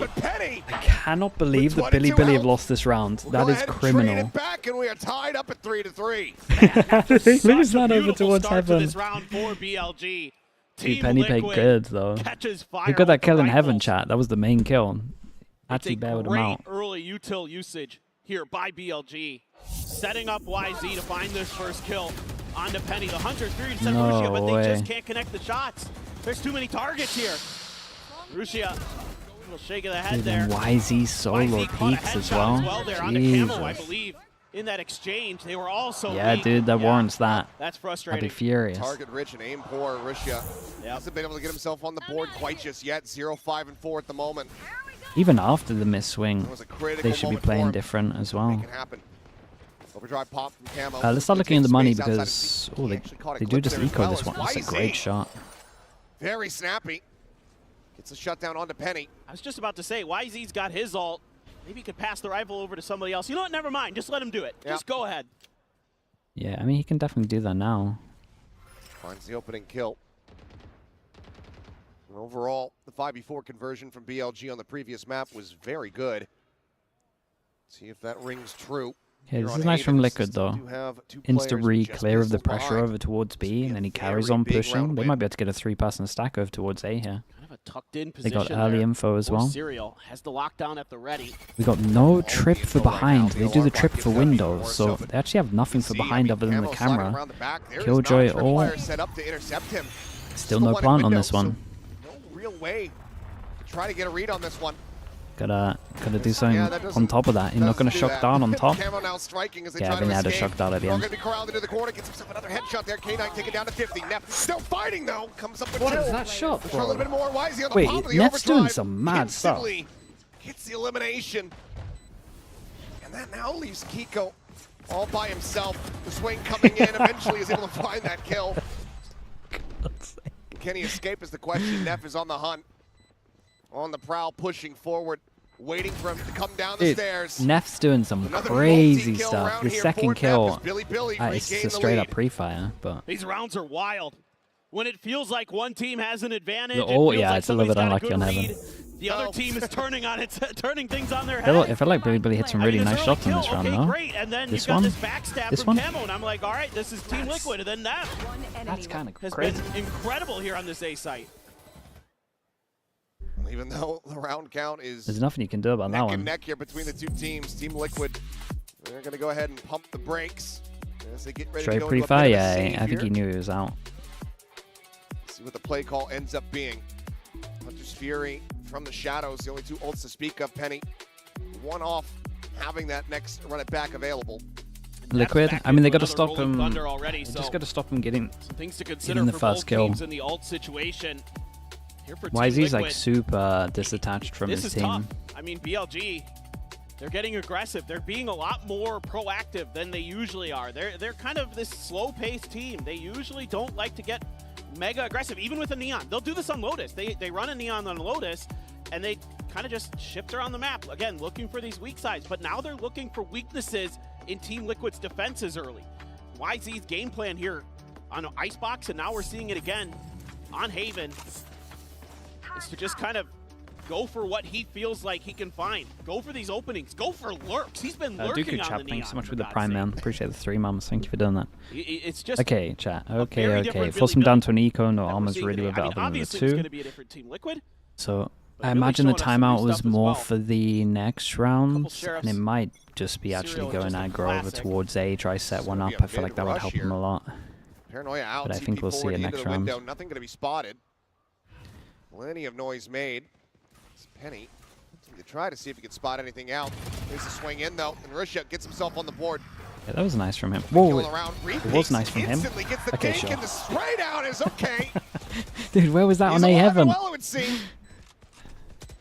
I cannot believe that Billy have lost this round. That is criminal. Back and we are tied up at 3-3. How did they lose that over Beautiful towards start to heaven? this round for BLG. Dude, Team Penny played Liquid good though. catches fire Who got that with the kill in heaven, rifles. chat? That was the main kill. It's Actually a bailed him great out. early util usage here by BLG. Setting up YZ to find this first kill onto Penny. The Hunter's Fury to send No Rusia, but way. they just can't connect the shots. There's too many targets here. Rusia, a little shake of the head Dude, there. and YZ solo YZ caught a peaks as headshot well. there onto Camo, I Jesus. believe. In that exchange, they were all so Yeah, weak. dude, that warrants that. That's I'd frustrating. be furious. Target rich and aim poor. Russia hasn't been able to get himself on the board quite just yet. 0-5-4 at the moment. Even after the miss swing, was a critical they should be moment for playing him. different as well. Make it happen. Overdrive pop from Camo. Let's start looking at the Takes money space outside of because C. oh, He actually caught a they do clip just there as eco well this as one. That's a YZ. great shot. Very snappy. Gets a shutdown onto Penny. I was just about to say, YZ's got his ult. Maybe he could pass the rifle over to somebody else. You know what? Never mind. Just let him do it. Just go ahead. Yeah, I mean he can definitely do that now. Finds the opening kill. And overall, the 5v4 conversion from BLG on the previous map was very good. See if that rings true. Okay, Here this on is nice from Haven, Liquid still though. do have two Insta players re just clear of the pistols pressure behind. over towards B, and then he carries very on big pushing. round They win. might be able to get a 3-person stack over towards A here. Kind of a tucked in They position got early there info as for well. Serial has the lockdown at the ready. We got no trip for behind. They do the trip for windows, so they actually have nothing for behind other than the camera. Killjoy or set up to intercept him. still no plant on this one. No real way to try to get a read on this one. Gotta do something that on top of that. You're not gonna do shock that. down on top. Camo now striking as they Yeah, I try think to they had a escape. shock down at the They're all end. gonna be corralled into the corner. Gets himself another headshot there. K9 taken down to 50. Neff still fighting though. Comes up with What two. is that shot Let's try a little bit more. YZ on the Wait, pop of the Neff's doing overdrive. some mad stuff. Instantly gets the elimination. And that now leaves Kiko all by himself. The swing coming in eventually is able to find that kill. Can he escape is the question. Neff is on the hunt. On the prowl, pushing forward, waiting for him to come down the Dude, stairs. Neff's doing some Another crazy multi-kill stuff. round The here second for Neff kill, as Billy it's regained a the straight up lead. pre-fire, but These rounds are wild. When it feels like one team has an advantage, The it ult, feels yeah, like it's a little bit somebody's got unlucky good on Heaven. read. The other team is turning on its turning things on their I head. felt like Billy hit some really nice shots in this round, okay, though. great. And then This you've got one, this backstab this from one. Camo, and I'm like, all right, this is Team Liquid. And then that That's kind of has crazy. been incredible here on this A site. Even though the round count is There's nothing you can do about that neck one. and neck here between the two teams. Team Liquid, they're going to go ahead and pump the brakes as they get ready Straight to go into a pre-fire, bit of a yeah. save I think here. he knew he was out. See what the play call ends up being. Hunter's Fury from the shadows, the only two ults to speak of. Penny, one off, having that next run it back available. Liquid, I mean, they got to another stop Rolling him. Thunder already, They so just got to stop him getting some things to consider the for first both kill. teams in the ult situation. Here for Why is Team he's like Liquid. super disattached from This his is team? tough. I mean, BLG, they're getting aggressive. They're being a lot more proactive than they usually are. They're kind of this slow-paced team. They usually don't like to get mega aggressive, even with a Neon. They'll do this on Lotus. They run a Neon on Lotus, and they kind of just shift around the map. Again, looking for these weak sides, but now they're looking for weaknesses in Team Liquid's defenses early. YZ's game plan here on Icebox, and now we're seeing it again on Haven, is to just kind of go for what he feels like he can find. Go for these openings. Go for lurks. He's been lurking Dooku on chat, the Neon. thanks so much for for the God's prime, sake. man. Appreciate the 3 months. Thank you for doing that. It's just Okay, chat. Okay, very okay. different Force him Billy down to an eco. No that we're armor's seeing really today. better I mean, than the obviously it's 2. going to be a different Team Liquid. So But I really imagine the showing us some new timeout was stuff as more well. for the next round, sheriffs. and it might just be actually Serial, going just a aggro over classic. towards A, try set one up. I feel like that would help him a lot. Paranoia out. But I think TP we'll see forward it into next the round. window. Nothing going to be spotted. Plenty of noise made. It's Penny to try to see if he can spot anything out. There's a swing in though, and Russia gets himself on the board. Yeah, that was nice from him. Whoa, Killing around, it was nice from him. instantly gets the Okay, dink, sure. and the spray down is okay. Dude, where was that He's on A alive and Heaven? well, it would seem.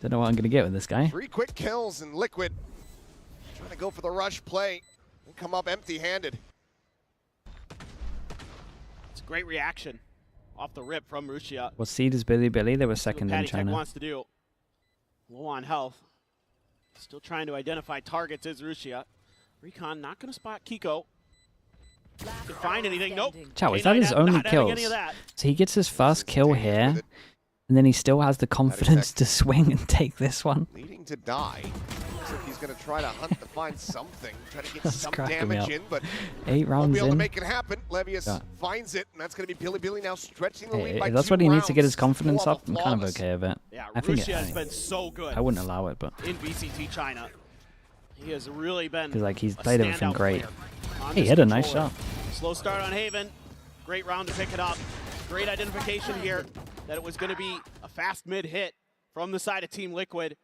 Don't know what I'm gonna get with this guy. 3 quick kills, and Liquid trying to go for the rush play and come up empty-handed. It's a great reaction off the rip from Rushia. What seed is Billy? They were What second in Patty Tech China. wants to do. Low on health. Still trying to identify targets is Rushia. Recon not going to spot Kiko. Can find anything? Nope. Chow, is K9 that his only not having any kills? of that. So he gets his first kill here, and then he still has the confidence to swing and take this one. Leading to die. Looks like he's going to try to hunt to find something, try to get That's some cracking me damage up. in, but 8 won't rounds be able to in. make it happen. Levius Yeah. finds it, and that's going to be Billy now stretching the Hey, lead by if that's 2 what he needs to get his rounds. confidence Full up, I'm kind of flawless. okay with it. Yeah, I think Rushia has been so good I wouldn't allow it, but in VCT China. He has really been because like he's a played everything standout great. player on He this had a nice controller. shot. Slow start on Haven. Great round to pick it up. Great identification here that it was going to be a fast mid hit from the side of Team Liquid.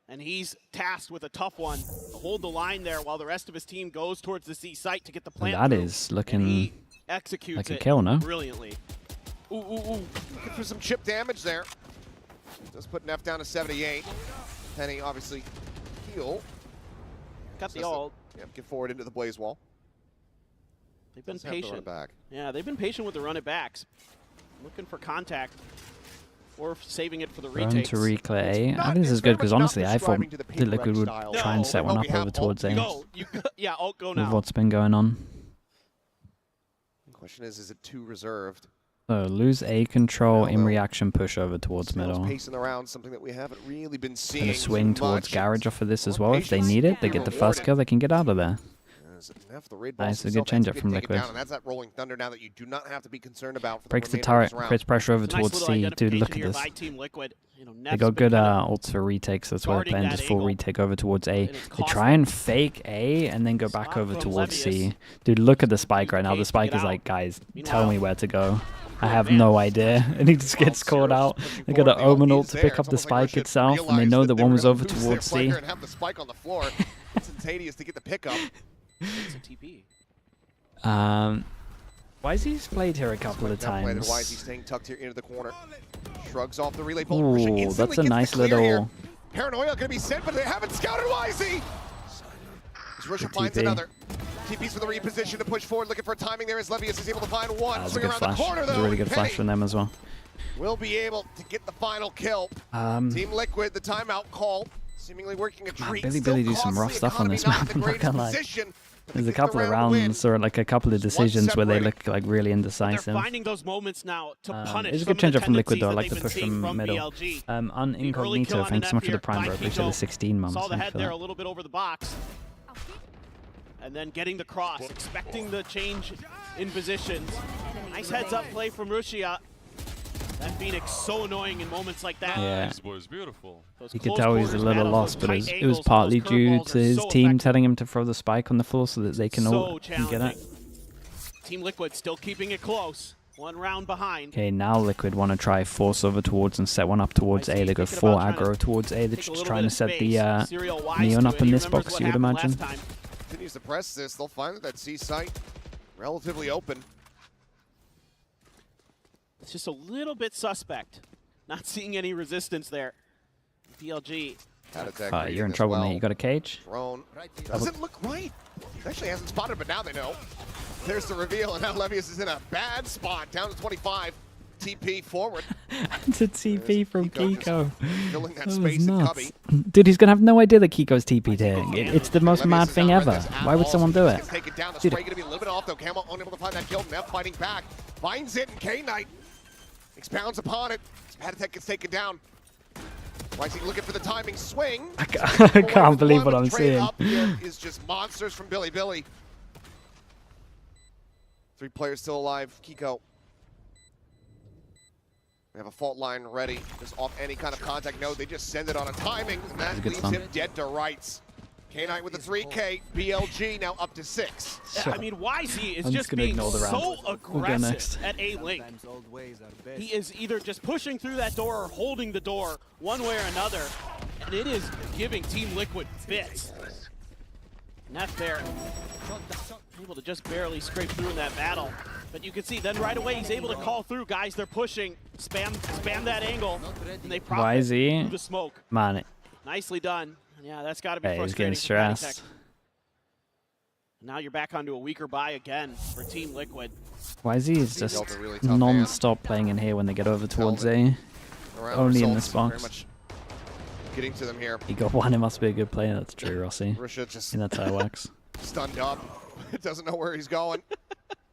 And he's tasked with a tough one to hold the line there while the rest of his team goes towards the C site to get the plant That through. is looking Executes like a it kill, no? brilliantly. Ooh, ooh, ooh. Looking for some chip damage there. Does put Neff down to 78. Penny obviously heal. Got the ult. Yeah, get forward into the blaze wall. They've been Does have to run patient. it back. Yeah, they've been patient with the run it backs. Looking for contact or saving it for the Run retakes. to reclear A. I think this is good because honestly, I thought the Liquid would try and set one up over towards A Go. Yeah, ult go with now. what's been going on. The question is it too reserved? So lose A control in reaction, push over towards Smells middle. pacing around, something that we haven't really been seeing. Gonna swing towards much. garage off of this as well. If they need it, they get the first kill, they can get out of there. Neff, the raid Nice, boss a good himself, change has up to from get taken Liquid. down, and that's that rolling thunder now that you do not have to be concerned about. For Breaks the remainder of turret, this round. creates pressure over Nice towards little C. Dude, look at identification here this. by Team Liquid. You know, They Neff's got been good kind of ults for retakes. That's why they're guarding playing that just full angle. retake over towards A. it's They try and fake A and then go back over towards C. Dude, look at the spike right now. The spike is like, guys, tell me where to go. I have no idea. And he just gets caught out. They got an Omen ult to pick up the spike itself, and they know that one was over towards C. And have the spike on the floor. Instantaneous to get the pickup. It's a TP. YZ's played here a couple of times. Why is he staying tucked here into the corner? Shrugs off the relay. Ooh, that's a nice little... Paranoia going to be sent, but they haven't scouted YZ. As Russia finds TP. another. TP's for the reposition to push forward, looking for timing there as Levius is able to find one. That was a Swing good around flash. the corner That was though. a really good flash from them as well. Will be able to get the final kill. Team Liquid, the timeout call, seemingly working a treat. Billy do some rough stuff on this map, I'm not gonna lie. There's a couple of rounds or like a couple of decisions where they look like really indecisive. Finding those moments now to punish. It's a some good of the change up from Liquid tendencies though. I that like the they've push been seeing from middle. BLG. On The early kill Incognito, on thanks so much for the Neff prime here bro. by Appreciate the Kiko. 16 months. Saw the Thanks head for there that. a little bit over the box. And then getting the cross, expecting the change in positions. Nice heads up play from Rushia. That Phoenix so annoying in moments like that. Yeah. Was beautiful. You could tell he's a little lost, but it was partly due to his team telling him to throw the spike on the floor so that they can all get it. Team Liquid still keeping it close. 1 round behind. Okay, now Liquid want to try force over towards and set one up towards A. They go full aggro towards A. They're just trying to set the Neon up in this box, you would imagine. Continues to press this. They'll find that C site relatively open. It's just a little bit suspect. Not seeing any resistance there. BLG. You're in trouble, mate. You got a cage? Drone. Doesn't look right. Actually hasn't spotted, but now they know. There's the reveal, and now Levius is in a bad spot. Down to 25. TP forward. It's a TP from Kiko. Filling that That space was in nuts. Cubby. Dude, he's gonna have no idea that Kiko's TP'd here. It's the most mad thing ever. Why would someone do it? Take it down. The Dude, spray gonna be a little bit off though. Camo unable to find that kill. Neff fighting back. Finds it, and K-Knight expounds upon it. Haditech gets taken down. YZ looking for the timing swing. I can't believe what I'm seeing. Up here is just monsters from Billy. 3 players still alive. Kiko. They have a fault line ready. Just off any kind of contact node. They just send it on a timing, and that leaves him dead to rights. K-Knight with the 3K. BLG now up to 6. Yeah, I mean, YZ is I'm just gonna being ignore the round. so We'll go aggressive next. at A-Link. He is either just pushing through that door or holding the door one way or another, and it is giving Team Liquid fits. Neff there, able to just barely scrape through in that battle. But you can see then right away he's able to call through. Guys, they're pushing, spam that angle, and they profit YZ? through the smoke. Man, Nicely done. Yeah, that's got to be hey, he's frustrating. getting stressed. Now you're back onto a weaker buy again for Team Liquid. YZ is just non-stop playing in here when they get over towards A. Only in this box. Getting to them here. One, it must be a good player. That's true, Rossi. Risha just In that tire wax. stunned up. Doesn't know where he's going.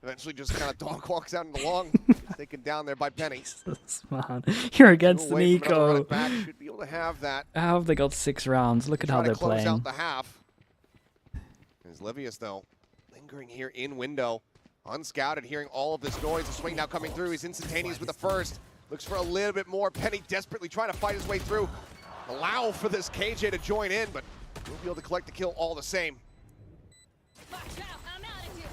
Eventually just kind of dog walks out in the long. Taken down there by Penny. Man, you're against Away from another run Nico. it back. Should be able to have that. How have they got 6 rounds? Look at how Trying they're to close playing. out the half. There's Levius, though, lingering here in window. Unscouted, hearing all of this noise. The swing now coming through. He's instantaneous with the first. Looks for a little bit more. Penny desperately trying to fight his way through. Allow for this KJ to join in, but we'll be able to collect the kill all the same.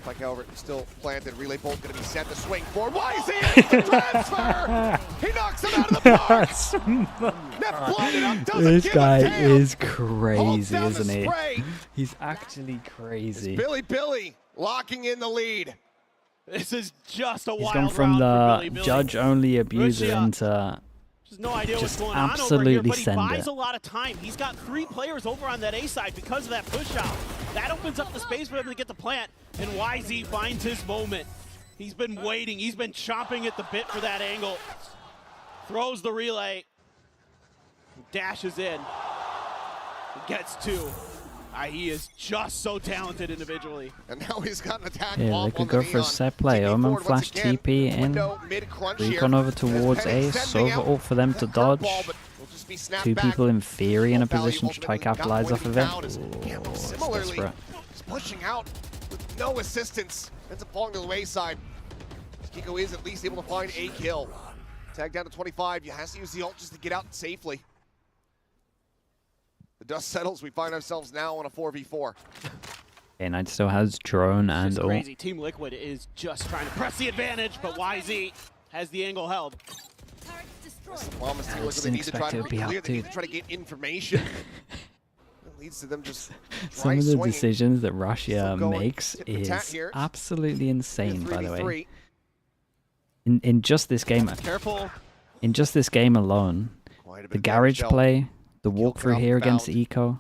Spike, however, still planted. Relay bolt going to be sent. The swing for YZ. The transfer. He knocks him out of the park. Neff blinded up. Doesn't This give guy a damn. is crazy, Holds isn't down the he? spray. He's actually crazy. Billy locking in the lead. This is just a He's wild gone from round the for Billy. judge-only abuser Russia into has no idea what's just going on over here, absolutely but he send buys it. a lot of time. He's got 3 players over on that A side because of that push out. That opens up the space for him to get the plant, and YZ finds his moment. He's been waiting. He's been chomping at the bit for that angle. Throws the relay. Dashes in. Gets 2. He is just so talented individually. And now he's got an attack. Yeah, they could go for a set play. Omen flash TP in. Recon over towards A. Sova ult for them to dodge. 2 people in theory in a position to try capitalize off of it. Ooh, Similarly, he's pushing out with no assistance. Ends up falling to the wayside. Kiko is at least able to find a kill. Tag down to 25. He has to use the ult just to get out safely. The dust settles. We find ourselves now on a 4v4. K-Knight still has drone and It's ult. crazy. Team Liquid is just trying to press the advantage, but YZ has the angle held. Well, Team Liquid, they need to try to be clear. They need to try to get information. It leads to them just Some dry of the swinging. decisions that Russia Still going makes tit for tat is here. absolutely insane, by the way. 3v3. In just this game, Careful. in just this game alone, the garage dealt. play, the walkthrough here against found. Eco.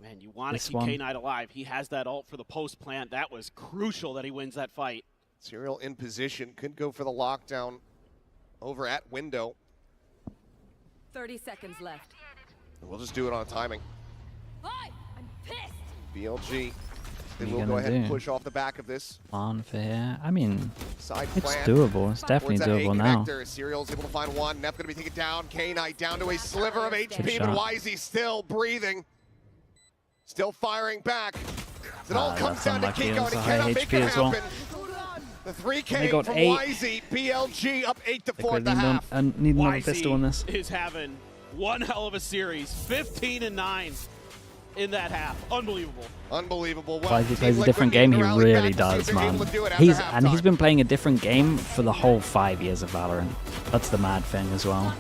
Man, you want to This keep one. K-Knight alive. He has that ult for the post plant. That was crucial that he wins that fight. Serial in position. Could go for the lockdown over at window. 30 seconds left. We'll just do it on timing. I'm pissed. BLG. They What are you will go gonna ahead and do? push off the back of this. On for here. I mean, Side it's plant. doable. It's definitely Towards that A doable now. connector. Serial's able to find one. Neff going to be taken down. K-Knight down to a sliver of HP, Good but shot. YZ still breathing. Still firing back. It all comes that's down to unlucky. Kiko, and It's he a high cannot make HP it as well. happen. The 3K They got from 8. YZ. BLG up 8 to 4 They at the need, half. need another YZ pistol on this. is having one hell of a series. 15-9 in that half. Unbelievable. Unbelievable. Well, he plays a different game, he really does, man. He's been playing a different game for the whole 5 years of Valorant. That's the mad thing as well.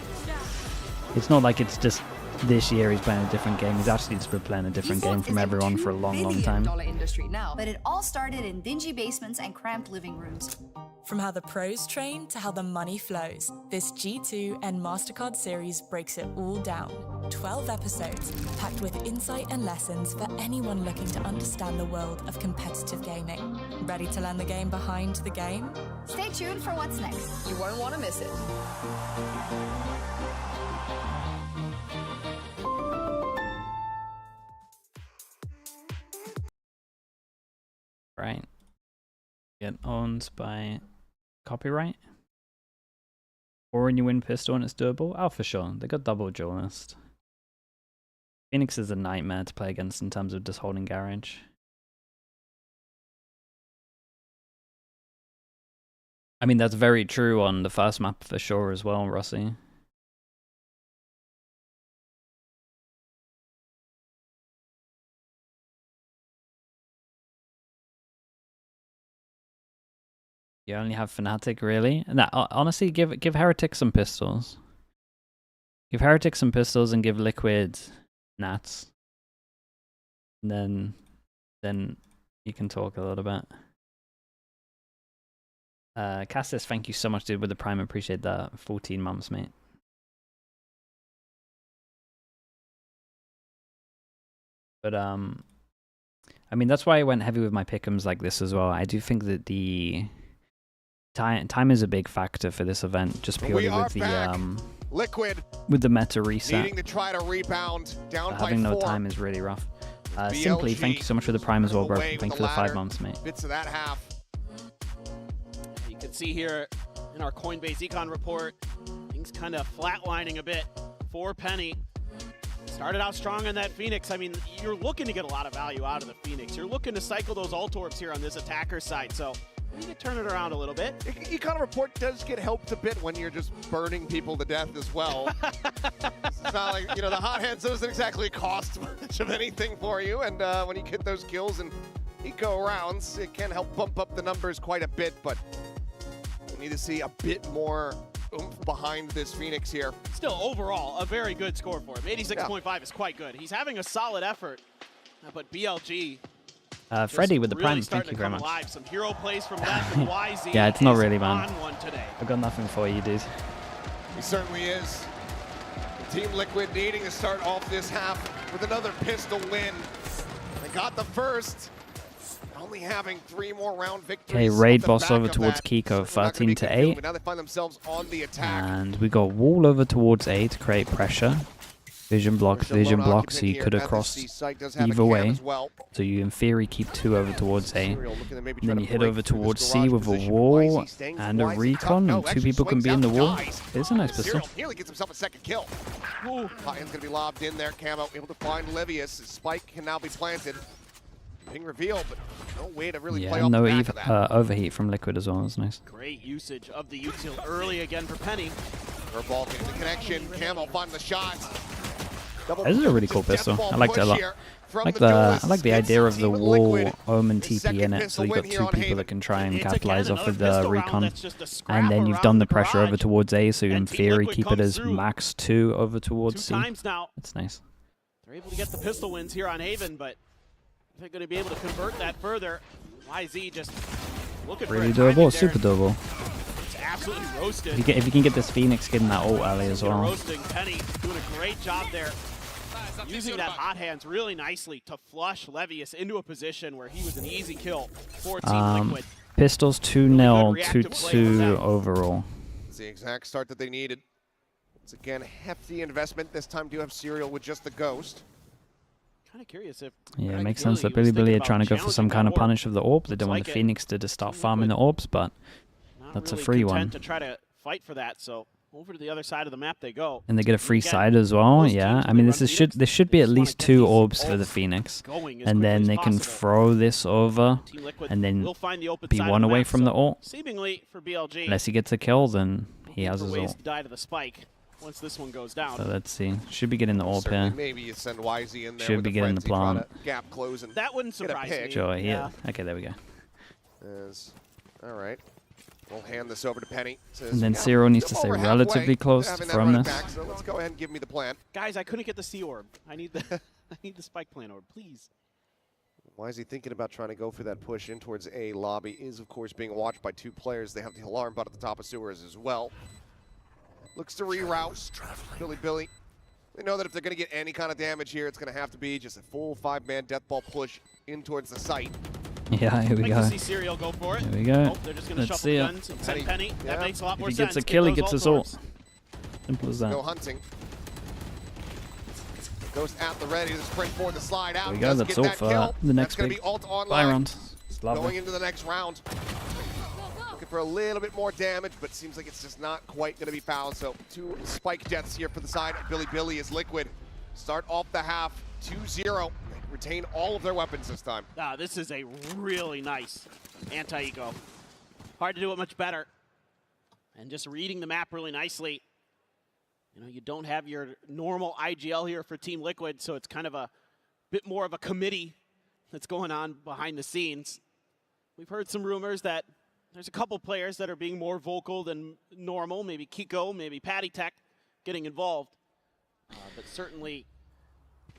It's not like it's just this year he's playing a different game. He's actually just been playing a different game from everyone for a long, long time. Industry now, but it all started in dingy basements and cramped living rooms. From how the pros train to how the money flows, this G2 and MasterCard series breaks it all down. 12 episodes, packed with insight and lessons for anyone looking to understand the world of competitive gaming. Ready to learn the game behind the game? Stay tuned for what's next. You won't want to miss it. Right. Get owned by copyright. Or when you win pistol and it's doable? Oh, for sure. They got double duelist. Phoenix is a nightmare to play against in terms of just holding garage. I mean, that's very true on the first map for sure as well, Rossi. You only have Fnatic, really? No, honestly, give Heretics some pistols. Give Heretics some pistols and give Liquid Nats. And then you can talk a little bit. Cassis, thank you so much, dude, with the Prime. Appreciate that. 14 months, mate. But, I mean, that's why I went heavy with my pick'ems like this as well. I do think that the... Time is a big factor for this event, just purely with the Liquid with the meta reset. Needing to try to rebound down by having no 4. time is really rough. Simply, thank you so much for the Prime as well, bro. Thank you for the 5 months, mate. Bits of that half. You can see here in our Coinbase Econ report, things kind of flatlining a bit for Penny. Started out strong on that Phoenix. I mean, you're looking to get a lot of value out of the Phoenix. You're looking to cycle those ult orbs here on this attacker side, so you need to turn it around a little bit. Econ report does get helped a bit when you're just burning people to death as well. It's not like, you know, the hot hands doesn't exactly cost much of anything for you, and when you get those kills and eco rounds, it can help bump up the numbers quite a bit, but we need to see a bit more oomph behind this Phoenix here. Still, overall, a very good score for him. 86.5 is quite good. He's having a solid effort, but BLG... Freddy with the really Prime, thank you very much. Alive. Some hero plays from that and YZ. Yeah, it's not really, man. One today. I've got nothing for you, dude. He certainly is. Team Liquid needing to start off this half with another pistol win. They got the first, only having 3 more round victories. Okay, raid boss over towards Kiko, 13 to 8. But now they find themselves on the attack. And we got wall over towards A to create pressure. Vision block, so you could have crossed either way. So you, in theory, keep 2 over towards A. And then you hit over towards C with a wall and a recon, and 2 people can be in the wall. It's a nice pistol. Nearly gets himself a second kill. Hot hand's going to be lobbed in there. Camo able to find Livius. His spike can now be planted. Being revealed, but no way to really play off the back of that. Overheat from Liquid as well. It's nice. Great usage of the util early again for Penny. Ball getting the connection. Camo finding the shot. This is a really cool pistol. I liked it a lot. I like the idea of the wall omen TP in it, so you've got 2 people that can try and capitalize off of the recon. And then you've done the pressure over towards A, so you in theory keep it as max 2 over towards C. That's nice. They're able to get the pistol wins here on Haven, but they're going to be able to convert that further. YZ just looking really for doable, super doable. It's absolutely roasted. If you can get this Phoenix getting that ult early as well. Roasting. Penny doing a great job there. Using that hot hands really nicely to flush Levius into a position where he was an easy kill for Team Liquid. Pistols 2-0, 2-2 overall. It's the exact start that they needed. Once again, hefty investment. This time do have Serial with just the Ghost. Kind of curious if... Yeah, it makes sense that Billy are trying to go for some kind of punish of the orb. They don't want the Phoenix to just start farming the orbs, but that's a free one. To try to fight for that, so over to the other side of the map they go. And they get a free side as well, yeah. I mean, this should be at least 2 orbs for the Phoenix. And then they can throw this over and then be 1 away from the ult. Seemingly for BLG. Unless he gets a kill, then he has his ult. Die to the spike once this one goes down. So let's see. Should be getting the orb here. Maybe you send YZ in there. Should be getting the plant. Gap closing. That wouldn't surprise me. Sure, yeah. Okay, there we go. All right. We'll hand this over to Penny. Says, And then yeah, Cyril needs to still stay over relatively halfway close having to that throw running this. back, so let's go ahead and give me the plan. Guys, I couldn't get the C orb. I need the I need the spike plant orb, please. Why is he thinking about trying to go for that push in towards A? Lobby is, of course, being watched by 2 players. They have the alarm bot at the top of sewers as well. Looks to reroute. Billy. They know that if they're going to get any kind of damage here, it's going to have to be just a full 5-man death ball push in towards the site. Yeah, here we Like go. to see Serial go for it. Here we go. Oh, they're just going to Let's shuffle see the it. guns and send Penny. That makes a lot more If he sense. gets a kill, he Get gets those us ult all. orbs. Simple as that. Go hunting. Goes at the ready to sprint for the slide out. There we go. Does That's get all that for kill. the next That's going to big be ult buy online. round. It's lovely. Going into the next round. Looking for a little bit more damage, but seems like it's just not quite going to be found. So 2 spike deaths here for the side. Billy is liquid. Start off the half 2-0. They retain all of their weapons this time. This is a really nice anti-eco. Hard to do it much better. And just reading the map really nicely. You know, you don't have your normal IGL here for Team Liquid, so it's kind of a bit more of a committee that's going on behind the scenes. We've heard some rumors that there's a couple players that are being more vocal than normal, maybe Kiko, maybe Patty Tech getting involved. But certainly,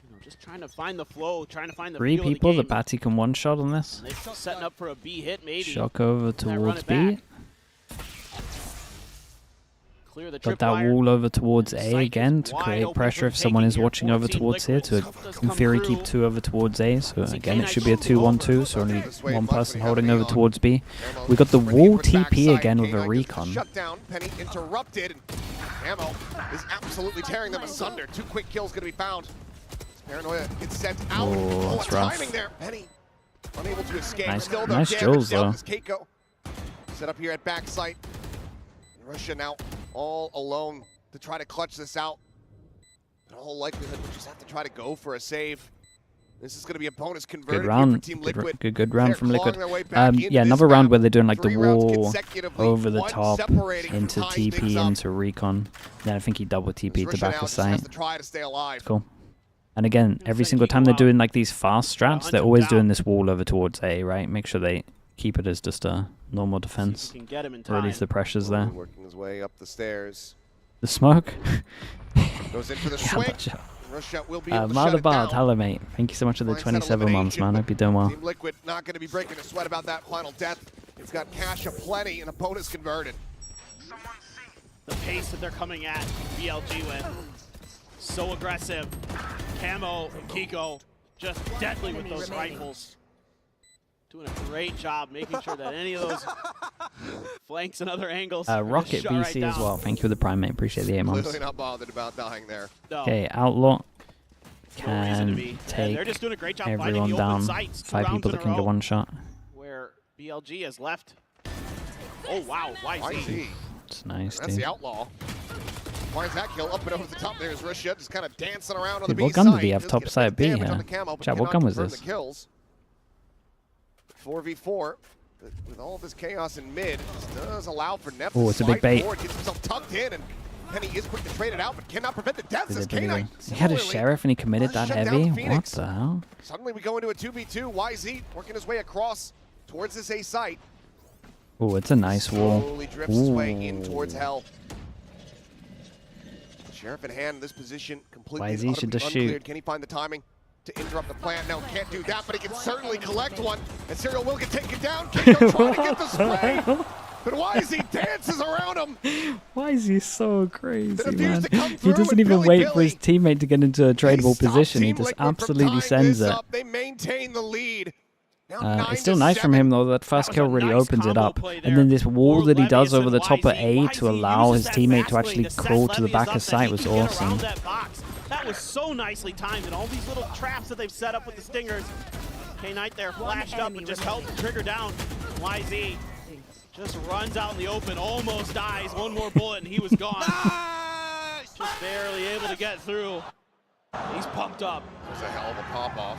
you know, just trying to find the flow, trying to find the 3 feel of the people game. that Batty can one-shot on this. They're setting up for a B hit, maybe. Shock over Then run towards it B. back. Clear the Got that wall over towards A again to create pressure if someone is watching over towards here to, in theory, keep 2 over towards A. So again, it should be a 2-1-2, so only 1 person holding over towards B. We got the wall TP again with a recon. Shut down. Penny interrupted. Ammo is absolutely tearing them asunder. 2 quick kills going to be found. Paranoia gets sent out. Oh, that's rough. Timing there. Penny unable to escape. Nice- Still nice no Jules, damage. though. Keiko set up here at backside. Russia now all alone to try to clutch this out. In all likelihood, we just have to try to go for a save. This is going to be a bonus converted Good round. for Team Liquid. Good round They're from Liquid. clawing their way back into Yeah, this another round map. where they're doing like the 3 rounds wall consecutively, over the 1 top separating from into tying things TP up. into recon. Then I think he double TP'd to Russia back now of just has sight. to try to stay alive. Cool. And again, every single time they're doing like these fast strats, they're always doing this wall over towards A, right? Make sure they keep it as just a normal defense. can get him in Release time. the pressures there. Working his way up the stairs. The smoke. Goes in for the Yeah, swing. but yeah. Russia will be able to shut Mother it Bard, down. hello mate. Thank you so much for the Finds that 27 months, man. elimination, Hope you're doing well. Team Liquid not going to be breaking a sweat about that final death. It's got cash aplenty and a bonus converted. The pace that they're coming at BLG with. So aggressive. Camo and Kiko just deadly with those rifles. Doing a great job making sure that any of those flanks and other angles are Rocket shot BC right as down. well. Thank you for the prime, mate. Appreciate the 8 months. Clearly not bothered about dying there. No. Okay, Outlaw No reason to be. can And take they're just doing a great job finding everyone the open down. sites, 2 5 rounds people in that a can get row. one shot. Where BLG has left. Oh wow, YZ. YZ. It's nice, That's dude. the outlaw. Finds that kill up and over the top. There's Russia just kind of dancing around on Dude, the B what gun side. did he have Does top get a side bit of B damage here? on the camo, but Chat, what cannot gun was confirm this? the kills. 4v4. But with all this chaos in mid, this does allow for Neff Oh, to it's a big slide bait. forward, gets himself tucked in, and Penny is quick to trade it out, but cannot prevent the deaths Did as it really? K9. He had a Similarly, sheriff and he committed that shut down heavy? What Phoenix. the hell? Suddenly we go into a 2v2. YZ working his way across towards this A site. Oh, it's a nice wall. Slowly drifts his way in Ooh. towards hell. Sheriff in hand in this position, completely YZ should just shoot. uncleared. Can he find the timing to interrupt the plan? No, can't do that, but he can certainly collect one. And Serial will get taken down. Kiko trying to get the spray. But YZ dances around him. Why is he so crazy, appears man? to come He through, doesn't and even Billy wait for his teammate to get into a tradable position. He Team just Liquid from absolutely tying sends this it. up. They maintain the lead. Now It's still nice from him though. That first kill really opens it up, and then this wall that he does over the top of A to allow his teammate to actually crawl to the back of sight was awesome. That was so nicely timed, and all these little traps that they've set up with the stingers. K-Knight there flashed up and just held the trigger down. YZ just runs out in the open, almost dies. One more bullet and he was gone. Just barely able to get through. He's pumped up. It was a hell of a pop-off.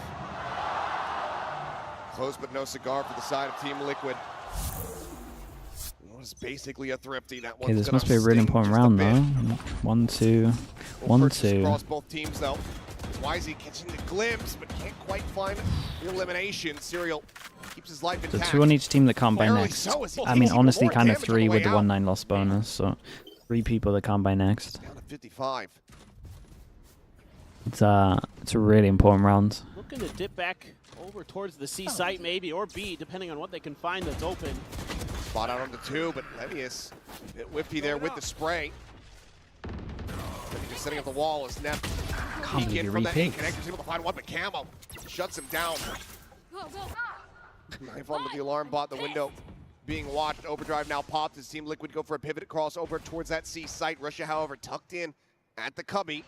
Close but no cigar for the side of Team Liquid. It was basically a thrifty. That Okay, one's this gonna must be a really sting important just a round bit. though. 1-2, Full purchase 1-2. across both teams though. YZ catching the glimpse, but can't quite find the elimination. Serial Keeps his life So intact. 2 on each team that can't buy Clearly next. so, as he I mean, takes honestly, more kind of damage on the 3 with way the out. 1-9 loss bonus. So 3 people that can't buy next. Down to 55. It's a really important round. Looking to dip back over towards the C site maybe, or B, depending on what they can find that's open. Spot out on the 2, but Levius a bit whiffy there with the spray. Just setting up the wall as Neff Can't peek believe in he from the A repeats. connector, able to find one, but Camo shuts him down. Knife onto the alarm bot, the window being watched. Overdrive now popped as Team Liquid go for a pivot across over towards that C site. Russia, however, tucked in at the cubby.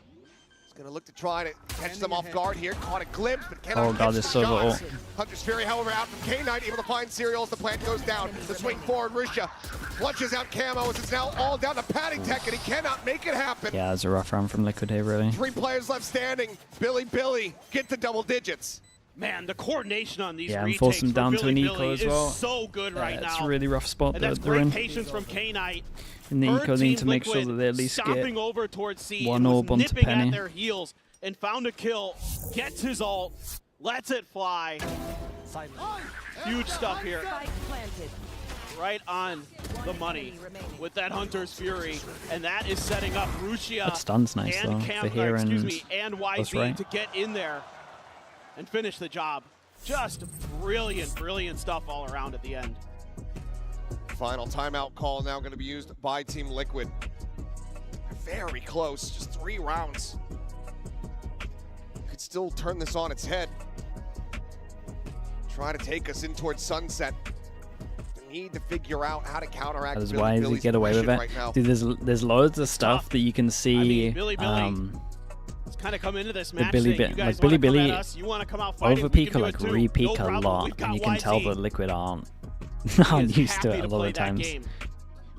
He's going to look to try to catch them off guard here. Caught a glimpse, but cannot Oh catch god, the this silver shots. ult. Hunter's Fury, however, out from K9, able to find Serial as the plant goes down. The swing forward, Russia clutches out Camo as it's now all down to Patty Tech, and he cannot make it happen. Yeah, it's a rough round from Liquid here, really. 3 players left standing. Billy, get to double digits. Man, the coordination on these Yeah, and retakes force them for down to an Billy eco as is well. so good right now. It's a really rough spot And that that's they're great in. patience from K-Knight. In the Heard eco, they need Team to make sure Liquid that they at least get stomping over towards C one and was orb onto nipping Penny. at their heels and found a kill, gets his ult, lets it fly. Huge stuff here. Right on the money with that Hunter's Fury, and that is setting up Rushia That stun's nice, and though, Cam, for here excuse and me, and close YZ right. to get in there and finish the job. Just brilliant stuff all around at the end. Final timeout call now going to be used by Team Liquid. Very close, just 3 rounds. Could still turn this on its head. Try to take us in towards sunset. Need to figure out how to counteract As Billy why does he Billy's get away with aggression it? right now. Dude, there's loads of stuff that you can see. Billy Let's kind of come into this match Billy saying, you guys Billy wanna come Billy at us, you want to come out fighting, over we peak can or do like it too. re-peak No a problem. lot, We've got and you can tell YZ. that Liquid aren't He is used to happy it a play lot of that times. game.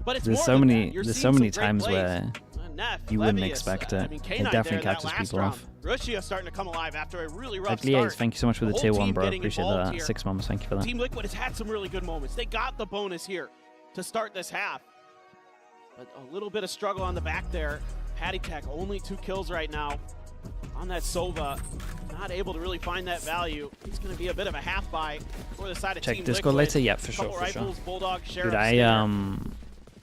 But it's There's more so than many that. You're there's seeing so many some great times plays. where Neff, you wouldn't Levius, expect I it. mean, It K9 definitely there, that catches last people round. off. Rushia starting to come alive after a really rough Like start. Liaise, thank you so much for the whole tier 1, team bro. getting Appreciate involved that. here. 6 months, thank you for that. Team Liquid has had some really good moments. They got the bonus here to start this half. But a little bit of struggle on the back there. Patty Tech only 2 kills right now on that Sova. Not able to really find that value. He's going to be a bit of a half buy for the side of Check Team Discord Liquid. later? Yeah, for sure, Couple for sure. rifles, Bulldog, Sheriff, Dude, Stinger.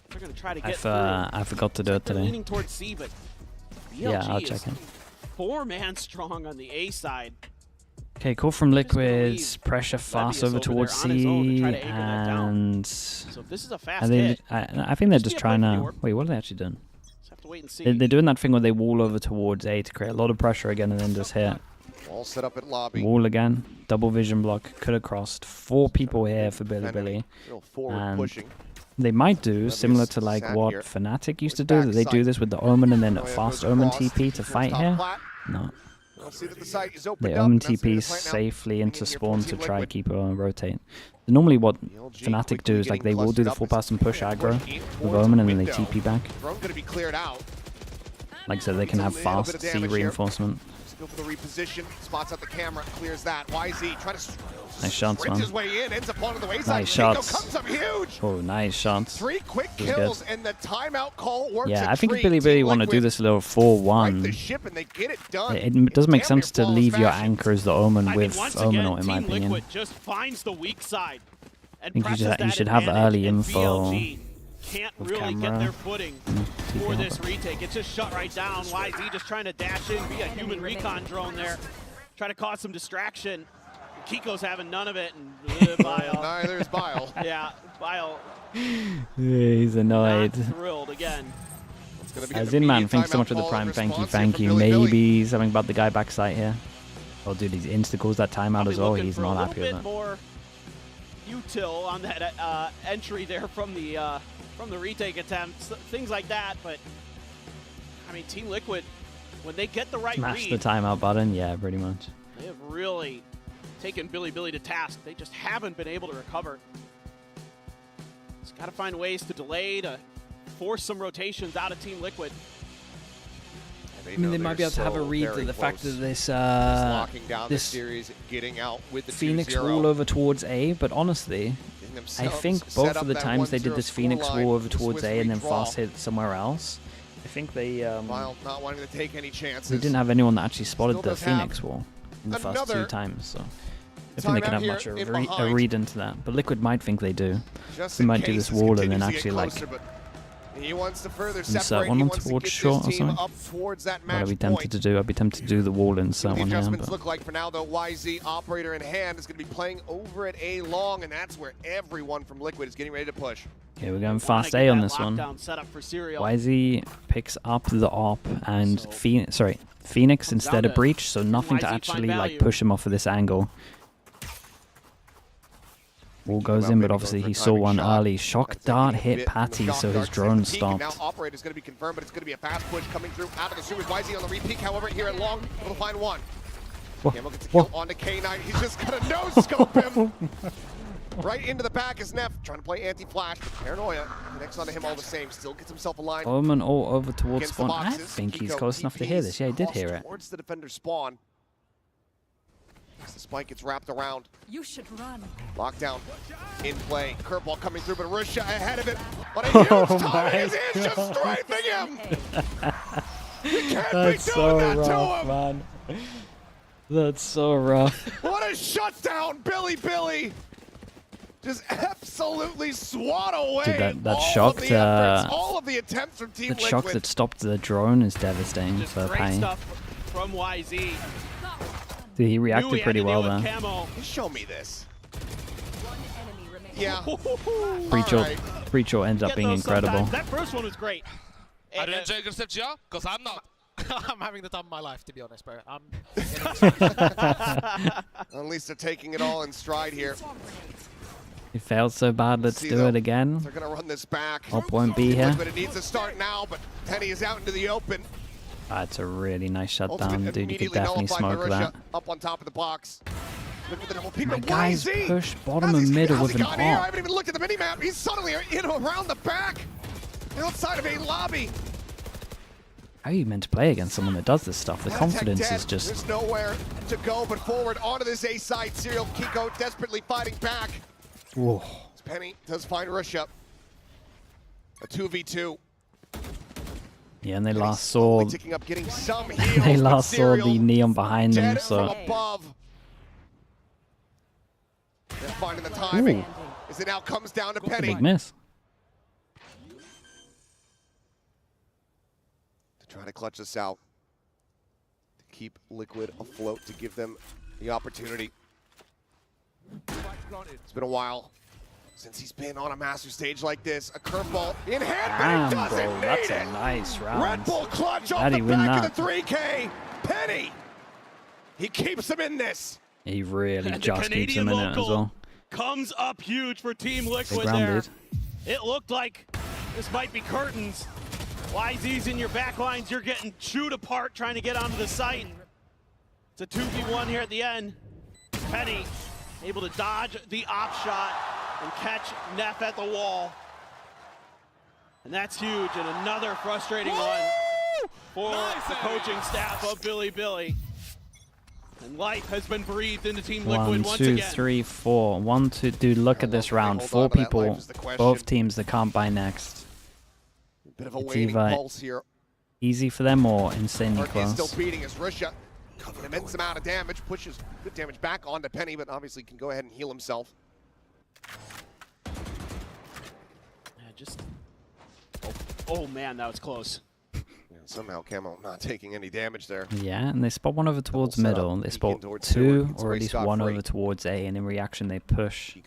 They're going to try to get through. I forgot to do it They're today. leaning towards C, but BLG Yeah, I'll is check it. 4-man strong on the A side. Okay, call from Liquid. Pressure fast over over towards there on his own to C, try to anchor that down. and So if this is a fast I think hit, I think they're just just be a trying play for the to. orb. Wait, what are they actually doing? Just have to wait and see. They're doing that thing where they wall over towards A to create a lot of pressure again, and then just hit. All set up at lobby. Wall again, double vision block, could have crossed. 4 people here for Billy Defending, Billy. little forward And pushing. they might do Levius similar to like sat what here. Fnatic used to do, that they do this with the Omen and then a fast Omen TP to fight here. No. We'll see that the site is They opened up, Omen and that's the TP plant now. safely into spawn to Team try Liquid. keep rotate. Normally what BLG Fnatic do is like they quickly will do the getting full pass and push clustered up. aggro Push in with towards Omen and then they window. TP back. Drone going to be cleared out. Like so they can have Little bit fast of C damage here. reinforcement. Let's go for the reposition. Spots out the camera, clears that. YZ trying to Nice shots, sprint man. his way in, ends up onto the wayside. Nice Nico shots. comes up huge. Oh, nice shots. 3 quick This is kills, good. and the timeout call works. Yeah, a I think if treat. Billy Billy Team want to do Liquid this little right 4-1, the ship, and they get it done. it does make sense to flawless leave your fashion. anchor as the Omen I mean, with once Omen, again, in my Team opinion. Liquid just finds the weak side and I think presses you that should have advantage, early and info BLG can't with really get camera. their footing for TP this up. retake. It's just shut right down. YZ just trying to dash in, be a human recon drone there, try to cause some distraction. Kiko's having none of it, and Bile. Neither is Bile. Yeah, Bile Yeah, he's annoyed. thrilled again. As in man, thanks so much for the prime. Thank you. Maybe something about the guy backside here. Oh, dude, he's insta calls that timeout as well. Looking He's for a not little happy with bit it. more util on that entry there from the retake attempt, things like that. But I mean, Team Liquid, when they get the right Smash read, the timeout button. Yeah, pretty much. they have really taken Billy Billy to task. They just haven't been able to recover. Just got to find ways to delay, to force some rotations out of Team Liquid. I mean, they might be able to have a read to the fact that this locking down the this series, getting out with the Phoenix 2-0. wall over towards A, but honestly, I themselves think set both up of the that times they did 1-0 this Phoenix scoreline wall over with a towards swift A and then redraw. fast hit somewhere else, I think they While not wanting to take any chances. didn't have anyone that actually spotted Still the does have Phoenix wall in the first another 2 times. So I think they can have much of a read into that, but Liquid might think they do. They might do this wall and then actually like he wants to further insert one on towards short or something. What I'd be tempted to do? I'd be tempted to do the wall and insert one here. Adjustments look like for now though. YZ operator in hand is going to be playing over at A long, and that's where everyone from Liquid is getting ready to push. Okay, we're going fast A on this one. YZ picks up the op and Phoenix instead of Breach, so nothing to actually like push him off of this angle. Wall goes in, but obviously he saw one early. Shock dart hit Patty, so his drone stopped. Now operator is going to be confirmed, but it's going to be a fast push coming through out of the sewers. YZ on the repeat, however, here at long, we'll find one. Camel gets a kill on the K9. He's just going to no-scope him. Right into the back is Neff, trying to play anti-flash, but Paranoia connects onto him all the same. Still gets himself aligned. Bowman all over towards spawn. I think he's close enough to hear this. Yeah, he did hear it. Towards the defender spawn. As the spike gets wrapped around. You should run. Lockdown in play. Curveball coming through, but Russia ahead of it. But a huge timing is just strafing him. You can't be doing that to him. Man. That's so rough. What a shutdown, Billy. Just absolutely swat away. Dude, that shock all of the attempts from Team that Liquid. shock that stopped the drone is devastating Just for great Pain. stuff from YZ. Dude, he reacted pretty well there. Show me this. Yeah. Breach ended up being incredible. That first one was great. Are you enjoying yourself, Gio? Because I'm not. I'm having the time of my life, to be honest, bro. At least they're taking it all in stride here. He failed so bad, let's do it again. They're going to run this back. Op won't be here. But it needs to start now, but Penny is out into the open. That's a really nice shutdown, Ultimate dude. You could definitely smoke that. Up on top of the box. Look at the double peek. My guy's push bottom and middle with an op. I haven't even looked at the minimap. He's suddenly in around the back. Outside of a lobby. How are you meant to play against someone that does this stuff? The confidence is just... There's nowhere to go but forward onto this A side. Serial Kiko desperately fighting back. Whoa. Penny does find Russia. A 2v2. Yeah, and they last saw... Getting some heals, they last saw the neon behind them, so... They're finding the timing. As it now comes down to Penny. Big miss. Trying to clutch this out. To keep Liquid afloat, to give them the opportunity. It's been a while since he's been on a master stage like this. A curveball in hand, but he doesn't That's need a it. nice round. Red Bull clutch off How'd the he win back that? of the 3K. Penny. He keeps him in this. He really And just keeps him in it as well. Comes up huge for Team Liquid round, there. dude. It looked like this might be curtains. YZ's in your back lines. You're getting chewed apart trying to get onto the site. It's a 2v1 here at the end. Penny able to dodge the op shot and catch Neff at the wall. And that's huge, and another frustrating one for the coaching staff of Billy. And life has been breathed into Team Liquid once again. 1, 2, 3, 4. 1, 2. Dude, look at this round. 4 people, both teams that can't buy next. Bit of a It's waning either pulse here. easy for them or insanely Mark is close. still beating as Russia, an immense amount of damage, pushes good damage back onto Penny, but obviously can go ahead and heal himself. Yeah, just... Oh man, that was close. Yeah, somehow Camo not taking any damage there. Yeah, and they spot one over towards middle. They spot 2 or at least 1 over towards A, and in reaction they push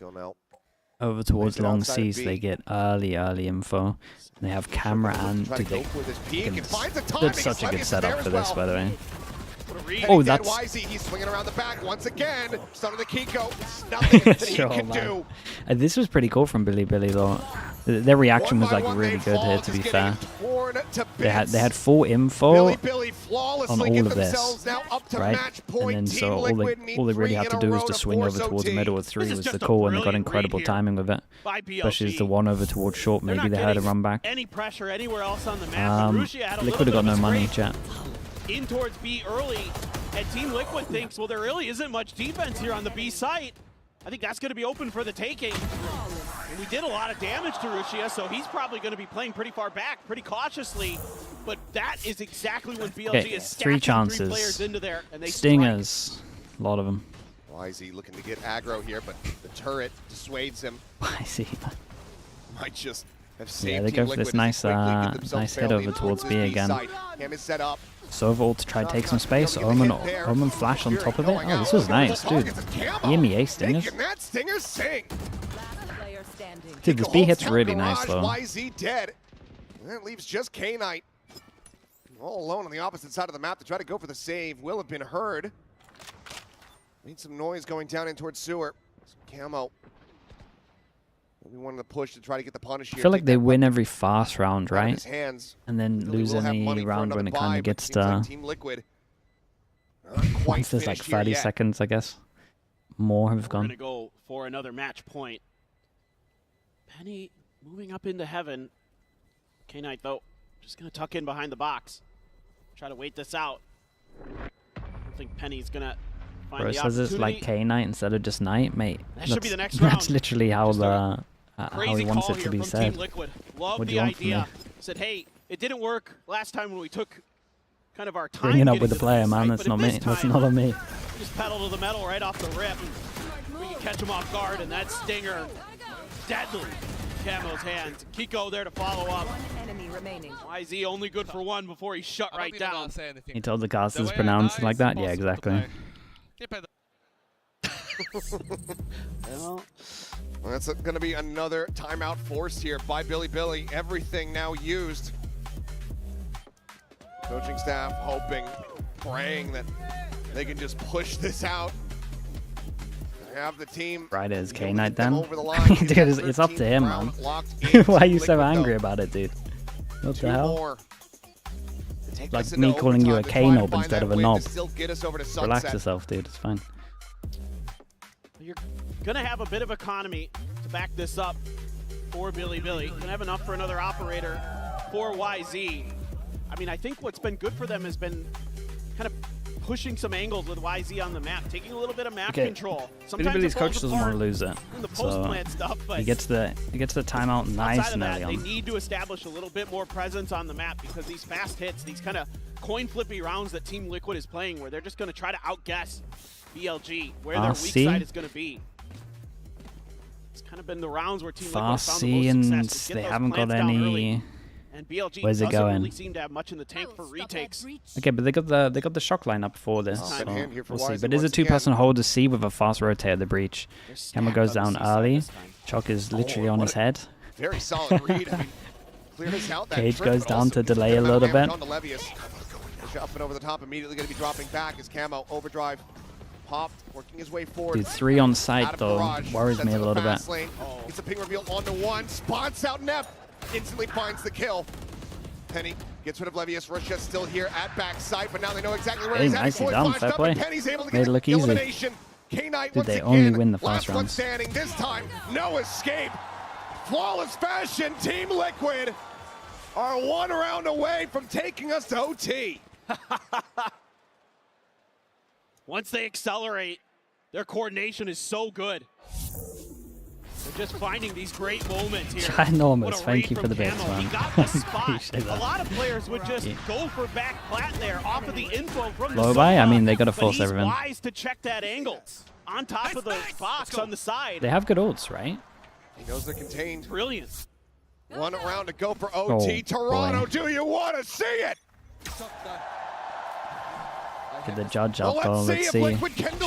over towards long C, so they get early info. And they have camera and... Dude, that's such a good setup for this, by the way. Oh, that's... YZ, he's swinging around the back once again. Son of the Kiko. Nothing that he can do. This was pretty cool from Billy though. Their reaction was like really good here, to be fair. They had full info on all of this, right? And then so all they really had to do was to swing over towards the middle with 3 was the call, and they got incredible timing with it. Especially as the 1 over towards short, maybe they had a run back. Any pressure anywhere else on the map. Liquid have got no money, chat. In towards B early, and Team Liquid thinks, well, there really isn't much defense here on the B site. I think that's going to be open for the taking. And we did a lot of damage to Rushia, so he's probably going to be playing pretty far back, pretty cautiously. But that is exactly when BLG is stacking 3 chances. 3 players into there, and they Stingers, a lot of them. YZ looking to get aggro here, but the turret dissuades him. YZ. Might just have saved Yeah, they go for this nice hit over towards B again. Cam is set up. Sova ult to try to take some space. Omen flash on top of it. Oh, this was nice, dude. EMEA stingers. Making that stinger sing. Dude, this B hit's really nice though. YZ dead. And that leaves just K-Knight all alone on the opposite side of the map to try to go for the save. Will have been heard. Need some noise going down in towards sewer. Some camo. Maybe one of the push to try to get the punish here. I feel like they win every fast round, right? Hands. And then lose any round when it kind of gets to... Like Team Liquid once there's like 30 seconds, I guess. More have gone. We're going to go for another match point. Penny moving up into heaven. K-Knight, though, just going to tuck in behind the box. Try to wait this out. I don't think Penny's going to find Bro the says it's like K-Knight instead of just Knight, mate. That should be the next round. That's literally how the how he wants it to be said. Love what do the you want from me? idea. Said, hey, it didn't work last time when we took kind of our time. Bringing up with the player, man. That's not me. That's not on me. Just pedal to the metal right off the rip. We can catch him off guard, and that stinger, deadly. Camo's hands. Kiko there to follow up. Enemy remaining. YZ only good for one before he shut right down. He told the casters to pronounce it like that? Yeah, exactly. Well, that's going to be another timeout forced here by Billy. Everything now used. Coaching staff hoping, praying that they can just push this out. Have the team. Right as K-Knight then. Dude, it's up to him, man. Why are you so angry about it, dude? What the hell? Like me calling you a K-Nob instead of a knob. Relax yourself, dude. It's fine. You're going to have a bit of economy to back this up for Billy. Going to have enough for another operator for YZ. I mean, I think what's been good for them has been kind of pushing some angles with YZ on the map, taking a little bit of map control. Sometimes Billy's coach doesn't want to lose it. So stuff, but he gets the timeout nice and early They on. need to establish a little bit more presence on the map because these fast hits, these kind of coin flippy rounds that Team Liquid is playing where they're just going to try to outguess BLG, where their weak side is going to be. It's kind of been the rounds where Team Liquid found the most success. They haven't got any. And BLG Where's it going? really seem to have much in the tank for retakes. Okay, but they got the shock line up for this, so we'll see. But there's a two-person hold to C with a fast rotate at the breach. Camera goes down early. Chock is literally on his head. Very solid read. I mean, clear this out. Cage goes down to delay a little bit. Up and over the top, immediately going to be dropping back as Camo overdrive popped, working his way forward. Dude, 3 on site though worries me a little bit. Gets a ping reveal onto one, spots out Nep, instantly finds the kill. Penny gets rid of Levius. Russia still here at backside, but now they know exactly where he's at. Nicely done, fair play. Penny's able to Made it look easy. elimination. K-Knight Dude, they only win the fast last one rounds. standing. This time, no escape. Flawless fashion. Team Liquid are 1 round away from taking us to OT. Once they accelerate, their coordination is so good. They're just finding these great moments here. Ginormous, thank you for the bits, man. He got the spot. A lot of players would just go for back plat there off of the info from the Low-buy? I mean, they gotta but force he's everything. wise to check that angle. On top of the box on the side. They have good ults, right? He knows they're contained. Brilliant. 1 round to go for OT. Toronto, do you want to see it? Get the judge up though, let's see.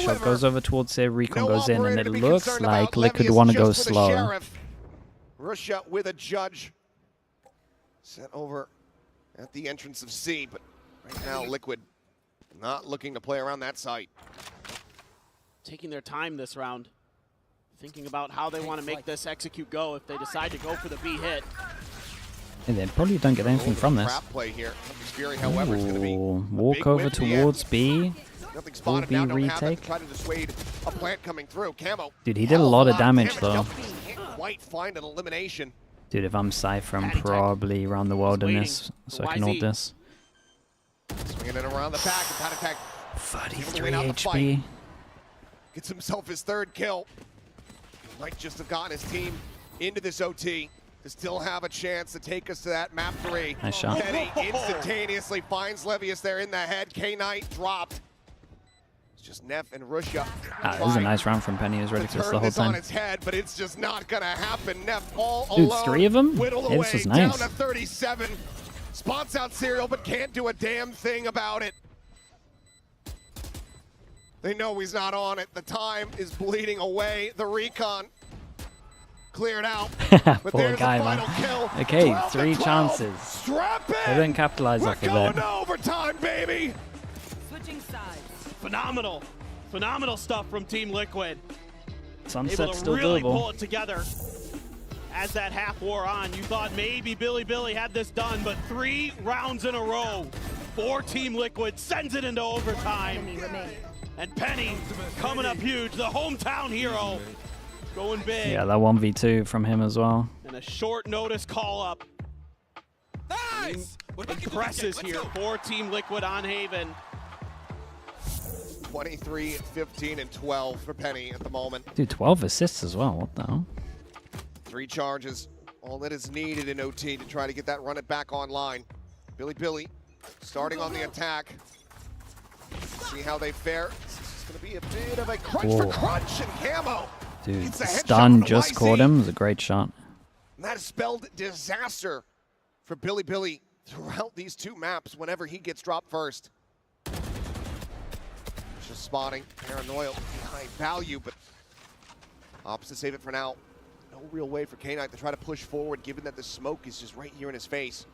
Shot goes over towards here, Recon goes in, and it looks like Liquid want to go slow. Russia with a judge. Set over at the entrance of C, but right now Liquid not looking to play around that site. Taking their time this round. Thinking about how they want to make this execute go if they decide to go for the B hit. And they probably don't get anything from this. Play here. Fury, however, is going to be walk over towards B. Nothing Full spotted B now. Don't have that retake. to try to dissuade a plant coming through. Camo. Dude, he did a lot of damage though. Can't quite find an elimination. Dude, if I'm Cypher, I'm probably around the world in this, so I can hold this. Swinging it around the back. And Panic Tag 33 HP. Gets himself his 3rd kill. Might just have gotten his team into this OT to still have a chance to take us to that map 3. Nice shot. Penny instantaneously finds Levius there in the head. K-Knight dropped. Just Neff and Russia. This is a nice round from Penny. He was ready for this the whole Turn this on time. its head, but it's just not gonna happen. Neff all Dude, alone. 3 of them? Whittled Hey, away, this was nice. down to 37. Spots out Serial, but can't do a damn thing about it. They know he's not on it. The time is bleeding away. The recon cleared out. But Poor there's guy, the final man. kill. Okay, 12 to 3 12. chances. Strap in. They didn't capitalize We're off of going it. to overtime, baby. Switching sides. Phenomenal. Phenomenal stuff from Team Liquid. Sunset's Able to still really doable. pull it together. As that half wore on, you thought maybe Billy had this done, but 3 rounds in a row for Team Liquid sends it into overtime. And Penny coming up huge, the hometown hero, going big. Yeah, that 1v2 from him as well. And a short notice call up. Nice! Impresses here for Team Liquid on Haven. 23, 15, and 12 for Penny at the moment. Dude, 12 assists as well. What the hell? 3 charges, all that is needed in OT to try to get that run it back online. Billy starting on the attack. See how they fare. It's going to be a bit of a crunch for crunch, and Camo. Dude, It's a the headshot stun on the just YZ. caught him. It was a great shot. And that has spelled disaster for Billy throughout these 2 maps whenever he gets dropped first. Just spotting, Paranoia, high value, but opposite save it for now. No real way for K-Knight to try to push forward, given that the smoke is just right here in his face.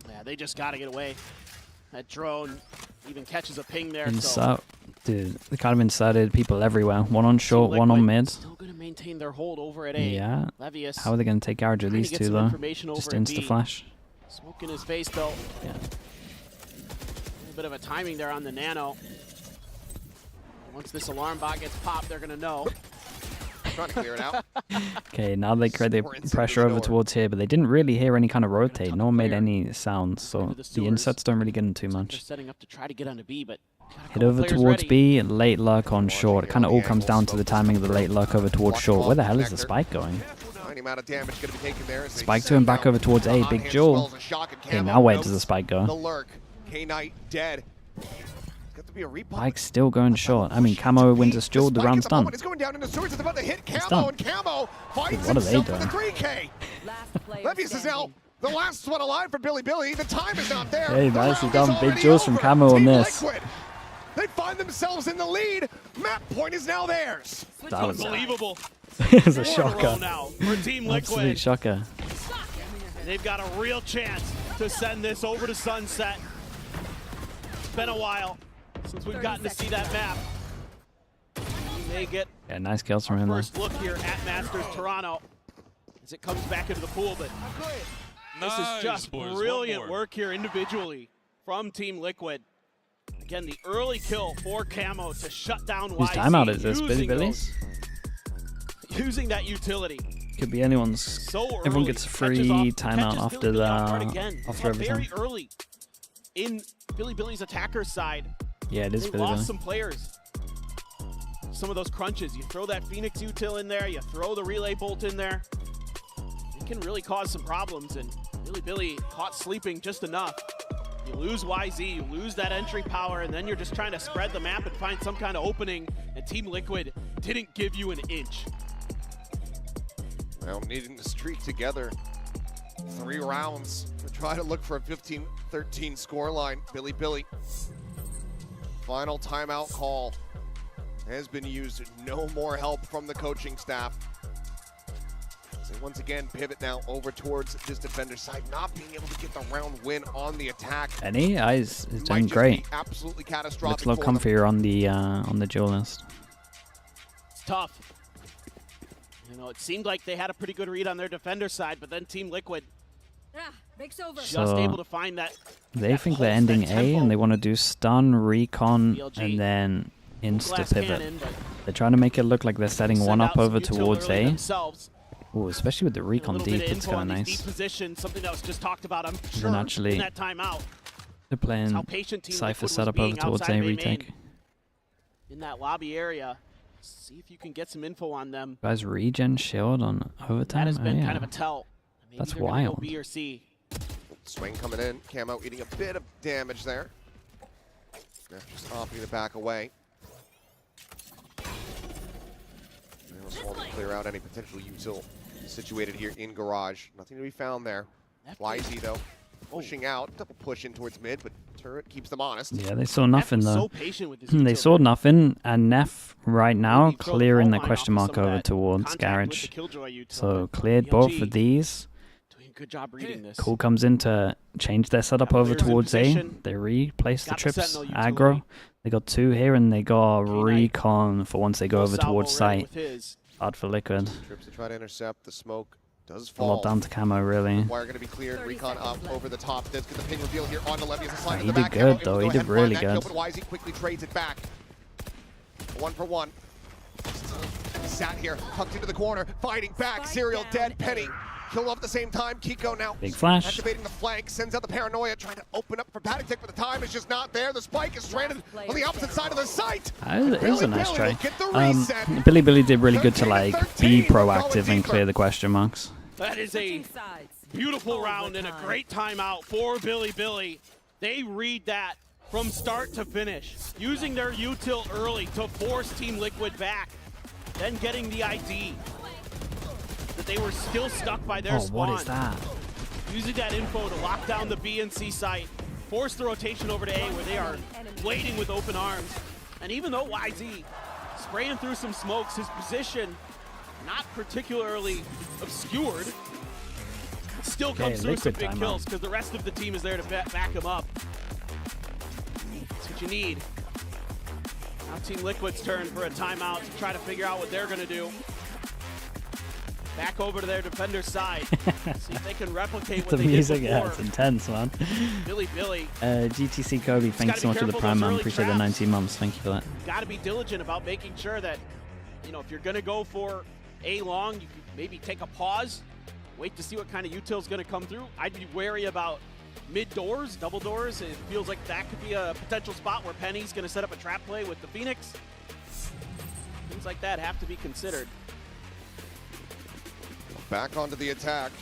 Yeah, they just got to get away. That drone even catches a ping there. Inside, dude, they kind of inserted people everywhere. One on short, one on mid. Still going to maintain their hold over at A. Yeah. Levius. How are they going to take carriage of trying to these get 2 some though? information over Just at B. insta flash. Smoke in his face though. Yeah. A little bit of a timing there on the nano. Once this alarm bot gets popped, they're going to know. Trying to clear it out. Okay, now they create the pressure over towards here, but they didn't really hear any kind of rotate, nor made any sounds, so the insets don't really get them too They're much. setting up to try to get onto B, but Hit over towards B, and late luck on short. It kind of all comes down to the timing of the late luck over towards short. Where the hell is the spike going? Tiny amount of damage going to be taken there. Spike to him back over towards A, big jewel. Okay, now where does the spike The go? lurk, K-Knight dead. Got to be a repop. Spike's still going short. I mean, Camo wins this duel, the round's done. It's going down into sewers. It's about to hit It's Camo, done. and Camo finds What are they himself with a doing? 3K. Levius is now the last one alive for Billy. The time is not there. Hey, The nicely round is done. Big already jewels from over. Camo on Team this. Liquid, they find themselves in the lead. Map point is now theirs. That was unbelievable. it was a 4 in row shocker. now for Team Liquid. Absolute shocker. They've got a real chance to send this over to Sunset. It's been a while since we've gotten to see that map. We may get Yeah, nice kills from him there. first look here at Masters Toronto as it comes back into the pool, but this is just boys. One brilliant more. work here individually from Team Liquid. Again, the early kill for Camo to shut down Whose YZ. timeout is this? using Billy's? Using that utility. Could be anyone's. So early. Everyone gets a free Catches off- timeout catches after Billy off guard the again. after everything. Very early in Billy's attacker side. Yeah, it is They Billy. lost some players. Some of those crunches. You throw that Phoenix util in there, you throw the relay bolt in there. It can really cause some problems, and Billy caught sleeping just enough. You lose YZ, you lose that entry power, and then you're just trying to spread the map and find some kind of opening, and Team Liquid didn't give you an inch. Well, needing to streak together 3 rounds to try to look for a 15-13 scoreline. Billy. Final timeout call has been used. No more help from the coaching staff. As they once again pivot now over towards this defender side, not being able to get the round win on the attack. Penny, he's Might doing just great. be absolutely catastrophic. Looks a lot for them. comfier on the duel list. It's tough. You know, it seemed like they had a pretty good read on their defender side, but then Team Liquid just able to find that. They think they're pulse, ending that A, tempo. and they want to do stun, recon, BLG. and then insta Glass pivot. cannon, but They're trying to make it look like they're setting send one out up some over util towards early A. themselves. Ooh, especially with the A recon little bit deep, of it's info kind on of these deep nice. positions, something that was just talked about, I'm Then sure, actually in that timeout. They're playing how patient Team Cypher Liquid was setup being over towards outside A of A main. retake. In that lobby area. See if you can get some info on them. Guys, regen shield on overtime? That has been Oh, yeah. kind of a tell. Maybe That's they're gonna go wild. B or C. Swing coming in. Camo eating a bit of damage there. They're just opting to back away. clear out any potential util situated here in garage. Nothing to be found there. YZ though, pushing out, double push in towards mid, but turret keeps them honest. Yeah, they saw nothing though. patient with this They saw nothing, and Neff right now clearing the question mark over towards garage. So cleared both of these. Good job reading this. Cool comes in to change their setup over towards A. They replace the trips aggro. They got 2 here, and they got recon for once they go over towards site. Hard for Liquid. Trips to try to intercept the smoke. Does A fall. lot down to camo, really. Wire going to be cleared. Recon up over the top. Does get the ping reveal here on the levy. He did good, though. He did really good. But YZ quickly trades it back. 1 for 1. Sat here, tucked into the corner, fighting back. Serial dead. Penny killed off at the same time. Kiko now Big flash. activating the flank, sends out the paranoia, trying to open up for Patek, but the time is just not there. The spike is stranded on the opposite side of the site. It was a nice try. Billy did really good to like be proactive and clear the question marks. That is a beautiful round and a great timeout for Billy. They read that from start to finish, using their util early to force Team Liquid back, then getting the ID that they were still stuck by their spawn. What is that? Using that info to lock down the B and C site, force the rotation over to A where they are waiting with open arms. And even though YZ spraying through some smokes, his position not particularly obscured, still comes through some big kills because the rest of the team is there to back him up. That's what you need. Now Team Liquid's turn for a timeout to try to figure out what they're going to do. Back over to their defender's side. See if they can replicate what they did before. Yeah, it's intense, man. Billy. GTC Kobe, thanks so much for the Prime, man. Appreciate the 19 months. Thank you for that. Got to be diligent about making sure that, you know, if you're going to go for A long, you could maybe take a pause, wait to see what kind of util's going to come through. I'd be wary about mid doors, double doors. It feels like that could be a potential spot where Penny's going to set up a trap play with the Phoenix. Things like that have to be considered. Back onto the attack.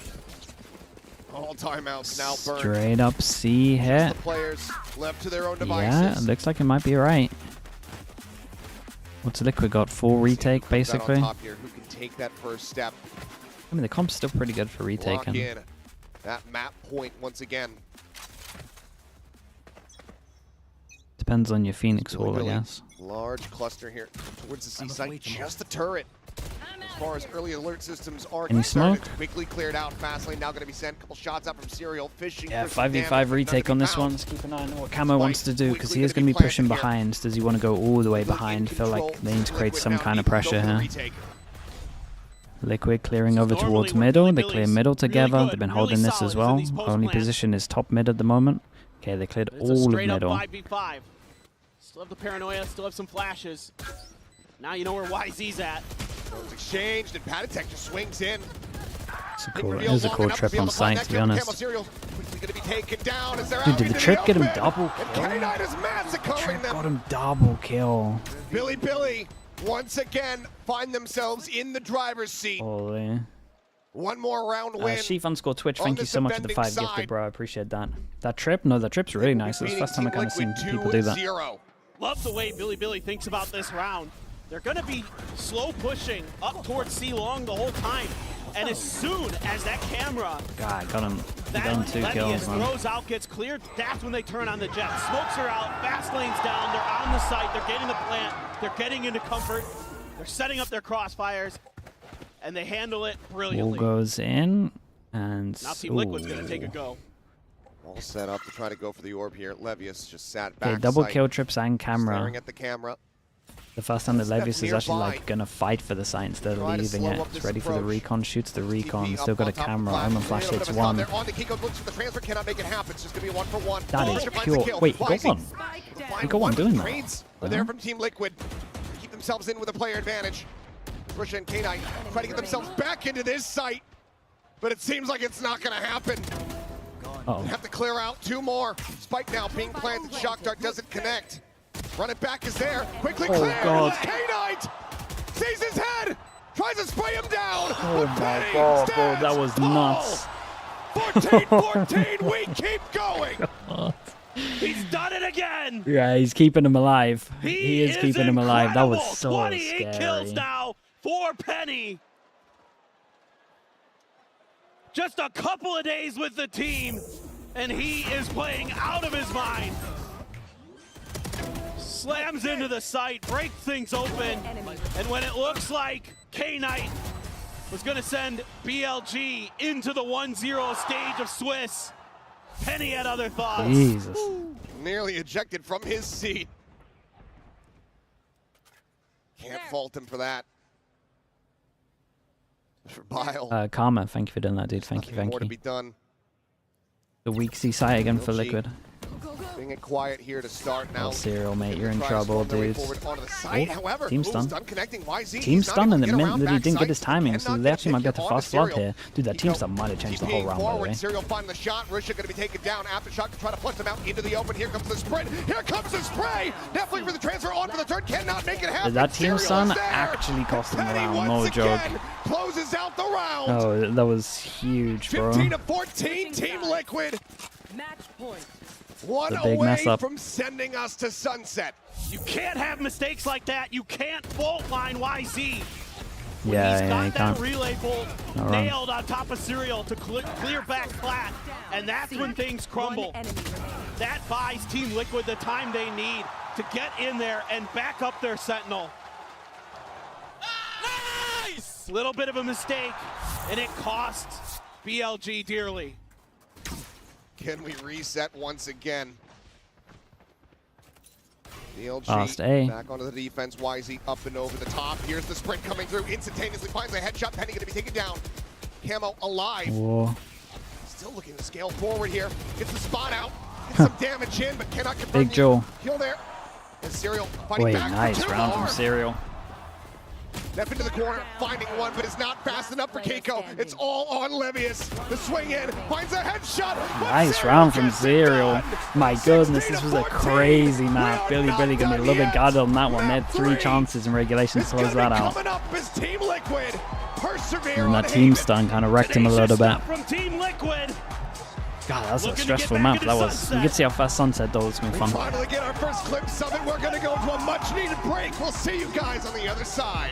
All timeouts now burned. Straight up C hit. The players left to their own devices. Yeah, it looks like it might be right. What's Liquid got? Full retake, basically. On top here. Who can take that first step? I mean, the comp's still pretty good for retaking. Lock in that map point once again. Depends on your Phoenix wall, I guess. Large cluster here towards the C site. Just the turret. As far as early alert systems are Any concerned, smoke? it's quickly cleared out. Fastlane now going to be sent. A couple shots out from Serial. Fishing. Yeah, for some 5v5 damage. retake on this one. Let's keep an eye on what Camo wants to do, because he is going to be pushing behind. Does he want to go all the way behind? Feel like they need to create some kind of pressure here. Liquid clearing over towards middle. They clear middle together. They've been holding this as well. Only position is top mid at the moment. Okay, they cleared all of middle. 5v5. Still have the paranoia, still have some flashes. Now you know where YZ's at. It's exchanged, and Patek just swings in. It is a cool trip on site, to be honest. Dude, did the trip get him double kill? K9 is massacring them. Got him double kill. Billy, once again, find themselves in the driver's seat. Holy. One more round win. Sheaf_Twitch, thank you so much for the 5 gifted, bro. I appreciate that. That trip? No, that trip's really nice. It's the first time I kind of seen people do that. Love the way Billy thinks about this round. They're going to be slow pushing up towards C long the whole time. And as soon as that camera, God, got him. Got him 2 kills, man. throws out, gets cleared, that's when they turn on the jet. Smokes are out, fast lane's down, they're on the site, they're getting the plant, they're getting into comfort, they're setting up their crossfires, and they handle it brilliantly. Wall goes in, and now Team Liquid's going to take a go. All set up to try to go for the orb here. Levius just sat back. Okay, double kill trips and camera. Staring at the camera. The first time that Levius is actually like gonna fight for the site instead of leaving it. It's ready for the recon, shoots the recon, still got a camera, Omen flash hits one. That is pure. Wait, he got one. He got one doing that. They're from Team Liquid. Keep themselves in with a player advantage. Russia and K9 try to get themselves back into this site, but it seems like it's not gonna happen. Uh-oh. Have to clear out 2 more. Spike now being planted. Shock Dart doesn't connect. Run it back is there. Quickly clear. God. K9 sees his head. Tries to spray him down. Oh my God, bro, that was nuts. 14-14, we keep going. He's done it again. Yeah, he's keeping him alive. He is keeping him alive. That was so 28 scary. kills now for Penny. Just a couple of days with the team, and he is playing out of his mind. Slams into the site, breaks things open, and when it looks like K-Knight was gonna send BLG into the 1-0 stage of Swiss, Penny had other thoughts. Jesus. Nearly ejected from his seat. Can't fault him for that. For Bile. Karma, thank you for doing that, dude. Thank you, thank More you. to be done. The Weeksy site again for BLG. Liquid. Being it quiet here to start now. Oh, Serial, mate, you're in trouble, dude. Team stun. Team stun, and the minute that he didn't get his timing, so they actually might get the fast flood here. Dude, that team stun might have changed the whole round, by the way. Serial finding the shot. Risha going to be taken down. Aftershock to try to flush them out into the open. Here comes the sprint. Here comes the spray. Definitely for the transfer on for the turn. Cannot make it happen. Did that team Serial stun is there. actually cost him the Penny round? No once joke. again closes out the round. Oh, that was huge, bro. 15-14, Team Liquid. Match point. One The big away mess up. from sending us to sunset. You can't have mistakes like that. You can't fault line YZ. When Yeah, he's yeah, got you that can't. relay bolt Not wrong. nailed on top of Serial to clear back flat, and that's when things crumble. That buys Team Liquid the time they need to get in there and back up their Sentinel. Nice! Little bit of a mistake, and it costs BLG dearly. Can we reset once again? BLG Fast A. back onto the defense. YZ up and over the top. Here's the sprint coming through. Instantaneously finds a headshot. Penny going to be taken down. Camo alive. Whoa. Still looking to scale forward here. Gets the spot out. Gets some damage in, but cannot confirm Big the Joe. kill there. And Serial fighting Wait, back nice for two round more. from Serial. Left into the corner, finding one, but it's not fast enough for Keiko. It's all on Levius. The swing in, finds a headshot. Nice round from Serial. My goodness, this was a crazy map. Billy gonna be a little bit guarded on that one. They had 3 chances in regulation to close that out. Coming up is Team Liquid. Persevere And on that team Haven. stun kind of wrecked him a little bit. From Team Liquid. God, that was a Looking to stressful get back map. into That was. Sunset. You could see how fast Sunset though. It's been We fun. finally get our first glimpse of it. We're going to go into a much-needed break. We'll see you guys on the other side.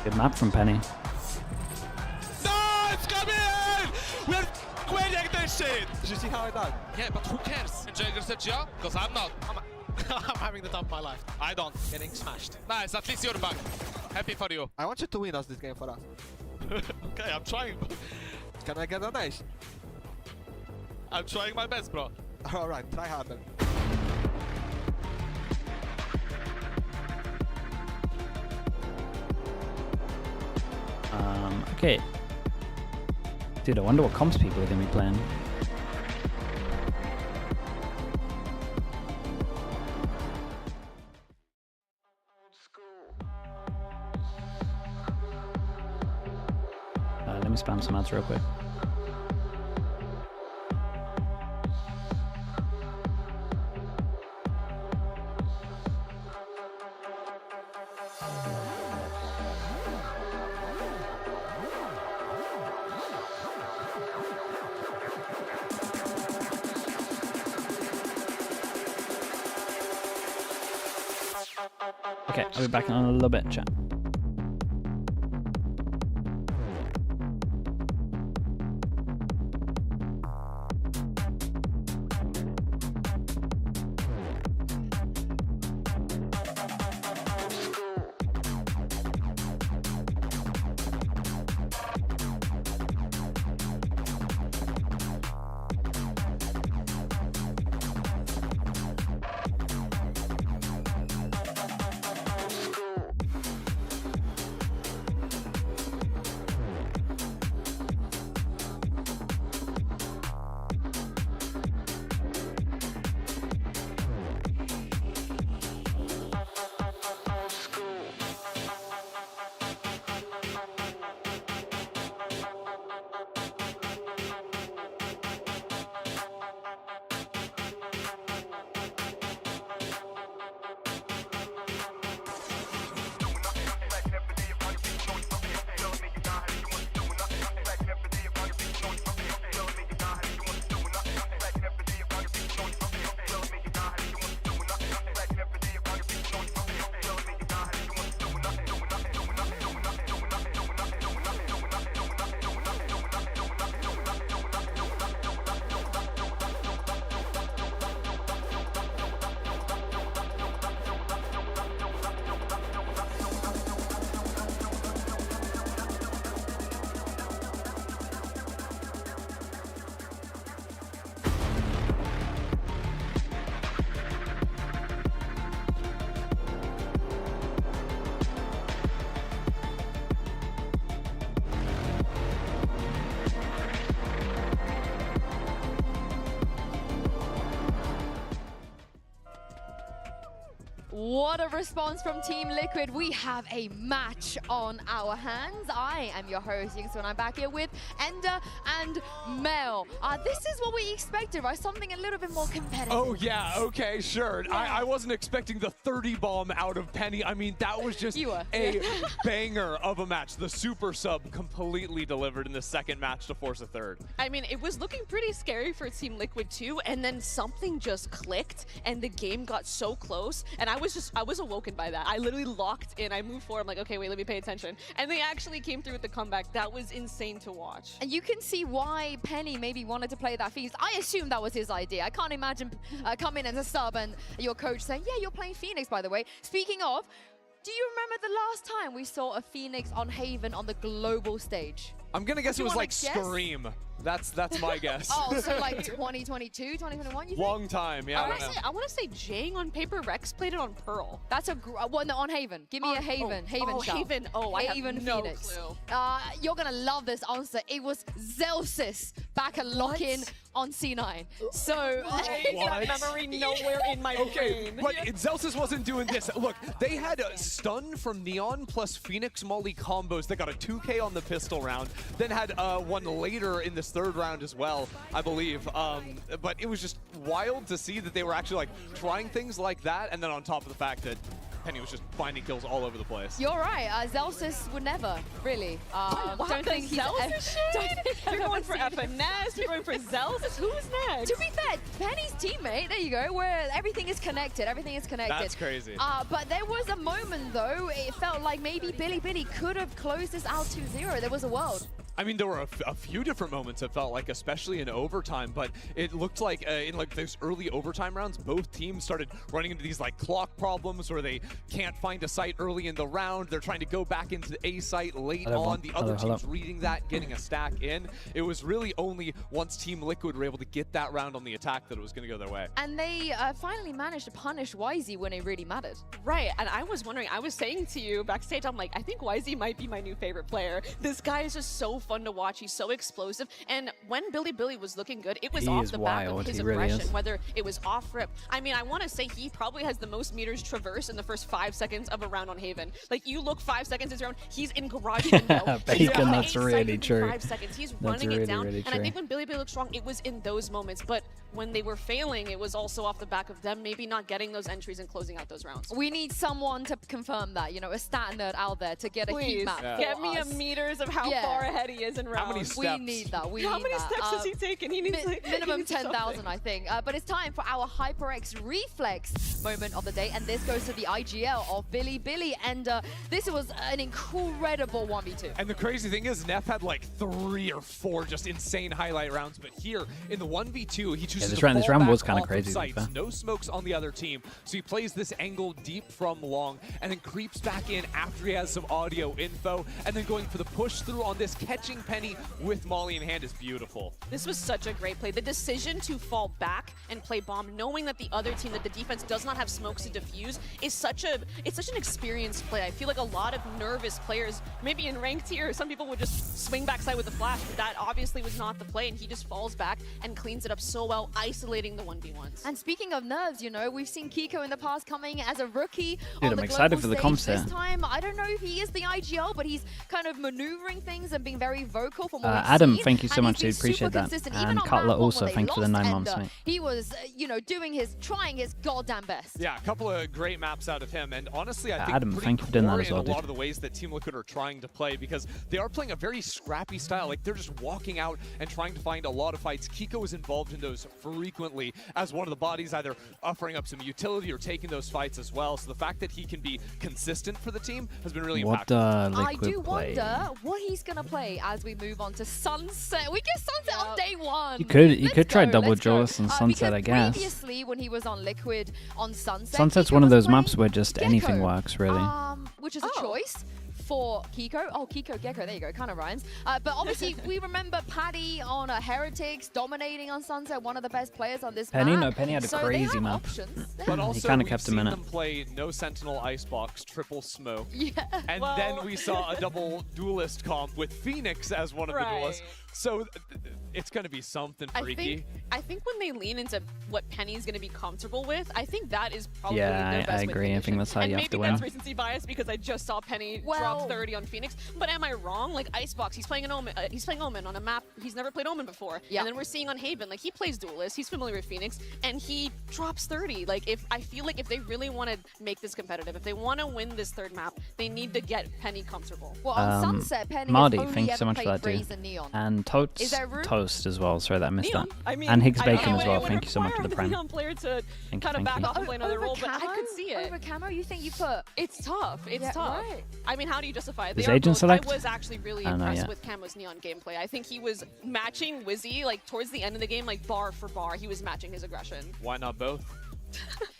Good map from Penny. No, it's coming! We're winning this shit! Did you see how I died? Yeah, but who cares? Jagger said yeah, because I'm not. I'm having the time of my life. I don't. Getting smashed. Nice, at least you're back. Happy for you. I want you to win us this game for us. Okay, I'm trying. Can I get a nice? I'm trying my best, bro. Alright, try harder. Okay. Dude, I wonder what comps people are gonna be playing. Let me spam some ads real quick. Okay, I'll be back in a little bit, chat. response from Team Liquid. We have a match on our hands. I am your host, Yingsu, and I'm back here with Ender and Mel. This is what we expected, right? Something a little bit more competitive. Oh, yeah, okay, sure. Yeah. I wasn't expecting the 30 bomb out of Penny. I mean, that was just a banger of a match. The super sub completely delivered in the second match to force a third. I mean, it was looking pretty scary for Team Liquid too, and then something just clicked, and the game got so close, and I was awoken by that. I literally locked in. I moved forward. I'm like, okay, wait, let me pay attention. And they actually came through with the comeback. That was insane to watch. And you can see why Penny maybe wanted to play that Phoenix. I assume that was his idea. I can't imagine coming as a sub and your coach saying, yeah, you're playing Phoenix, by the way. Speaking of, do you remember the last time we saw a Phoenix on Haven on the global stage? I'm gonna guess it was like Scream. That's my guess. Oh, so like 2022, 2021, you think? Long time, yeah. I want to say Jang on Paper Rex played it on Pearl. That's a one on Haven. Give me a Haven. Haven shout. Haven. Oh, I Haven have no Phoenix. clue. You're gonna love this answer. It was Zelsis back at lock-in on C9. So that memory nowhere in my brain. But Zelsis wasn't doing this. Look, they had a stun from Neon plus Phoenix Molly combos that got a 2K on the pistol round. Then had one later in this third round as well, I believe. But it was just wild to see that they were actually like trying things like that, and then on top of the fact that Penny was just finding kills all over the place. You're right. Zelsis would never, really. Don't think he's You're going for FNS, you're going for Zelsis. Who's next? To be fair, Penny's teammate, there you go, where everything is connected. Everything is connected. That's crazy. But there was a moment, though, it felt like maybe Billy could have closed this out 2-0. There was a world. I mean, there were a few different moments it felt like, especially in overtime, but it looked like in like those early overtime rounds, both teams started running into these like clock problems where they can't find a site early in the round. They're trying to go back into the A site late on. The other team's reading that, getting a stack in. It was really only once Team Liquid were able to get that round on the attack that it was going to go their way. And they finally managed to punish YZ when it really mattered. Right, and I was wondering, I was saying to you backstage, I'm like, I think YZ might be my new favorite player. This guy is just so fun to watch. He's so explosive, and when Billy was looking good, it was off the back of his aggression, whether it was off rip. I mean, I want to say he probably has the most meters traversed in the first 5 seconds of a round on Haven. Like, you look 5 seconds into round, he's in garage window. Bacon, that's really true. 5 seconds, he's running it down, and I think when Billy looked strong, it was in those moments, but when they were failing, it was also off the back of them maybe not getting those entries and closing out those rounds. We need someone to confirm that, you know, a stat nerd out there to get a heat map. Get me a meters of how far ahead he is in rounds. How many steps? We need that. How many steps has he taken? He needs like, minimum 10,000, I think. But it's time for our HyperX Reflex moment of the day, and this goes to the IGL of Billy. And this was an incredible 1v2. And the crazy thing is, Neff had like 3 or 4 just insane highlight rounds, but here in the 1v2, he chooses this to round fall was back kind of off crazy. Sites. No smokes on the other team, so he plays this angle deep from long, and then creeps back in after he has some audio info, and then going for the push through on this, catching Penny with Molly in hand is beautiful. This was such a great play. The decision to fall back and play bomb, knowing that the other team, that the defense does not have smokes to defuse, is such an experienced play. I feel like a lot of nervous players, maybe in ranked tier, some people would just swing backside with the flash, but that obviously was not the play, and he just falls back and cleans it up so well, isolating the 1v1s. And speaking of nerves, you know, we've seen Kiko in the past coming as a rookie on I'm the excited global for the stage. comp set. This time, I don't know if he is the IGL, but he's kind of maneuvering things and being very vocal for what we've Adam, seen. thank you so And much, he's dude. been Appreciate super that. consistent. And Even on Cutler round one also, when they thanks for the 9 lost, months, and, mate. He was, you know, trying his goddamn best. Yeah, a couple of great maps out of him, and honestly, I think Adam, pretty thank you for doing that as well, in a lot dude. of the ways that Team Liquid are trying to play, because they are playing a very scrappy style. Like, they're just walking out and trying to find a lot of fights. Kiko is involved in those frequently as one of the bodies, either offering up some utility or taking those fights as well. So the fact that he can be consistent for the team has been really impactful. I do wonder what he's going to play as we move on to Sunset. We get Sunset on day 1. You could try double Jaws on Sunset, I guess. Previously, when he was on Liquid on Sunset, Sunset's one of those maps where just anything works, really. Which is a choice for Kiko. Oh, Kiko Gecko, there you go, kind of rhymes. But obviously, we remember Paddy on Heretics dominating on Sunset, one of the best players on this Penny? map. No, Penny had a crazy map. But also, he kind of we've kept him seen in it. them play no Sentinel Icebox, triple smoke. Yeah. And then we saw a double duelist comp with Phoenix as one of the duelists. So it's going to be something freaky. I think when they lean into what Penny's going to be comfortable with, I think that is probably Yeah, their best I agree. I think that's how you have to maybe win. that's recency bias because I just saw Penny drop 30 on Phoenix. But am I wrong? Like Icebox, he's playing an Omen. He's playing Omen on a map he's never played Omen before. Yeah. And then we're seeing on Haven, like he plays Duelist, he's familiar with Phoenix, and he drops 30. Like I feel like if they really want to make this competitive, if they want to win this third map, they need to get Penny comfortable. Well, on Sunset, Penny Marty, has only thank you ever so much for played that, dude. Raze and Neon. And Is there room? Toast as well. Sorry that I missed Neon? that. I mean, and Higgs I Bacon know as it well. would Thank you so much for the require prime. Neon player to Thank kind of you. back off and play another role, but I camo? could see it. Over camo, you think you put? It's tough. It's Yeah, tough. right. I mean, how do you justify it? Does They are Agent both- select? I was actually really I don't know impressed yet. with Camo's Neon gameplay. I think he was matching Wizzy, like, towards the end of the game, like, bar for bar. He was matching his aggression. Why not both?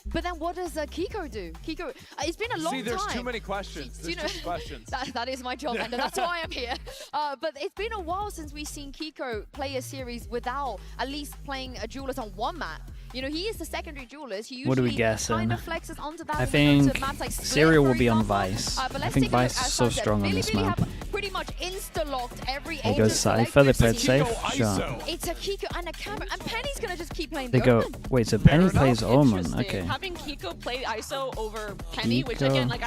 But then what does Kiko do? Kiko, it's been a long time. See, there's too many questions. There's too many questions. That is my job, and that's why I'm here. But it's been a while since we've seen Kiko play a series without at least playing a duelist on one map. You know, he is the secondary duelist. He What are we usually guessing? kind of flexes onto that. I when we go to think maps like Split, Serial for will be on example. Vice. But I let's think take a look Vice at is so Sunset. strong on Billy this Billy map. have pretty much insta-locked every He agent goes Cypher, they play it safe. Kiko Sure. ISO. It's a Kiko and a camera, and Penny's gonna just keep playing They the go, Omen. wait, so Penny plays Omen. Interesting. Okay. Having Kiko play ISO over Penny, which Kiko. again, like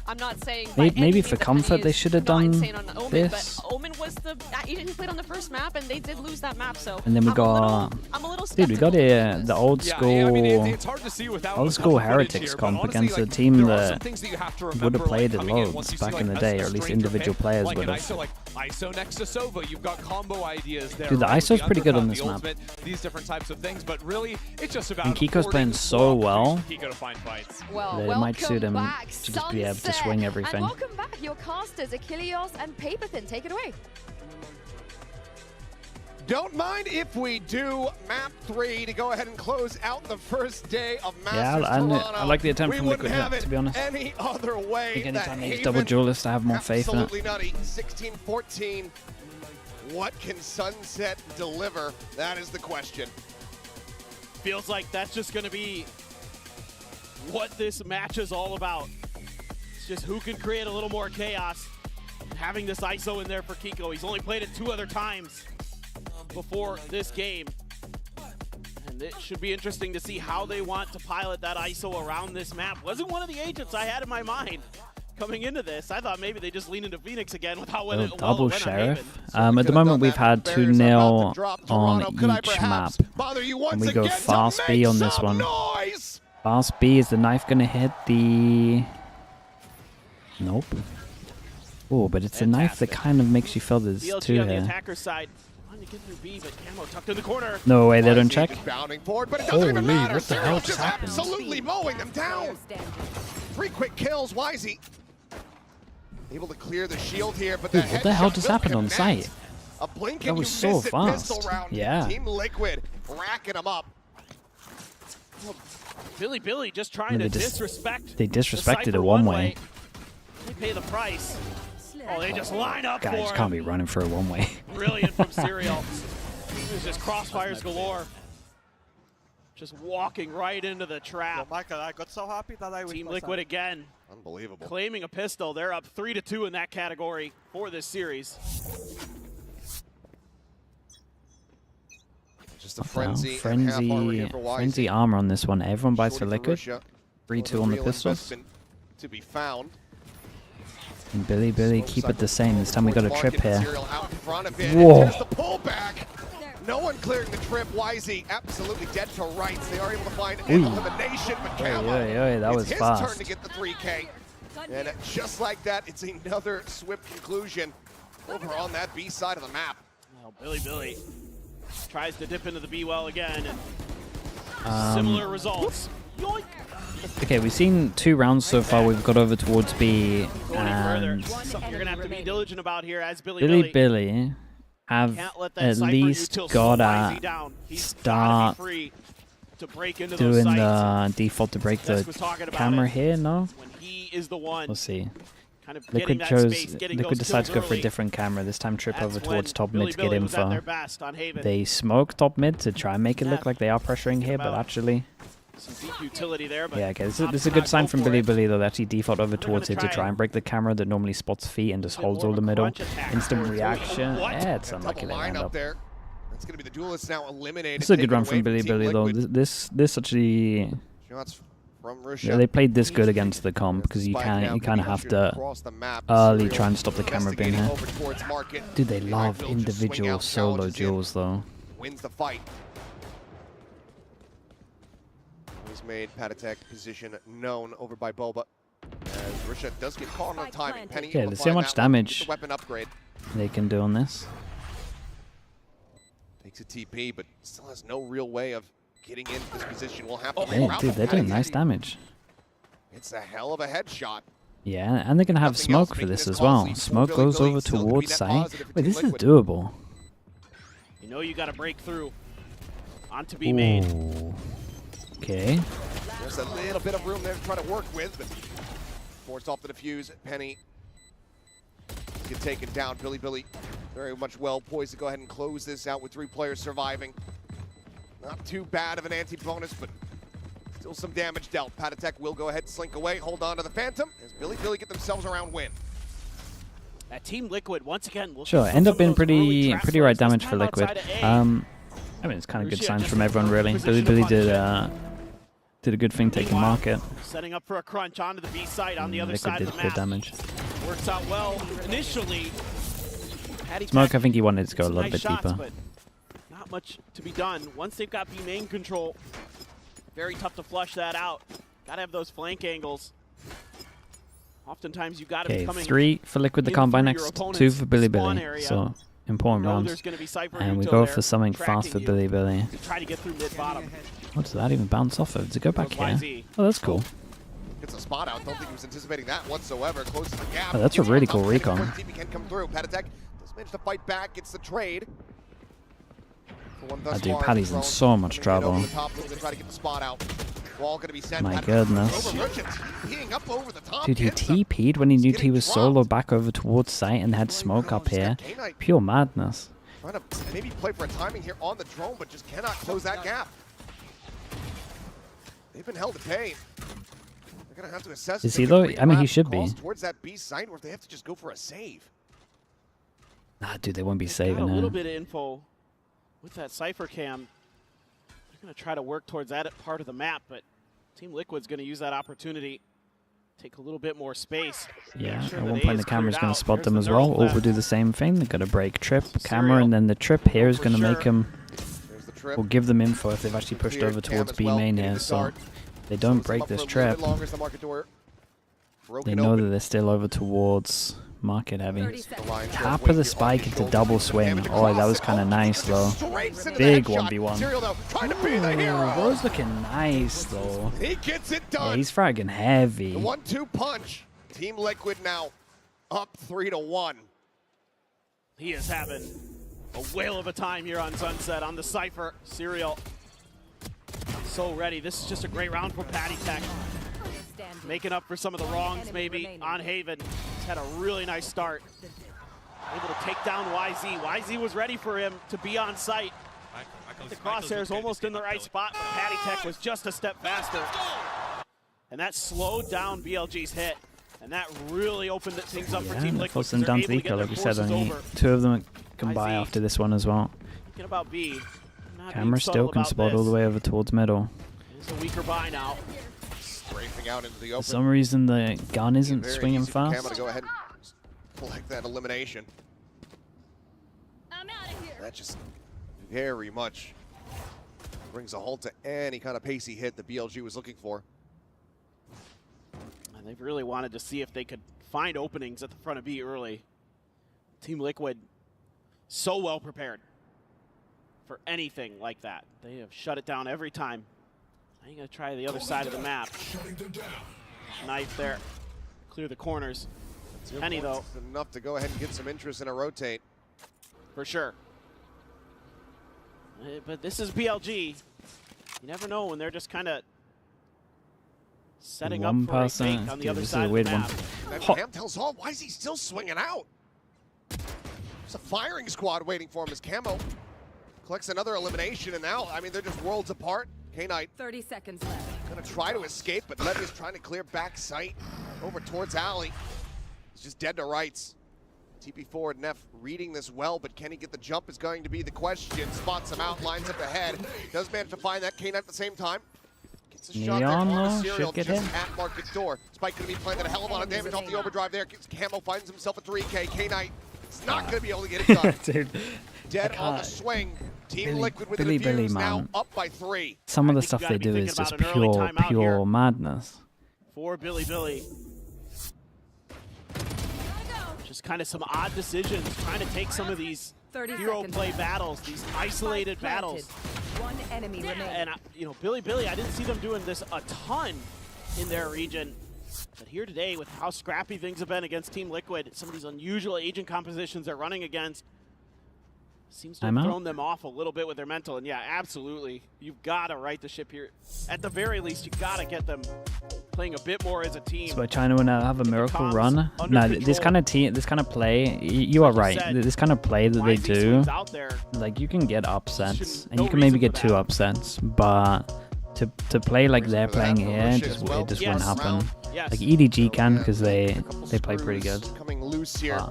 I'm not saying by Maybe any for means that comfort Penny they is should have not done insane on Omen, this. But Omen was the agent who played on the first map, and they did lose that map. So And then we I'm got, a little dude, we got the old Yeah, school, I mean, it's hard to see without old a school couple footage Heretics here, but comp honestly, against a like, team there are some that things that you have to would have remember, played like, it coming in once you loads see, back like, in the a day, or at least stranger individual pick, players like would an have. ISO, like ISO next to Sova, you've got combo ideas there. Dude, the right, with ISO's pretty good on undercut, this the map. ultimate, these different types of things, but really, it's just about And Kiko's affording playing so the well. opportunities for Kiko to find fights. Well, That it welcome might suit him back, to just be able to Sunset. swing everything. And welcome back, your casters, Achilleos and Paperthin. Take it away. Don't mind if we do map 3 to go ahead and close out the first day of Yeah, Masters Toronto. I like the attempt we from wouldn't Liquid, have it to be honest. any other way. I think that anytime he's Haven, double duelist, I have more faith in it. absolutely nutty. 16-14. What can Sunset deliver? That is the question. Feels like that's just going to be what this match is all about. It's just who can create a little more chaos. Having this ISO in there for Kiko. He's only played it 2 other times before this game. And it should be interesting to see how they want to pilot that ISO around this map. Wasn't one of the agents I had in my mind coming into this. I thought maybe they just lean into Phoenix again with how well it Double went on Sheriff. Haven. At the moment, we've had 2-0 on each map. And we go fast B on this one. Fast B, is the knife going to hit the... Nope. Oh, but it's a knife that kind of makes you feel there's BLG 2 on the here. attacker side. Trying to get through B, but Camo tucked in the corner. No way, they don't check. Bounding forward, but it doesn't even Holy, matter. what the hell Serial just just happened? absolutely mowing them down. 3 quick kills, Wisey. Able to clear the shield here, but Dude, what the hell just happened on site? site? A blink That and was you so miss it pistol fast. round. Yeah. Team Liquid racking them up. Billy just trying And to they disrespect. They the disrespected Cypher it one way. They pay the price. Oh, they just line up Guys for can't him. be running for a one way. Brilliant from Serial. It was just crossfires galore. Just walking right into the trap. Michael, I got so happy that I Team Liquid again. Unbelievable. Claiming a pistol. They're up 3-2 in that category for this series. Just a frenzy. Frenzy armor on this one. Everyone buys for Liquid. 3-2 on the pistols. To be found. And Billy, keep it the same. This time we got a trip here. Whoa. Whoa. The pullback. No one clearing the trip. Wisey absolutely dead to rights. They are able to find an elimination, but Camo, that was it's his fast. turn to get the 3K. And just like that, it's another swift conclusion over on that B side of the map. Well, Billy tries to dip into the B well again. And similar results. Yoink. Okay, we've seen 2 rounds so far. We've got over towards B, and Something you're gonna have to be diligent about here as Billy have Can't let that at Cypher least util gotta Wisey down. He's gotta start be free to break into doing those sights. the default to break Jess was the talking about camera it. here. No, When he is the one we'll see. kind of getting Liquid that chose. space, getting Liquid those decides to kills go for a early. different camera this time. Trip That's over when towards top mid to get Billy was at info. their best on Haven. They smoke top mid to try and make it look like they are pressuring here, but actually Some deep utility there, but Yeah, okay, this is a good sign from Billy though. They actually default over towards it to try and break the camera that normally spots feet and just holds all the middle. Instant reaction. Yeah, it's unlucky they land up. There. That's going to be the duelists now eliminated. It's a good run from Billy though. This actually. Shots from Yeah, they played this good against the comp because you kind of have to early try and stop the camera being here. Dude, they love individual solo duels though. Wins the fight. He's made Patatek position known over by Boba. As Risha does get caught on the timing. Penny Yeah, there's so much damage weapon upgrade. they can do on this. Takes a TP, but still has no real way of getting into this position. We'll have to Yeah, dude, they're doing nice damage. It's a hell of a headshot. Yeah, and they're gonna have smoke for this as well. Smoke goes over towards site. Wait, this is doable. you know you got to break through. On to be made. Okay. There's a little bit of room there to try to work with, but forced off the defuse. Penny get taken down. Billy very much well poised to go ahead and close this out with 3 players surviving. Not too bad of an anti-bonus, but still some damage dealt. Patatek will go ahead and slink away, hold on to the Phantom, as Billy get themselves around win. That Team Liquid, once again, Sure, end up being pretty right damage for Liquid. I mean, it's kind of good signs from everyone, really. Billy did a good thing taking market. Setting up for a crunch onto the B side on the other Liquid side did of the good map. damage. Works out well initially. Smoke, I think he wanted to go a Some little nice bit shots, deeper. but not much to be done. Once they've got B main control, very tough to flush that out. Gotta have those flank angles. Oftentimes you gotta be Okay, coming 3 for Liquid the Combine in through your next, opponent's 2 for Billy. area. So important You know rounds. there's gonna be Cypher And we Util go there for something fast for tracking Billy. to try to get through mid bottom. What does that even bounce off of? Does it go back Goes here? YZ. Oh, that's cool. Gets a spot out. Don't think he was anticipating that whatsoever. Closes the gap. Oh, that's a really cool recon. TP can come through. Patatek does manage to fight back. Gets the trade. Dude, Paddy's in so much trouble. Over the top, looking to try to get the spot out. Wall gonna be sent. My Patatek goodness. over Richards, teeing up over the top. Dude, he Gets him. TP'd when he knew he was solo back over towards site and had smoke up here. Pure madness. Trying to maybe play for a timing here on the drone, but just cannot close that gap. They've been held at bay. They're gonna have to assess. Is if he they can though? bring I mean, he Raph should be. across towards that B site, or if they have to just go for a save. Nah, dude, they won't be Got a saving little him. bit of info with that Cypher cam. They're going to try to work towards that part of the map, but Team Liquid's going to use that opportunity, take a little bit more space. Yeah, Make sure at that one A point is the camera's cleared going out. to spot Here's them the as neural well. Or flash. will do the same thing. They're going to break trip camera, and then the trip here is going to make them. Will give them info if they've actually pushed over towards B main here. So they don't break this trip. They know that they're still over towards market heavy. Tap of the spike into double swing. Oh, that was kind of nice though. Big 1v1. Bro's looking nice though. He gets it Yeah, done. he's fragging heavy. The 1-2 punch. Team Liquid now up 3-1. He is having a whale of a time here on Sunset on the Cypher. Serial so ready. This is just a great round for Patatek. Making up for some of the wrongs maybe on Haven. He's had a really nice start. Able to take down YZ. YZ was ready for him to be on site. The crosshairs almost in the right spot, but Patatek was just a step faster. And that slowed down BLG's hit. And that really opened things up for Yeah, Team that Liquid. forced them down to equal, like we said. Only 2 of them can buy after this one as well. Thinking about B. Not Camera being still subtle can about spot all the this. way over towards middle. It's a weaker buy now. Strafing out into the For open. some reason the gun isn't Very swinging easy for Kama fast. to go ahead and collect that elimination. That just very much brings a halt to any kind of pacey hit that BLG was looking for. And they've really wanted to see if they could find openings at the front of B early. Team Liquid so well prepared for anything like that. They have shut it down every time. Now you gotta try the other side of the map. Knife there. Clear the corners. Penny though. Enough to go ahead and get some interest in a rotate. For sure. But this is BLG. You never know when they're just kind of setting up for a fake on the Dude, other this is side a of the weird map. one. And Cam tells all, why is he still swinging out? There's a firing squad waiting for him as Camo collects another elimination, and now, I mean, they're just worlds apart. K-Knight 30 seconds left. Gonna try to escape, but Levy's trying to clear back sight over towards Alley. He's just dead to rights. TP forward, Neff reading this well, but can he get the jump is going to be the question. Spots him out, lines up ahead. Does manage to find that K9 at the same time. Gets a shot there on the serial just at Market's door. Spike gonna be planting a hell of a lot of damage off the overdrive there. Camo finds himself a 3K. K9 is not gonna be able to get it done. Dude, dead on the swing. Team Liquid with the defuse now up by 3. Some of the stuff they do is just pure madness. For Billy. Just kind of some odd decisions, trying to take some of these hero play battles, these isolated battles. One enemy remaining. And you know, Billy, I didn't see them doing this a ton in their region. But here today, with how scrappy things have been against Team Liquid, some of these unusual agent compositions they're running against, seems to have thrown them off a little bit with their mental. And yeah, absolutely, you've got to right the ship here. At the very least, you got to get them playing a bit more as a team. So China will now have a miracle run. No, this kind of play, you are right. This kind of play that they do, like you can get upsets, and you can maybe get 2 upsets, but to play like they're playing here, it just won't happen. Like EDG can, because they play pretty good. Coming loose here.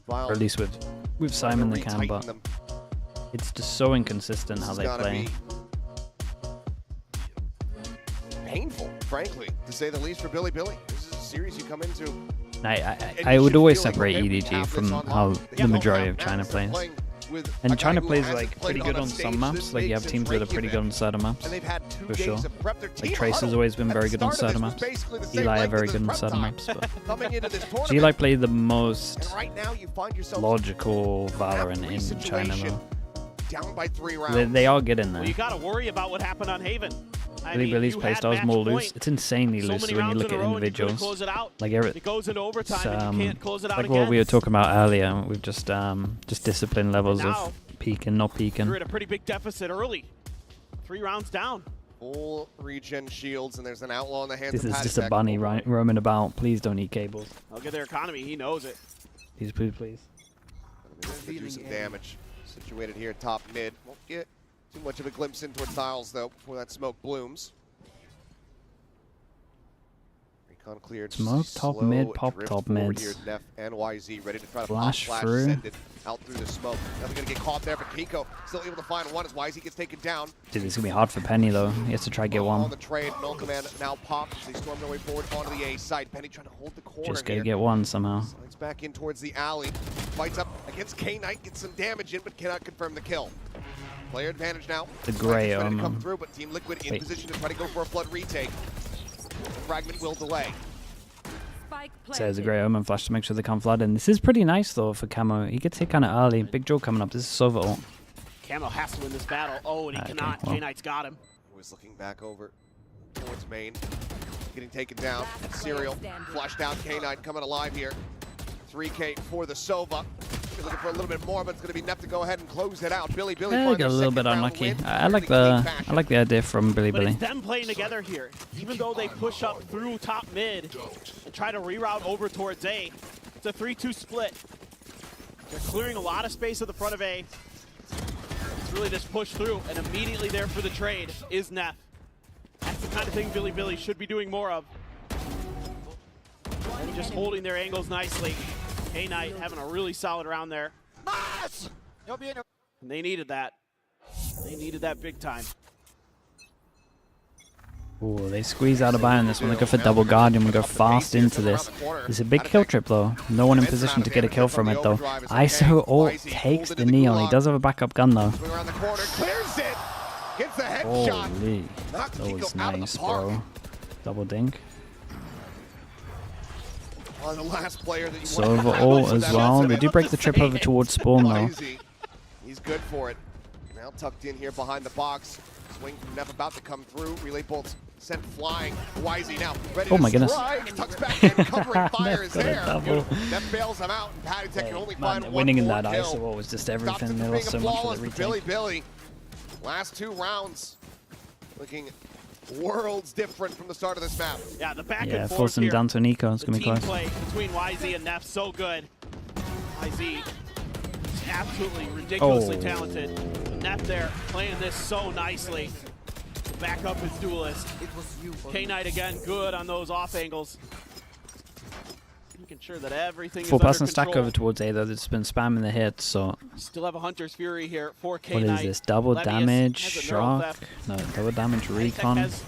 Or at least with Simon they can, but it's just so inconsistent how they play. Painful, frankly, to say the least for Billy. This is a series you come into. I would always separate EDG from how the majority of China plays. And China plays like pretty good on some maps. Like you have teams that are pretty good on certain maps, for sure. Like Trace has always been very good on certain maps. Eli are very good on certain maps. But Eli played the most logical Valorant in China though. Down by 3 rounds. They are good in there. Well, you got to worry about what happened on Haven. Billy's playstyle is more loose. It's insanely loose when you look at individuals. Like it goes into overtime, you can't close it out like again. What we were talking about earlier, with just discipline levels of peeking, not peeking. We're at a pretty big deficit early. 3 rounds down. Full regen shields, and there's an outlaw in the hands This of is just a bunny roaming about. Please don't eat cables. Look at their economy. He knows it. Please. They do some damage. Situated here, top mid. Won't get too much of a glimpse in towards Tiles, though, before that smoke blooms. Recon cleared. Smoke top mid, pop top mids. Here, Neff and YZ ready to try to flash pop, through. Send it out through the smoke. Nothing gonna get caught there, but Pico still able to find one as YZ gets taken down. Dude, it's gonna be hard for Penny though. He has to try to get one. On the trade, Null Command now pops. They storm their way forward onto the A side. Penny trying to hold the corner. Just gotta get one somehow. Slides back in towards the alley. Fights up against K-Knight, gets some damage in, but cannot confirm the kill. Player advantage now. The gray to come through, but Team Liquid in position to try to go for a flood retake. Fragment will delay. So there's a Grey Omen flash to make sure they can't flood in. This is pretty nice though for Camo. He gets hit kind of early. Big Joe coming up. This is Sova ult. Camo has to win this battle. Oh, and he cannot. Well. K-Knight's got him. He was looking back over towards main. Getting taken down. Serial flushed out. K-Knight coming alive here. 3K for the Sova. He's looking for a little bit more, but it's going to be Neff to go ahead and close it out. Billy Got a little bit unlucky. I like the idea from Billy. It's them playing together here. Even though they push up through top mid and try to reroute over towards A, it's a 3-2 split. They're clearing a lot of space at the front of A. It's really just push through, and immediately there for the trade is Neff. That's the kind of thing Billy should be doing more of. And just holding their angles nicely. K-Knight having a really solid round there. Nice! And they needed that. They needed that big time. Ooh, they squeeze out a buy on this one. They go for double Guardian. We go fast into this. It's a big kill trip though. No one in position to get a kill from it though. ISO ult takes the Neon. He does have a backup gun though. Holy, that was nice, bro. Double dink. The last player that you Sova ult as well. They do break the trip over towards spawn though. He's good for it. Now tucked in here behind the box. Swing from Neff about to come through. Relay bolts sent flying. YZ now ready oh my to goodness. strike. Tucks back in, covering fire is there. Neff bails him out, and Patty Tech can only find one winning in that more ISO kill. ult was just everything. They lost so much for the retake. Billy. Last 2 rounds. Looking worlds different from the start of this map. Yeah, the back yeah, and forth force him here. down to Nico. It's gonna be close. Play between YZ and Neff so good. YZ is absolutely ridiculously talented. Neff there playing this so nicely. back up his duelist. K-Knight again, good on those off angles. Making sure that everything Full is under person stack control. over towards A though. That's been spamming the hits. So Still have a Hunter's Fury here for what K-Knight. is this? Double Levius damage has a neural shock? theft. No, double damage recon. Has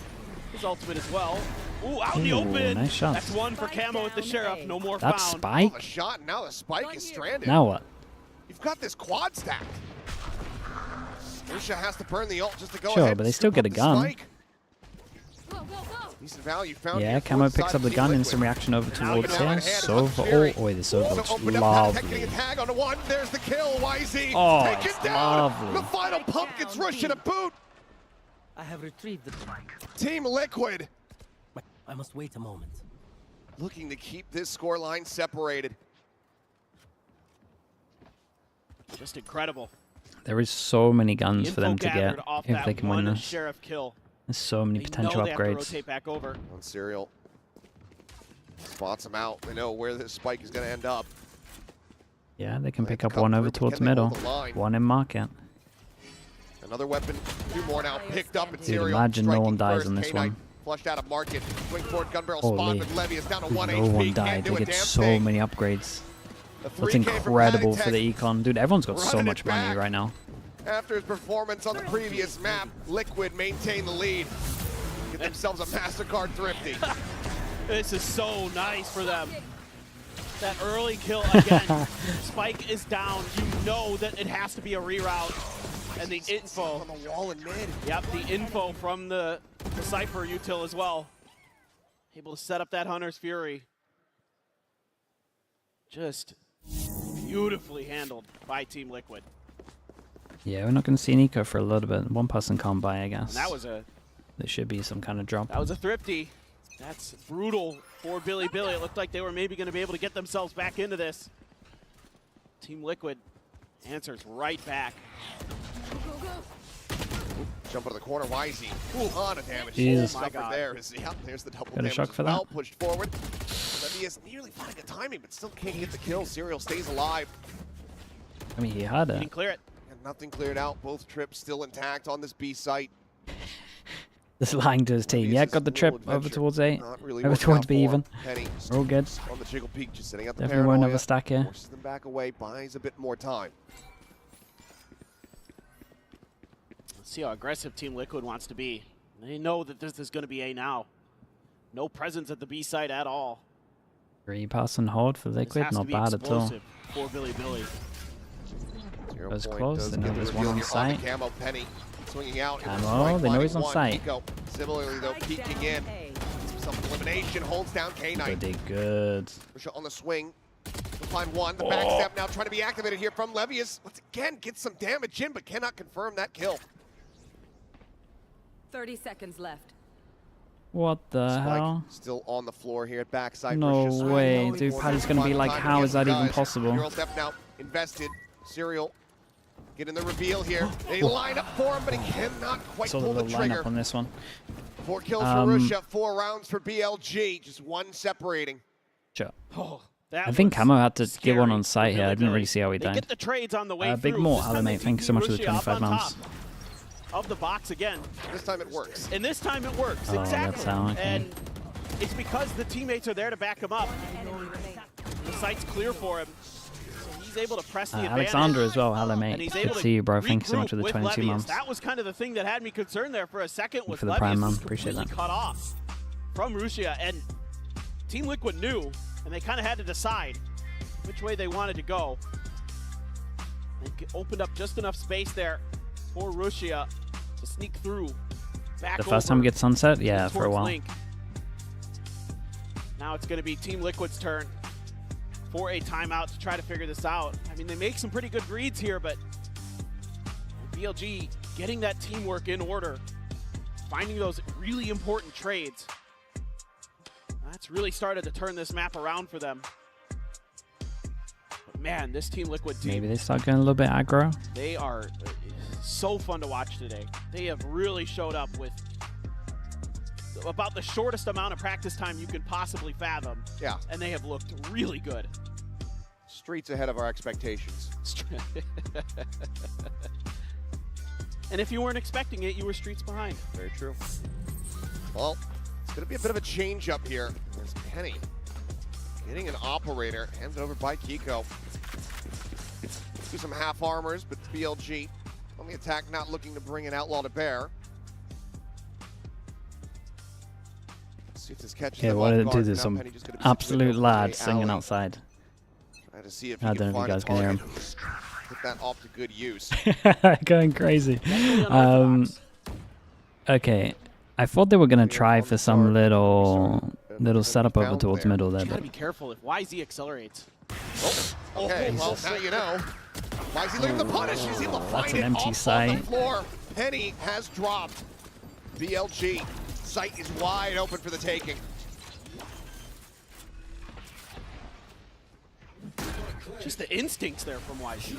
his ultimate as well. Ooh, out in the Ooh, open. nice shots. That's one for Camo with the Sheriff. No more That's found. Spike? A shot, and now the Spike is stranded. Now what? You've got this quad stacked. Lucia has to burn the ult just to go Sure, ahead but they and still scoop get a up the gun. Spike. Decent value found Yeah, here Camo for the picks side up the of gun. Team Instant Liquid. reaction over Now towards you have here. it hand So on for Fury. oh, this so looks Opened up, Tech getting a lovely. tag onto one. There's the kill. YZ Oh, take it's it down. lovely. The final pump gets Russia to boot. I have retrieved the spike. Team Liquid I must wait a moment. looking to keep this scoreline separated. Just incredible. There is so many guns for Info them to get gathered off if that they can win one this. Sheriff kill. There's so many They potential know they have to upgrades. rotate back over. On Serial. Spots him out. They know where this Spike is going to end up. Yeah, they can They pick have up to one cut over through, but towards can they middle, hold the line? one in market. Another weapon. Two more now picked up. And Dude, Serial imagine no one striking dies first. on this K9 one. Flushed out of market. Swing forward gun barrel Holy. spot with Levius down to 1 No HP. one Can't died. do They a get damn so thing. many upgrades. A That's 3K from incredible Heretics. for the econ. Dude, everyone's got so Running much it money back. right now. After his performance on the previous map, Liquid maintain the lead. Get themselves a MasterCard thrifty. This is so nice for them. That early kill again. Spike is down. You know that it has to be a reroute. And the info on the wall in mid. Yep, the info from the Cypher util as well. Able to set up that Hunter's Fury. Just beautifully handled by Team Liquid. Yeah, we're not going to see Nico for a little bit. One person can't buy, I guess. And that was a There should be some kind of drop. That was a thrifty. That's brutal for Billy Billy. It looked like they were maybe going to be able to get themselves back into this. Team Liquid answers right back. Jump into the corner, YZ. Ooh, on a damage. Jesus. Oh my God. There's the double Got a damage shock as for well. that. Pushed forward. He is nearly finding the timing, but still can't get the kill. Serial stays alive. I mean, he had it. Didn't clear it. And nothing cleared out. Both trips still intact on this B site. Just lying to his team. Yeah, got the trip over towards A. Not really Over working towards out B for even. Penny. We're all good. On the jiggle peak, just sitting out the Definitely won't have paranoia. a stack here. Forces them back away, buys a bit more time. Let's see how aggressive Team Liquid wants to be. They know that this is going to be A now. No presence at the B site at all. 3-pass and hold for This Liquid, has to not be bad at all. explosive for Billy Billy. Zero That was point close. does They know get the there's reveal one on here site. the Camo. Penny swinging out. in the Camo, strike they know line. he's on One. site. Nico, similarly though, peeking in. Self-elimination, holds down K9. Pretty good. Russia on the swing. We'll find one. The backstep now trying to be activated here from Levius. Once again, gets some damage in, but cannot confirm that kill. 30 seconds left. What the Spike hell? still on the floor here at backside. No Russia's way, swing. dude. Paddy's gonna be like, how is that even possible? Neural theft now invested. Serial getting the reveal here. They line up for him, but he cannot quite Saw the pull the little trigger. lineup on this one. 4 kills for Russia, 4 rounds for BLG. Just one separating. Sure. Oh, that I think was Camo had to scary get one on site for here. I Billy didn't really Billy. see how he They died. get the trades on the way Big through. more, This time Alan, they mate. Thank you so keep much for the Russia up 25 on months. top of the box again. This time it works. And this time it works. Oh, exactly. that's how, okay. And it's because the teammates are there to back him up. The site's clear for him. So he's able to press the advantage. Alexander as well. Hello, And mate. he's Good able to to see you, bro. Thank you so much for the regroup 22 with months. Levius. That was kind of the thing that had me concerned there for a second. Was for the Prime, Levius man. was Appreciate completely that. cut off from Russia, and Team Liquid knew, and they kind of had to decide which way they wanted to go. They opened up just enough space there for Russia to sneak through. Back The first time we get sunset? Yeah, for a towards while. Link. Now it's going to be Team Liquid's turn for a timeout to try to figure this out. I mean, they make some pretty good reads here, but BLG getting that teamwork in order, finding those really important trades. That's really started to turn this map around for them. But man, this Team Liquid team, Maybe they start going a little bit aggro. they are so fun to watch today. They have really showed up with about the shortest amount of practice time you could possibly fathom. Yeah. And they have looked really good. Streets ahead of our expectations. And if you weren't expecting it, you were streets behind. Very true. Well, it's going to be a bit of a change up here. There's Penny getting an operator, handed over by Kiko. Do some half armors, but BLG on the attack, not looking to bring an outlaw to bear. Let's see if this catches Okay, them what off did it guard. do? Now There's some Penny just gonna be absolute situated over lads the singing alley. outside. Trying to see if he I can don't know if you find guys a can hear him. target. Put that off to good use. Going crazy. Okay, I thought they were gonna try for some little setup over towards middle there, You gotta but be careful if YZ accelerates. Okay, well, now you know. Why is he looking to punish? He's able to that's find an it empty off site. on the floor. Penny has dropped. BLG, site is wide open for the taking. Just the instincts there from YZ.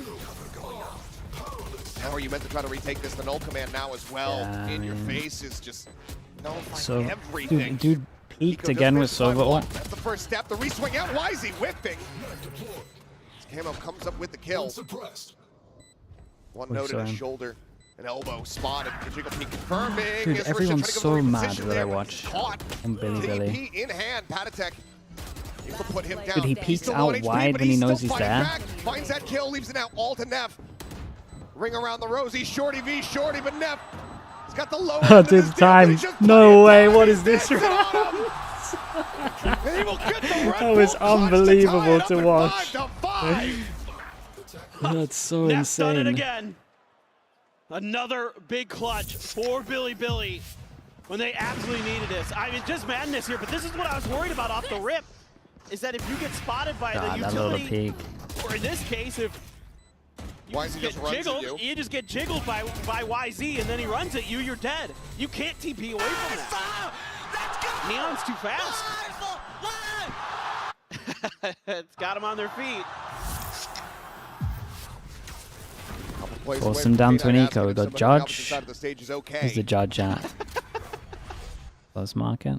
How are you meant to try to retake this? The null command now as well. Yeah, In your man. face is just nullifying so everything. dude peeked Kiko again with just missed by Sova one. ult. That's the first step. The reswing out. Wisey whipping. Camo comes up with the kill. One note in his shoulder. An elbow spotted. Jiggle Peak confirming. Dude, Is Risha everyone's trying to go so for mad reposition that I there, but watch he's caught. on Billy Billy. TP in hand. Patatek able to put him down. Dude, he He's peeks still low on out HP, wide but when he still knows he's fighting there. back. Finds that kill, leaves it out all to Neff. Ring around the rosy, Shorty v Shorty, but Neff has got the low Oh, end of dude, this deal, but time. he's just No way. What is this playing round? on him. And he will get the Red That was Bull clutch unbelievable tie it up to at watch. 5-5. That's so Neff done it insane. again. Another big clutch for Billy Billy when they absolutely needed this. I mean, just madness here, but this is what I was worried about off the rip, is that if you get spotted by the God, that little utility, peek. or in this case, if you YZ get just runs at jiggled, you. just get jiggled by YZ, and then he runs at you, you're dead. You can't TP away from that. Neon's too fast. It's got him on their feet. Force him down to an eco. We got Judge. Okay. Who's the Judge at? Close market.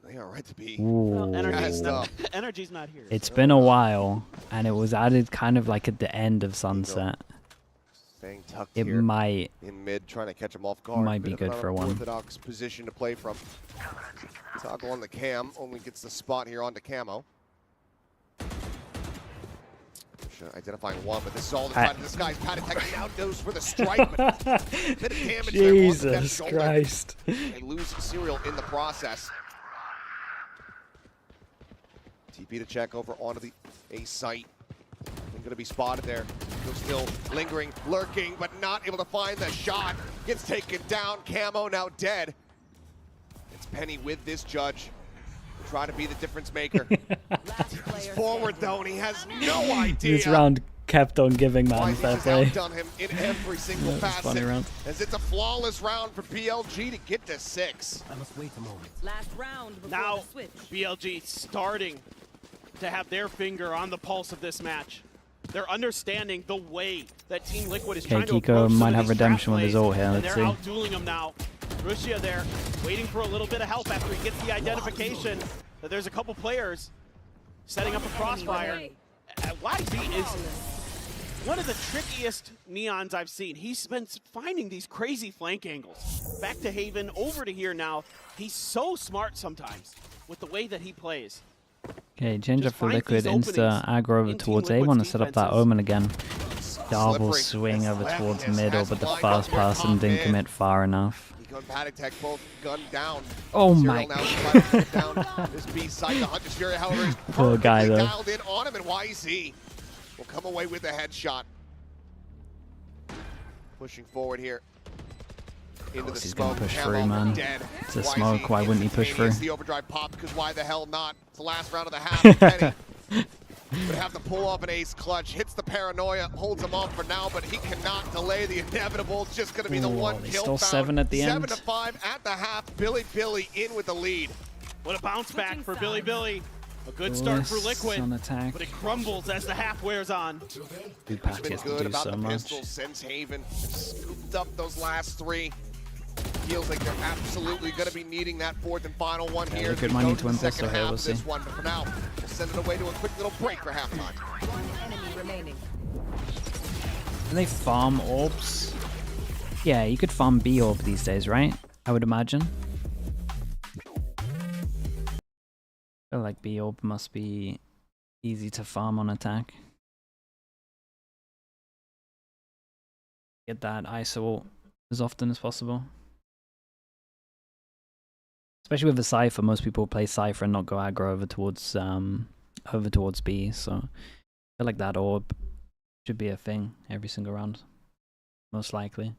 They are right to be. Ooh. Energy's not here. It's been a while, and it was added kind of like at the end of Sunset. Staying tucked It here might in mid, trying to catch him off guard. might be Bit of good an for one. unorthodox position to play from. Toggle on the cam, only gets the spot here onto Camo. Identifying one, but this is all the side of this guy's Patatek now goes for the strike, but bit of damage there on the left Jesus shoulder. Christ. They lose Serial in the process. TP to check over onto the A site. Going to be spotted there. They're still lingering, lurking, but not able to find the shot. Gets taken down. Camo now dead. It's Penny with this Judge. Try to be the difference maker. He's forward though, and he has no idea. This round kept on giving, man. He's Fair just play. outdone him in every single Yeah, it was facet. funny round. As it's a flawless round for BLG to get to 6. I must wait a moment. Last round before Now, the switch. BLG starting to have their finger on the pulse of this match. They're understanding the way that Team Liquid is Okay, trying to Kiko approach some might of have these trap redemption with his plays, ult here, and let's they're see. out-dueling him now. Russia there, waiting for a little bit of help after he gets the identification that there's a couple players setting up a crossfire. YZ is one of the trickiest Neons I've seen. He's been finding these crazy flank angles. Back to Haven, over to here now. He's so smart sometimes with the way that he plays. Okay, change up for finds Liquid. these Insta aggro over in Team towards A. Liquid's Want to set up that defenses. Omen again. Double Slippery. swing over Left towards is middle, has but the lined fast up here, person top didn't mid. commit far enough. Kiko and Patatek both gunned down. Oh Serial my now trying to get down this B side. The Hunter's Fury, however, is Poor guy, perfectly though. dialed in on him, and YZ will come away with the headshot. Pushing forward here into the He's smoke. gonna push Camo through, man. dead. It's a YZ smoke, why wouldn't he push through? instantaneous, the overdrive pop, because why the hell not? It's the last round of the half. Penny would have to pull off an ace clutch. Hits the paranoia, holds him off for now, but he cannot delay the inevitable. It's just going to be the Ooh, one they kill stole found. 7 at the end. 7-5 at the half. Billy in with the lead. What a bounce back for Billy Billy. A good start for Bliss Liquid, on attack. but it crumbles as the half wears on. Dude, He's been Patrick good do about so the much. pistols since Haven. Scooped up those last 3. Feels like they're absolutely going to be needing that 4th and final one here. Liquid as we might go need to to win the second pistol here, half we'll of this see. one, but for now, we'll send it away to a quick little break for halftime. Enemy remaining. Can they farm orbs? Yeah, you could farm B orb these days, right? I would imagine. I feel like B orb must be easy to farm on attack. Get that ISO as often as possible. Especially with the Cypher, most people play Cypher and not go aggro over towards B, so I feel like that orb should be a thing every single round. Most likely.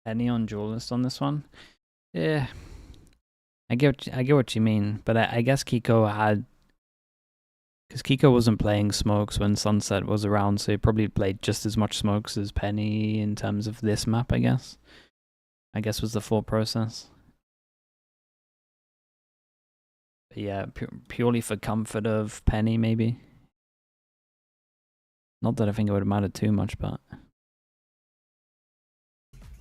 Any on duelist on this one? Yeah, I get what you mean, but I guess Kiko had, because Kiko wasn't playing smokes when Sunset was around, so he probably played just as much smokes as Penny in terms of this map. I guess was the thought process. But yeah, purely for comfort of Penny, maybe. Not that I think it would have mattered too much, but.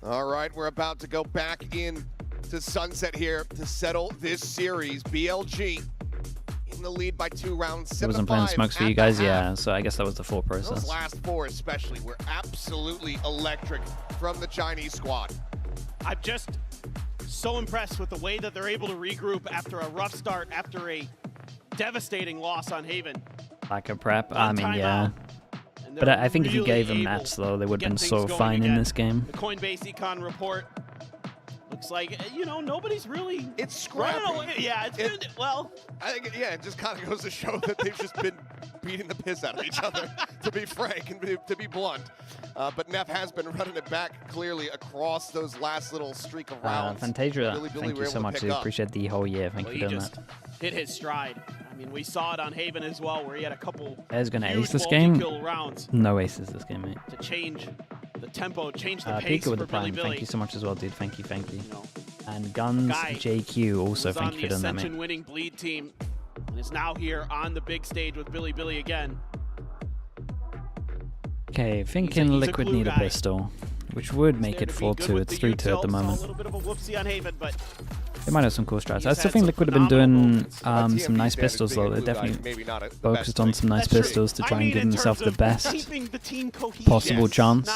All right, we're about to go back in to Sunset here to settle this series. BLG in the lead by 2 rounds. I wasn't playing smokes for you guys, yeah, so I guess that was the thought process. Those last 4 especially were absolutely electric from the Chinese squad. I'm just so impressed with the way that they're able to regroup after a rough start, after a devastating loss on Haven. Lack of prep, I mean, yeah. But I think if you gave them nets, though, they would have been so fine in this game. The Coinbase Econ report looks like, you know, nobody's really... It's scrappy. Yeah, it's been, well... I think, yeah, it just kind of goes to show that they've just been beating the piss out of each other, to be frank and to be blunt. But Neff has been running it back clearly across those last little streak of rounds. Fantasia, thank you so much. I appreciate the whole year. Thank you for doing that. Hit his stride. I mean, we saw it on Haven as well, where he had a couple Air's gonna ace this game. Rounds no aces this game, mate. To change the tempo, change the pace Pika with for the prime. Billy. Thank you so much as well, dude. Thank you. And Guns JQ also thank you for doing that, mate. Winning bleed team and is now here on the big stage with Billy again. Okay, thinking Liquid need a pistol, which would make it 4-2. It's 3-2 at the moment. A little bit of a whoopsie on Haven, but they might have some cool strats. I still think Liquid have been doing some nice pistols, though. They're definitely focused on some nice pistols to try and give themselves the best possible chance.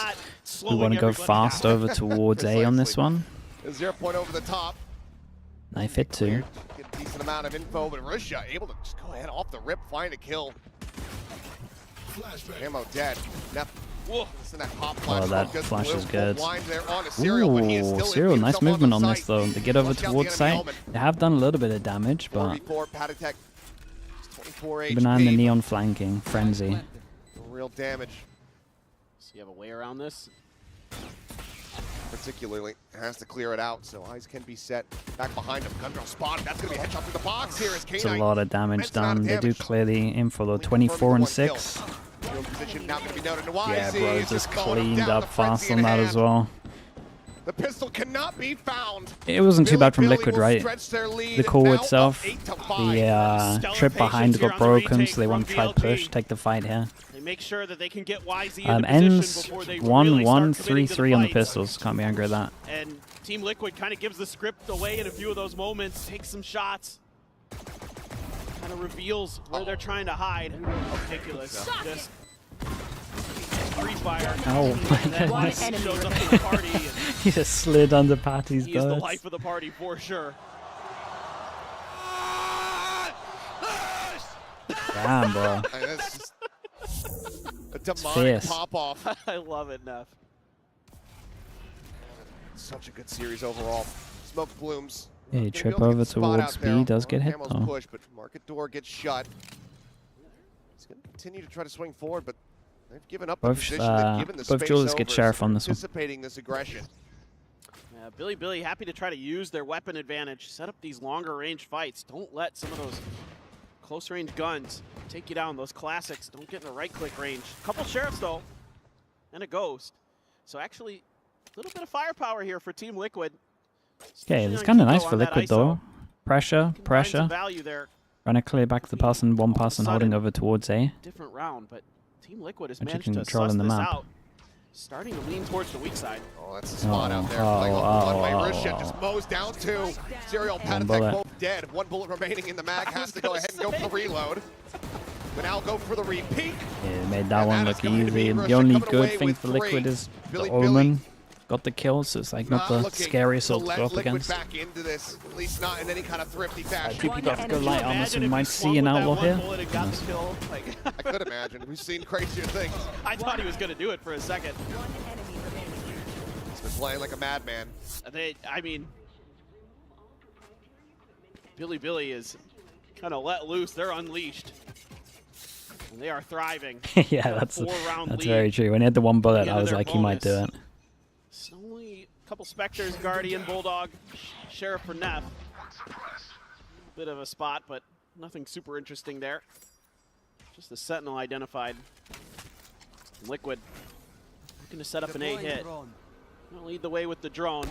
We want to go fast over towards A on this one. 0 point over the top. Knife hit 2. Get a decent amount of info, but Russia able to just go ahead off the rip, find a kill. Ammo dead. Oh, that flash is good. Ooh, Serial, nice movement on this though. They get over towards site. They have done a little bit of damage, but keeping an eye on the neon flanking. Frenzy. Real damage. So you have a way around this? Particularly has to clear it out, so eyes can be set back behind him. Gun spot. That's going to be a headshot through the box here. It's a lot of damage done. They do clear the info though. 24 and 6. Yeah, bro, just cleaned up fast on that as well. The pistol cannot be found. It wasn't too bad from Liquid, right? The call itself, the trip behind got broken, so they want to try push, take the fight here. They make sure that they can get YZ ends 1-1-3-3 on the pistols. Can't be angry at that. And Team Liquid kind of gives the script away in a few of those moments, takes some shots. Kind of reveals where they're trying to hide. Ridiculous. Just free fire. Oh my goodness. Shows up to the party. He just slid under Patty's He's the birds. life of the party for sure. Damn, bro. That's just a demonic pop-off. I love it, Neff. Such a good series overall. Smoke blooms. Yeah, trip over towards B does get hit though. Push, but market door gets shut. He's going to continue to try to swing forward, but they've given up the position. They've given the both space jewelers over, get sheriff on this one. Anticipating this aggression. Yeah, Billy happy to try to use their weapon advantage. Set up these longer range fights. Don't let some of those close range guns take you down. Those classics don't get in the right click range. A couple sheriffs though, and a ghost. So actually, a little bit of firepower here for Team Liquid. Okay, it's kind of nice for Liquid though. Pressure. Trying to clear back the person, one person holding over towards A. Different round, but Team Liquid has Actually managed to controlling suss the this map. out. starting to lean towards the weak side. Oh, that's the spot out there. Playing off one way. Risha just mows down two. Serial, Panelist both dead. 1 bullet remaining in the mag. Has to go ahead and go for the reload. But now go for the repeat. Yeah, made that one look easy. The only good thing for Liquid is the Omen got the kill, so it's like not the scariest ult to go up against. Back into this, at least not in any kind of thrifty fashion. Two people have to go light armor, so we might see an outlaw here. I could imagine. We've seen crazier things. I thought he was going to do it for a second. He's been playing like a madman. I mean, Billy is kind of let loose. They're unleashed. And they are thriving. Yeah, that's very true. When he had the 1 bullet, I was like, he might do it. It's only a couple Spectres, Guardian, Bulldog, Sheriff for Neff. Bit of a spot, but nothing super interesting there. Just the Sentinel identified. Liquid looking to set up an 8-hit. Gonna lead the way with the drone.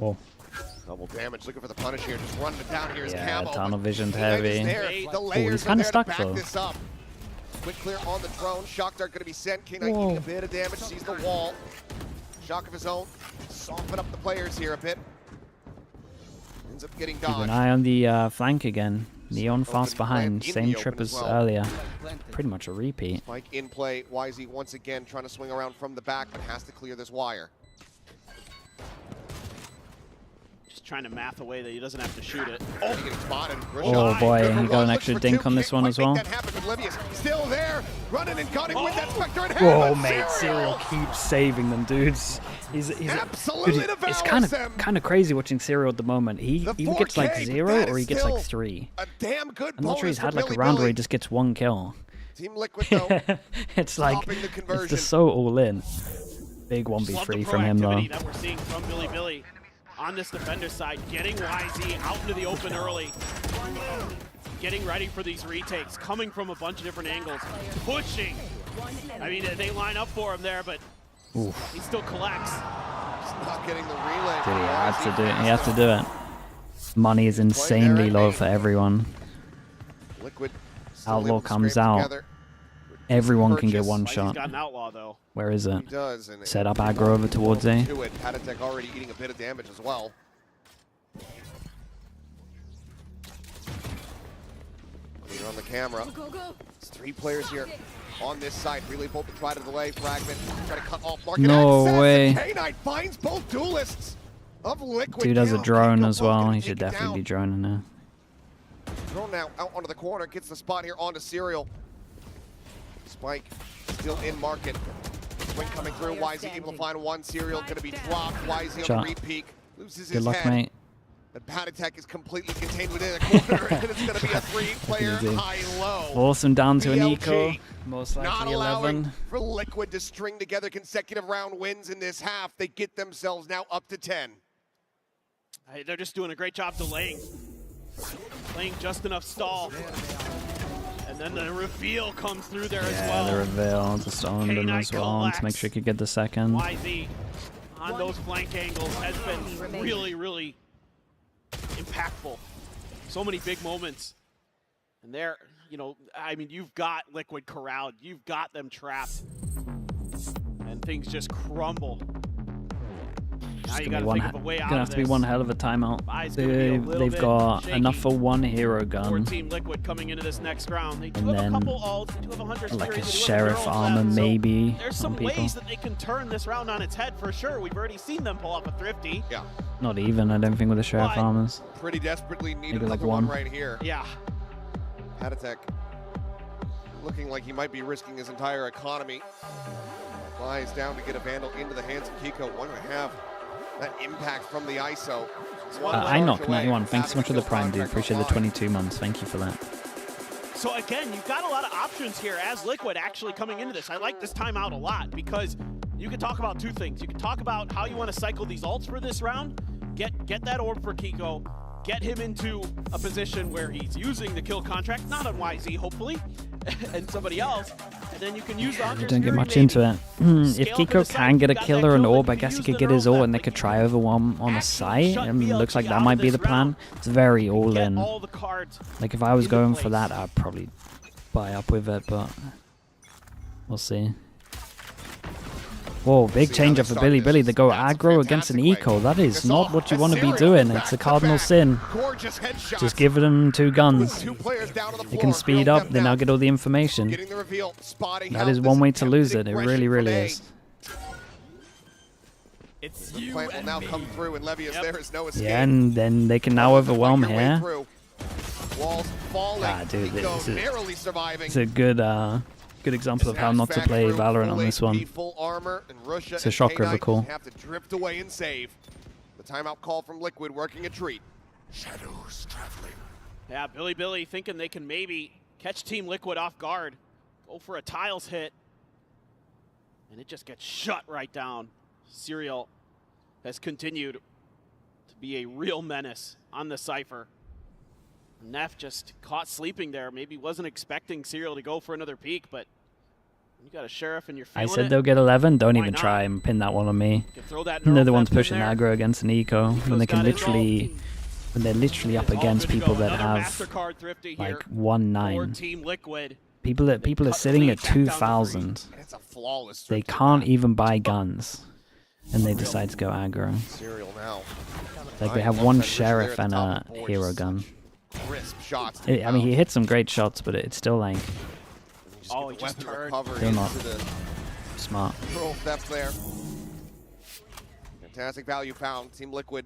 Oh. Double damage, looking for the punish here, just running it down here is Yeah, Camo. tunnel vision's heavy. The Oh, layers he's kind of stuck back though. this up. Quick clear on the drone. Shock dart gonna be sent. K9 eating a bit of damage, sees the wall. Shock of his own. Soften up the players here a bit. Ends up getting Keep an dodged. eye on the flank again. Neon fast behind. Same trip as earlier. Pretty much a repeat. Spike in play. YZ once again trying to swing around from the back, but has to clear this wire. Just trying to math away that he doesn't have to shoot it. Oh, getting spotted. Oh boy, he got an extra dink on this one as well. That happened with Livius. Still there, running and gunning with that Spectre in hand. Whoa, mate, Serial keeps saving them, dudes. He's absolutely dude, it's kind of crazy watching Serial at the moment. He either gets like 0 or he gets like 3. A damn good I'm not sure he's had like a Billy round where Billy. he just gets 1 kill. Team Liquid though. It's like it's just so all in. Big 1v3 from him though. That we're seeing from Billy on this defender side, getting YZ out into the open early, getting ready for these retakes, coming from a bunch of different angles, pushing. I mean, they line up for him there, but he still collects. Just not getting the relay. Dude, he has to do it. He has to do it. Money is insanely low for everyone. Liquid. Outlaw comes out. Everyone can get 1 shot. Got an outlaw though. Where is it? He does, and Set up aggro over towards A. Heretics already eating a bit of damage as well. Clear on the camera. It's 3 players here on this side. Relay bolt to try to delay. Fragment. Try to cut off market No access. way. K9 finds both duelists of Liquid. Dude has a Kill. drone Kiko as well. gonna He take should it definitely be down. droning now. Drone now out onto the corner. Gets the spot here onto Serial. Spike still in market. Swing coming through. YZ able to find 1. Serial going to be dropped. YZ on the repeat. Loses Good his luck, head. mate. The Panatech is completely contained within a corner, and it's going to be a 3-player high-low. Awesome down to an BLG eco. Most not likely allowing 11. for Liquid to string together consecutive round wins in this half. They get themselves now up to 10. They're just doing a great job delaying. Playing just enough stall. And then the reveal comes through there as well. Yeah, the reveal just owned him as well to make sure he could get the second. YZ on those flank angles has been really, really impactful. So many big moments. And there, you know, I mean, you've got Liquid corralled. You've got them trapped. And things just crumble. Now you gotta think of a way out Gonna of have to be this. one hell of a timeout. Bye's gonna be a little They've bit got shaky enough for 1 hero for gun. Team Liquid coming into this next round. They do And have a then, couple ults, they do have a Hunter like Spirit, a they do have sheriff their own armor left, so maybe there's some on people. ways that they can turn this round on its head for sure. We've already seen them pull off a thrifty. Yeah. Not even, I don't think, with the sheriff But- armors. Pretty desperately need Maybe like another one 1. right here. Yeah. Panatech looking like he might be risking his entire economy. Flies down to get a Vandal into the hands of Kiko. 1.5. That impact from the ISO. I knock 91. Thanks so much for the prime, dude. Appreciate the 22 months. Thank you for that. So again, you've got a lot of options here as Liquid actually coming into this. I like this timeout a lot because you can talk about 2 things. You can talk about how you want to cycle these ults for this round, get that orb for Kiko, get him into a position where he's using the kill contract, not on YZ hopefully, and somebody else, and then you can use the Hunter You don't get Spirit much maybe. into it. If Scale to Kiko the side, can get a you've got kill that or an kill that orb, I can guess he use could the get his neural ult and they could try overwhelm on a site. shut It looks like BLG that out might of be this the plan. round. It's very all Get in. all the cards Like if I was into going for place. that, I'd probably buy up with it, but we'll see. Whoa, big change up for Billy. Billy, they go aggro against an eco. That is not what you want to be doing. It's a cardinal sin. Just give them 2 guns. They can speed up. They now get all the information. That is one way to lose it. It really, really is. Plant will now come through, and Levius, there is no escape. Yeah, and then they can now overwhelm here. Walls falling. Dude, barely surviving. it's a good example of how not to play Valorant on this one. It's a shock river call. Have to drift away and save. The timeout call from Liquid working a treat. Shadows traveling. Yeah, Billy thinking they can maybe catch Team Liquid off guard. Go for a tiles hit. And it just gets shut right down. Serial has continued to be a real menace on the Cypher. Neff just caught sleeping there. Maybe wasn't expecting Serial to go for another peek, but you got a Sheriff and you're feeling I said they'll get 11. Don't even try and pin that one on me. They're the ones pushing aggro against an eco when they can literally, when they're literally up against people that have like 1-9. People are sitting at 2,000. They can't even buy guns, and they decide to go aggro. Like they have 1 Sheriff and a hero gun. I mean, he hit some great shots, but it's still like he just turned. They're not smart. Control theft there. Fantastic value found. Team Liquid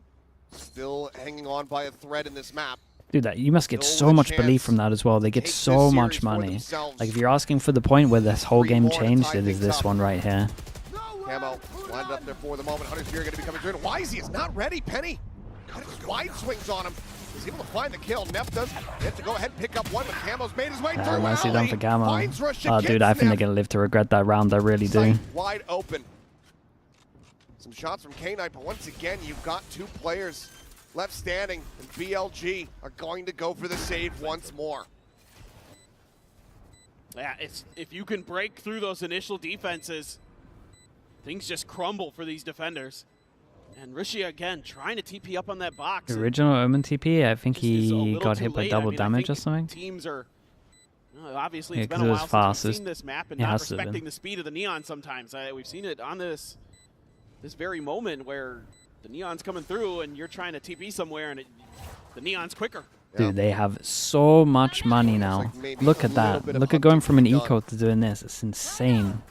still hanging on by a thread in this map. Dude, that you must get so much belief from that as well. They get so much money. Like if you're asking for the point where this whole game changed, it is this one right here. Camo lined up there for the moment. Hunter's Fury going to be coming through. Wisey is not ready. Penny wide swings on him. He's able to find the kill. Neff does get to go ahead and pick up one, but Camo's made his way through. Nicely done for Camo. Oh, dude, I think they're going to live to regret that round. I really do. Wide open. Some shots from K-Knight, but once again, you've got 2 players left standing, and BLG are going to go for the save once more. Yeah, if you can break through those initial defenses, things just crumble for these defenders. And Rishia again trying to TP up on that box. The original Omen TP, I think he got hit by double damage or something. Teams are obviously it's been a while since we've seen this map and not respecting the speed of the Neon sometimes. We've seen it on this very moment where the Neon's coming through and you're trying to TP somewhere and the Neon's quicker. Dude, they have so much money now. Look at that. Look at going from an eco to doing this. It's insane.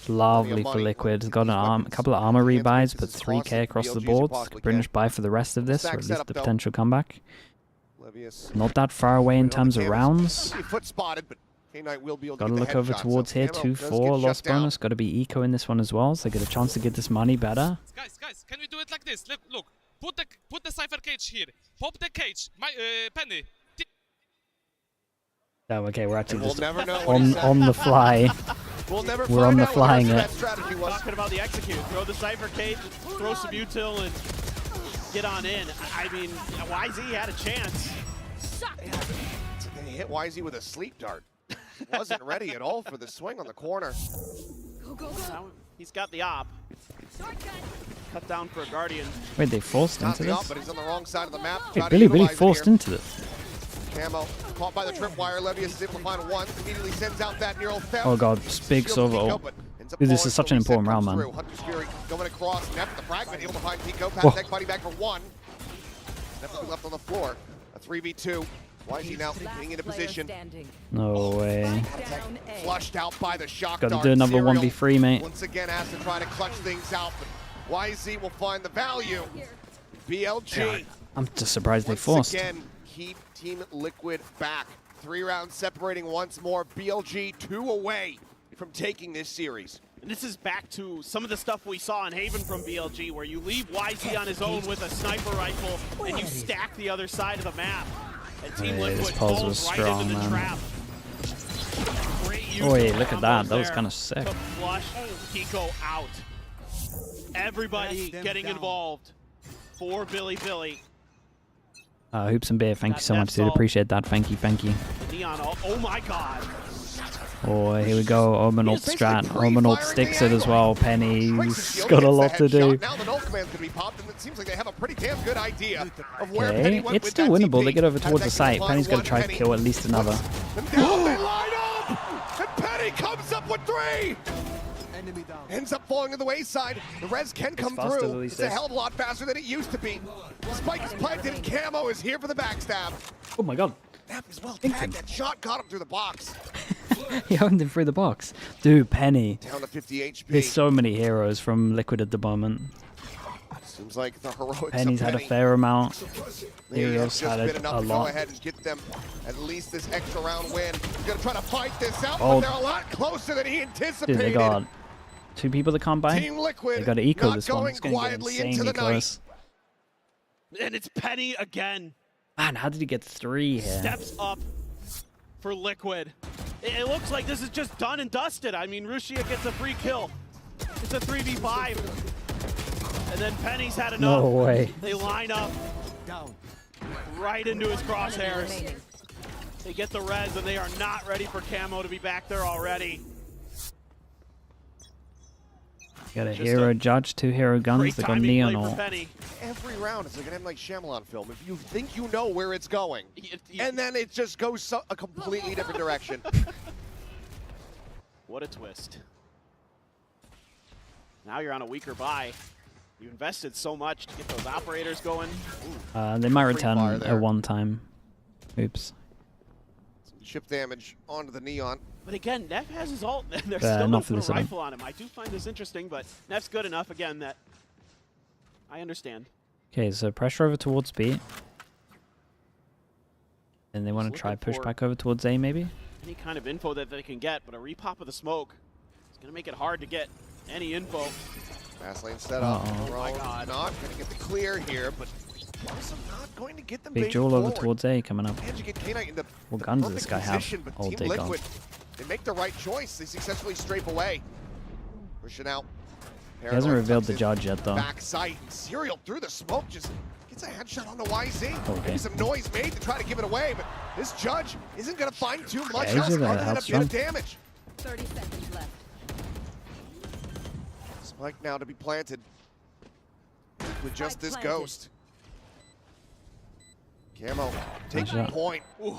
Lovely for Liquid. It's got a couple of armor rebuys, but 3k across the board. British buy for the rest of this, or at least the potential comeback. Not that far away in terms of rounds. Got to look over towards here. 2-4 loss bonus. Got to be eco in this one as well, so they get a chance to get this money better. Guys, can we do it like this? Look. Put the Cypher cage here. Pop the cage. Penny. Oh, okay, we're actually just on the fly. We're on the flying it. Talking about the execute. Throw the Cypher cage, throw some util, and get on in. I mean, YZ had a chance. They hit YZ with a sleep dart. Wasn't ready at all for the swing on the corner. Now he's got the op. Cut down for a Guardian. Wait, they forced into this? But he's on the wrong side of the map. Wait, Billy forced into this. Camo caught by the tripwire. Levius is able to find 1. Immediately sends out that neural theft. Oh god, big silver ult. Dude, this is such an important round, man. Hunter's Fury going across. Neff the fragment able to find Pico. Pass neck buddy back for 1. Neff left on the floor. A 3v2. YZ now getting into position. No way. Flushed out by the shock Got to dart. do another 1v3, mate. Once again has to try to clutch things out, but YZ will find the value. BLG. God, I'm just surprised they forced. Once again, keep Team Liquid back. 3 rounds separating once more. BLG 2 away from taking this series. And this is back to some of the stuff we saw in Haven from BLG, where you leave YZ on his own with a sniper rifle and you stack the other side of the map. And Team Liquid this pulse was strong, man. Oh, yeah, look at that. That was kind of sick. To flush Pico out. Everybody getting involved for Billy. Hoops and Beer, thank you so much, dude. Appreciate that. Thank you. Neon, oh my god. Oh, here we go. Omen ult strat. Omen ult sticks it as well. Penny's got a lot to do. Now the null command's gonna be popped, and it seems like they have a pretty damn good idea of where Okay, Penny went it's with still that winnable. TP. They get over towards the site. Penny's got to try to kill at least another. And down they line up! And Penny comes up with 3! Ends up falling to the wayside. The res can come through. It's a hell of a lot faster than it used to be. Spike is planted and Camo is here for the backstab. Oh my god. Nap is well tagged. That shot got him through the box. He owned him through the box. Dude, Penny. Down to 50 HP. There's so many heroes from Liquid at the moment. Seems like the heroics Penny's of had a Penny. fair amount. They have Heroes just had been enough a to go lot. ahead and get them at least this extra round win. He's going to try to fight this out, Oh. but they're a lot closer than he anticipated. Dude, they got 2 people that can't buy. Team Liquid They got to eco not this one. going It's going to get quietly into insanely the night. close. And it's Penny again. Man, how did he get 3 here? Steps up for Liquid. It looks like this is just done and dusted. I mean, Rushia gets a free kill. It's a 3v5. And then Penny's had enough. No way. They line up right into his crosshairs. They get the res, and they are not ready for Camo to be back there already. Got a hero judge, 2 hero guns. They got neon ore. Every round is like an M. Night Shyamalan film. If you think you know where it's going, and then it just goes a completely different direction. What a twist. Now you're on a weaker buy. You invested so much to get those operators going. They might return fire at there. one time. Oops. Chip damage onto the neon. But again, Neff has his ult, and they're Not still going to for put this a event. rifle on him. I do find this interesting, but Neff's good enough, again, that I understand. Okay, so pressure over towards B. And they want to Just try looking push for- back over towards A, maybe? Any kind of info that they can get, but a repop of the smoke is going to make it hard to get any info. Fast lane set up. Uh-oh. Oh my God. Not going to get the clear here, but also not going to get them Big baited duel over forward. towards A coming up. And you get K-Knight in the What the guns does this perfect guy have? position, but Oh, Team they Liquid, don't. they make the right choice. They successfully strafe away. Pushing out. He hasn't revealed the judge yet, though. Back sight. And Serial through the smoke just gets a headshot on the YZ. Okay. Maybe some noise made to try to give it away, but this judge isn't going to find too much Yeah, he's else gonna other than help a bit of strong. damage. 30 seconds left. Spike now to be planted with just this planted. ghost. Camo taking shot. point. Ooh.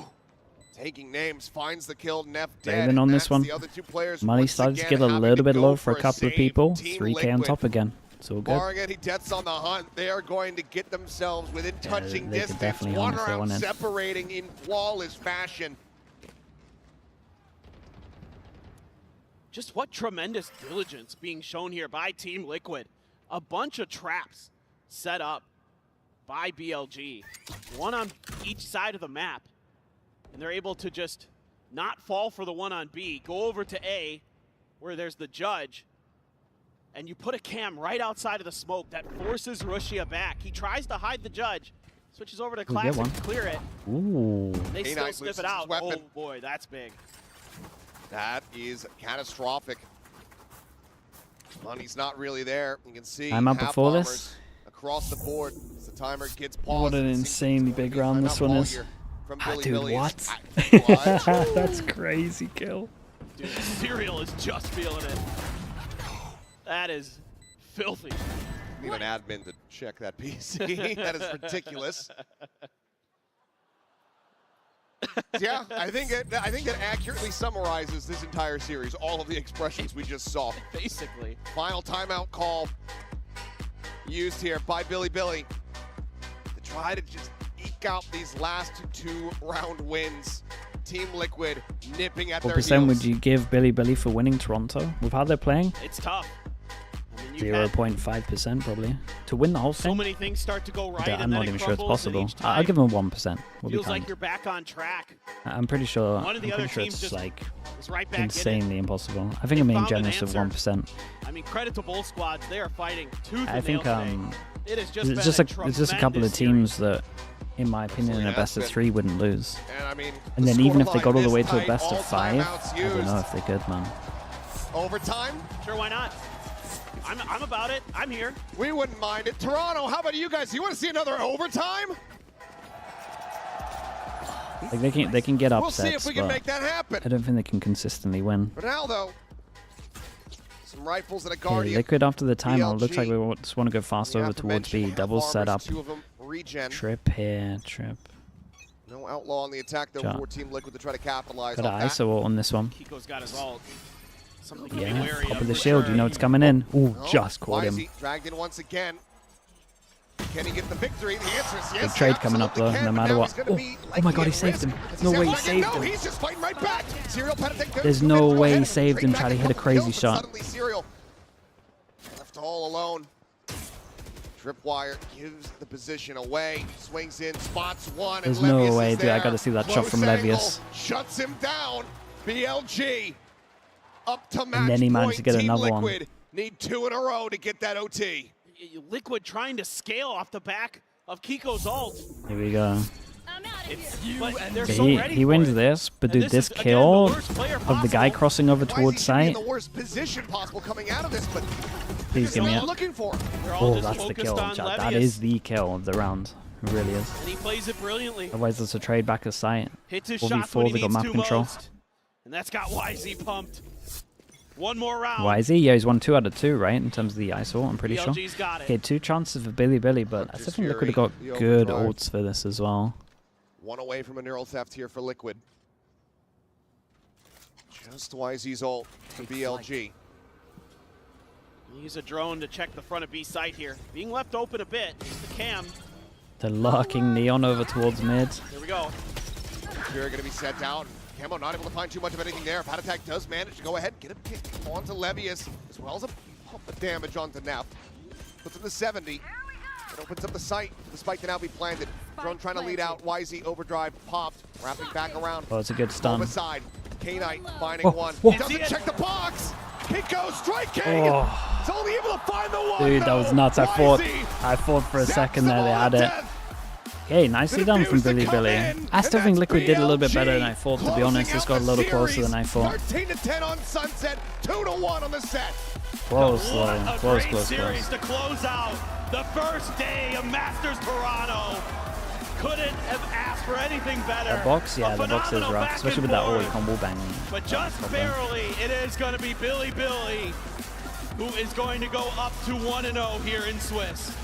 Taking names, finds the kill, Neff They've dead. been on and this that's one. the other 2 players Money once started to again get a having little bit go low for a couple of save. people. Team 3K on Liquid, top again. It's all good. barring any deaths on the hunt, they are going to get themselves within touching they could distance. definitely One hunt if they round wanted. separating in flawless fashion. Just what tremendous diligence being shown here by Team Liquid. A bunch of traps set up by BLG, one on each side of the map, and they're able to just not fall for the one on B, go over to A, where there's the judge, and you put a cam right outside of the smoke that forces Rushia back. He tries to hide the judge, switches over to We get Classic one. to clear it. Ooh. They K-Knight still loses sniff his it out. weapon. Oh boy, that's big. That is catastrophic. Money's not really there. You can see I'm up half before bombers this. across the board as the timer gets paused. What an insanely big round this one is. From Ah, Billy dude, Billy. what? What? That's crazy kill. Dude, Serial is just feeling it. That is filthy. Need an admin to check that PC. That is ridiculous. Yeah, I think it accurately summarizes this entire series. All of the expressions we just saw. Basically. Final timeout call used here by Billy Billy to try to just eke out these last 2 round wins. Team Liquid nipping at What their percent heels. would you give Billy Billy for winning Toronto? With how they're playing? It's tough. I mean, you've had 0.5% probably. To win the whole so thing? many things start to go right, I'm and then not it even sure it's crumbles, and possible. each time I'll give them 1%. We'll be feels like kind. you're back on track. I'm pretty sure. One of the I'm other pretty sure teams it's just like is right back in it. insanely impossible. I think I'm being found an generous of answer. 1%. I mean, credit to both squads. They are fighting tooth I and think nail today. It has just it's been just a couple of tremendous teams that, in my opinion, in a Yeah, best of that's 3 wouldn't lose. And I mean, And the then even if they scoreline got all the this way to a tight, best all of 5, timeouts I don't know used. if they could, man. Overtime? Sure, why not? I'm about it. I'm here. We wouldn't mind it. Toronto, how about you guys? You want to see another overtime? Like they can get We'll upsets, see if we can but make that happen. I don't think they can consistently win. For now, though, some rifles and a Okay, Guardian. Liquid after the timeout. Looks like BLG. we just want to go fast We over have to towards mention B. half Double set up. armors, 2 of them regen. Trip here, trip. No outlaw on the attack, though, Shot. for Team Liquid to try to capitalize Got on an that. ISO ult on this one. Kiko's got his ult. Yeah, top of the shield, you know it's coming in. Ooh, just caught him. Dragged in once again. Can he get the victory? The answer is yes. Big trade coming up though, no matter what. Oh my god, he saved him. No way he saved him. He's just fighting right back. There's no way he saved him, trying to hit a crazy shot. Left all alone. Tripwire gives the position away. Swings in, spots one. There's no way, dude. I gotta see that shot from Levius. Shuts him down. BLG up to match. And then he managed to get another one. Need 2 in a row to get that OT. Liquid trying to scale off the back of Kiko's ult. Here we go. But he wins this, but dude, this kill of the guy crossing over towards site. The worst position possible coming out of this, but please give me it. For. Oh, that's the kill, chat. That is the kill of the round. It really is. And he plays it brilliantly. Otherwise, it's a trade back to site. Hits his shots when he they got needs map to control. most. And that's got YZ pumped. One more round. YZ, yeah, he's won 2 out of 2, right? In terms of the ISO, I'm pretty sure. Got it. Okay, 2 chances for Billy, but I still think Liquid have got good ults for this as well. 1 away from a neural theft here for Liquid. Just YZ's ult for BLG. Use a drone to check the front of B site here. Being left open a bit. The cam. They're locking Neon over towards mid. Here we go. Fury going to be set down. Camo not able to find too much of anything there. Pat Attack does manage to go ahead, get a pick onto Levius, as well as a pump of damage onto Neff. Puts him to 70. It opens up the site. The spike can now be planted. Drone trying to lead out. YZ overdrive popped. Wrapping back around. Oh, it's a good stun. Aside. K-Knight finding one. Doesn't check the box. Kiko striking. Oh. It's only able to find the one. Dude, that was nuts. I thought for a second there they had it. Okay, nicely done from Billy. I still think Liquid did a little bit better than I thought, to be honest. This got a little closer than I thought. 13-10 on Sunset, 2-1 on the set. Close, close. Series to close out the first day of Masters Toronto. Couldn't have asked for anything better. The box, yeah, the box is rough, especially with that ult, you can't wall bang. But just barely, it is going to be Billy, who is going to go up to 1-0 here in Swiss.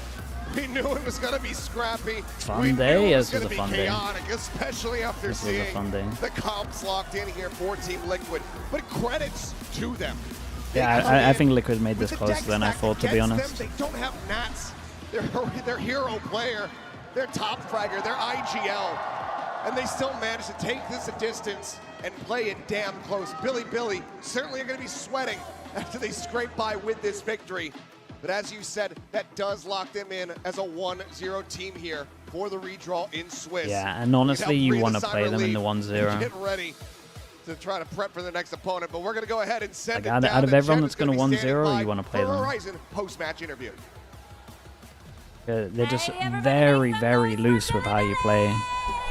We knew it was going to be scrappy. Fun day? Yes, it was a fun day. Chaotic, especially after seeing the comps locked in here for Team Liquid. But credits to them. Yeah, I think Liquid made this closer than I thought, to be honest. They don't have Nats. Their hero player, their top fragger, their IGL. And they still managed to take this a distance and play it damn close. Billy certainly are going to be sweating after they scrape by with this victory. But as you said, that does lock them in as a 1-0 team here for the redraw in Swiss. Yeah, and honestly, you want to play them in the 1-0. Get ready to try to prep for the next opponent, but we're going to go ahead and send it down. Out of everyone that's going to 1-0, you want to play them. Horizon post-match interview. They're just very, very loose with how you play.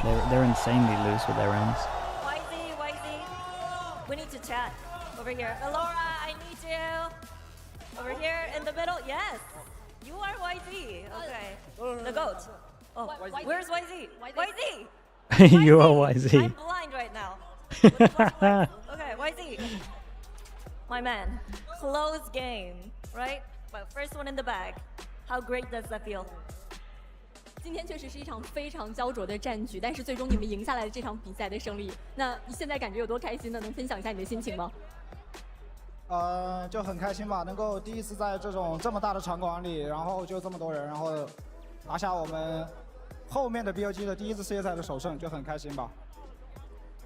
They're insanely loose with their rounds. YZ, we need to chat over here. Valora, I need you. Over here in the middle, yes. You are YZ. Okay. The goat. Oh, where's YZ? YZ! You are YZ. I'm blind right now. Okay, YZ. My man. Close game, right? But first one in the bag. How great does that feel? 今天确实是一场非常焦灼的战局，但是最终你们赢下来了这场比赛的胜利。那你现在感觉有多开心呢？能分享一下你的心情吗？就很开心吧，能够第一次在这么大的场馆里，然后就这么多人，然后拿下我们后面的 BLG 的第一次世界赛的首胜，就很开心吧。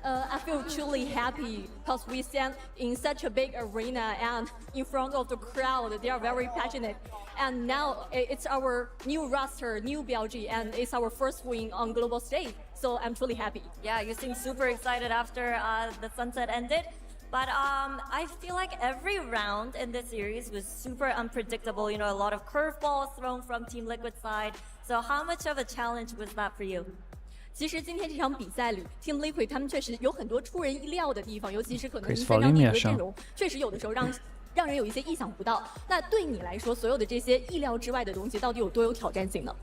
I feel truly happy because we stand in such a big arena and in front of the crowd. They are very passionate. And now it's our new roster, new BLG, and it's our first win on global stage. So I'm truly happy. Yeah, you seem super excited after the sunset ended. But I feel like every round in this series was super unpredictable. You know, a lot of curveballs thrown from Team Liquid side. So how much of a challenge was that for you? 其实今天这场比赛里 ，Team Liquid 他们确实有很多出人意料的地方，尤其是可能三张队的阵容，确实有的时候让人有一些意想不到。那对你来说，所有的这些意料之外的东西，到底有多有挑战性呢？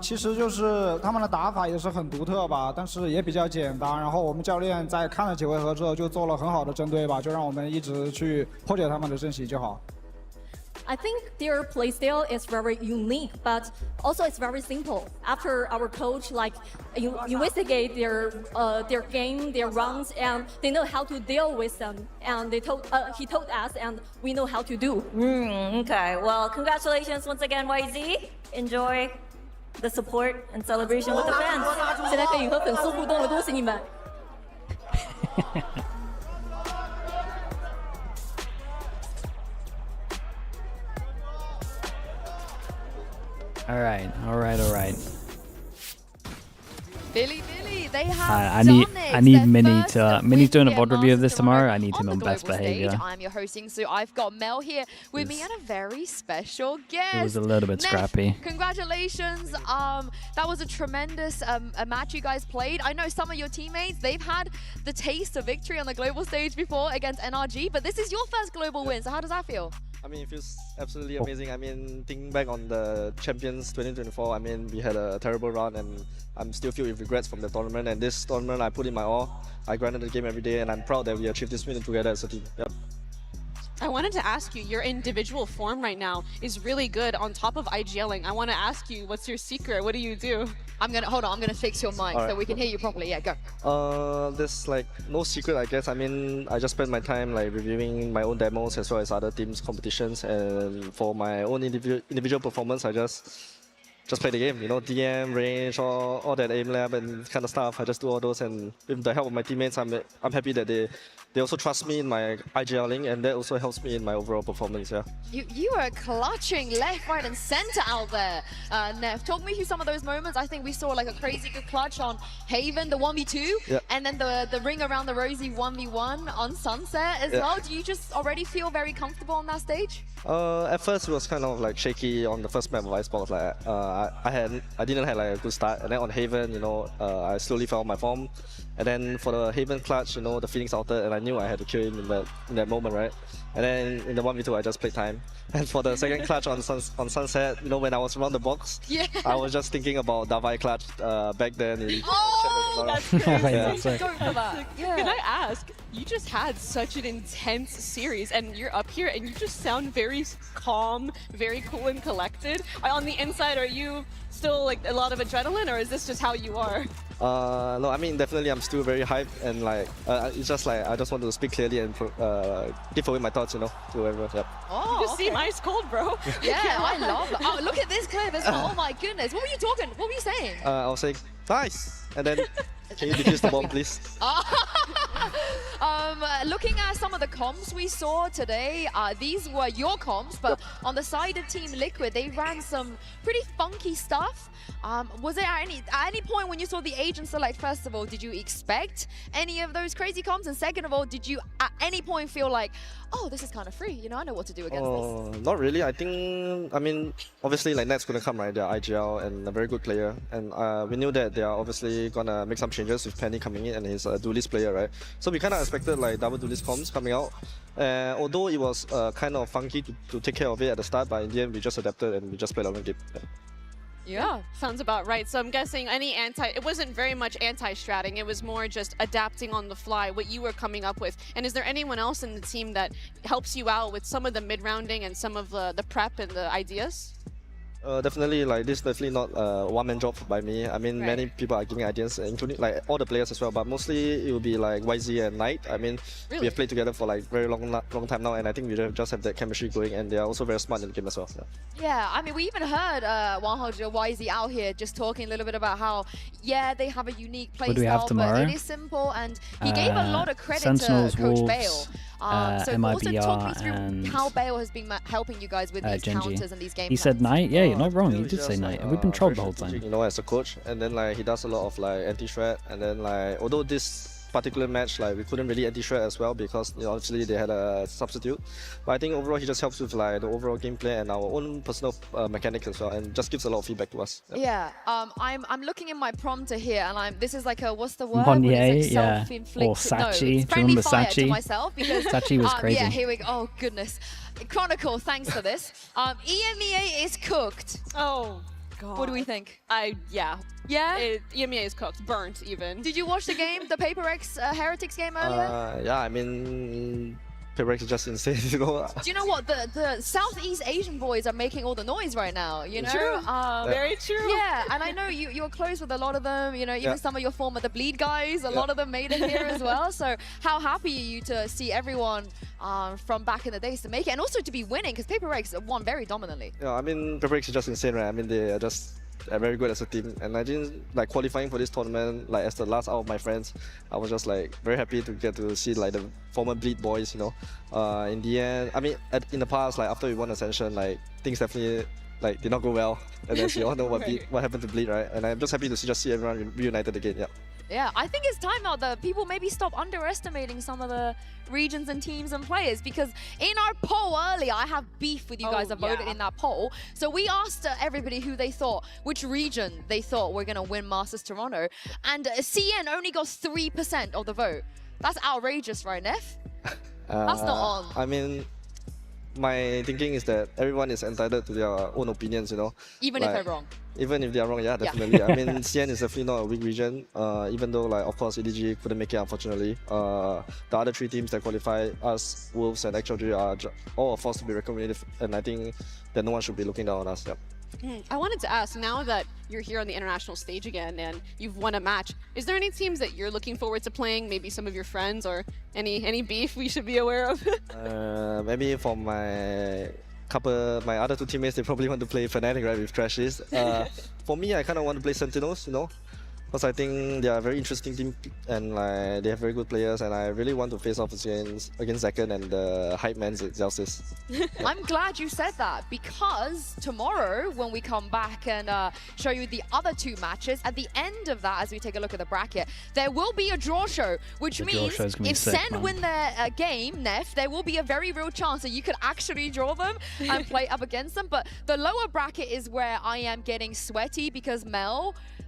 其实就是他们的打法也是很独特吧，但是也比较简单。然后我们教练在看了几回合之后，就做了很好的针对吧，就让我们一直去破解他们的阵型就好。I think their playstyle is very unique, but also it's very simple. After our coach investigate their game, their rounds, and they know how to deal with them. And he told us, and we know how to do. Okay, well, congratulations once again, YZ. Enjoy the support and celebration with the fans. 现在可以和粉丝互动了，恭喜你们！ All right. Billy, they have I need Minnie to. Minnie's doing a VOD review of this tomorrow. I need him on best behavior. I'm your hosting, so I've got Mel here with me and a very special guest. It was a little bit scrappy. Congratulations. That was a tremendous a match you guys played. I know some of your teammates, they've had the taste of victory on the global stage before against NRG, but this is your first global win. So how does that feel? I mean, it feels absolutely amazing. I mean, thinking back on the Champions 2024, I mean, we had a terrible run and I'm still filled with regrets from the tournament. And this tournament, I put in my all. I grinded the game every day and I'm proud that we achieved this win together as a team. Yep. I wanted to ask you, your individual form right now is really good on top of IGLing. I want to ask you, what's your secret? What do you do? Hold on, I'm gonna fix your mic so we can hear you properly. Yeah, go. There's like no secret, I guess. I mean, I just spend my time like reviewing my own demos as well as other teams' competitions, and for my own individual performance, I just play the game. You know, DM, range, all that aim lab and kind of stuff. I just do all those, and with the help of my teammates, I'm happy that they also trust me in my IGLing, and that also helps me in my overall performance. Yeah. You were clutching left, right, and center out there, Neff. Talk me through some of those moments. I think we saw like a crazy good clutch on Haven, the 1v2, and then the ring around the Rosie 1v1 on Sunset as well. Do you just already feel very comfortable on that stage? At first it was kind of like shaky on the first map of Icebox. Like I didn't have like a good start, and then on Haven, you know, I slowly found my form, and then for the Haven clutch, you know, the Phoenix altered, and I knew I had to kill him in that moment, right? And then in the 1v2, I just played time. And for the second clutch on Sunset, you know, when I was around the box, I was just thinking about Davai clutch back then. That's crazy. Yeah. Can I ask, you just had such an intense series and you're up here and you just sound very calm, very cool and collected. On the inside, are you still like a lot of adrenaline, or is this just how you are? No, I mean, definitely I'm still very hyped, and like it's just like I just want to speak clearly and give away my thoughts, you know, to everyone. Yep. Oh, you just seem ice cold, bro. Yeah, I love that. Oh, look at this clip as well. Oh my goodness. What were you talking? What were you saying? I was saying, nice! And then, can you defuse the bomb, please? Looking at some of the comps we saw today, these were your comps, but on the side of Team Liquid, they ran some pretty funky stuff. Was there at any point when you saw the Agent Select Festival, did you expect any of those crazy comps? And second of all, did you at any point feel like, oh, this is kind of free, you know, I know what to do against this? Not really. I think, I mean, obviously like Net's gonna come, right? They're IGL and a very good player, and we knew that they are obviously gonna make some changes with Penny coming in and he's a duelist player, right? So we kind of expected like double duelist comps coming out. Although it was kind of funky to take care of it at the start, but in the end we just adapted and we just played our own game. Yeah, sounds about right. So I'm guessing it wasn't very much anti-stratting, it was more just adapting on the fly what you were coming up with. And is there anyone else in the team that helps you out with some of the mid-rounding and some of the prep and the ideas? Definitely, like this is definitely not a one-man job by me. I mean, many people are giving ideas, including like all the players as well. But mostly it will be like YZ and Knight. I mean, we have played together for like very long time now, and I think we just have that chemistry going. And they are also very smart in the game as well. Yeah, I mean, we even heard YZ out here just talking a little bit about how, yeah, they have a unique play style, but it is simple. And he gave a lot of credit Sentinels, to Coach Wolves, Bale. So also talk me through and how Bale has been helping you guys with these Genji. counters and these game He said Knight? Yeah, you're not wrong. He did say Knight. We've been trolled the whole time. You know, as a coach, and then like he does a lot of like anti-strat, and then like although this particular match like we couldn't really anti-strat as well because you know obviously they had a substitute, but I think overall he just helps with like the overall gameplay and our own personal mechanics as well, and just gives a lot of feedback to us. Yeah, I'm looking in my prompter here, and this is like a what's the word? Monnier, like yeah, or Sachi. No, Do you friendly remember fire Sachi? to myself because Sachi was crazy. Yeah, here we go. Oh goodness, Chronicle, thanks for this. EMEA is cooked. Oh. God. What do we think? Yeah. EMEA is cooked, burnt even. Did you watch the game, the PRX Heretics game earlier? Yeah, I mean, PRX is just insane, you know. Do you know what? The Southeast Asian boys are making all the noise right now, you know? True. Very true. Yeah, and I know you're close with a lot of them, you know, even some of your former The Bleed guys, a lot of them made it here as well. So how happy are you to see everyone from back in the days to make it, and also to be winning, because PRX won very dominantly. Yeah, I mean, PRX is just insane, right? I mean, they are just very good as a team, and I think like qualifying for this tournament, like as the last out of my friends, I was just like very happy to get to see like the former Bleed boys, you know. In the end, I mean, in the past, like after we won Ascension, like things definitely like did not go well, and as you all know what happened to Bleed, right? And I'm just happy to just see everyone reunited again. Yeah. Yeah, I think it's time now that people maybe stop underestimating some of the regions and teams and players, because in our poll earlier, I have beef with you guys that voted in that poll. So we asked everybody who they thought, which region they thought were going to win Masters Toronto, and CN only got 3% of the vote. That's outrageous, right, Neff? That's not on. I mean, my thinking is that everyone is entitled to their own opinions, you know. Even if they're wrong. Even if they are wrong, yeah, definitely. I mean, CN is definitely not a weak region, even though, like, of course, EDG couldn't make it, unfortunately. The other three teams that qualify, us, Wolves, and XLG, are all forced to be recommended, and I think that no one should be looking down on us. Yep. I wanted to ask, now that you're here on the international stage again and you've won a match, is there any teams that you're looking forward to playing? Maybe some of your friends, or any beef we should be aware of? Maybe for my other two teammates, they probably want to play Fnatic, right, with Trashies. For me, I kind of want to play Sentinels, you know, because I think they are a very interesting team and like they have very good players, and I really want to face off against Zaken and the hype man Zelsis. I'm glad you said that, because tomorrow when we come back and show you the other two matches, at the end of that, as we take a look at the bracket, there will be a draw show, which means if Sen win their game, Neff, there will be a very real chance that you could actually draw them and play up against them. But the lower bracket is where I am getting sweaty, because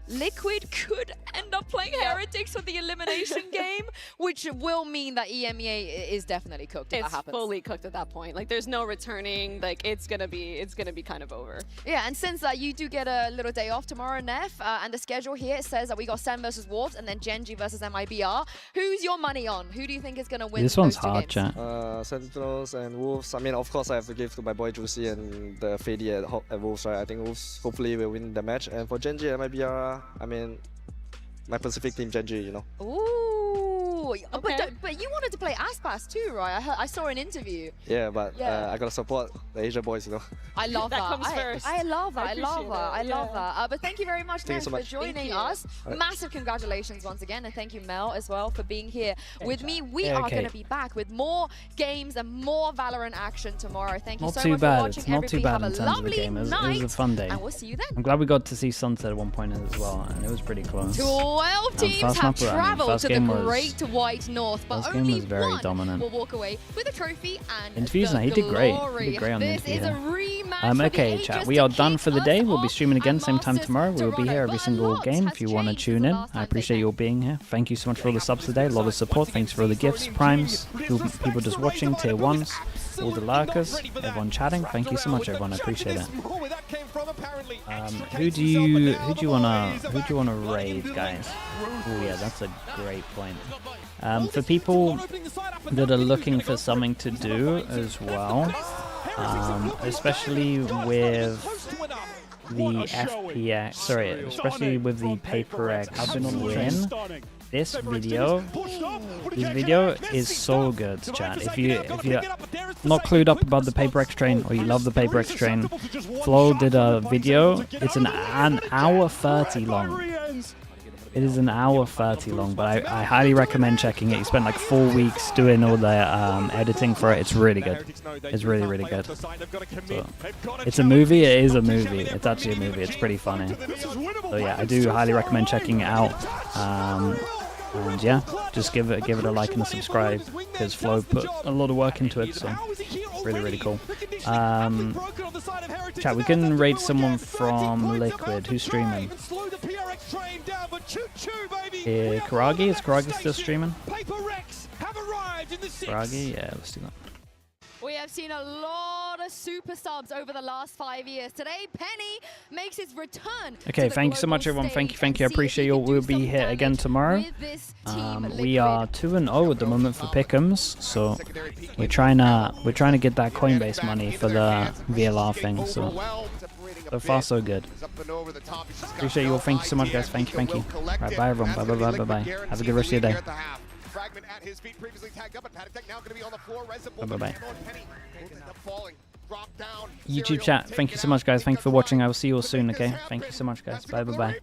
Liquid could end up playing Heretics for the elimination game, which will mean that EMEA is definitely cooked if that happens. It's fully cooked at that point. Like, there's no returning. Like, it's gonna be kind of over. Yeah, and since you do get a little day off tomorrow, Neff, and the schedule here says that we got Sen versus Wolves and then Genji versus MIBR. Who's your money on? Who do you think is gonna win? This one's hard, chat. Sentinels and Wolves. I mean, of course, I have to give to my boy Juicy and the Fady at Wolves, right? I think Wolves hopefully will win the match. And for Genji and MIBR, I mean, my Pacific team Genji, you know. Ooh, but you wanted to play Icebox too, right? I saw an interview. Yeah, but I gotta support the Asia boys, you know. I love that. Comes first. I love that. I love that. But thank you very much, Neff, for joining us. Massive congratulations once again, and thank you, Mel, as well, for being here with me. We are going to be back with more games and more Valorant action tomorrow. Thank you so much for watching. It's not too bad in terms of the game. It was a fun day. And we'll see you then. I'm glad we got to see Sunset at one point as well, and it was pretty close. 12 teams have traveled to the Great White North, but only one will walk away with a trophy and interviews. He did great. He did great on the interview. This is a rematch. Okay, chat. We are done for the day. We'll be streaming again same time tomorrow. We will be here every single game if you want to tune in. I appreciate you all being here. Thank you so much for all the subs today. A lot of support. Thanks for all the gifts, primes, people just watching, tier 1s, all the lurkers, everyone chatting. Thank you so much, everyone. I appreciate it. Who do you wanna raid, guys? Oh yeah, that's a great point. For people that are looking for something to do as well, especially with the FPX, especially with the PRX win. This video is so good, chat. If you're not clued up about the PRX train, or you love the PRX train, Flo did a video. It's an hour 30 long. It is an hour 30 long, but I highly recommend checking it. He spent like 4 weeks doing all the editing for it. It's really good. It's really, really good. So, it's a movie. It is a movie. It's actually a movie. It's pretty funny. So yeah, I do highly recommend checking it out. And yeah, just give it a like and a subscribe, because Flo put a lot of work into it, so really, really cool. Chat, we can raid someone from Liquid. Who's streaming? Karagi? Is Karagi still streaming? Karagi? Yeah, let's do that. We have seen a lot of super subs over the last 5 years. Today, Penny makes his return. Okay, thank you so much, everyone. Thank you. I appreciate you all. We'll be here again tomorrow. We are 2-0 at the moment for pick'ems, so we're trying to get that Coinbase money for the VLR thing. So far so good. Appreciate you all. Thank you so much, guys. Thank you. Right, bye everyone. Bye. Have a good rest of your day. Bye. YouTube chat. Thank you so much, guys. Thank you for watching. I will see you all soon. Okay. Thank you so much, guys. Bye.